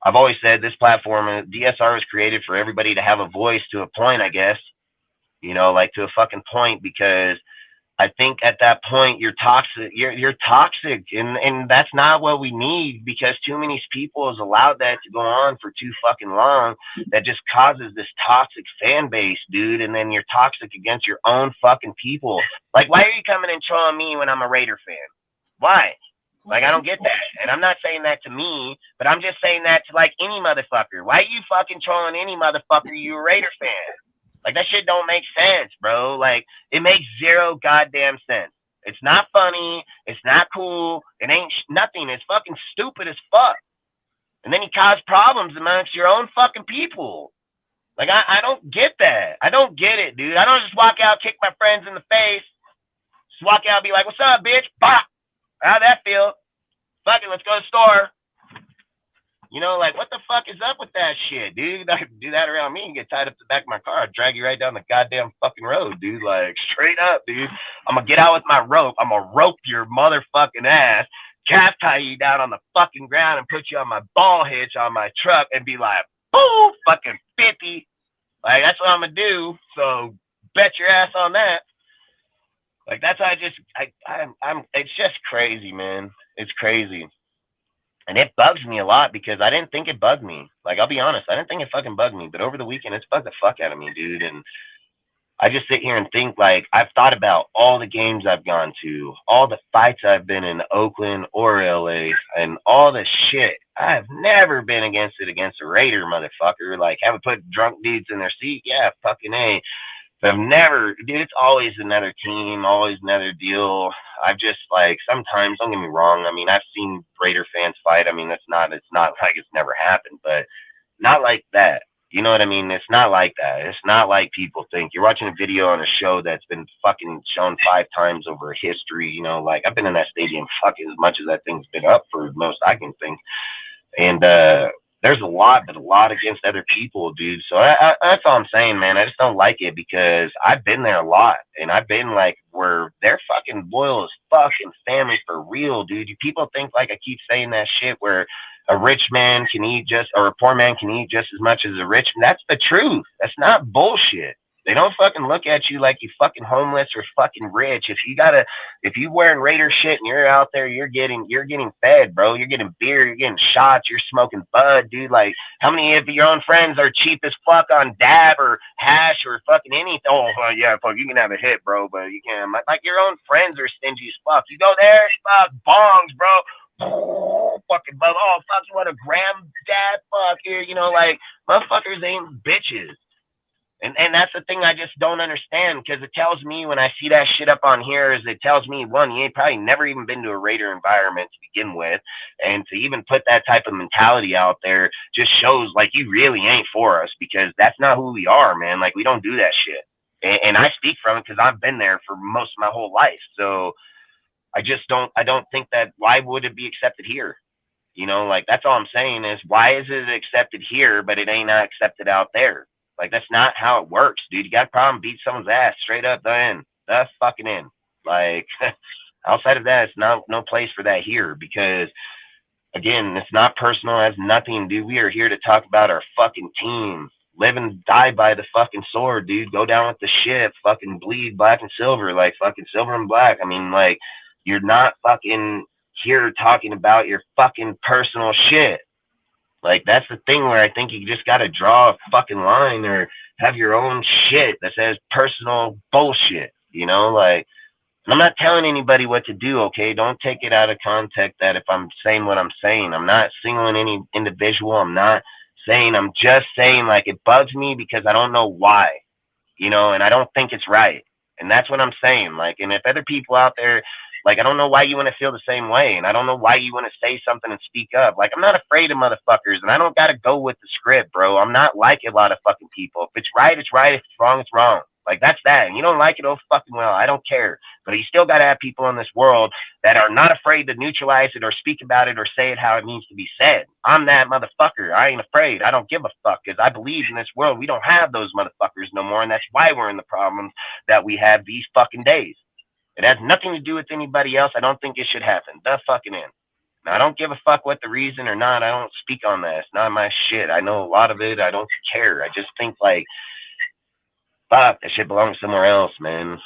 I've always said this platform, DSR was created for everybody to have a voice to a point, I guess. Like to a fucking point, because I think at that point you're toxic. You're toxic, and that's not what we need, because too many people has allowed that to go on for too fucking long. That just causes this toxic fan base, dude. And then you're toxic against your own fucking people. Like, why are you coming and trolling me when I'm a Raider fan? Why? Like, I don't get that. And I'm not saying that to me, but I'm just saying that to like any motherfucker. Why are you fucking trolling any motherfucker? You a Raider fan? Like, that shit don't make sense, bro. Like, it makes zero goddamn sense. It's not funny. It's not cool. It ain't nothing. It's fucking stupid as fuck. And then you cause problems amongst your own fucking people. Like, I don't get that. I don't get it, dude. I don't just walk out, kick my friends in the face, just walk out and be like, what's up, bitch? Bop. How'd that feel? Fuck it, let's go to the store. Like, what the fuck is up with that shit, dude? I do that around me and get tied up to the back of my car. I'd drag you right down the goddamn fucking road, dude. Like, straight up, dude. I'm gonna get out with my rope. I'm gonna rope your motherfucking ass, calf tie you down on the fucking ground, and put you on my ball hitch on my truck and be like, boo, fucking 50. Like, that's what I'm gonna do. So bet your ass on that. Like, that's how it's just crazy, man. It's crazy. And it bugs me a lot, because I didn't think it bugged me. Like, I'll be honest, I didn't think it fucking bugged me. But over the weekend, it's bugged the fuck out of me, dude. And I just sit here and think, like, I've thought about all the games I've gone to, all the fights I've been in Oakland or LA, and all the shit. I've never been against a Raider, motherfucker. Like, have I put drunk dudes in their seat? Yeah, fucking A. But I've never, dude, it's always another team, always another deal. I've just, like, sometimes, don't get me wrong, I mean, I've seen Raider fans fight. I mean, it's not like it's never happened, but not like that. You know what I mean? It's not like that. It's not like people think. You're watching a video on a show that's been fucking shown 5 times over history. You know, like I've been in that stadium fucking as much as that thing's been up for most I can think. And there's a lot, but a lot against other people, dude. So that's all I'm saying, man. I just don't like it because I've been there a lot, and I've been like where they're fucking loyal as fucking family for real, dude. People think like I keep saying that shit where a rich man can eat just, or a poor man can eat just as much as a rich man. That's the truth. That's not bullshit. They don't fucking look at you like you fucking homeless or fucking rich. If you wearing Raider shit and you're out there, you're getting fed, bro. You're getting beer, you're getting shots, you're smoking bud, dude. Like, how many of your own friends are cheap as fuck on dab or hash or fucking anything? Oh, yeah, fuck, you can have a hit, bro, but you can't. Like, your own friends are stingy as fuck. You go there, fuck, bongs, bro. Oh, fucking bub. Oh, fuck, you want a gram dad? Fuck, here, you know, like, motherfuckers ain't bitches. And that's the thing I just don't understand, because it tells me when I see that shit up on here is it tells me, one, you ain't probably never even been to a Raider environment to begin with, and to even put that type of mentality out there just shows like you really ain't for us, because that's not who we are, man. Like, we don't do that shit. And I speak from it because I've been there for most of my whole life. So I don't think that, why would it be accepted here? You know, like, that's all I'm saying is, why is it accepted here, but it ain't not accepted out there? Like, that's not how it works, dude. You got a problem, beat someone's ass straight up, the fucking in. Like, outside of that, it's no place for that here, because, again, it's not personal. It has nothing, dude. We are here to talk about our fucking team. Live and die by the fucking sword, dude. Go down with the ship. Fucking bleed black and silver, like fucking silver and black. I mean, like, you're not fucking here talking about your fucking personal shit. Like, that's the thing where I think you just got to draw a fucking line or have your own shit that says personal bullshit, you know? Like, I'm not telling anybody what to do, okay? Don't take it out of context that if I'm saying what I'm saying. I'm not singling any individual. I'm just saying, like, it bugs me because I don't know why, you know, and I don't think it's right. And that's what I'm saying. Like, and if other people out there, like, I don't know why you want to feel the same way, and I don't know why you want to say something and speak up. Like, I'm not afraid of motherfuckers, and I don't got to go with the script, bro. I'm not like a lot of fucking people. If it's right, it's right. If it's wrong, it's wrong. Like, that's that. And you don't like it, oh fucking well. I don't care. But you still got to have people in this world that are not afraid to neutralize it or speak about it or say it how it needs to be said. I'm that motherfucker. I ain't afraid. I don't give a fuck, because I believe in this world we don't have those motherfuckers no more, and that's why we're in the problems that we have these fucking days. It has nothing to do with anybody else. I don't think it should happen. The fucking end. Now, I don't give a fuck what the reason or not. I don't speak on that. It's not my shit. I know a lot of it. I don't care. I just think, like, fuck, that shit belongs somewhere else, man.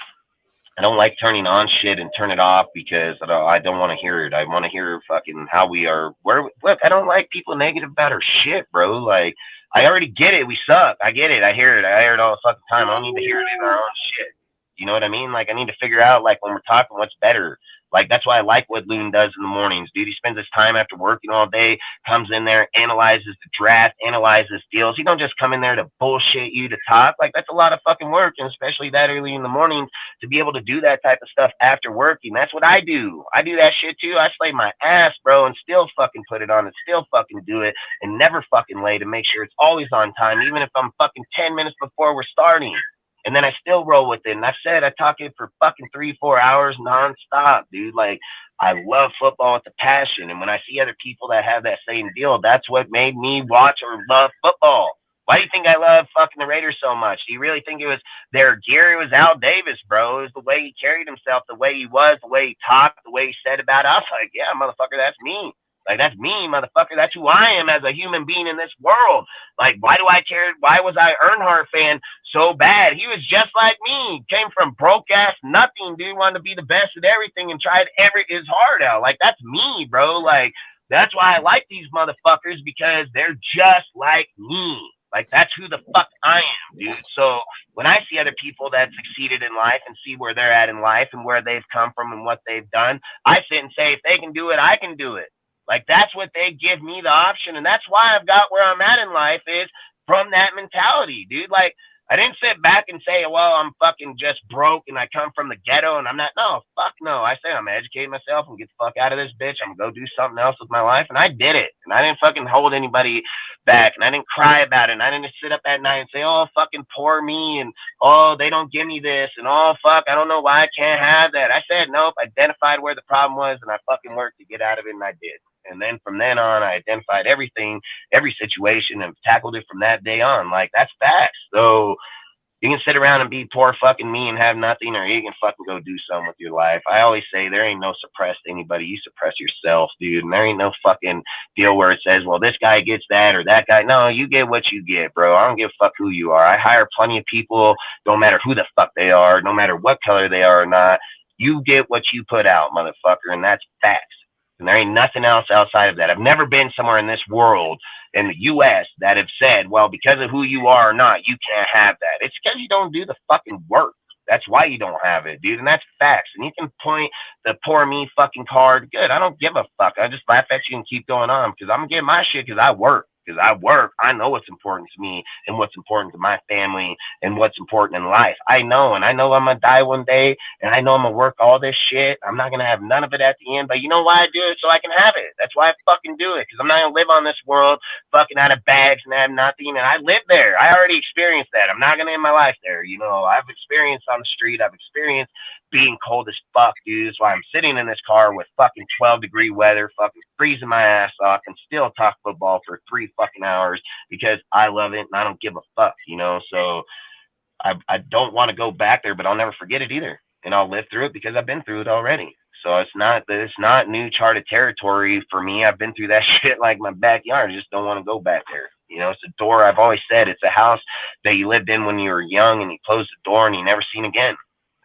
I don't like turning on shit and turn it off because I don't want to hear it. I want to hear fucking how we are. Look, I don't like people negative about our shit, bro. Like, I already get it. We suck. I get it. I hear it. I hear it all the fucking time. I don't need to hear it in our own shit. You know what I mean? Like, I need to figure out, like, when we're talking, what's better. Like, that's why I like what Loon does in the mornings, dude. He spends his time after working all day, comes in there, analyzes the draft, analyzes deals. He don't just come in there to bullshit you to talk. Like, that's a lot of fucking work, and especially that early in the morning to be able to do that type of stuff after working. That's what I do. I do that shit, too. I slay my ass, bro, and still fucking put it on and still fucking do it and never fucking late to make sure it's always on time, even if I'm fucking 10 minutes before we're starting. And then I still roll with it. And I've said I talk it for fucking 3-4 hours nonstop, dude. Like, I love football with a passion. And when I see other people that have that same deal, that's what made me watch or love football. Why do you think I love fucking the Raiders so much? Do you really think it was their gear? It was Al Davis, bro. It was the way he carried himself, the way he was, the way he talked, the way he said about it. I was like, yeah, motherfucker, that's me. Like, that's me, motherfucker. That's who I am as a human being in this world. Like, why do I care? Why was I Earnhardt fan so bad? He was just like me. Came from broke ass nothing, dude. Wanted to be the best at everything and tried his heart out. Like, that's me, bro. Like, that's why I like these motherfuckers, because they're just like me. Like, that's who the fuck I am, dude. So when I see other people that succeeded in life and see where they're at in life and where they've come from and what they've done, I sit and say, if they can do it, I can do it. Like, that's what they give me the option. And that's why I've got where I'm at in life, is from that mentality, dude. Like, I didn't sit back and say, well, I'm fucking just broke and I come from the ghetto and I'm not. No, fuck no. I say I'm educating myself and get the fuck out of this bitch. I'm going to go do something else with my life. And I did it. And I didn't fucking hold anybody back. And I didn't cry about it. And I didn't sit up at night and say, oh, fucking poor me. And, oh, they don't give me this. And, oh, fuck, I don't know why I can't have that. I said, nope, identified where the problem was and I fucking worked to get out of it. And I did. And then from then on, I identified everything, every situation, and tackled it from that day on. Like, that's facts. So you can sit around and be poor fucking me and have nothing, or you can fucking go do something with your life. I always say there ain't no suppress anybody. You suppress yourself, dude. And there ain't no fucking deal where it says, well, this guy gets that or that guy. No, you get what you get, bro. I don't give a fuck who you are. I hire plenty of people, no matter who the fuck they are, no matter what color they are or not. You get what you put out, motherfucker, and that's facts. And there ain't nothing else outside of that. I've never been somewhere in this world, in the U.S., that have said, well, because of who you are or not, you can't have that. It's because you don't do the fucking work. That's why you don't have it, dude. And that's facts. And you can point the poor me fucking card. Good. I don't give a fuck. I just laugh at you and keep going on because I'm going to get my shit because I work. Because I work, I know what's important to me and what's important to my family and what's important in life. I know, and I know I'm going to die one day, and I know I'm going to work all this shit. I'm not going to have none of it at the end, but you know why I do it? So I can have it. That's why I fucking do it, because I'm not going to live on this world fucking out of bags and have nothing, and I live there. I already experienced that. I'm not going to end my life there. You know, I've experienced on the street. I've experienced being cold as fuck, dude. That's why I'm sitting in this car with fucking 12-degree weather, fucking freezing my ass off, and still talk football for 3 fucking hours because I love it and I don't give a fuck, you know. So I don't want to go back there, but I'll never forget it either, and I'll live through it because I've been through it already. So it's not new charted territory for me. I've been through that shit like my backyard. I just don't want to go back there. You know, it's a door. I've always said it's a house that you lived in when you were young and you closed the door and you never seen again.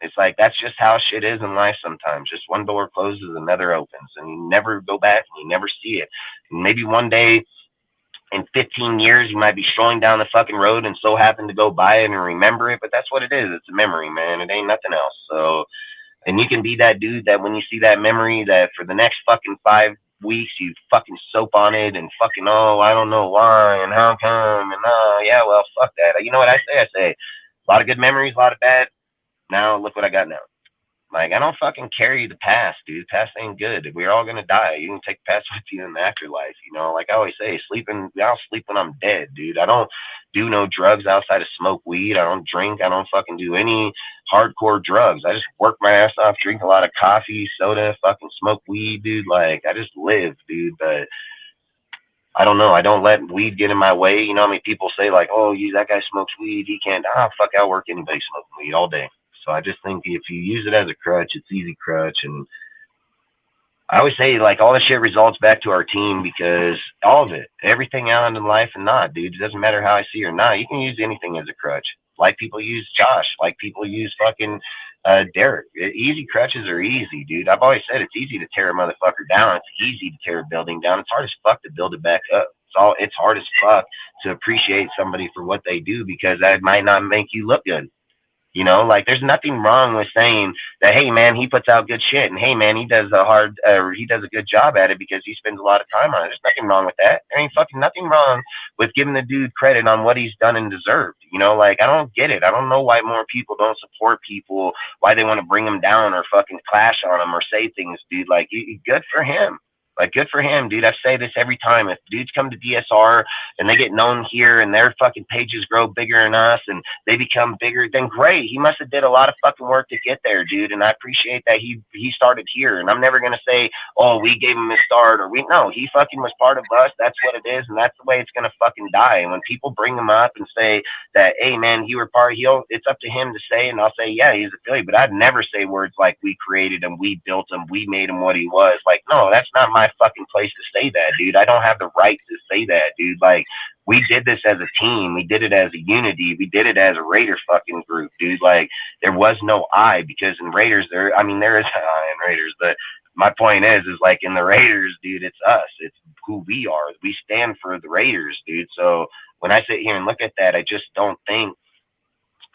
It's like, that's just how shit is in life sometimes. Just one door closes, another opens, and you never go back and you never see it. And maybe one day in 15 years, you might be strolling down the fucking road and so happen to go by it and remember it, but that's what it is. It's a memory, man. It ain't nothing else. So, and you can be that dude that when you see that memory that for the next fucking 5 weeks, you fucking soap on it and fucking, oh, I don't know why and how come and yeah, well, fuck that. You know what I say? I say a lot of good memories, a lot of bad. Now look what I got now. Like, I don't fucking carry the past, dude. The past ain't good. We're all gonna die. You can take the past with you in the afterlife, you know. Like I always say, I'll sleep when I'm dead, dude. I don't do no drugs outside of smoke weed. I don't drink. I don't fucking do any hardcore drugs. I just work my ass off, drink a lot of coffee, soda, fucking smoke weed, dude. Like, I just live, dude. But I don't know. I don't let weed get in my way. You know how many people say, like, oh, that guy smokes weed, he can't. Fuck, I'll work anybody smoking weed all day. So I just think if you use it as a crutch, it's easy crutch. And I always say, like, all this shit results back to our team because all of it, everything out in life and not, dude, it doesn't matter how I see or not. You can use anything as a crutch. Like people use Josh, like people use fucking Derek. Easy crutches are easy, dude. I've always said it's easy to tear a motherfucker down. It's easy to tear a building down. It's hard as fuck to build it back up. It's hard as fuck to appreciate somebody for what they do because that might not make you look good. You know, like there's nothing wrong with saying that, hey man, he puts out good shit, and hey man, he does a good job at it because he spends a lot of time on it. There's nothing wrong with that. There ain't fucking nothing wrong with giving the dude credit on what he's done and deserved. You know, like I don't get it. I don't know why more people don't support people, why they want to bring them down or fucking clash on them or say things, dude. Like, good for him. Like, good for him, dude. I say this every time. If dudes come to DSR and they get known here and their fucking pages grow bigger than us and they become bigger, then great. He must have did a lot of fucking work to get there, dude. And I appreciate that he started here. And I'm never going to say, oh, we gave him a start or no, he fucking was part of us. That's what it is. And that's the way it's going to fucking die. And when people bring him up and say that, hey, man, you were part of, it's up to him to say, and I'll say, yeah, he's a Philly. But I'd never say words like we created him, we built him, we made him what he was. Like, no, that's not my fucking place to say that, dude. I don't have the right to say that, dude. Like, we did this as a team. We did it as a unity. We did it as a Raider fucking group, dude. Like, there was no I, because in Raiders, there is an I in Raiders, but my point is like in the Raiders, dude, it's us. It's who we are. We stand for the Raiders, dude. So when I sit here and look at that, I just don't think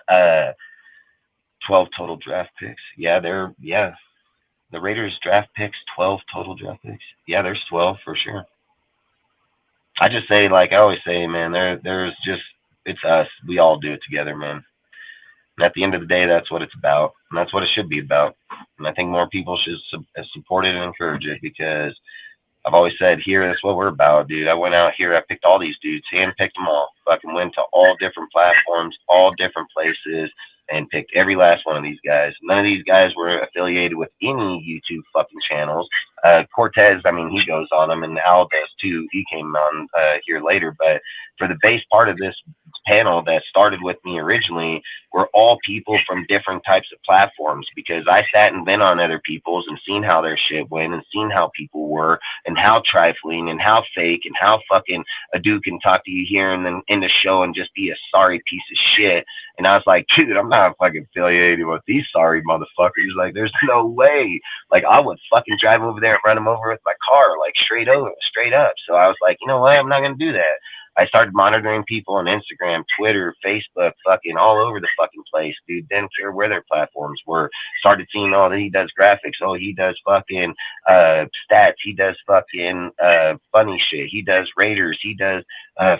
12 total draft picks. The Raiders draft picks, 12 total draft picks. Yeah, there's 12 for sure. I just say, like I always say, man, there's just It's us. We all do it together, man. And at the end of the day, that's what it's about, and that's what it should be about. And I think more people should support it and encourage it because I've always said here, that's what we're about, dude. I went out here, I picked all these dudes, handpicked them all, fucking went to all different platforms, all different places, and picked every last one of these guys. None of these guys were affiliated with any YouTube fucking channels. Cortez, I mean, he goes on them, and Al does too. He came on here later, but for the base part of this panel that started with me originally, we're all people from different types of platforms because I sat and been on other people's and seen how their shit went and seen how people were and how trifling and how fake and how fucking a dude can talk to you here and then in the show and just be a sorry piece of shit. And I was like, dude, I'm not fucking affiliated with these sorry motherfuckers. Like, there's no way. Like, I would fucking drive over there and run them over with my car, like straight up. So I was like, you know what? I'm not gonna do that. I started monitoring people on Instagram, Twitter, Facebook, fucking all over the fucking place, dude. Didn't care where their platforms were. Started seeing, oh, he does graphics. Oh, he does fucking stats. He does fucking funny shit. He does Raiders. He does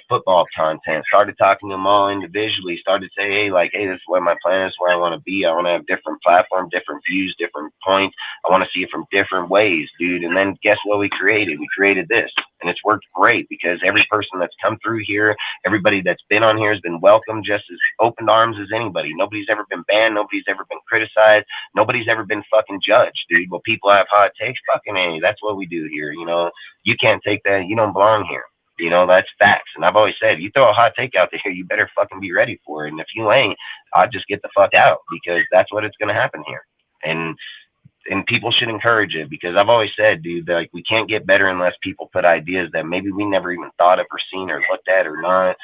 football content. Started talking to them all individually. Started to say, hey, this is what my plan is, where I want to be. I want to have different platform, different views, different points. I want to see it from different ways, dude. And then guess what we created? We created this. And it's worked great because every person that's come through here, everybody that's been on here has been welcomed just as open arms as anybody. Nobody's ever been banned. Nobody's ever been criticized. Nobody's ever been fucking judged, dude. Well, people have hot takes. Fucking A, that's what we do here. You know, you can't take that. You don't belong here. You know, that's facts. And I've always said, you throw a hot take out there, you better fucking be ready for it. And if you ain't, I'll just get the fuck out because that's what it's going to happen here. And people should encourage it because I've always said, dude, that, like, we can't get better unless people put ideas that maybe we never even thought of or seen or looked at or not.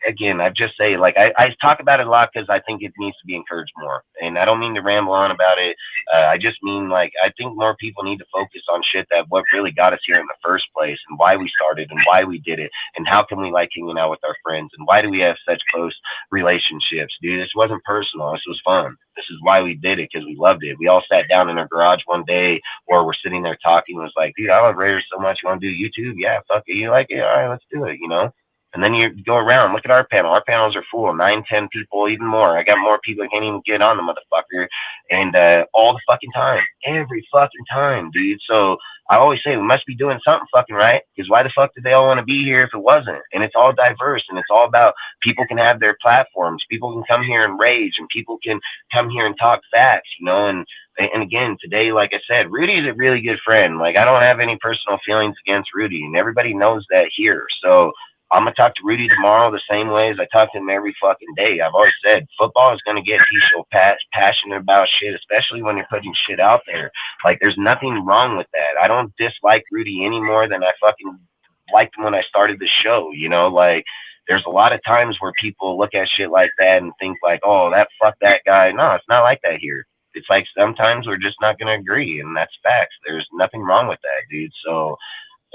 Again, I just say, like, I talk about it a lot because I think it needs to be encouraged more. And I don't mean to ramble on about it. I just mean, like, I think more people need to focus on shit that what really got us here in the first place and why we started and why we did it and how can we like hanging out with our friends and why do we have such close relationships, dude. This wasn't personal. This was fun. This is why we did it, because we loved it. We all sat down in our garage one day or we're sitting there talking and was like, dude, I love Raiders so much. You want to do YouTube? Yeah, fuck it. You like it? All right, let's do it, you know? And then you go around, look at our panel. Our panels are full, 9, 10 people, even more. I got more people that can't even get on the motherfucker. And all the fucking time. Every fucking time, dude. So I always say we must be doing something fucking right. Because why the fuck did they all want to be here if it wasn't? And it's all diverse. And it's all about people can have their platforms. People can come here and rage. And people can come here and talk facts, you know. And again, today, like I said, Rudy is a really good friend. Like, I don't have any personal feelings against Rudy. And everybody knows that here. So I'm going to talk to Rudy tomorrow the same way as I talk to him every fucking day. I've always said football is going to get people passionate about shit, especially when you're putting shit out there. Like, there's nothing wrong with that. I don't dislike Rudy any more than I fucking liked him when I started the show. You know, like, there's a lot of times where people look at shit like that and think like, oh, fuck that guy. No, it's not like that here. It's like sometimes we're just not going to agree, and that's facts. There's nothing wrong with that, dude. So,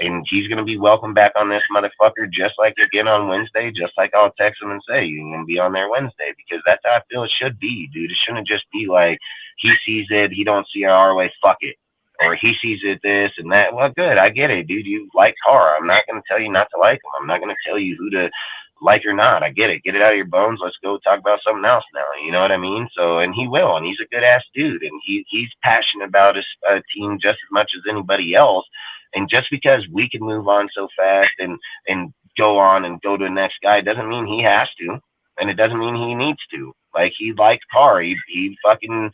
and he's going to be welcome back on this motherfucker just like again on Wednesday, just like I'll text him and say, you're going to be on there Wednesday, because that's how I feel it should be, dude. It shouldn't just be like he sees it, he don't see it our way, fuck it. Or he sees it this and that. Well, good, I get it, dude. You like Carr. I'm not going to tell you not to like him. I'm not going to tell you who to like or not. I get it. Get it out of your bones. Let's go talk about something else now. You know what I mean? So, and he will, and he's a good ass dude, and he's passionate about his team just as much as anybody else. And just because we can move on so fast and go on and go to the next guy doesn't mean he has to, and it doesn't mean he needs to. Like, he likes Carr. He fucking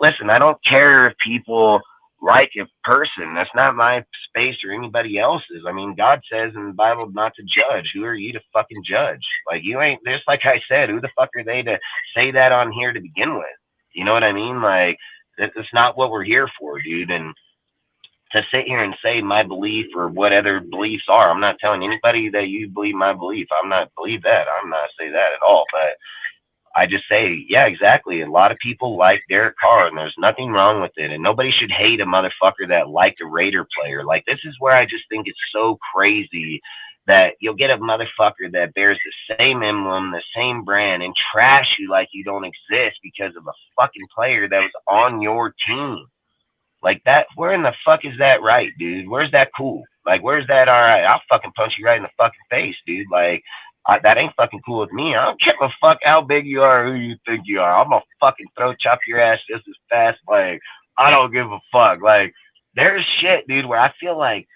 listen. I don't care if people like a person. That's not my space or anybody else's. I mean, God says in the Bible not to judge. Who are you to fucking judge? Like, you ain't. Just like I said, who the fuck are they to say that on here to begin with? You know what I mean? Like, that's not what we're here for, dude. And to sit here and say my belief or what other beliefs are, I'm not telling anybody that you believe my belief. I'm not believe that. I'm not say that at all. But I just say, yeah, exactly. A lot of people like Derek Carr, and there's nothing wrong with it. And nobody should hate a motherfucker that liked a Raider player. Like, this is where I just think it's so crazy that you'll get a motherfucker that bears the same emblem, the same brand, and trash you like you don't exist because of a fucking player that was on your team. Like, that, where in the fuck is that right, dude? Where's that cool? Like, where's that all right? I'll fucking punch you right in the fucking face, dude. Like, That ain't fucking cool with me. I don't give a fuck how big you are or who you think you are. I'm gonna fucking throat chop your ass just as fast. Like, I don't give a fuck. Like, there's shit, dude, where I feel like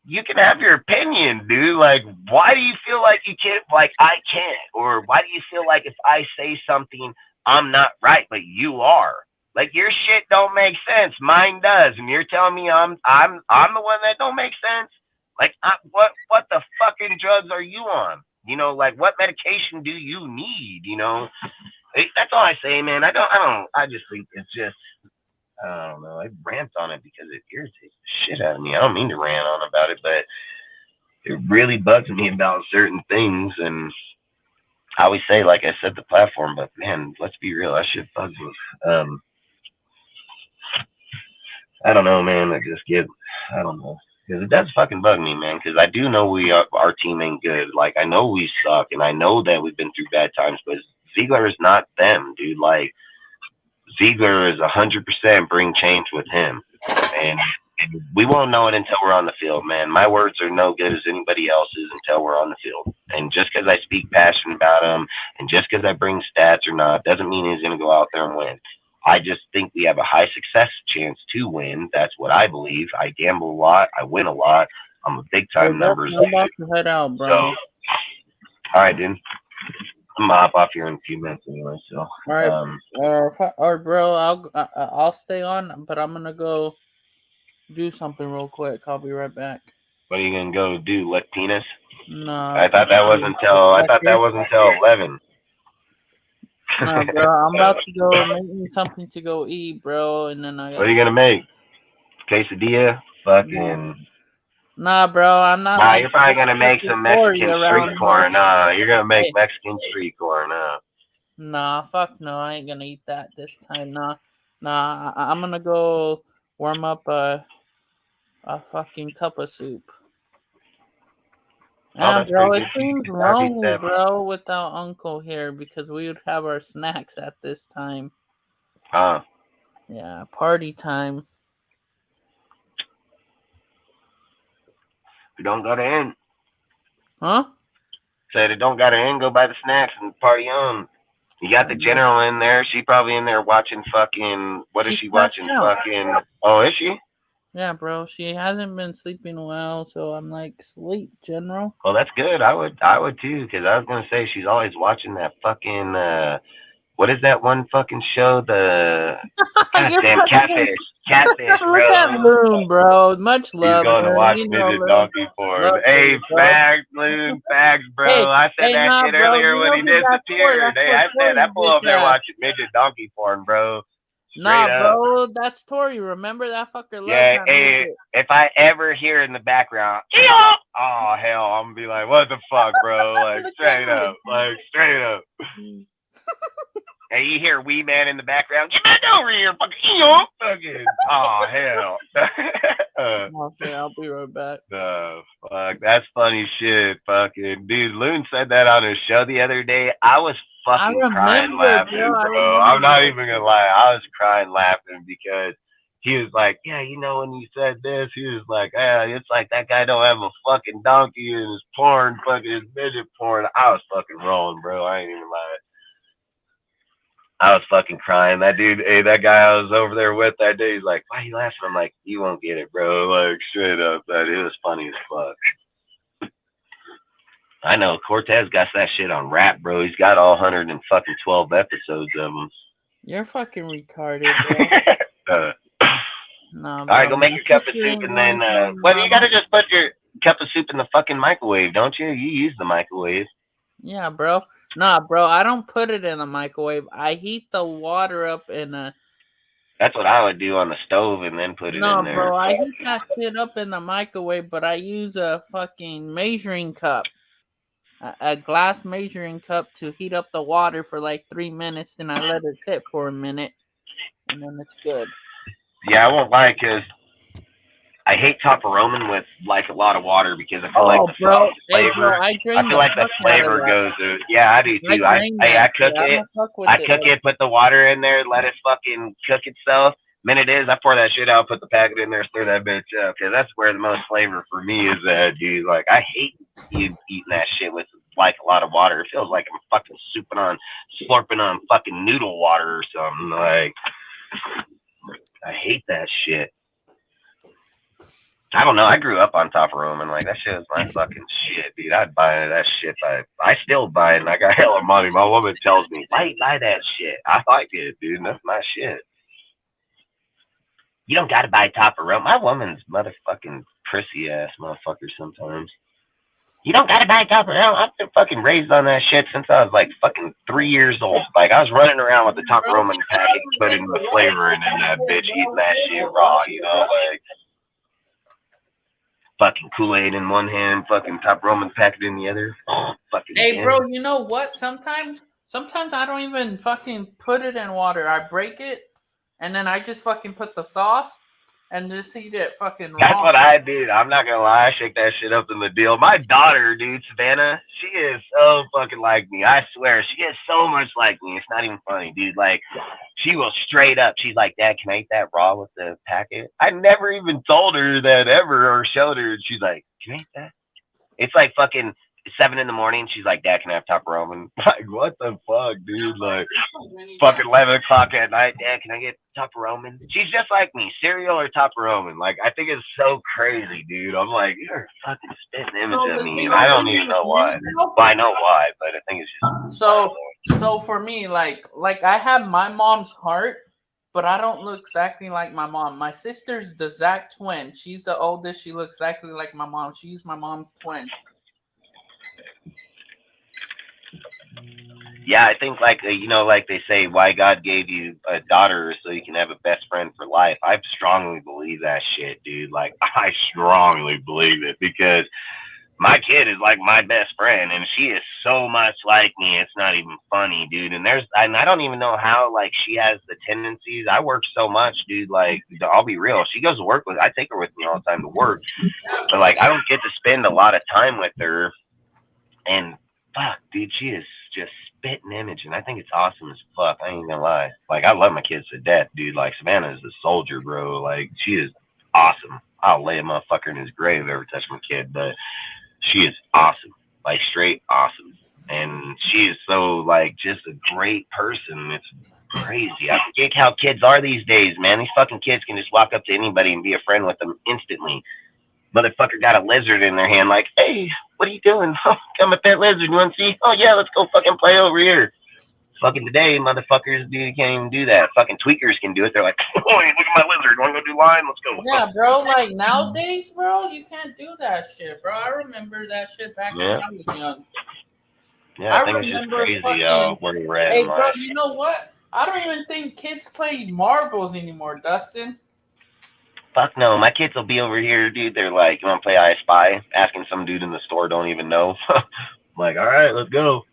you can have your opinion, dude. Like, why do you feel like you can't? Like, I can't, or why do you feel like if I say something, I'm not right, but you are? Like, your shit don't make sense. Mine does, and you're telling me I'm the one that don't make sense. Like, what the fucking drugs are you on? You know, like, what medication do you need? You know, that's all I say, man. I just think it's just. I don't know. I rant on it because it irritates the shit out of me. I don't mean to rant on about it, but it really bugs me about certain things. And I always say, like I said, the platform, but man, let's be real. That shit bugs me. I don't know, man. I don't know. Because it does fucking bug me, man. Because I do know our team ain't good. Like, I know we suck, and I know that we've been through bad times, but Ziegler is not them, dude. Like, Ziegler is 100% bring change with him, and we won't know it until we're on the field, man. My words are no good as anybody else's until we're on the field. And just because I speak passionate about him, and just because I bring stats or not, doesn't mean he's going to go out there and win. I just think we have a high success chance to win. That's what I believe. I gamble a lot. I win a lot. I'm a big time numbers. I'm about to head out, bro. So, all right, dude. I'm gonna hop off here in a few minutes anyway. So, all right, bro, I'll stay on, but I'm gonna go do something real quick. I'll be right back. What are you gonna go do? Lick penis? No, I thought that was until 11. No, bro, I'm about to go make me something to go eat, bro, and then I. What are you gonna make? Quesadilla? Fucking. Nah, bro, I'm not. Nah, you're probably gonna make some Mexican street corn. You're gonna make Mexican street corn. Nah, fuck no, I ain't gonna eat that this time. Nah, I'm gonna go warm up a fucking cup of soup. Yeah, bro, it seems lonely, bro, without Uncle here because we would have our snacks at this time. Yeah, party time. You don't go to Inn. Huh? Said it don't got to Inn. Go buy the snacks and party on. You got the general in there. She probably in there watching fucking. What is she watching? Fucking. Oh, is she? Yeah, bro. She hasn't been sleeping well, so I'm like, sleep, General. Well, that's good. I would too, because I was gonna say she's always watching that fucking. What is that one fucking show? The goddamn catfish, bro. Look at Loon, bro. Much love. He's going to watch midget donkey porn. Hey, facts, Loon, facts, bro. Hey, I said that shit earlier when he disappeared. Hey, I said that fool up there watching midget donkey porn, bro. Nah, bro, that's Tori. Remember that fucker? Yeah, hey, if I ever hear in the background, oh hell, I'm gonna be like, what the fuck, bro? Like straight up. Hey, you hear Wee Man in the background? Get back over here, fucking. Oh hell. Okay, I'll be right back. Fuck, that's funny shit, fucking dude. Loon said that on his show the other day. I was fucking crying laughing, bro. I'm not even gonna lie. I was crying laughing because he was like, yeah, you know, when you said this, he was like, yeah, it's like that guy don't have a fucking donkey in his porn, fucking his midget porn. I was fucking rolling, bro. I ain't even lying. I was fucking crying. That dude, hey, that guy I was over there with that day, he's like, why are you laughing? I'm like, you won't get it, bro. Like, straight up. That it was funny as fuck. I know. Cortez got that shit on rap, bro. He's got all 112 episodes of them. You're fucking retarded, bro. Nah, bro. All right, go make your cup of soup and then, well, you gotta just put your cup of soup in the fucking microwave, don't you? You use the microwave. Yeah, bro. Nah, bro, I don't put it in the microwave. I heat the water up in a... That's what I would do on the stove and then put it in there. No, bro, I heat that shit up in the microwave, but I use a fucking measuring cup. A glass measuring cup to heat up the water for like 3 minutes, then I let it sit for a minute, and then it's good. Yeah, I won't lie, because I hate Topper-Roman with like a lot of water because I feel like the flavor. Hey, bro, I feel like the flavor goes. Yeah, I do too. I cook it. I cook it. Put the water in there. Let it fucking cook itself. Minute is, I pour that shit out. Put the packet in there. Stir that bitch up because that's where the most flavor for me is at, dude. Like I hate eating that shit with like a lot of water. It feels like I'm fucking slurping on fucking noodle water or something. Like, I hate that shit. I don't know. I grew up on top of Roman. Like, that shit was my fucking shit, dude. I'd buy that shit. I still buy it, and I got hella money. My woman tells me, why you buy that shit? I like it, dude. That's my shit. You don't got to buy top of Roman. My woman's motherfucking prissy-ass motherfucker sometimes. You don't got to buy top of Roman. I've been fucking raised on that shit since I was, like, fucking 3 years old. Like, I was running around with the top of Roman packet, putting the flavor in, and that bitch eating that shit raw, you know, like... Fucking Kool-Aid in one hand, fucking top Roman packet in the other. Oh, fucking hey, bro, you know what? Sometimes I don't even fucking put it in water. I break it, and then I just fucking put the sauce and just eat it fucking raw. That's what I did. I'm not gonna lie. I shake that shit up in the deal. My daughter, dude, Savannah, she is so fucking like me. I swear, she is so much like me. It's not even funny, dude. Like, she will straight up. She's like, Dad, can I eat that raw with the packet? I never even told her that ever or showed her. She's like, can I eat that? It's like fucking 7 a.m. She's like, Dad, can I have top Roman? Like, what the fuck, dude? Like, fucking 11 o'clock at night. Dad, can I get top Roman? She's just like me, cereal or top Roman. Like, I think it's so crazy, dude. I'm like, you're a fucking spitting image of me. And I don't even know why. Well, I know why, but I think it's just so for me, like I have my mom's heart, but I don't look exactly like my mom. My sister's the Zach twin. She's the oldest. She looks exactly like my mom. She's my mom's twin. Yeah, I think like like they say, why God gave you a daughter so you can have a best friend for life. I strongly believe that shit, dude. Like, I strongly believe it because my kid is like my best friend, and she is so much like me. It's not even funny, dude. And I don't even know how like she has the tendencies. I work so much, dude. Like, I'll be real. She goes to work I take her with me all the time to work, but like I don't get to spend a lot of time with her. And fuck, dude, she is just spitting image, and I think it's awesome as fuck. I ain't gonna lie. Like, I love my kids to death, dude. Like, Savannah is a soldier, bro. Like, she is awesome. I'll lay a motherfucker in his grave if I ever touch my kid, but she is awesome. Like, straight awesome. And she is so, like, just a great person. It's crazy. I forget how kids are these days, man. These fucking kids can just walk up to anybody and be a friend with them instantly. Motherfucker got a lizard in their hand, like, hey, what are you doing? Oh, I'm a pet lizard. You want to see? Oh, yeah, let's go fucking play over here. Fucking today, motherfuckers, dude, can't even do that. Fucking tweakers can do it. They're like, oh, look at my lizard. Want to go do line? Let's go. Yeah, bro, like, nowadays, bro, you can't do that shit, bro. I remember that shit back when I was young. Yeah, I think it's just crazy where we're at. Hey, bro, you know what? I don't even think kids play marbles anymore, Dustin. Fuck no. My kids will be over here, dude. They're like, you want to play I Spy? Asking some dude in the store, don't even know. I'm like, all right, let's go.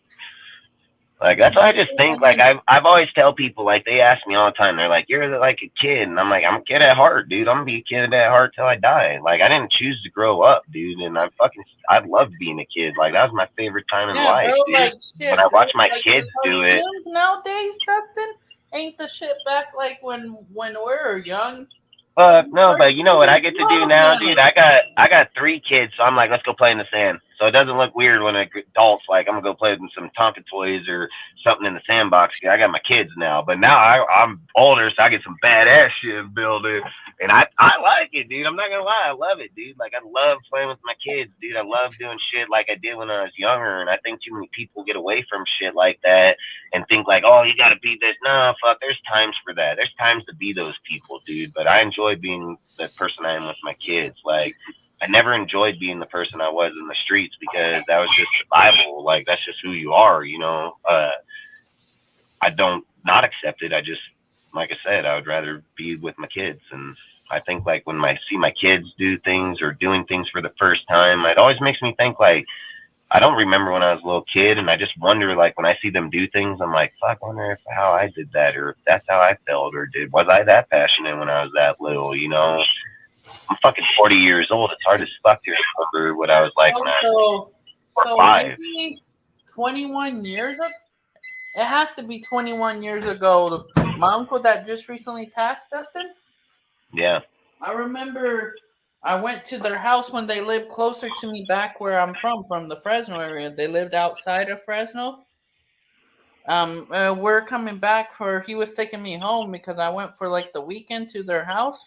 Like, that's what I just think. Like, I've always tell people, like, they ask me all the time. They're like, you're like a kid. And I'm like, I'm a kid at heart, dude. I'm going to be a kid at heart till I die. Like, I didn't choose to grow up, dude. And I loved being a kid. Like, that was my favorite time in life, bro, dude. Like, shit, when I watch my kids do it. Nowadays, Dustin, ain't the shit back like when we were young. No, but you know what I get to do now, dude? I got 3 kids, so I'm like, let's go play in the sand. So it doesn't look weird when an adult's like, I'm gonna go play with some Tonka toys or something in the sandbox. I got my kids now, but now I'm older, so I get some badass shit building, and I like it, dude. I'm not gonna lie, I love it, dude. Like, I love playing with my kids, dude. I love doing shit like I did when I was younger, and I think too many people get away from shit like that and think like, oh, you gotta be this. No, fuck. There's times for that. There's times to be those people, dude. But I enjoy being the person I am with my kids. Like, I never enjoyed being the person I was in the streets because that was just survival. Like, that's just who you are, you know. I don't not accept it. I just, like I said, I would rather be with my kids. And I think, like, when I see my kids do things or doing things for the first time, it always makes me think, like, I don't remember when I was a little kid, and I just wonder, like, when I see them do things, I'm like, fuck, I wonder how I did that, or if that's how I felt, or was I that passionate when I was that little, you know? I'm fucking 40 years old. It's hard as fuck to remember what I was like when I was 5. 21 years ago? It has to be 21 years ago. My uncle that just recently passed, Dustin? Yeah. I remember I went to their house when they lived closer to me back where I'm from the Fresno area. They lived outside of Fresno. We're coming back he was taking me home because I went for like the weekend to their house.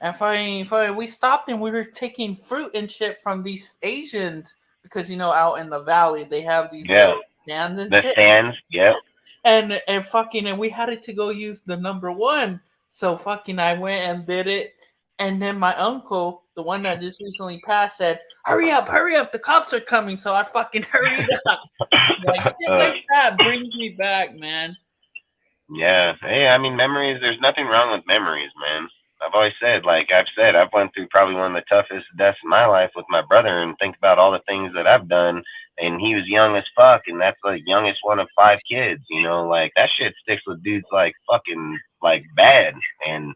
And we stopped and we were taking fruit and shit from these Asians because out in the valley they have these stands and the shit. stands, yep. And we had it to go use the number one. So I went and did it. And then my uncle, the one that just recently passed, said, hurry up, the cops are coming. So I hurried up. Like shit like that brings me back, man. Yeah. Hey, I mean, memories, there's nothing wrong with memories, man. I've always said, I've went through probably one of the toughest deaths in my life with my brother, and think about all the things that I've done. And he was young as fuck, and that's the youngest one of 5 kids, that shit sticks with dudes fucking bad. And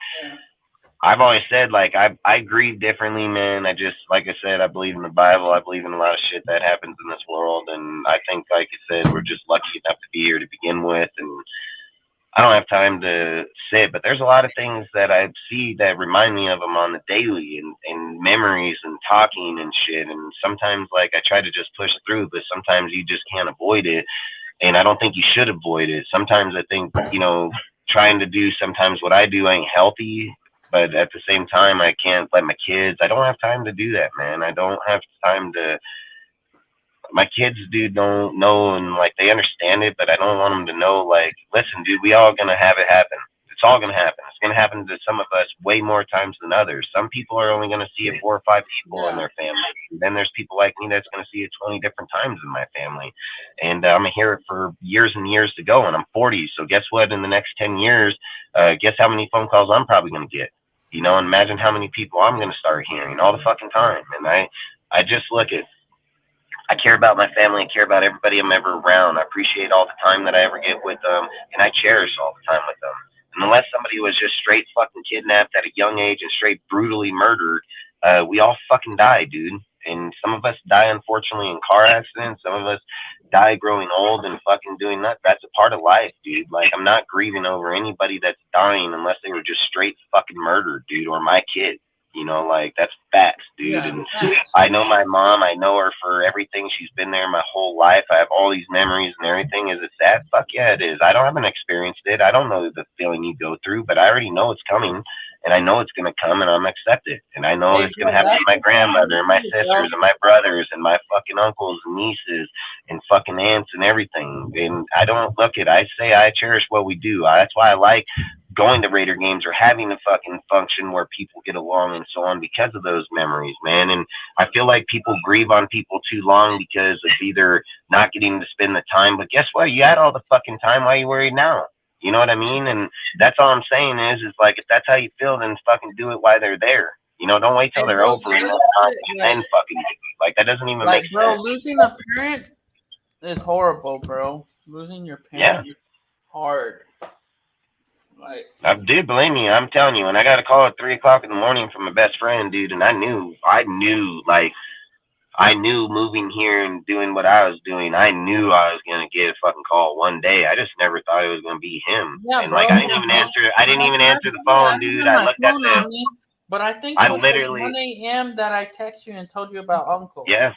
I've always said, I grieve differently, man. I just, like I said, I believe in the Bible. I believe in a lot of shit that happens in this world. And I think, like I said, we're just lucky enough to be here to begin with. And I don't have time to sit, but there's a lot of things that I see that remind me of them on the daily, and memories and talking and shit. And sometimes, I try to just push through, but sometimes you just can't avoid it. And I don't think you should avoid it. Sometimes I think, trying to do sometimes what I do ain't healthy. But at the same time, I can't let my kids, I don't have time to do that, man. I don't have time to, my kids, dude, don't know, and they understand it, but I don't want them to know, listen, dude, we all going to have it happen. It's all going to happen. It's going to happen to some of us way more times than others. Some people are only going to see it 4 or 5 people in their family. And then there's people like me that's going to see it 20 different times in my family. And I'm going to hear it for years and years to go. And I'm 40. So guess what? In the next 10 years, guess how many phone calls I'm probably going to get? And imagine how many people I'm going to start hearing all the fucking time. And I just look at, I care about my family. I care about everybody I'm ever around. I appreciate all the time that I ever get with them, and I cherish all the time with them. And unless somebody was just straight fucking kidnapped at a young age and straight brutally murdered, we all fucking die, dude. And some of us die, unfortunately, in car accidents. Some of us die growing old and fucking doing that. That's a part of life, dude. I'm not grieving over anybody that's dying unless they were just straight fucking murdered, dude, or my kid. That's facts, dude. Yeah, and I know my mom. I know her for everything. She's been there my whole life. I have all these memories and everything. Is it sad? Fuck yeah, it is. I haven't experienced it. I don't know the feeling you go through, but I already know it's coming, and I know it's going to come, and I'm accept it. And I know it's going to happen to my grandmother and my sisters and my brothers and my fucking uncles and nieces and fucking aunts and everything. And I don't look at, I say I cherish what we do. That's why I like going to Raider games or having a fucking function where people get along and so on because of those memories, man. And I feel like people grieve on people too long because of either not getting to spend the time, but guess what? You had all the fucking time. Why are you worried now? You know what I mean? And that's all I'm saying is if that's how you feel, then fucking do it while they're there. Don't wait till they're over and then fucking that doesn't even make bro, sense. Losing a parent is horrible, bro. Losing your parent is hard. Dude, believe me, I'm telling you, and I got a call at 3 o'clock in the morning from my best friend, dude, and I knew moving here and doing what I was doing, I knew I was gonna get a fucking call one day. I just never thought it was gonna be him. Yeah, and bro, I didn't even answer the phone, dude. I looked at the but I think it was 1 a.m. that I texted you and told you about Uncle. Yeah,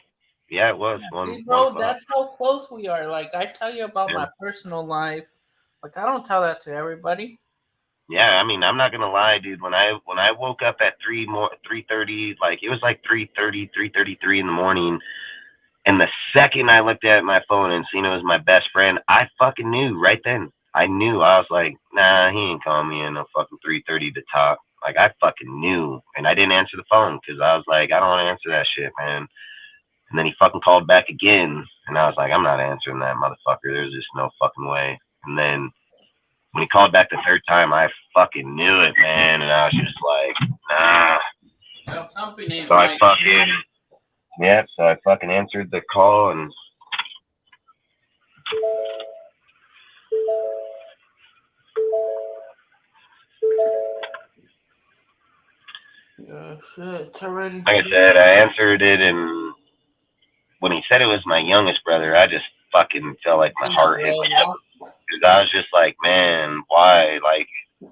it was bro, that's how close we are. I tell you about my personal life. I don't tell that to everybody. Yeah, I mean, I'm not gonna lie, dude. When I woke up at 3:30, it was 3:30, 3:33 in the morning, and the second I looked at my phone and seen it was my best friend, I fucking knew right then. I knew. I was like, nah, he ain't calling me in no fucking 3:30 to talk. I fucking knew, and I didn't answer the phone because I was like, I don't want to answer that shit, man. And then he fucking called back again, and I was like, I'm not answering that motherfucker. There's just no fucking way. And then when he called back the third time, I fucking knew it, man. And I was just like, nah. So I fucking answered the call and. Yeah, shit. It's already. Like I said, I answered it, and when he said it was my youngest brother, I just fucking felt like my heart hit me. Because I was just like, man, why?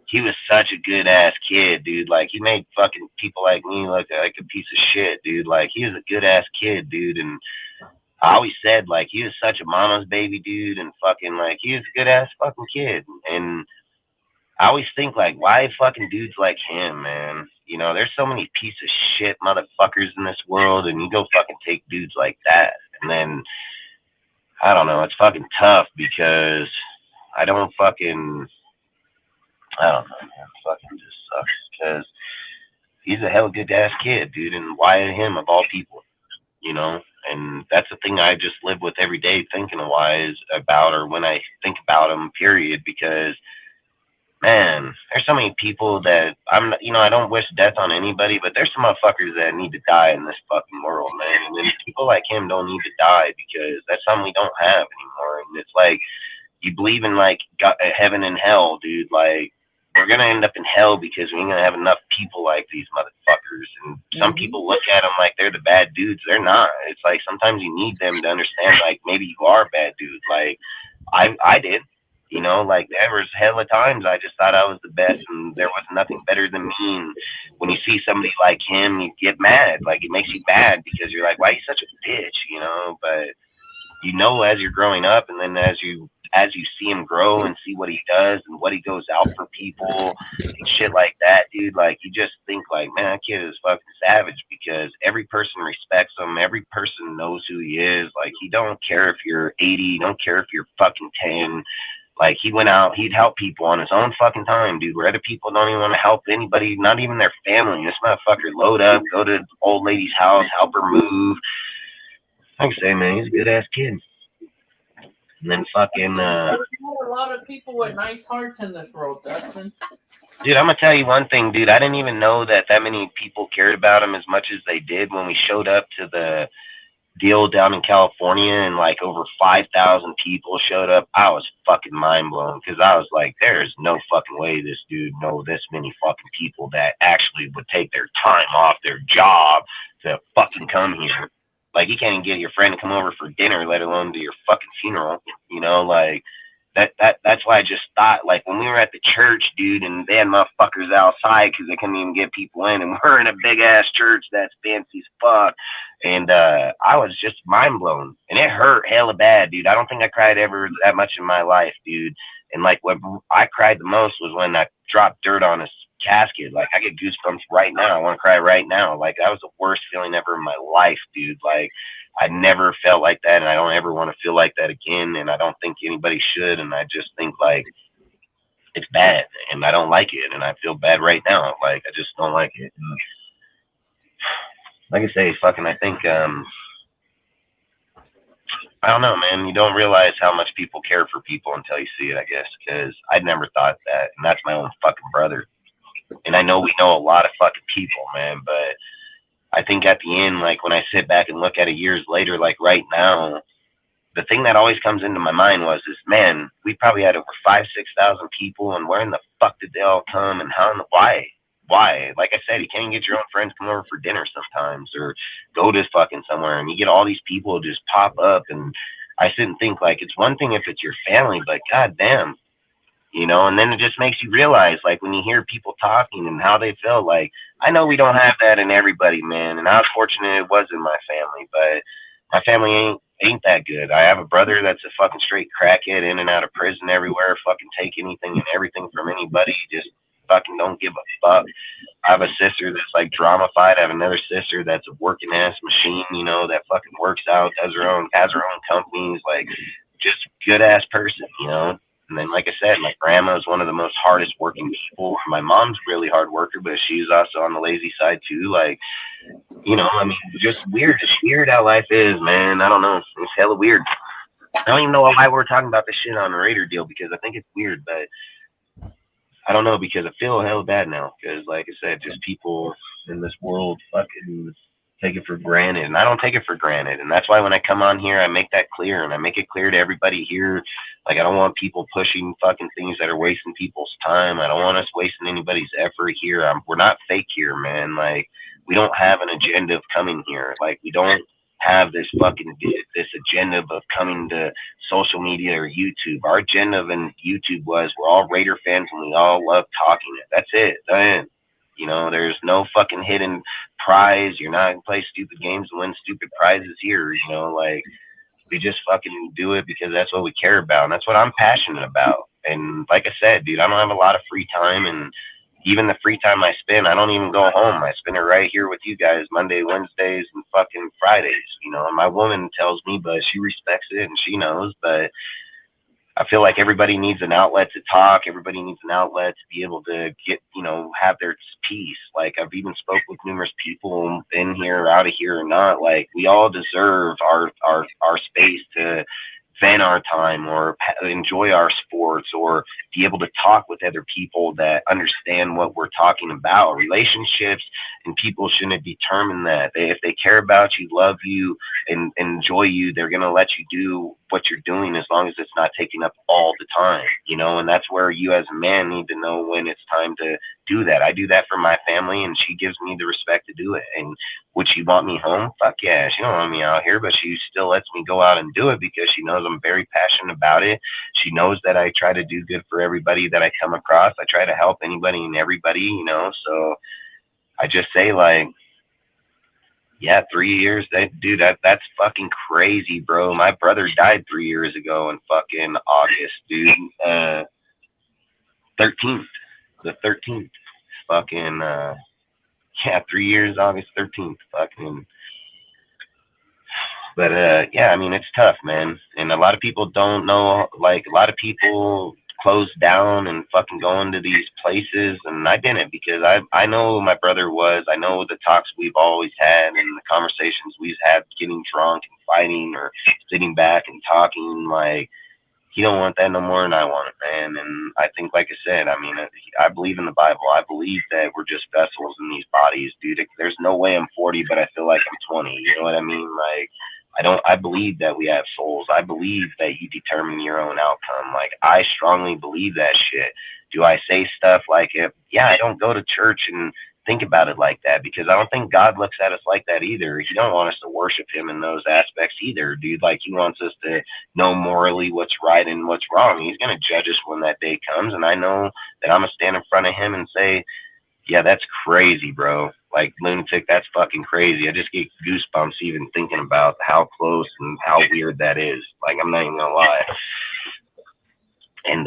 he was such a good ass kid, dude. Like, he made fucking people like me look like a piece of shit, dude. Like, he was a good ass kid, dude. And I always said, like, he was such a mama's baby, dude. And fucking, like, he was a good ass fucking kid. And I always think, like, why fucking dudes like him, man? You know, there's so many piece of shit motherfuckers in this world, and you go fucking take dudes like that. And then, I don't know, it's fucking tough because I don't know, man. Fucking just sucks because he's a hell good ass kid, dude. And why him of all people, you know? And that's the thing I just live with every day, thinking of why is about, or when I think about him, period, because man, there's so many people that I don't wish death on anybody, but there's some motherfuckers that need to die in this fucking world, man. And then people like him don't need to die because that's something we don't have anymore. And it's like, you believe in like God, heaven and hell, dude. Like, we're gonna end up in hell because we ain't gonna have enough people like these motherfuckers. And some people look at them like they're the bad dudes. They're not. It's like sometimes you need them to understand, like, maybe you are a bad dude. Like, I did. You know, like, there was hella times I just thought I was the best and there was nothing better than me. And when you see somebody like him, you get mad. Like, it makes you mad because you're like, why are you such a bitch, you know? But you know, as you're growing up, and then as you see him grow and see what he does and what he goes out for people and shit like that, dude, like, you just think like, man, that kid is fucking savage because every person respects him. Every person knows who he is. Like, he don't care if you're 80, he don't care if you're fucking 10. Like, he went out, he'd help people on his own fucking time, dude, where other people don't even want to help anybody, not even their family. This motherfucker load up, go to the old lady's house, help her move. Like I say, man, he's a good ass kid. And then fucking there's not a lot of people with nice hearts in this world, Dustin. Dude, I'm gonna tell you one thing, dude. I didn't even know that many people cared about him as much as they did when we showed up to the deal down in California, and like over 5,000 people showed up. I was fucking mind blown because I was like, there's no fucking way this dude know this many fucking people that actually would take their time off their job to fucking come here. Like, you can't even get your friend to come over for dinner, let alone to your fucking funeral. You know, like, that's why I just thought, like, when we were at the church, dude, and they had motherfuckers outside because they couldn't even get people in, and we're in a big ass church that's fancy as fuck, and I was just mind blown, and it hurt hella bad, dude. I don't think I cried ever that much in my life, dude. And like, what I cried the most was when I dropped dirt on his casket. Like, I get goosebumps right now. I want to cry right now. Like, that was the worst feeling ever in my life, dude. Like, I never felt like that, and I don't ever want to feel like that again, and I don't think anybody should, and I just think, like, it's bad, and I don't like it, and I feel bad right now. Like, I just don't like it. And like I say, fucking, I think, I don't know, man. You don't realize how much people care for people until you see it, I guess, because I'd never thought that, and that's my own fucking brother. And I know we know a lot of fucking people, man, but I think at the end, like, when I sit back and look at it years later, like right now, the thing that always comes into my mind was this, man, we probably had over 5,000, 6,000 people, and where in the fuck did they all come, and how, and why? Why? Like I said, you can't get your own friends come over for dinner sometimes, or go to fucking somewhere, and you get all these people just pop up, and I sit and think, like, it's one thing if it's your family, but goddamn, you know. And then it just makes you realize, like, when you hear people talking and how they feel, like, I know we don't have that in everybody, man, and I was fortunate it was in my family, but my family ain't that good. I have a brother that's a fucking straight crackhead, in and out of prison everywhere, fucking take anything and everything from anybody, just fucking don't give a fuck. I have a sister that's like drama-fied. I have another sister that's a working ass machine, you know, that fucking works out, has her own companies, like, just good ass person, you know. And then, like I said, my grandma is one of the most hardest working people. My mom's really hard worker, but she's also on the lazy side too. Like, you know, I mean, just weird. It's weird how life is, man. I don't know. It's hella weird. I don't even know why we're talking about this shit on the Raider deal, because I think it's weird, but I don't know, because I feel hella bad now. Because, like I said, just people in this world fucking take it for granted, and I don't take it for granted. And that's why when I come on here, I make that clear, and I make it clear to everybody here. Like, I don't want people pushing fucking things that are wasting people's time. I don't want us wasting anybody's effort here. We're not fake here, man. Like, we don't have an agenda of coming here. Like, we don't have this agenda of coming to social media or YouTube. Our agenda in YouTube was we're all Raider fans and we all love talking it. That's it. You know, there's no fucking hidden prize. You're not gonna play stupid games and win stupid prizes here. You know, like we just fucking do it because that's what we care about and that's what I'm passionate about. And like I said, dude, I don't have a lot of free time, and even the free time I spend, I don't even go home. I spend it right here with you guys Monday, Wednesdays, and fucking Fridays. You know, and my woman tells me, but she respects it and she knows. But I feel like everybody needs an outlet to talk. Everybody needs an outlet to be able to get, you know, have their peace. Like I've even spoke with numerous people in here, out of here or not. Like we all deserve our space to vent our time or enjoy our sports or be able to talk with other people that understand what we're talking about. Relationships and people shouldn't determine that. If they care about you, love you, and enjoy you, they're going to let you do what you're doing as long as it's not taking up all the time, you know, and that's where you as a man need to know when it's time to do that. I do that for my family and she gives me the respect to do it. And would she want me home? Fuck yeah. She don't want me out here, but she still lets me go out and do it because she knows I'm very passionate about it. She knows that I try to do good for everybody that I come across. I try to help anybody and everybody, you know, so I just say like, yeah, 3 years. Dude, that's fucking crazy, bro. My brother died 3 years ago in fucking August, dude. 13th. The 13th. Fucking, yeah, 3 years, August 13th. Fucking. But, yeah, I mean, it's tough, man. And a lot of people don't know, like, a lot of people close down and fucking go into these places, and I didn't because I know who my brother was. I know the talks we've always had and the conversations we've had getting drunk and fighting or sitting back and talking. Like, he don't want that no more than I want it, man. And I think, like I said, I mean, I believe in the Bible. I believe that we're just vessels in these bodies, dude. There's no way I'm 40, but I feel like I'm 20. You know what I mean? Like, I believe that we have souls. I believe that you determine your own outcome. Like, I strongly believe that shit. Do I say stuff like, yeah, I don't go to church and think about it like that because I don't think God looks at us like that either. He don't want us to worship him in those aspects either, dude. Like, he wants us to know morally what's right and what's wrong. He's going to judge us when that day comes. And I know that I'm going to stand in front of him and say, yeah, that's crazy, bro. Like, lunatic, that's fucking crazy. I just get goosebumps even thinking about how close and how weird that is. Like, I'm not even gonna lie. And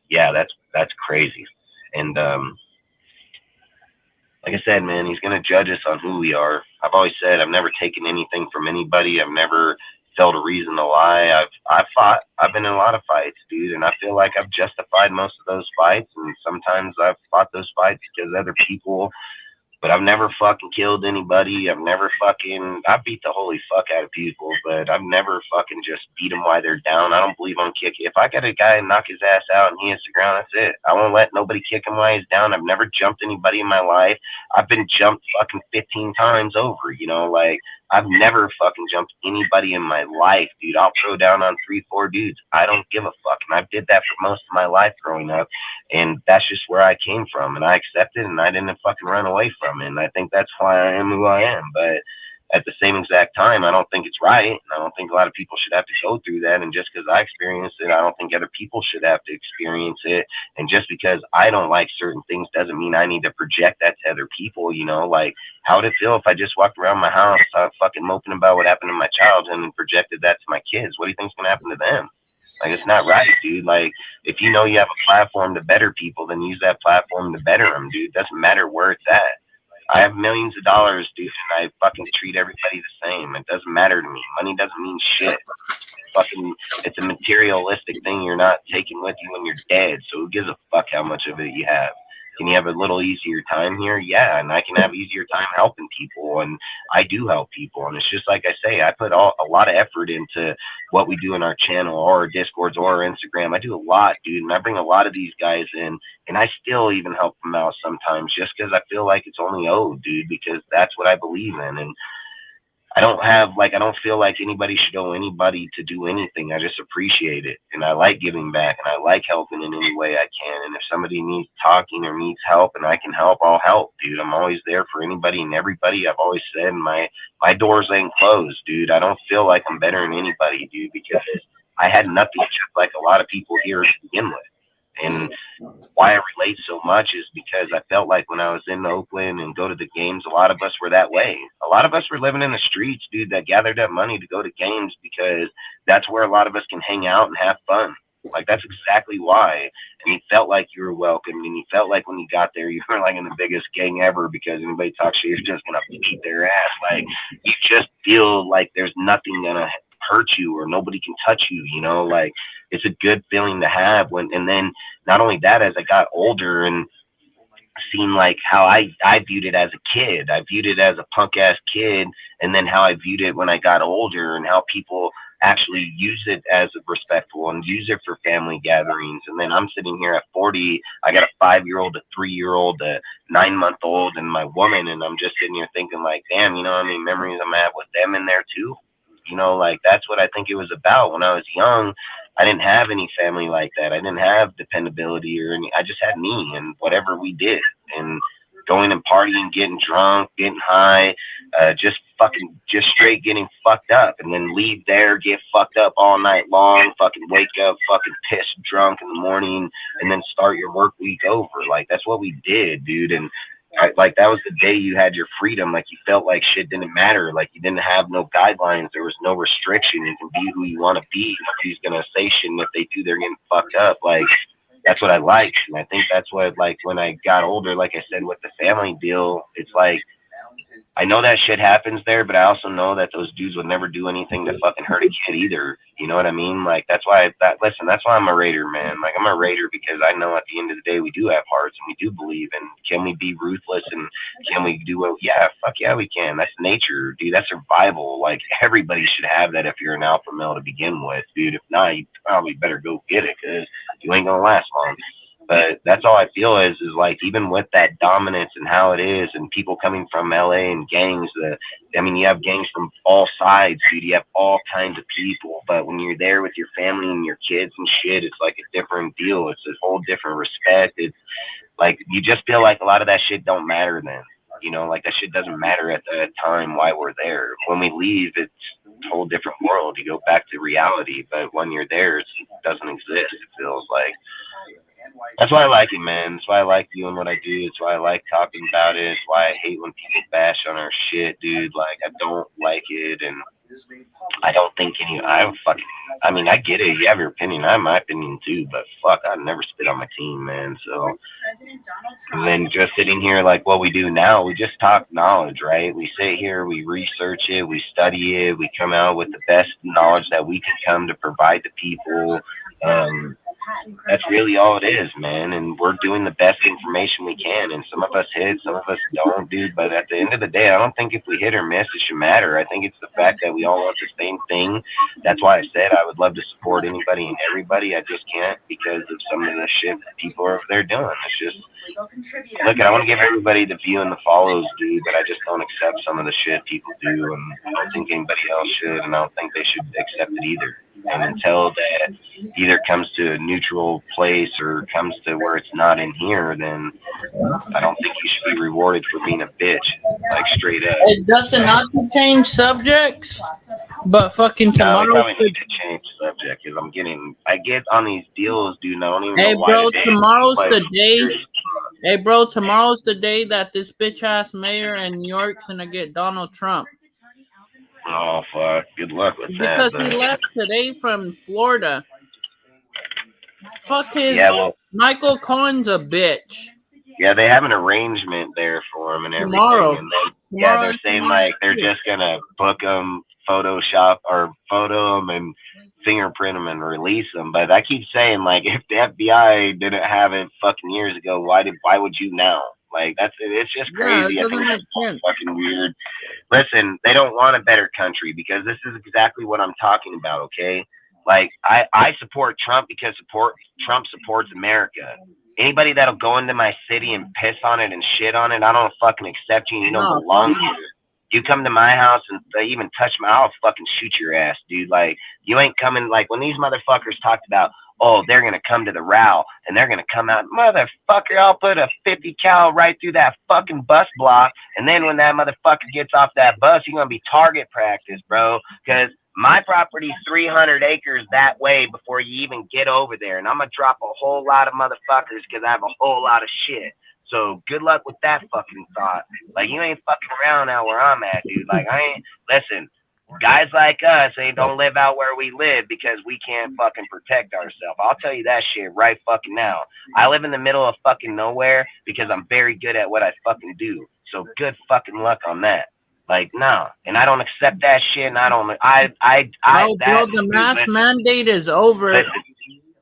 yeah, that's crazy. And like I said, man, he's gonna judge us on who we are. I've always said I've never taken anything from anybody. I've never felt a reason to lie. I've fought. I've been in a lot of fights, dude, and I feel like I've justified most of those fights. And sometimes I've fought those fights because other people. But I've never fucking killed anybody. I beat the holy fuck out of people, but I've never fucking just beat them while they're down. I don't believe on kicking. If I got a guy knock his ass out and he hits the ground, that's it. I won't let nobody kick him while he's down. I've never jumped anybody in my life. I've been jumped fucking 15 times over, you know, like I've never fucking jumped anybody in my life, dude. I'll throw down on 3-4 dudes. I don't give a fuck. And I did that for most of my life growing up. And that's just where I came from. And I accepted and I didn't fucking run away from it. And I think that's why I am who I am. But at the same exact time, I don't think it's right. I don't think a lot of people should have to go through that. And just because I experienced it, I don't think other people should have to experience it. And just because I don't like certain things doesn't mean I need to project that to other people, you know? Like, how would it feel if I just walked around my house fucking moping about what happened in my childhood and projected that to my kids? What do you think's going to happen to them? Like, it's not right, dude. Like, if you know you have a platform to better people, then use that platform to better them, dude. Doesn't matter where it's at. I have millions of dollars, dude, and I fucking treat everybody the same. It doesn't matter to me. Money doesn't mean shit. It's a materialistic thing you're not taking with you when you're dead. So who gives a fuck how much of it you have? Can you have a little easier time here? Yeah, and I can have easier time helping people, and I do help people. And it's just like I say, I put a lot of effort into what we do in our channel or our Discords or our Instagram. I do a lot, dude, and I bring a lot of these guys in, and I still even help them out sometimes just because I feel like it's only owed, dude, because that's what I believe in. And I don't feel like anybody should owe anybody to do anything. I just appreciate it. And I like giving back and I like helping in any way I can. And if somebody needs talking or needs help and I can help, I'll help, dude. I'm always there for anybody and everybody. I've always said my doors ain't closed, dude. I don't feel like I'm better than anybody, dude, because I had nothing just like a lot of people here to begin with. And why I relate so much is because I felt like when I was in Oakland and go to the games, a lot of us were that way. A lot of us were living in the streets, dude, that gathered up money to go to games because that's where a lot of us can hang out and have fun. Like, that's exactly why. And you felt like you were welcome, and you felt like when you got there, you were like in the biggest gang ever because anybody talks shit, you're just going to beat their ass. Like, you just feel like there's nothing going to hurt you or nobody can touch you, you know? Like, it's a good feeling to have when, and then not only that, as I got older and seen like how I viewed it as a kid, I viewed it as a punk ass kid, and then how I viewed it when I got older and how people actually use it as a respectful and use it for family gatherings. And then I'm sitting here at 40, I got a 5-year-old, a 3-year-old, a 9-month-old, and my woman, and I'm just sitting here thinking like, damn, you know how many memories I'm at with them in there too? You know, like that's what I think it was about. When I was young, I didn't have any family like that. I didn't have dependability or any. I just had me and whatever we did, and going and partying, getting drunk, getting high, just straight getting fucked up, and then leave there, get fucked up all night long, fucking wake up, fucking pissed drunk in the morning, and then start your work week over. Like that's what we did, dude. And like that was the day you had your freedom. Like you felt like shit didn't matter. Like you didn't have no guidelines. There was no restriction. You can be who you want to be. Nobody's gonna say shit. And if they do, they're getting fucked up. Like that's what I liked. And I think that's what, like, when I got older, like I said, with the family deal, it's like I know that shit happens there, but I also know that those dudes would never do anything to fucking hurt a kid either. You know what I mean? Like, that's why that's why I'm a Raider, man. Like, I'm a Raider because I know at the end of the day, we do have hearts and we do believe. And can we be ruthless and can we do what? Yeah, fuck yeah, we can. That's nature, dude. That's survival. Like, everybody should have that if you're an alpha male to begin with, dude. If not, you probably better go get it because you ain't gonna last long. But that's all I feel is like, even with that dominance and how it is, and people coming from LA and gangs, I mean, you have gangs from all sides, dude. You have all kinds of people. But when you're there with your family and your kids and shit, it's like a different deal. It's a whole different respect. It's like, you just feel like a lot of that shit don't matter then. You know, like that shit doesn't matter at the time why we're there. When we leave, it's a whole different world. You go back to reality. But when you're there, it doesn't exist, it feels like. That's why I like it, man. That's why I like doing what I do. It's why I like talking about it. It's why I hate when people bash on our shit, dude. Like, I don't like it, and I don't think I mean, I get it. You have your opinion. I have my opinion, too, but fuck, I'd never spit on my team, man. So, and then just sitting here like what we do now, we just talk knowledge, right? We sit here, we research it, we study it, we come out with the best knowledge that we can come to provide to people. That's really all it is, man. And we're doing the best information we can. And some of us hit, some of us don't, dude. But at the end of the day, I don't think if we hit or miss, it should matter. I think it's the fact that we all want the same thing. That's why I said I would love to support anybody and everybody. I just can't because of some of the shit that people are over there doing. It's just, look, I want to give everybody the view and the follows, dude, but I just don't accept some of the shit people do. And I don't think anybody else should. And I don't think they should accept it either. And until that either comes to a neutral place or comes to where it's not in here, then I don't think you should be rewarded for being a bitch, like straight up. It doesn't not to change subjects, but fucking tomorrow. No, we need to change subject because I get on these deals, dude. And I don't even know why. Bro, tomorrow's the day. Hey, bro, tomorrow's the day that this bitch ass mayor in New York's gonna get Donald Trump. Oh, fuck. Good luck with that. Because he left today from Florida. Fuck his. Yeah, well, Michael Cohen's a bitch. Yeah, they have an arrangement there for him and everything. Tomorrow. And they're saying like they're just gonna book him, Photoshop or photo him and fingerprint him and release him. But I keep saying, like, if the FBI didn't have it fucking years ago, why would you now? Like, it's just crazy. Yeah, I think it's fucking weird. Listen, they don't want a better country because this is exactly what I'm talking about, okay? Like, I support Trump because Trump supports America. Anybody that'll go into my city and piss on it and shit on it, I don't fucking accept you. You don't belong here. You come to my house and even touch my, I'll fucking shoot your ass, dude. Like, you ain't coming, like, when these motherfuckers talked about, oh, they're going to come to the row and they're going to come out, motherfucker, I'll put a 50 cal right through that fucking bus block. And then when that motherfucker gets off that bus, you're going to be target practice, bro. Because my property's 300 acres that way before you even get over there. And I'm going to drop a whole lot of motherfuckers because I have a whole lot of shit. So good luck with that fucking thought. Like, you ain't fucking around out where I'm at, dude. Like, listen, guys like us, they don't live out where we live because we can't fucking protect ourselves. I'll tell you that shit right fucking now. I live in the middle of fucking nowhere because I'm very good at what I fucking do. So good fucking luck on that. Like, no. And I don't accept that shit, and I don't, the mask mandate is over. Listen,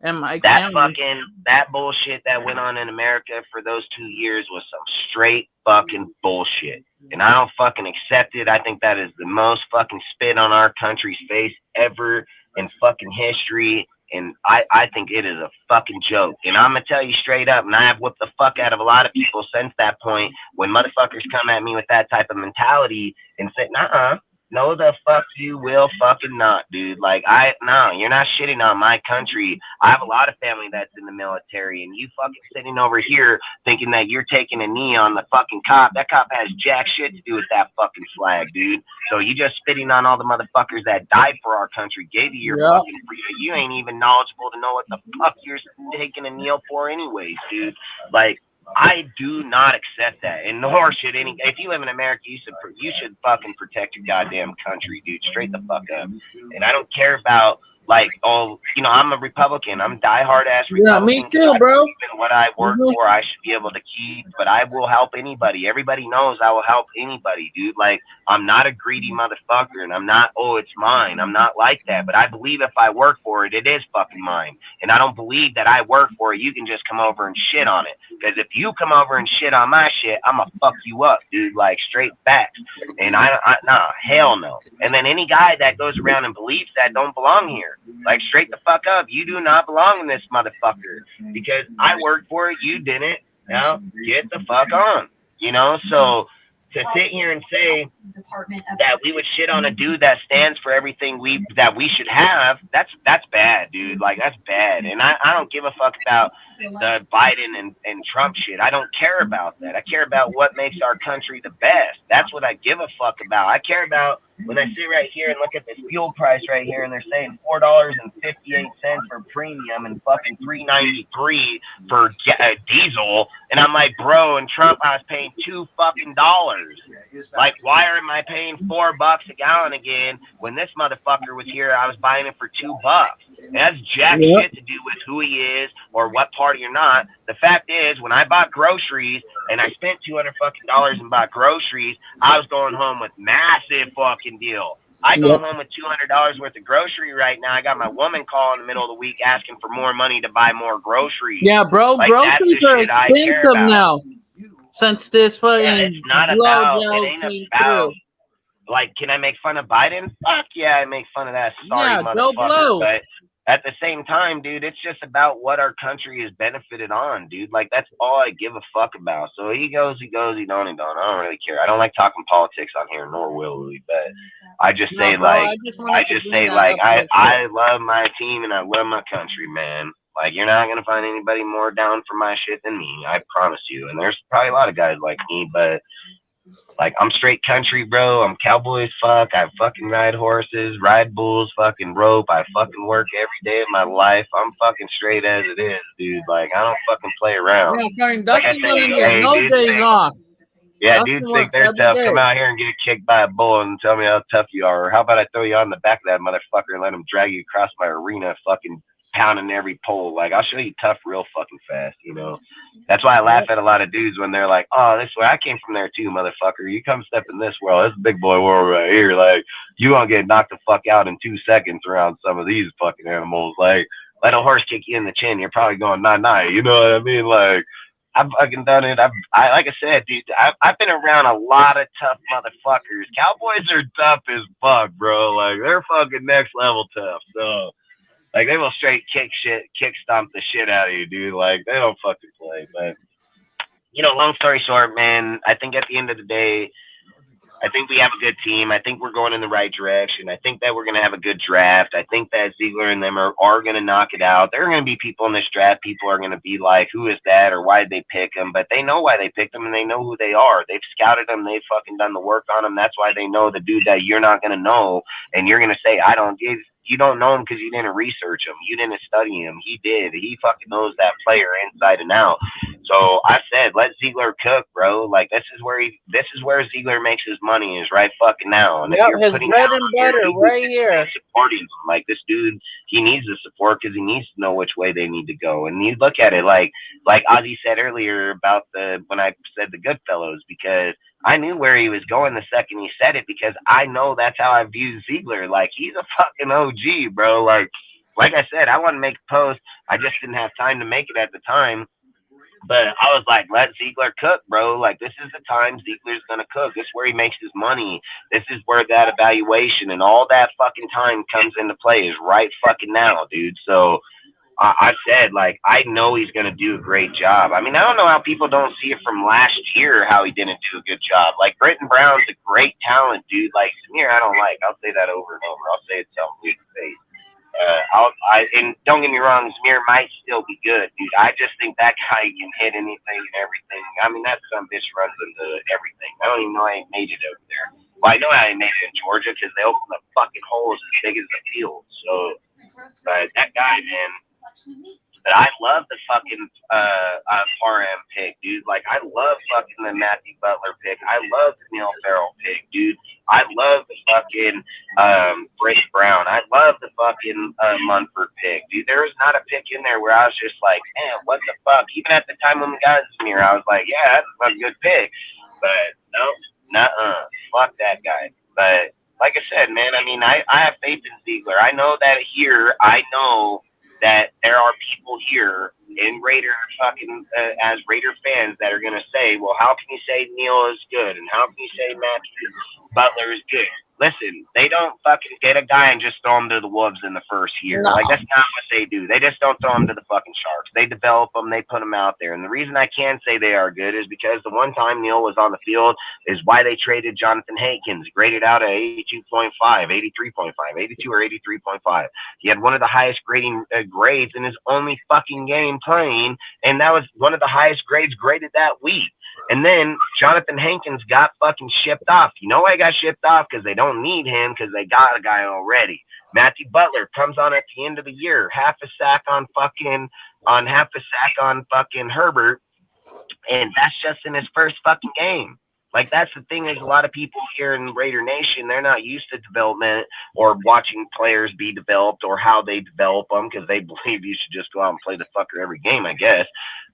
and that bullshit that went on in America for those 2 years was some straight fucking bullshit. And I don't fucking accept it. I think that is the most fucking spit on our country's face ever in fucking history. And I think it is a fucking joke. And I'm going to tell you straight up, and I have whipped the fuck out of a lot of people since that point, when motherfuckers come at me with that type of mentality and say, no, the fuck you will fucking not, dude. Like, no, you're not shitting on my country. I have a lot of family that's in the military, and you fucking sitting over here thinking that you're taking a knee on the fucking cop. That cop has jack shit to do with that fucking flag, dude. So you just spitting on all the motherfuckers that died for our country, gave you your fucking freedom. You ain't even knowledgeable to know what the fuck you're taking a kneel for anyways, dude. Like, I do not accept that, and nor should any. If you live in America, you should fucking protect your goddamn country, dude. Straight the fuck up. And I don't care about, like, I'm a Republican. I'm diehard ass Republican. Yeah, me too, bro. What I work for, I should be able to keep. But I will help anybody. Everybody knows I will help anybody, dude. Like, I'm not a greedy motherfucker, and I'm not, it's mine. I'm not like that. But I believe if I work for it, it is fucking mine. And I don't believe that I work for it, you can just come over and shit on it. Because if you come over and shit on my shit, I'm gonna fuck you up, dude. Like, straight facts. And nah, hell no. And then any guy that goes around and believes that don't belong here. Like, straight the fuck up. You do not belong in this motherfucker. Because I worked for it, you didn't. Now, get the fuck on. So to sit here and say that we would shit on a dude that stands for everything that we should have, that's bad, dude. Like, that's bad. And I don't give a fuck about the Biden and Trump shit. I don't care about that. I care about what makes our country the best. That's what I give a fuck about. I care about when I sit right here and look at this fuel price right here, and they're saying $4.58 for premium and fucking $3.93 for diesel, and I'm like, bro, and Trump, I was paying $2 fucking. Like, why am I paying $4 a gallon again when this motherfucker was here? I was buying it for $2. And that's jack shit to do with who he is or what party or not. The fact is, when I bought groceries and I spent $200 fucking and bought groceries, I was going home with massive fucking deal. I go home with $200 worth of grocery right now. I got my woman calling in the middle of the week asking for more money to buy more groceries. Yeah, bro, like, groceries are expensive now. Since this fucking it's not about, it ain't about, like, can I make fun of Biden? Fuck yeah, I make fun of that sorry motherfucker. But at the same time, dude, it's just about what our country has benefited on, dude. Like, that's all I give a fuck about. So he goes, he don't. I don't really care. I don't like talking politics on here, nor will we. But I just say, I love my team and I love my country, man. Like, you're not going to find anybody more down for my shit than me. I promise you. And there's probably a lot of guys like me, but, like, I'm straight country, bro. I'm cowboy as fuck. I fucking ride horses, ride bulls, fucking rope. I fucking work every day of my life. I'm fucking straight as it is, dude. Like, I don't fucking play around. Yeah, dudes think they're tough. Come out here and get kicked by a bull and tell me how tough you are. Or how about I throw you on the back of that motherfucker and let him drag you across my arena, fucking pounding every pole. Like, I'll show you tough real fucking fast, That's why I laugh at a lot of dudes when they're like, oh, this way, I came from there too, motherfucker. You come step in this world. It's a big boy world right here. Like, you gonna get knocked the fuck out in 2 seconds around some of these fucking animals. Like, let a horse kick you in the chin, you're probably going nah, you know what I mean? Like, I've fucking done it. I like I said, dude, I've been around a lot of tough motherfuckers. Cowboys are tough as fuck, bro. Like, they're fucking next level tough. So, like, they will straight kick stomp the shit out of you, dude. Like, they don't fucking play. But, long story short, man, I think at the end of the day, I think we have a good team. I think we're going in the right direction. I think that we're going to have a good draft. I think that Ziegler and them are going to knock it out. There are going to be people in this draft. People are going to be like, who is that, or why did they pick them? But they know why they picked them, and they know who they are. They've scouted them. They've fucking done the work on them. That's why they know the dude that you're not going to know, and you're going to say, I don't give. You don't know him because you didn't research him. You didn't study him. He did. He fucking knows that player inside and out. So I said, let Ziegler cook, bro. Like this is where Ziegler makes his money is right fucking now. And yep, his bread and butter right here. Supporting him. Like this dude, he needs the support because he needs to know which way they need to go. And you look at it like Ozzy said earlier about when I said the Goodfellas, because I knew where he was going the second he said it, because I know that's how I view Ziegler. Like he's a fucking OG, bro. Like I said, I want to make a post. I just didn't have time to make it at the time. But I was like, let Ziegler cook, bro. Like, this is the time Ziegler's going to cook. This is where he makes his money. This is where that evaluation and all that fucking time comes into play is right fucking now, dude. So I said, like, I know he's going to do a great job. I mean, I don't know how people don't see it from last year how he didn't do a good job. Like, Britton Brown's a great talent, dude. Like, Samir, I don't like. I'll say that over and over. I'll say it till I'm blue in the face. And don't get me wrong, Samir might still be good, dude. I just think that guy can hit anything and everything. I mean, that some bitch runs into everything. I don't even know I ain't made it over there. Well, I know I ain't made it in Georgia because they opened up fucking holes as big as the field. So, but that guy, man. But I love the fucking Parham pick, dude. Like, I love fucking the Matthew Butler pick. I love the Neil Farrell pick, dude. I love the fucking Britt Brown. I love the fucking Munford pick, dude. There was not a pick in there where I was just like, man, what the fuck? Even at the time when we got Samir, I was like, yeah, that's a good pick. But no, nuh-uh. Fuck that guy. But like I said, man, I mean, I have faith in Ziegler. I know that here, I know that there are people here in Raider fucking as Raider fans that are gonna say, well, how can you say Neil is good and how can you say Matthew Butler is good? Listen, they don't fucking get a guy and just throw him to the wolves in the first year. No. Like, that's not what they do. They just don't throw him to the fucking sharks. They develop them. They put them out there. And the reason I can say they are good is because the one time Neil was on the field is why they traded Jonathan Hankins, graded out at 82.5, 83.5, 82 or 83.5. He had one of the highest grading grades in his only fucking game playing, and that was one of the highest grades graded that week. And then Jonathan Hankins got fucking shipped off. You know why he got shipped off? Because they don't need him because they got a guy already. Matthew Butler comes on at the end of the year, half a sack on fucking Herbert, and that's just in his first fucking game. Like, that's the thing is a lot of people here in Raider Nation, they're not used to development or watching players be developed or how they develop them because they believe you should just go out and play the fucker every game, I guess.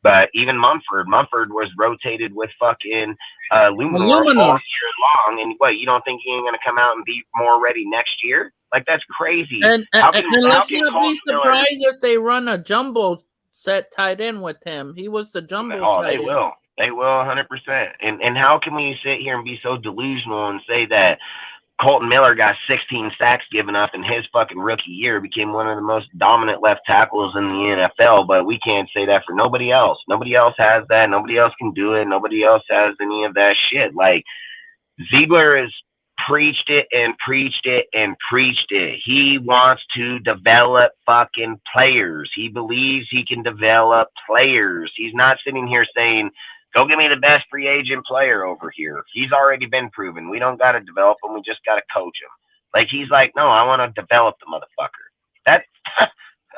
But even Mumford was rotated with fucking Luminor all year long. And what, you don't think he ain't going to come out and be more ready next year? Like, that's crazy. And let's not be surprised if they run a jumbo set tight end with him. He was the jumbo tight end. They will. They will 100%. And how can we sit here and be so delusional and say that Colton Miller got 16 sacks given up in his fucking rookie year, became one of the most dominant left tackles in the NFL, but we can't say that for nobody else. Nobody else has that. Nobody else can do it. Nobody else has any of that shit. Like, Ziegler has preached it and preached it and preached it. He wants to develop fucking players. He believes he can develop players. He's not sitting here saying, go give me the best free agent player over here. He's already been proven. We don't got to develop him. We just got to coach him. Like, he's like, no, I want to develop the motherfucker. That,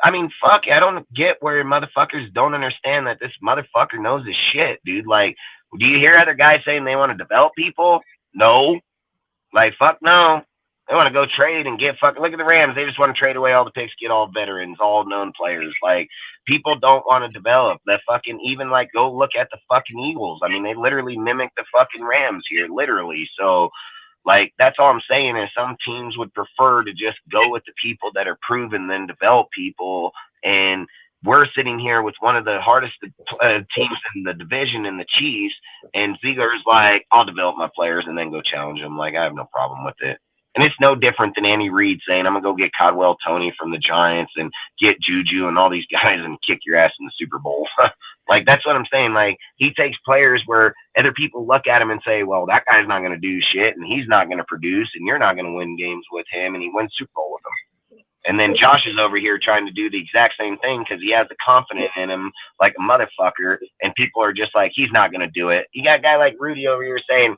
I mean, fuck, I don't get where motherfuckers don't understand that this motherfucker knows his shit, dude. Like, do you hear other guys saying they want to develop people? No. Like, fuck no. They want to go trade and get fucking, look at the Rams. They just want to trade away all the picks, get all veterans, all known players. Like, people don't want to develop. That fucking, even like, go look at the fucking Eagles. I mean, they literally mimic the fucking Rams here, literally. So, like, that's all I'm saying is some teams would prefer to just go with the people that are proven than develop people. And we're sitting here with one of the hardest teams in the division in the Chiefs, and Ziegler's like, I'll develop my players and then go challenge them. Like, I have no problem with it. And it's no different than Andy Reid saying, I'm going to go get Caldwell Toney from the Giants and get Juju and all these guys and kick your ass in the Super Bowl. Like, that's what I'm saying. Like, he takes players where other people look at him and say, well, that guy's not going to do shit, and he's not going to produce, and you're not going to win games with him, and he wins Super Bowl with them. And then Josh is over here trying to do the exact same thing because he has the confidence in him like a motherfucker, and people are just like, he's not going to do it. You got a guy like Rudy over here saying,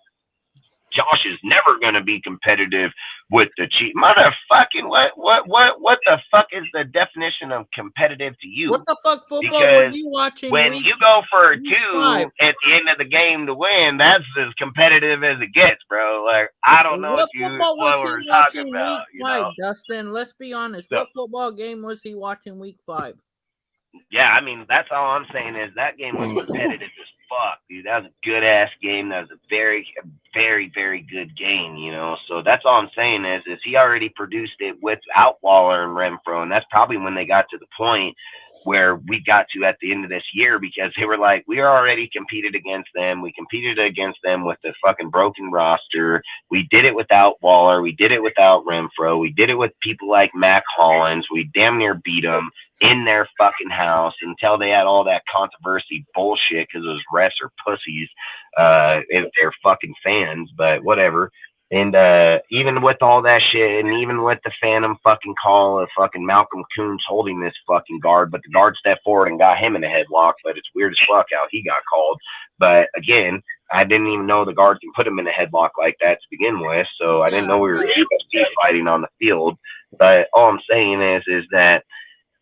Josh is never going to be competitive with the Chiefs. Motherfucking what the fuck is the definition of competitive to you? What the fuck football Because were you watching? when you go for 2 at the end of the game to win, that's as competitive as it gets, bro. Like, I don't know what what football was we're he talking watching about. week 5, Dustin? Let's be honest. So, what football game was he watching week 5? yeah, I mean, that's all I'm saying is that game was competitive as fuck, dude. That was a good ass game. That was a very, very good game, you know. So that's all I'm saying is he already produced it without Waller and Renfro, and that's probably when they got to the point where we got to at the end of this year because they were like, we already competed against them. We competed against them with the fucking broken roster. We did it without Waller. We did it without Renfro. We did it with people like Mac Hollins. We damn near beat them in their fucking house until they had all that controversy bullshit because those refs are pussies if they're fucking fans, but whatever. And even with all that shit, and even with the phantom fucking call of fucking Malcolm Coons holding this fucking guard, but the guard stepped forward and got him in a headlock, but it's weird as fuck how he got called. But again, I didn't even know the guard can put him in a headlock like that to begin with, so I didn't know we were UFC fighting on the field. But all I'm saying is that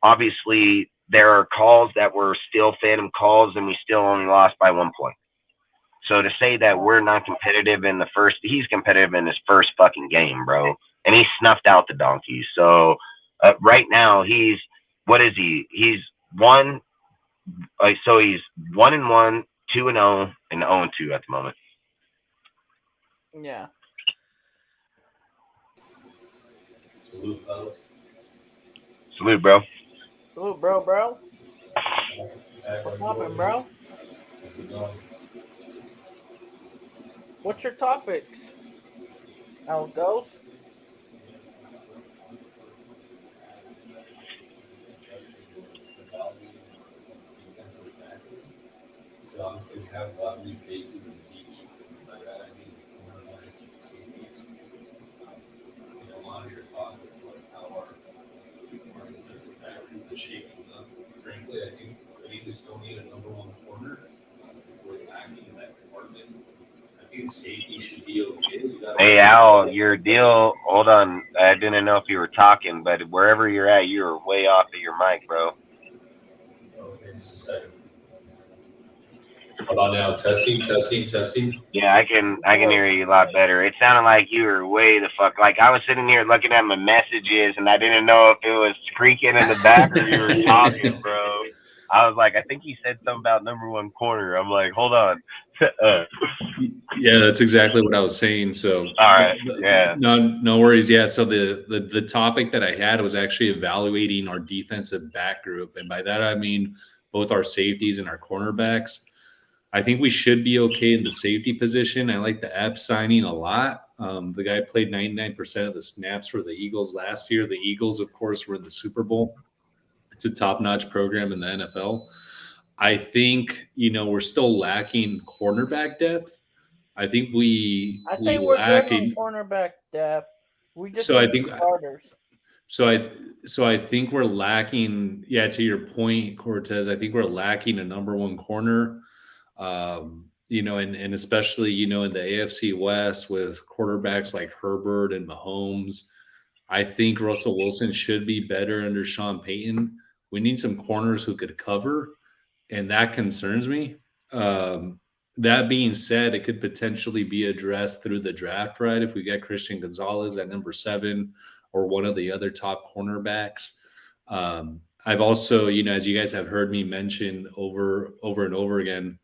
obviously there are calls that were still phantom calls, and we still only lost by 1 point. So to say that we're not competitive in the first, he's competitive in his first fucking game, bro. And he snuffed out the donkeys. So right now what is he? He's 1. So he's 1-1, 2-0, and 0-2 at the moment. Yeah. Salute, fellas. Salute, bro. Salute, bro. What's poppin', bro? How's it going? What's your topics? How it goes? So obviously we have a lot of new faces in the DE. By that I mean more lines and safeties. A lot of your thoughts as to like how our defensive back group is shaping up. Frankly, I think we still need a number 1 corner. We're lacking in that department. I think safety should be okay. Hey, Al, your deal, hold on. I didn't know if you were talking, but wherever you're at, you're way off of your mic, bro. Okay, just a second. How about now? Testing. Yeah, I can hear you a lot better. It sounded like you were way the fuck, like I was sitting here looking at my messages and I didn't know if it was creaking in the back or you were talking, bro. I was like, I think he said something about number 1 corner. I'm like, hold on. Yeah, that's exactly what I was saying. So, all right, yeah, no worries. Yeah, so the topic that I had was actually evaluating our defensive back group, and by that I mean both our safeties and our cornerbacks. I think we should be okay in the safety position. I like the Epps signing a lot. The guy played 99% of the snaps for the Eagles last year. The Eagles, of course, were in the Super Bowl. It's a top-notch program in the NFL. I think, we're still lacking cornerback depth. I think we're lacking cornerback depth. We just need starters. So I think we're lacking. Yeah, to your point, Cortez. I think we're lacking a number 1 corner. And especially in the AFC West with quarterbacks like Herbert and Mahomes. I think Russell Wilson should be better under Sean Payton. We need some corners who could cover, and that concerns me. That being said, it could potentially be addressed through the draft, right? If we get Christian Gonzalez at number 7 or one of the other top cornerbacks. I've also, as you guys have heard me mention over and over again,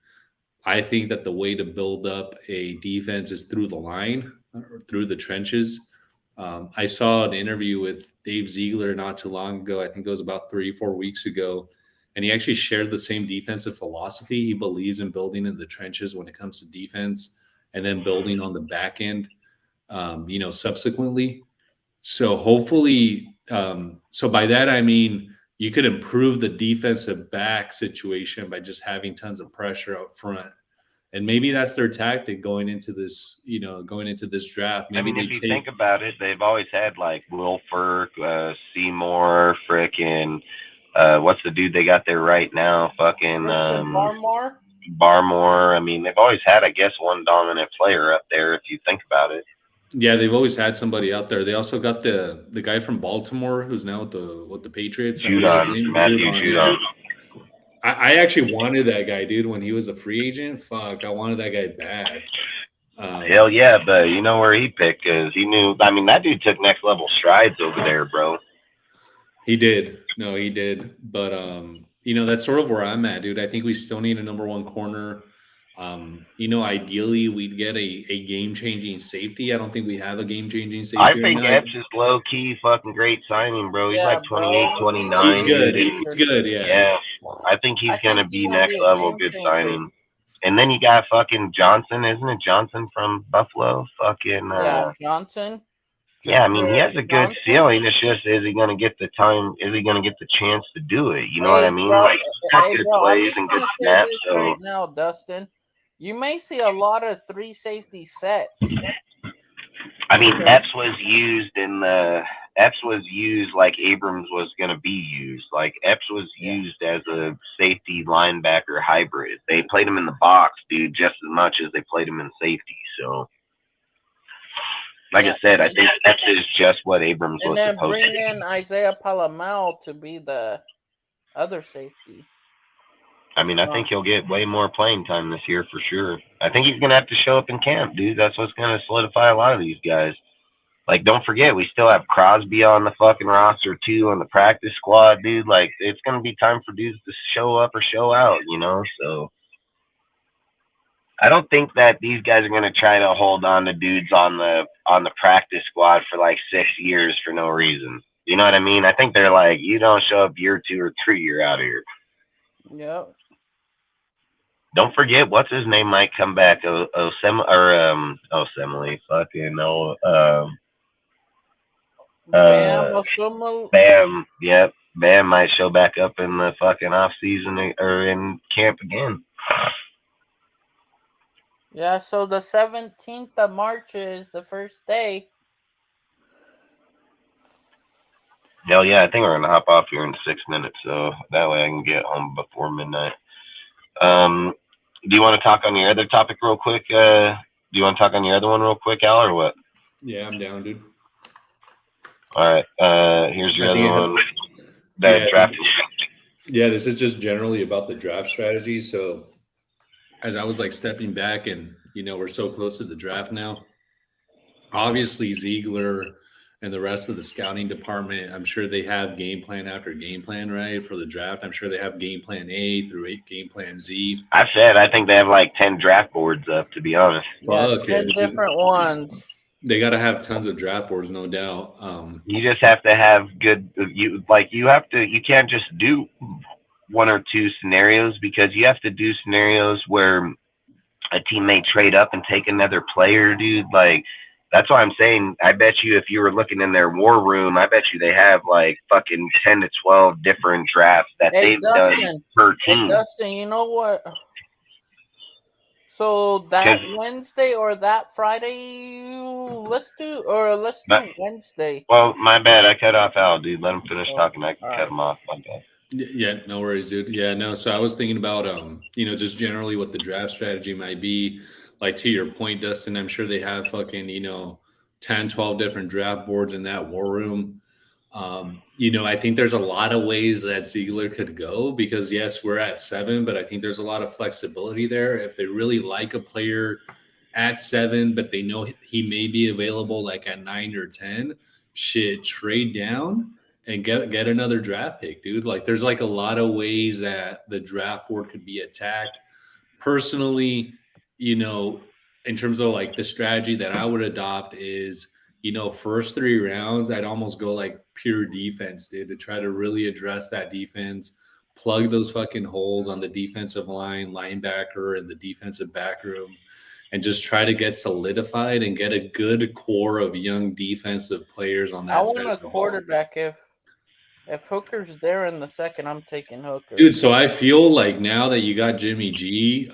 I think that the way to build up a defense is through the line or through the trenches. I saw an interview with Dave Ziegler not too long ago. I think it was about 3-4 weeks ago. And he actually shared the same defensive philosophy. He believes in building in the trenches when it comes to defense and then building on the back end. subsequently. So hopefully, so by that I mean you could improve the defensive back situation by just having tons of pressure up front. And maybe that's their tactic going into this, draft. Maybe if you think about it, they've always had like Wilfork, Seymour, frickin' what's the dude they got there right now? Fucking Barmore. I mean, they've always had, I guess, one dominant player up there if you think about it. Yeah, they've always had somebody out there. They also got the guy from Baltimore who's now with the Patriots. Matthew Judon. I actually wanted that guy, dude, when he was a free agent. Fuck, I wanted that guy bad. Hell yeah, but you know where he picked because he knew. I mean, that dude took next level strides over there, bro. He did. No, he did. But that's sort of where I'm at, dude. I think we still need a number one corner. Ideally we'd get a game-changing safety. I don't think we have a game-changing safety. I think Epps is low-key fucking great signing, bro. He's like 28, 29. He's good. He's good, yeah. Yeah, I think he's going to be next level good signing. And then you got fucking Johnson, isn't it? Johnson from Buffalo? Fucking Johnson. Yeah, I mean, he has a good ceiling. It's just, is he going to get the time? Is he going to get the chance to do it? You know what I mean? Bro, like, good plays and good snaps. So right now, Dustin, you may see a lot of 3 safety sets. I mean, Epps was used like Abrams was going to be used. Like Epps was used as a safety linebacker hybrid. They played him in the box, dude, just as much as they played him in safety. So, like I said, I think Epps is just what Abrams was supposed to be. And then bring in Isaiah Palamel to be the other safety. I mean, I think he'll get way more playing time this year for sure. I think he's going to have to show up in camp, dude. That's what's going to solidify a lot of these guys. Like, don't forget, we still have Crosby on the fucking roster, too, on the practice squad, dude. Like, it's going to be time for dudes to show up or show out, So, I don't think that these guys are going to try to hold on to dudes on the practice squad for, like, 6 years for no reason. You know what I mean? I think they're like, you don't show up year 2 or 3, you're out of here. Yep. Don't forget, what's his name might come back. Osemele. Fucking Bam. Yep. Bam might show back up in the fucking off season or in camp again. Yeah. So the 17th of March is the first day. Hell yeah! I think we're gonna hop off here in 6 minutes, so that way I can get home before midnight. Do you want to talk on your other topic real quick? Do you want to talk on your other one real quick, Al, or what? Yeah, I'm down, dude. All right. Here's your other one. Draft. Yeah, this is just generally about the draft strategy. So as I was like stepping back and, we're so close to the draft now, obviously Ziegler and the rest of the scouting department, I'm sure they have game plan after game plan, right, for the draft. I'm sure they have game plan A through game plan Z. I think they have like 10 draft boards up, to be honest. Yeah, 10 different ones. They got to have tons of draft boards, no doubt. You just have to have good. You can't just do 1 or 2 scenarios, because you have to do scenarios where a team may trade up and take another player, dude. Like, that's why I'm saying, I bet you if you were looking in their war room, I bet you they have like fucking 10 to 12 different drafts that they've done per team. Hey, Dustin, you know what? So that Wednesday or that Friday, let's do Wednesday. Well, my bad. I cut off Al, dude. Let him finish talking. I can cut him off. My bad. Yeah, no worries, dude. Yeah, no. So I was thinking about, just generally what the draft strategy might be. Like, to your point, Dustin, I'm sure they have fucking, 10, 12 different draft boards in that war room. I think there's a lot of ways that Ziegler could go, because yes, we're at 7, but I think there's a lot of flexibility there. If they really like a player at 7, but they know he may be available like at 9 or 10, trade down and get another draft pick, dude. Like, there's like a lot of ways that the draft board could be attacked. Personally, in terms of like the strategy that I would adopt is, first 3 rounds, I'd almost go like pure defense, dude, to try to really address that defense, plug those fucking holes on the defensive line, linebacker, and the defensive back room, and just try to get solidified and get a good core of young defensive players on that I side want a of the ball. quarterback. If Hooker's there in the second, I'm taking Hooker. Dude, so I feel like now that you got Jimmy G,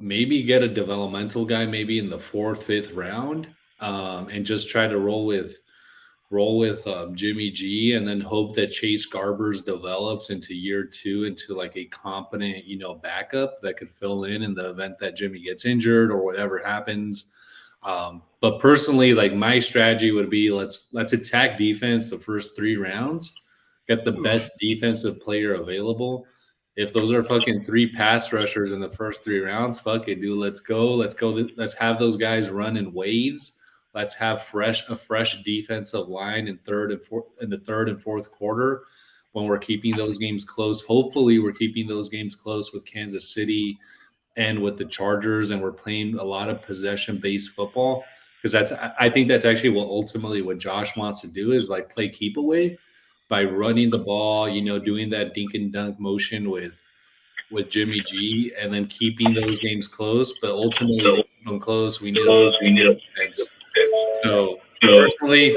maybe get a developmental guy maybe in the 4th, 5th round, and just try to roll with Jimmy G, and then hope that Chase Garbers develops into year 2 into like a competent, backup that could fill in the event that Jimmy gets injured or whatever happens. But personally, like my strategy would be let's attack defense the first 3 rounds, get the best defensive player available. If those are fucking 3 pass rushers in the first 3 rounds, fuck it, dude. Let's go. Let's have those guys run in waves. Let's have a fresh defensive line in the third and fourth quarter when we're keeping those games close. Hopefully, we're keeping those games close with Kansas City and with the Chargers, and we're playing a lot of possession-based football, because I think that's actually what Josh wants to do is like play keep away by running the ball, doing that dink and dunk motion with Jimmy G, and then keeping those games close. But ultimately, to keep them close, we need a defense. So personally,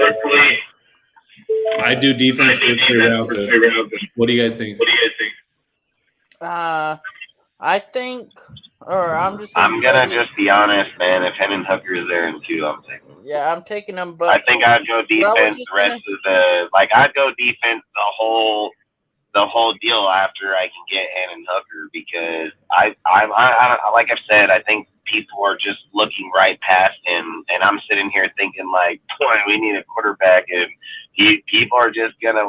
I do defense first 3 rounds. What do you guys think? I think, or I'm just. I'm gonna just be honest, man. If Hendon Hooker is there in 2, I'm taking him. Yeah, I'm taking him. But I think I'd go defense the rest of the I'd go defense the whole deal after I can get Hendon Hooker, because I like I've said, I think people are just looking right past him, and I'm sitting here thinking like, boy, we need a quarterback, and people are just gonna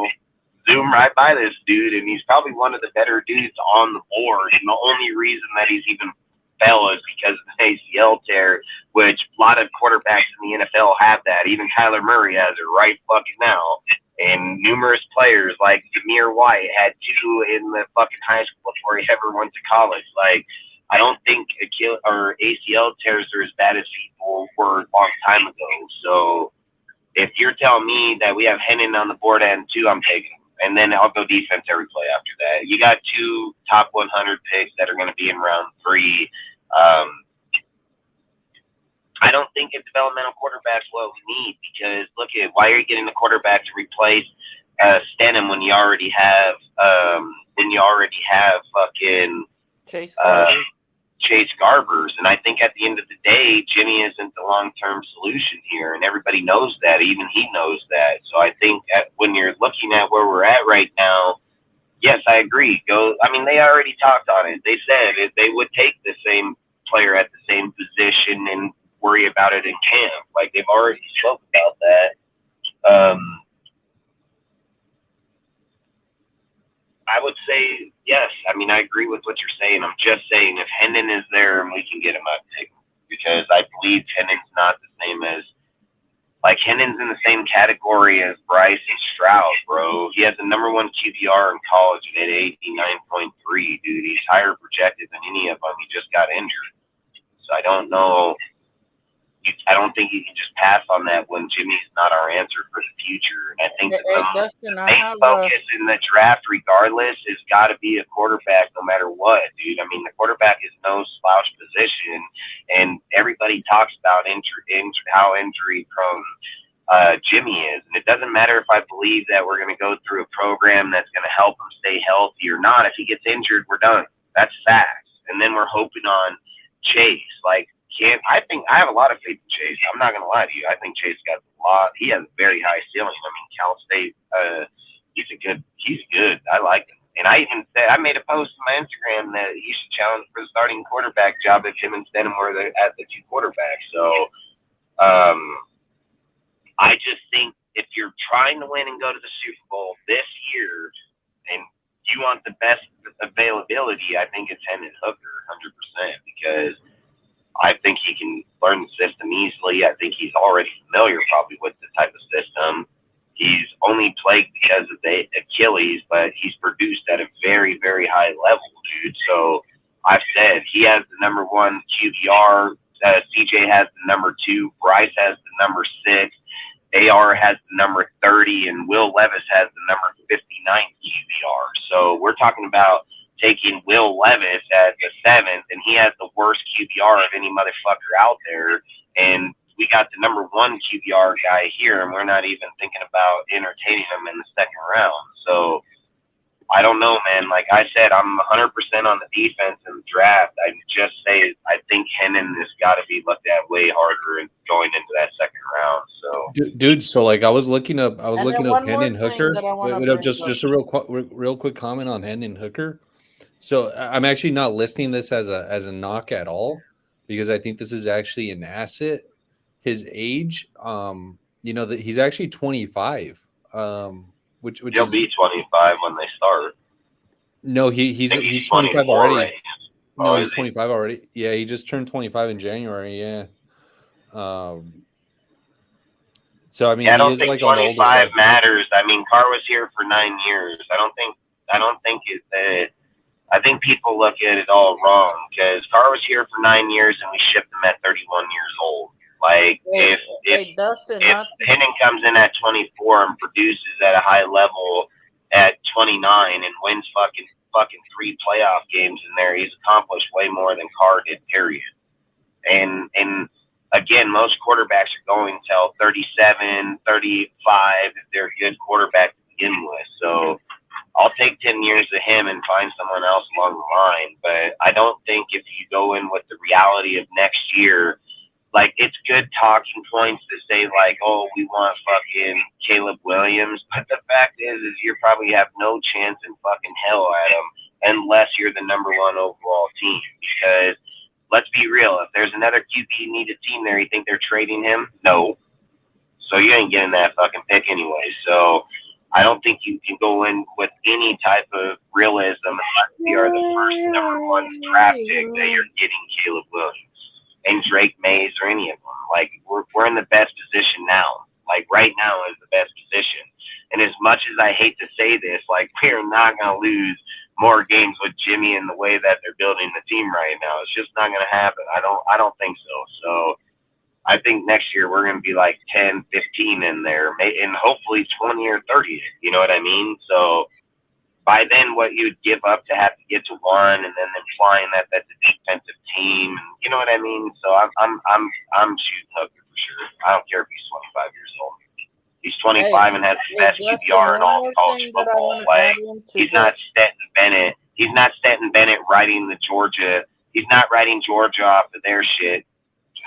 zoom right by this dude, and he's probably one of the better dudes on the board. And the only reason that he's even fell is because of the ACL tear, which a lot of quarterbacks in the NFL have that. Even Kyler Murray has it right fucking now. And numerous players like Zamir White had 2 in the fucking high school before he ever went to college. Like, I don't think ACL tears are as bad as people were a long time ago. So if you're telling me that we have Hendon on the board and 2, I'm taking him. And then I'll go defense every play after that. You got 2 top 100 picks that are going to be in round 3. I don't think a developmental quarterback's what we need, because look at why are you getting the quarterback to replace Stenham when you already have fucking Chase Garbers. And I think at the end of the day, Jimmy isn't the long-term solution here, and everybody knows that. Even he knows that. So I think when you're looking at where we're at right now, yes, I agree. They already talked on it. They said if they would take the same player at the same position and worry about it in camp. Like, they've already spoke about that. I would say yes. I agree with what you're saying. I'm just saying if Hendon is there and we can get him, I'd take him, because I believe Hendon's not the same as Hendon's in the same category as Bryce and Stroud, bro. He has the number 1 QBR in college at 89.3, dude. He's higher projected than any of them. He just got injured, so I don't know. I don't think you can just pass on that when Jimmy's not our answer for the future. And I think the main focus in the draft, regardless, has got to be a quarterback no matter what, dude. The quarterback is no slouch position, and everybody talks about how injury-prone Jimmy is. And it doesn't matter if I believe that we're going to go through a program that's going to help him stay healthy or not. If he gets injured, we're done. That's facts. And then we're hoping on Chase. I think I have a lot of faith in Chase. I'm not gonna lie to you. I think Chase got a lot. He has a very high ceiling. Cal State. He's good. I like him. And I even said, I made a post on my Instagram that he should challenge for the starting quarterback job if him and Stenham were at the 2 quarterbacks. So, I just think if you're trying to win and go to the Super Bowl this year, and you want the best availability, I think it's Hendon Hooker 100%, because I think he can learn the system easily. I think he's already familiar probably with the type of system. He's only plagued because of the Achilles, but he's produced at a very, very high level, dude. So I've said he has the number 1 QBR. CJ has the number 2. Bryce has the number 6. AR has the number 30. And Will Levis has the number 59 QBR. So we're talking about taking Will Levis at the 7th, and he has the worst QBR of any motherfucker out there. And we got the number 1 QBR guy here, and we're not even thinking about entertaining him in the 2nd round. So I don't know, man. Like I said, I'm 100% on the defense in the draft. I just say I think Hennon has got to be looked at way harder and going into that 2nd round. So, dude, so like I was looking up Hendon Hooker. Wait, just a real quick comment on Hendon Hooker. So I'm actually not listing this as a knock at all, because I think this is actually an asset. His age, that he's actually 25. Which he'll be 25 when they start. No, he's 25 already. No, he's 25 already. Yeah, he just turned 25 in January. Yeah. So I mean, I don't he is think like 25 matters. I mean, Carr was here for 9 years. I don't think I think people look at it all wrong, because Carr was here for 9 years and we shipped him at 31 years old. Like if Hennon comes in at 24 and produces at a high level at 29 and wins fucking 3 playoff games in there, he's accomplished way more than Carr did, period. And again, most quarterbacks are going till 37, 35 if they're a good quarterback to begin with. So I'll take 10 years of him and find someone else along the line. But I don't think if you go in with the reality of next year, like, it's good talking points to say, like, oh, we want fucking Caleb Williams. But the fact is you probably have no chance in fucking hell at him unless you're the number 1 overall team. Because let's be real, if there's another QB needed team there, you think they're trading him? No. So you ain't getting that fucking pick anyway. So I don't think you can go in with any type of realism unless you are the first number 1 draft pick that you're getting Caleb Williams and Drake Mays or any of them. Like, we're in the best position now. Like, right now is the best position. And as much as I hate to say this, like, we're not going to lose more games with Jimmy in the way that they're building the team right now. It's just not going to happen. I don't think so. So I think next year we're going to be like 10, 15 in there, and hopefully 20 or 30. You know what I mean? So by then, what you'd give up to have to get to 1, and then implying that that's a defensive team, you know what I mean? So I'm shooting Hooker for sure. I don't care if he's 25 years old. He's 25 and has the best QBR in all of college football. Like, he's not Stetson Bennett. He's not Stetson Bennett writing the Georgia. He's not writing Georgia off of their shit.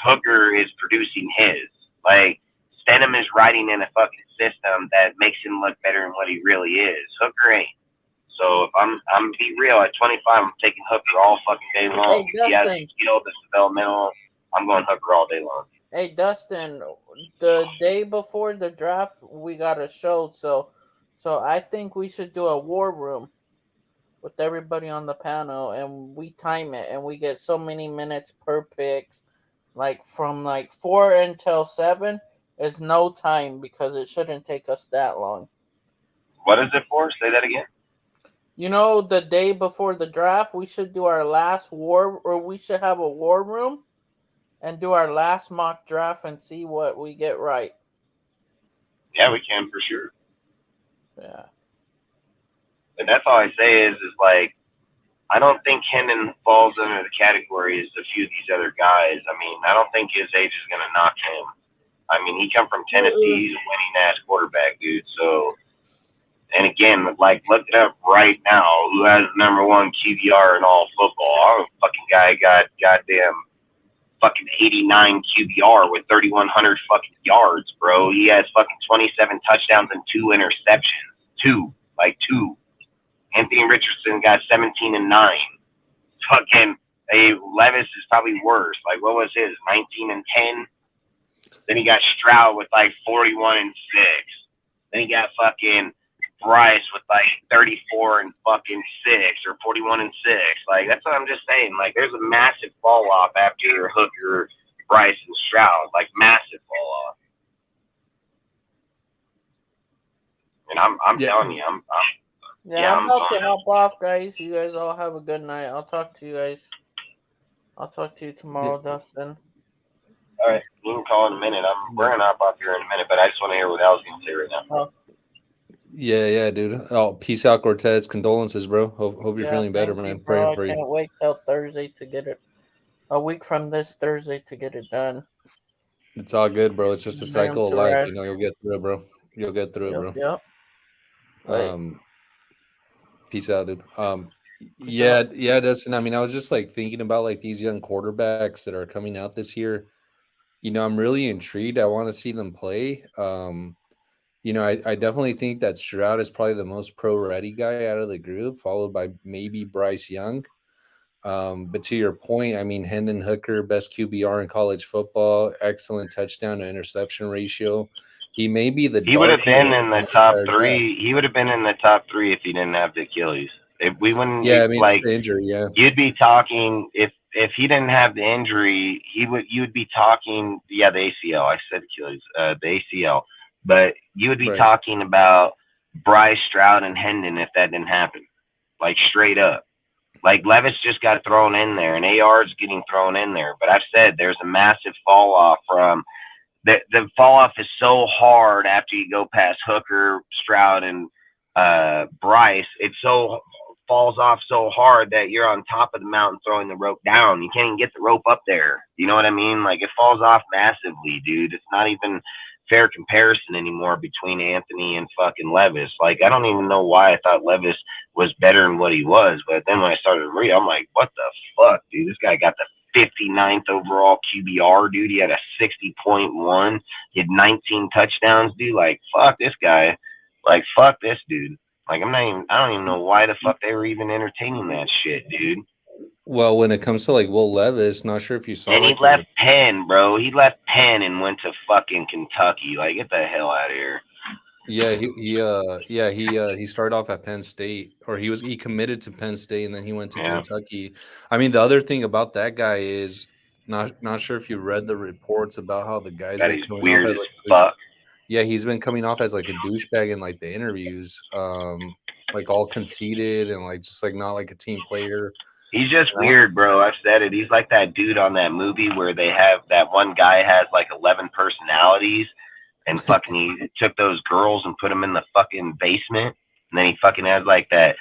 Hooker is producing his. Like, Stenham is writing in a fucking system that makes him look better than what he really is. Hooker ain't. So if I'm be real, at 25, I'm taking Hooker all fucking day long. If he has the skill that's developmental, I'm going Hooker all day long. Hey, Dustin, the day before the draft, we got a show, so I think we should do a war room with everybody on the panel, and we time it, and we get so many minutes per picks. Like, from 4 until 7 is no time, because it shouldn't take us that long. What is it for? Say that again. The day before the draft, we should do our last we should have a war room and do our last mock draft and see what we get right. Yeah, we can for sure. Yeah. And that's all I say is like, I don't think Hennon falls under the category as a few of these other guys. I mean, I don't think his age is going to knock him. I mean, he come from Tennessee. He's a winning-ass quarterback, dude. So, and again, like, look it up right now. Who has the number 1 QBR in all football? Our fucking guy got goddamn fucking 89 QBR with 3,100 fucking yards, bro. He has fucking 27 touchdowns and 2 interceptions. 2. Anthony Richardson got 17 and 9. Fucking Levis is probably worse. Like, what was his? 19 and 10. Then he got Stroud with 41 and 6. Then he got fucking Bryce with 34 and fucking 6 or 41 and 6. Like, that's what I'm just saying. Like, there's a massive fall off after Hooker, Bryce, and Stroud. Like, massive fall off. And I'm telling you, I'm about to hop off, guys. You guys all have a good night. I'll talk to you guys. I'll talk to you tomorrow, Dustin. All right, you can call in a minute. We're gonna hop off here in a minute, but I just want to hear what Al's gonna say right now. Yeah, dude. Oh, peace out, Cortez. Condolences, bro. Hope you're feeling better, thank you, man. bro. Praying I for you. can't wait till Thursday to get it. A week from this Thursday to get it done. It's all good, bro. It's just a Bring him cycle of to life. rest. You'll get through it, bro. You'll get through it, Yep, bro. yep. Wait, Peace out, dude. peace out. Yeah, Dustin. I mean, I was just like thinking about like these young quarterbacks that are coming out this year. I'm really intrigued. I want to see them play. I definitely think that Stroud is probably the most pro-ready guy out of the group, followed by maybe Bryce Young. But to your point, I mean, Hendon Hooker, best QBR in college football, excellent touchdown to interception ratio. He may be the He would dark have been horse in in the the top entire draft. three. He would have been in the top three if he didn't have the Achilles. If we wouldn't, Yeah, I mean, it's the injury, yeah. you'd be talking if he didn't have the injury, you would be talking, the ACL. I said Achilles, the ACL, but you would be Right. talking about Bryce, Stroud, and Hendon if that didn't happen, like straight up. Like Levis just got thrown in there, and AR's getting thrown in there. But I've said there's a massive fall off from the fall off is so hard after you go past Hooker, Stroud, and Bryce. It so falls off so hard that you're on top of the mountain throwing the rope down. You can't even get the rope up there. You know what I mean? Like it falls off massively, dude. It's not even fair comparison anymore between Anthony and fucking Levis. Like I don't even know why I thought Levis was better than what he was, but then when I started to read, I'm like, what the fuck, dude? This guy got the 59th overall QBR, dude. He had a 60.1. He had 19 touchdowns, dude. Like, fuck this guy. Like, fuck this dude. Like, I don't even know why the fuck they were even entertaining that shit, dude. Well, when it comes to like Will Levis, not sure if you saw And he like left Penn, bro. He left Penn and went to fucking Kentucky. Like, get the hell out of here. he started off at Penn State, or he committed to Penn State and then he went to Kentucky. I mean, the other thing about that guy is not sure if you read the reports about how the guy's That been is coming weird off as as like fuck. Yeah, he's been coming off as like a douchebag in like the interviews, like all conceited and like just like not like a team player. He's just weird, bro. I've said it. He's like that dude on that movie where they have that one guy has like 11 personalities, and fucking he took those girls and put them in the fucking basement, and then he fucking has like that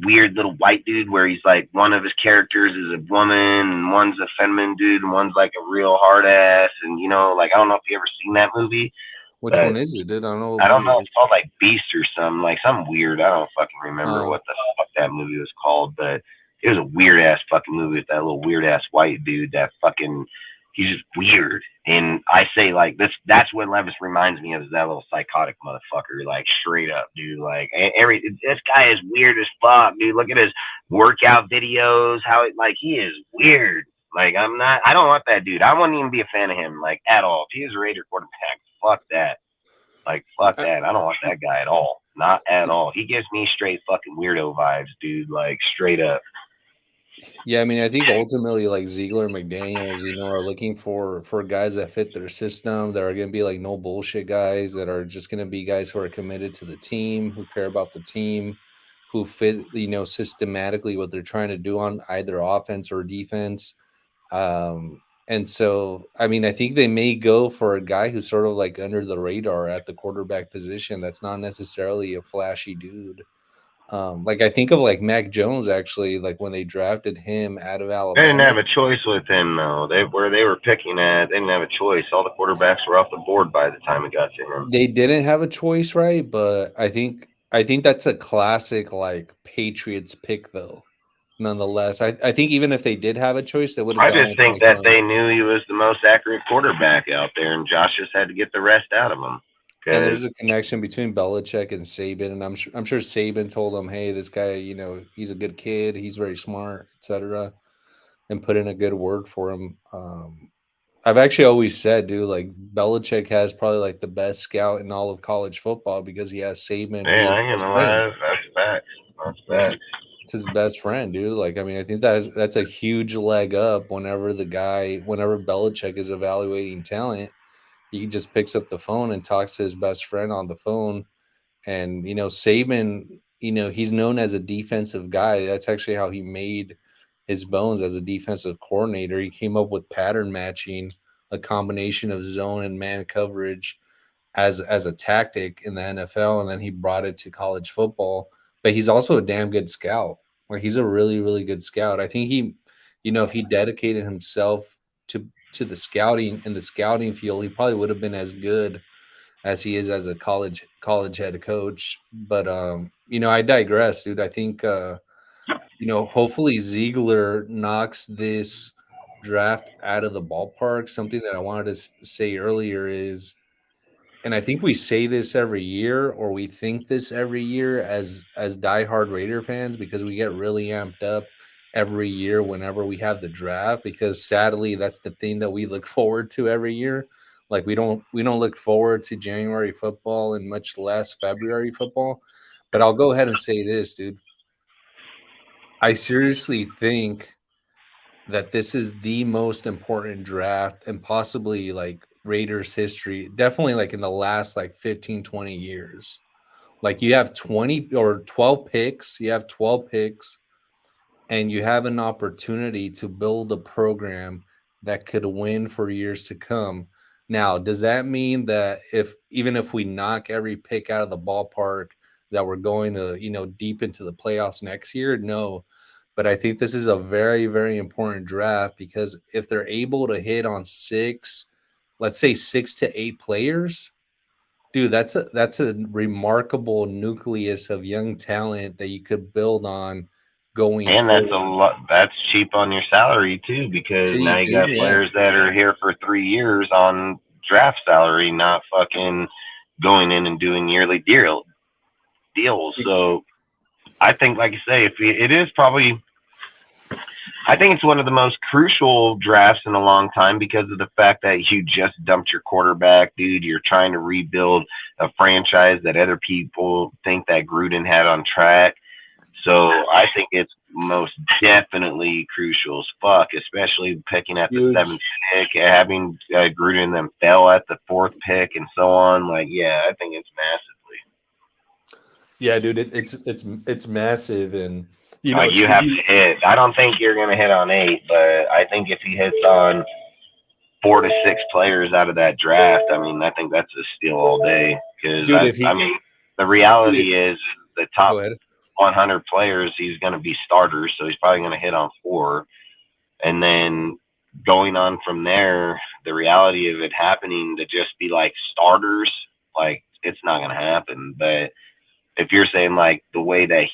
weird little white dude where he's like one of his characters is a woman and one's a feminine dude and one's like a real hard ass, and like I don't know if you ever seen that movie. Which one is it, dude? I don't know. I don't know. It's called like Beast or something, like something weird. I don't fucking remember what the fuck that movie was called, but it was a weird ass fucking movie with that little weird ass white dude. That fucking, he's just weird. And I say like this, that's what Levis reminds me of, is that little psychotic motherfucker. Like straight up, dude. Like this guy is weird as fuck, dude. Look at his workout videos. He is weird. Like I don't want that dude. I wouldn't even be a fan of him, like at all. If he was a Raider quarterback, fuck that. Like, fuck that. I don't want that guy at all. Not at all. He gives me straight fucking weirdo vibes, dude. Like, straight up. Yeah, I mean, I think ultimately, like Ziegler and McDaniels, are looking for guys that fit their system, that are going to be like no bullshit guys, that are just going to be guys who are committed to the team, who care about the team, who fit, systematically what they're trying to do on either offense or defense. And so, I mean, I think they may go for a guy who's sort of like under the radar at the quarterback position. That's not necessarily a flashy dude. Like I think of like Mac Jones, actually, like when they drafted him out of Alabama. They didn't have a choice with him, though. Where they were picking at, they didn't have a choice. All the quarterbacks were off the board by the time it got to him. They didn't have a choice, right? But I think that's a classic like Patriots pick, though. Nonetheless, I think even if they did have a choice, they would have. I just think that they knew he was the most accurate quarterback out there, and Josh just had to get the rest out of him. And there's a connection between Belichick and Saban, and I'm sure Saban told him, "Hey, this guy, he's a good kid, he's very smart, etc." And put in a good word for him. I've actually always said, dude, like Belichick has probably like the best scout in all of college football because he has Saban. Yeah, that's facts. That's facts. It's his best friend, dude. Like, I mean, I think that's a huge leg up whenever Belichick is evaluating talent. He just picks up the phone and talks to his best friend on the phone. And, Saban, he's known as a defensive guy. That's actually how he made his bones as a defensive coordinator. He came up with pattern matching, a combination of zone and man coverage. as a tactic in the NFL, and then he brought it to college football. But he's also a damn good scout. Like he's a really, really good scout. I think he, if he dedicated himself to the scouting in the scouting field, he probably would have been as good as he is as a college head coach. But I digress, dude. I think hopefully Ziegler knocks this draft out of the ballpark. Something that I wanted to say earlier is, and I think we say this every year, or we think this every year as diehard Raider fans, because we get really amped up every year whenever we have the draft, because sadly that's the thing that we look forward to every year. Like we don't look forward to January football and much less February football. But I'll go ahead and say this, dude. I seriously think that this is the most important draft and possibly like Raiders history, definitely like in the last like 15, 20 years. Like you have 20 or 12 picks, and you have an opportunity to build a program that could win for years to come. Now, does that mean that even if we knock every pick out of the ballpark, that we're going to, deep into the playoffs next year? No. But I think this is a very, very important draft, because if they're able to hit on let's say 6 to 8 players, dude, that's a remarkable nucleus of young talent that you could build on going and forward. That's a lot. That's cheap on your salary too, because now you got players that are here for 3 years on draft salary, not fucking going in and doing yearly deals. So I think, like you say, it is probably, I think it's one of the most crucial drafts in a long time, because of the fact that you just dumped your quarterback, dude. You're trying to rebuild a franchise that other people think that Gruden had on track. So I think it's most definitely crucial as fuck, especially picking at the 7th pick, having Gruden and them fail at the 4th pick and so on. Like, yeah, I think it's massively. Yeah, dude, it's massive, and you have to hit. I don't think you're gonna hit on 8, but I think if he hits on 4 to 6 players out of that draft, I mean, I think that's a steal all day. Because the reality is the top 100 players, he's going to be starters, so he's probably going to hit on 4. And then going on from there, the reality of it happening to just be like starters, like it's not going to happen. But if you're saying like the way that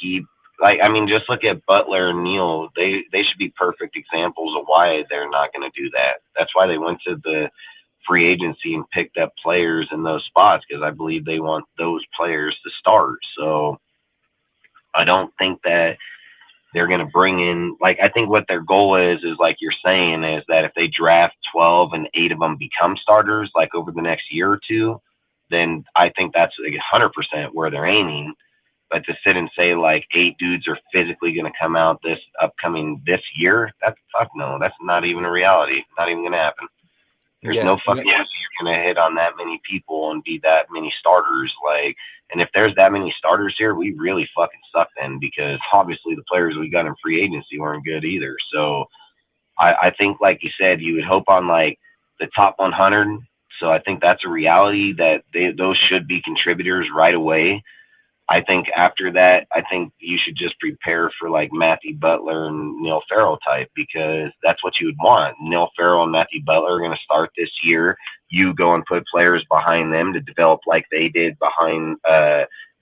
just look at Butler and Neal. They should be perfect examples of why they're not going to do that. That's why they went to the free agency and picked up players in those spots, because I believe they want those players to start. So I don't think that they're going to bring in, like, I think what their goal is like you're saying, is that if they draft 12 and 8 of them become starters, like over the next year or two, then I think that's like 100% where they're aiming. But to sit and say like 8 dudes are physically going to come out this year, that's fuck no. That's not even a reality. Not even going to happen. There's no fucking way you're going to hit on that many people and be that many starters. Like, and if there's that many starters here, we really fucking suck then, because obviously the players we got in free agency weren't good either. So I think, like you said, you would hope on like the top 100. So I think that's a reality, that those should be contributors right away. I think after that, I think you should just prepare for like Matthew Butler and Neil Farrell type, because that's what you would want. Neil Farrell and Matthew Butler are going to start this year. You go and put players behind them to develop like they did behind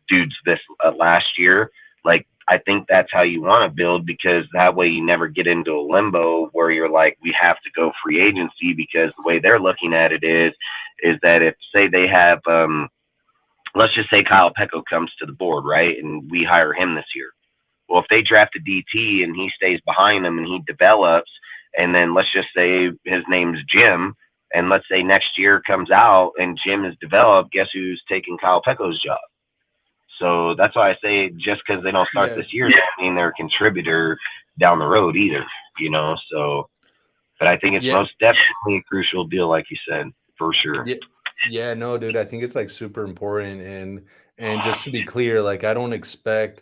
dudes this last year. Like, I think that's how you want to build, because that way you never get into a limbo where you're like, we have to go free agency, because the way they're looking at it is that if, say, they have let's just say Kyle Pecco comes to the board, right, and we hire him this year. Well, if they draft a DT and he stays behind them and he develops, and then let's just say his name's Jim, and let's say next year comes out and Jim is developed, guess who's taking Kyle Pecco's job? So that's why I say, just because they don't start this year doesn't mean they're a contributor down the road either, you know? So, but I think it's most definitely a crucial deal, like you said, for sure. Yeah, no, dude, I think it's like super important. And just to be clear, like, I don't expect,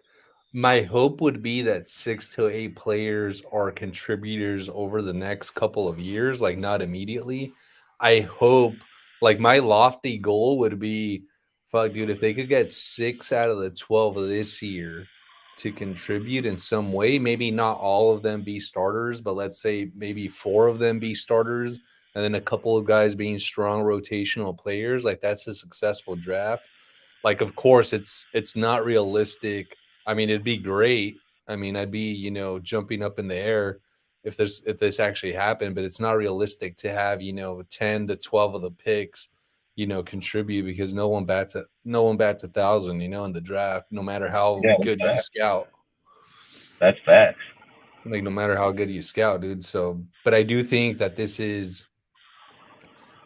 my hope would be that 6 to 8 players are contributors over the next couple of years, like not immediately. I hope Like my lofty goal would be, fuck, dude, if they could get 6 out of the 12 of this year to contribute in some way, maybe not all of them be starters, but let's say maybe 4 of them be starters, and then a couple of guys being strong rotational players, like that's a successful draft. Like, of course, it's not realistic. I mean, it'd be great. I mean, I'd be, jumping up in the air if this actually happened, but it's not realistic to have, 10 to 12 of the picks, contribute, because no one bats 1,000, in the draft, no matter how good you scout. That's facts. Like, no matter how good you scout, dude. So, but I do think that this is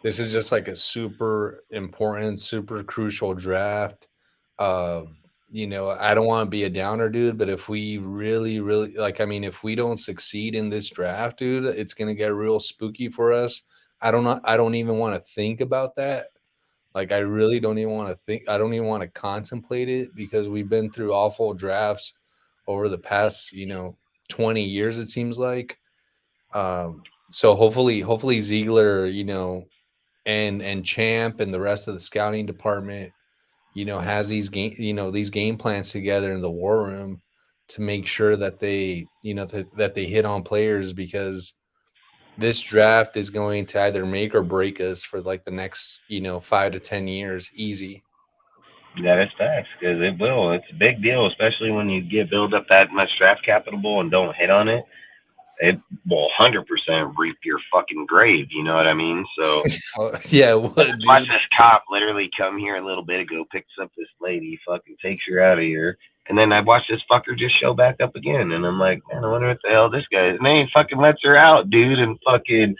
just like a super important, super crucial draft. I don't want to be a downer, dude, but if we really, really if we don't succeed in this draft, dude, it's gonna get real spooky for us. I don't even want to think about that. Like, I really don't even want to think. I don't even want to contemplate it, because we've been through awful drafts over the past, 20 years, it seems like. So hopefully Ziegler, and Champ and the rest of the scouting department, has these game plans together in the war room to make sure that they, that they hit on players, because this draft is going to either make or break us for like the next, 5 to 10 years. Easy. Yeah, that's facts, because it will. It's a big deal, especially when you build up that much draft capital and don't hit on it. It will 100% reap your fucking grave. You know what I mean? So yeah, what, dude? Watch this cop literally come here a little bit ago, picks up this lady, fucking takes her out of here, and then I watched this fucker just show back up again, and I'm like, man, I wonder what the hell this guy is. And then he fucking lets her out, dude, and fucking,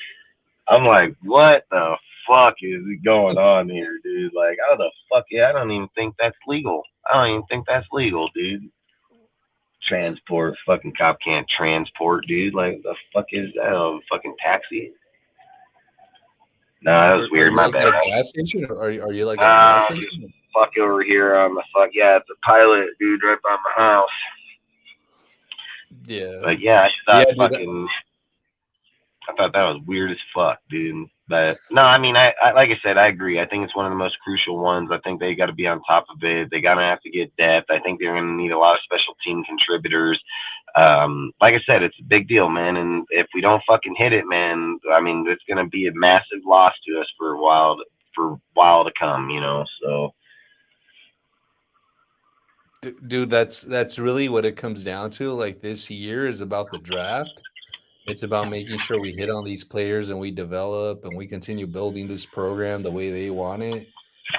I'm like, what the fuck is going on here, dude? Like, how the fuck? Yeah, I don't even think that's legal. Dude. Transport, fucking cop can't transport, dude. Like, the fuck is that? Fucking taxi? No, that was weird. My bad. At a gas station, or are you like at a gas station? Fuck over here on the fuck. Yeah, it's a Pilot, dude, right by my house. Yeah. But yeah, I thought that was weird as fuck, dude. But no, I mean, I like I said, I agree. I think it's one of the most crucial ones. I think they got to be on top of it. They got to have to get depth. I think they're going to need a lot of special team contributors. Like I said, it's a big deal, man. And if we don't fucking hit it, man, I mean, it's going to be a massive loss to us for a while to come, so. Dude, that's really what it comes down to. Like, this year is about the draft. It's about making sure we hit on these players and we develop and we continue building this program the way they want it.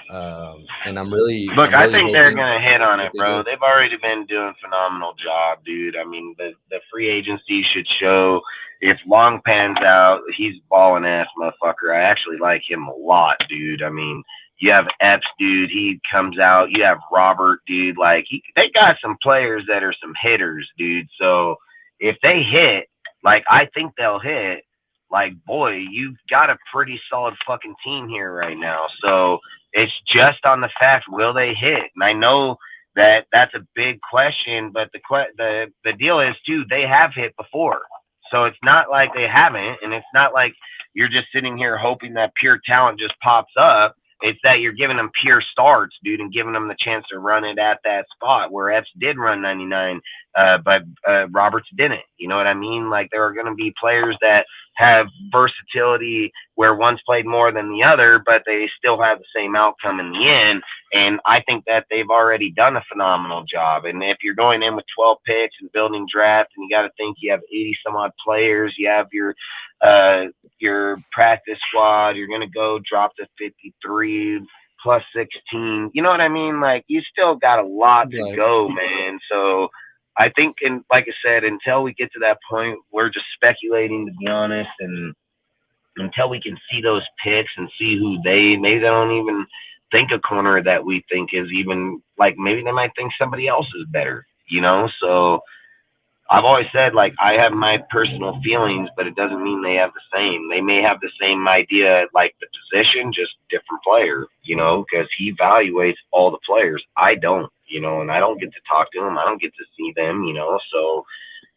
And I'm really I think they're gonna hit on it, bro. They've already been doing a phenomenal job, dude. I mean, the free agency should show. If Long pans out, he's a balling ass motherfucker. I actually like him a lot, dude. I mean, you have Epps, dude. He comes out. You have Robert, dude. Like, they got some players that are some hitters, dude. So if they hit, like, I think they'll hit. Like, boy, you've got a pretty solid fucking team here right now. So it's just on the fact, will they hit? And I know that that's a big question, but the deal is, too, they have hit before. So it's not like they haven't, and it's not like you're just sitting here hoping that pure talent just pops up. It's that you're giving them pure starts, dude, and giving them the chance to run it at that spot where Epps did run 99, but Roberts didn't. You know what I mean? Like, there are going to be players that have versatility where one's played more than the other, but they still have the same outcome in the end. And I think that they've already done a phenomenal job. And if you're going in with 12 picks and building draft, and you got to think you have 80 some odd players, you have your practice squad, you're going to go drop to 53 plus 16. You know what I mean? Like, you still got a lot to go, man. So I think, and like I said, until we get to that point, we're just speculating, to be honest, and until we can see those picks and see who maybe they don't even think a corner that we think is even, like, maybe they might think somebody else is better, So I've always said, like, I have my personal feelings, but it doesn't mean they have the same. They may have the same idea, like the position, just different player, because he evaluates all the players. I don't, and I don't get to talk to him. I don't get to see them, so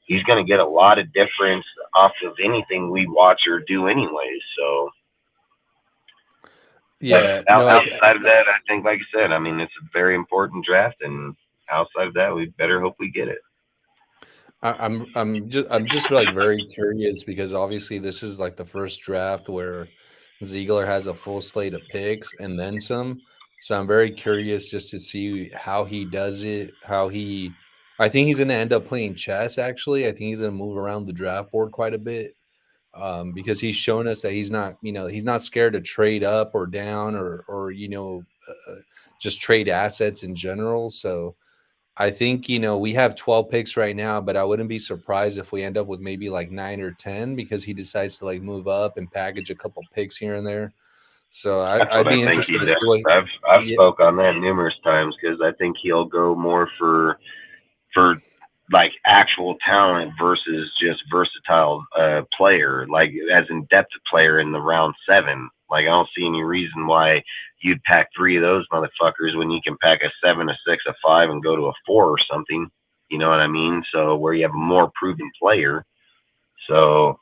he's going to get a lot of difference off of anything we watch or do anyways. So. Yeah, But no, outside of that, I think, like I said, I mean, it's a very important draft, and outside of that, we better hope we get it. I'm just like very curious because obviously this is like the first draft where Ziegler has a full slate of picks and then some. So I'm very curious just to see how he does it, I think he's going to end up playing chess actually. I think he's going to move around the draft board quite a bit. Because he's shown us that he's not scared to trade up or down or just trade assets in general. So I think, we have 12 picks right now, but I wouldn't be surprised if we end up with maybe like 9 or 10 because he decides to like move up and package a couple picks here and there. So I'd be interested to see what I've spoke on that numerous times because I think he'll go more for like actual talent versus just versatile player, like as in depth player in the round 7. Like I don't see any reason why you'd pack 3 of those motherfuckers when you can pack a 7, a 6, a 5, and go to a 4 or something. You know what I mean? So where you have a more proven player. So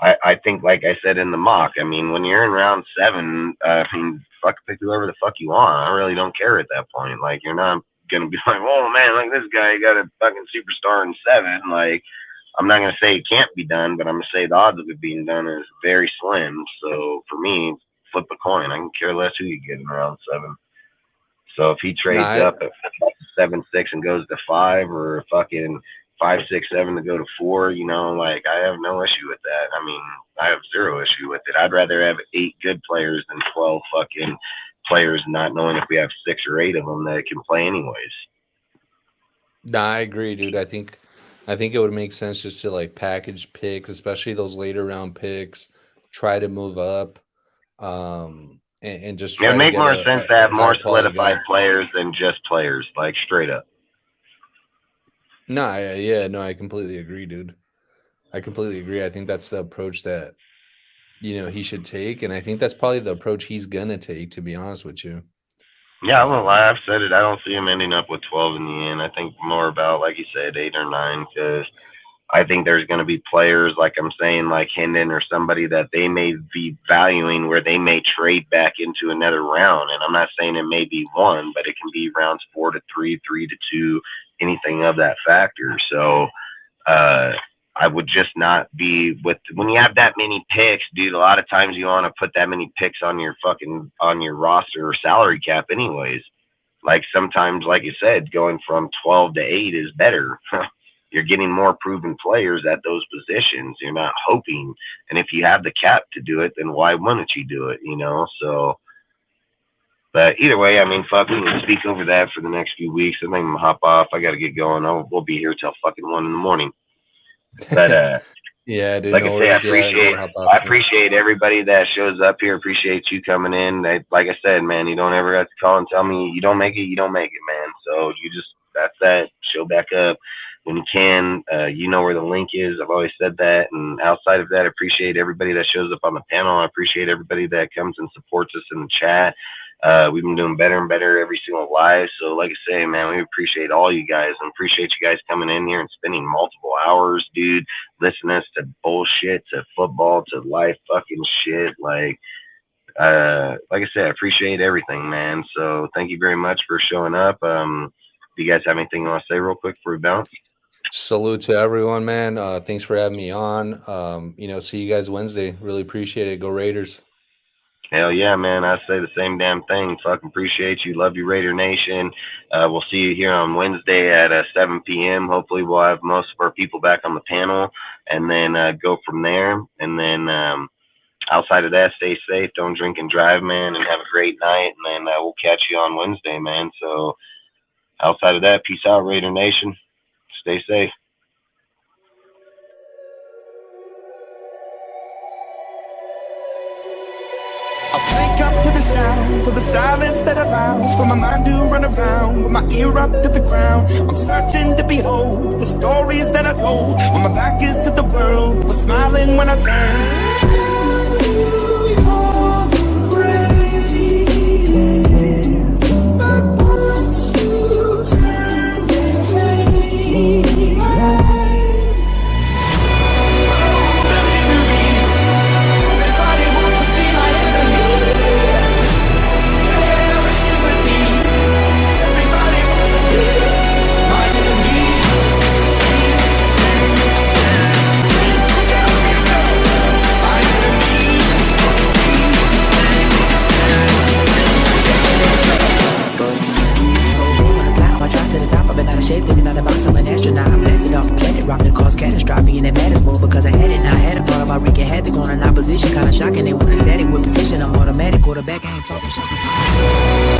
I think, like I said in the mock, I mean, when you're in round 7, I mean, fuck, pick whoever the fuck you want. I really don't care at that point. Like you're not gonna be like, oh man, like this guy got a fucking superstar in 7. Like I'm not gonna say it can't be done, but I'm gonna say the odds of it being done is very slim. So for me, flip a coin. I can care less who you get in round 7. So if he trades up at 7, 6 and goes to 5, or fucking 5, 6, 7 to go to 4, like I have no issue with that. I mean, I have zero issue with it. I'd rather have 8 good players than 12 fucking players not knowing if we have 6 or 8 of them that can play anyways. Nah, I agree, dude. I think it would make sense just to like package picks, especially those later round picks, try to move up, and just try it would make more sense to have more solidified players than just players, like straight up. No, I completely agree, dude. I completely agree. I think that's the approach that he should take, and I think that's probably the approach he's gonna take, to be honest with you. Yeah, I won't lie. I've said it. I don't see him ending up with 12 in the end. I think more about, like you said, 8 or 9, because I think there's going to be players, like I'm saying, like Hendon or somebody that they may be valuing where they may trade back into another round. And I'm not saying it may be 1, but it can be rounds 4 to 3, 3 to 2, anything of that factor. So I would just not be when you have that many picks, dude. A lot of times you want to put that many picks on your roster or salary cap, anyways. Like sometimes, like you said, going from 12 to 8 is better. You're getting more proven players at those positions. You're not hoping, and if you have the cap to do it, then why wouldn't you do it? So. But either way, I mean, fuck, we can speak over that for the next few weeks. I think I'm gonna hop off. I got to get going. We'll be here till fucking 1 in the morning. But yeah, dude, like I say, I appreciate everybody that shows up here. Appreciate you coming in. Like I said, man, you don't ever have to call and tell me you don't make it, man. So that's that. Show back up when you can. You know where the link is. I've always said that. And outside of that, I appreciate everybody that shows up on the panel. I appreciate everybody that comes and supports us in the chat. We've been doing better and better every single live. So like I say, man, we appreciate all you guys and appreciate you guys coming in here and spending multiple hours, dude, listening to bullshit, to football, to life fucking shit. Like I said, I appreciate everything, man. So thank you very much for showing up. Do you guys have anything you want to say real quick before we bounce? Salute to everyone, man. Thanks for having me on. See you guys Wednesday. Really appreciate it. Go Raiders. Hell yeah, man. I say the same damn thing. Fucking appreciate you. Love you, Raider Nation. We'll see you here on Wednesday at 7 p.m. Hopefully we'll have most of our people back on the panel and then go from there. And then outside of that, stay safe. Don't drink and drive, man, and have a great night. And then we'll catch you on Wednesday, man. So outside of that, peace out, Raider Nation. Stay safe. I wake up to the sounds of the silence that allows for my mind to run around with my ear up to the ground. I'm searching to behold the stories that I told when my back is to the world. Was smiling when I turned. Thinking out the box, I'm an astronaut. I blasted off the planet, rock that caused catastrophe. And it matters more because I had it. Now I had a thought about wreaking havoc on an opposition. Kinda shocking, they want a static with position. I'm automatic, quarterback, I ain't talking shit.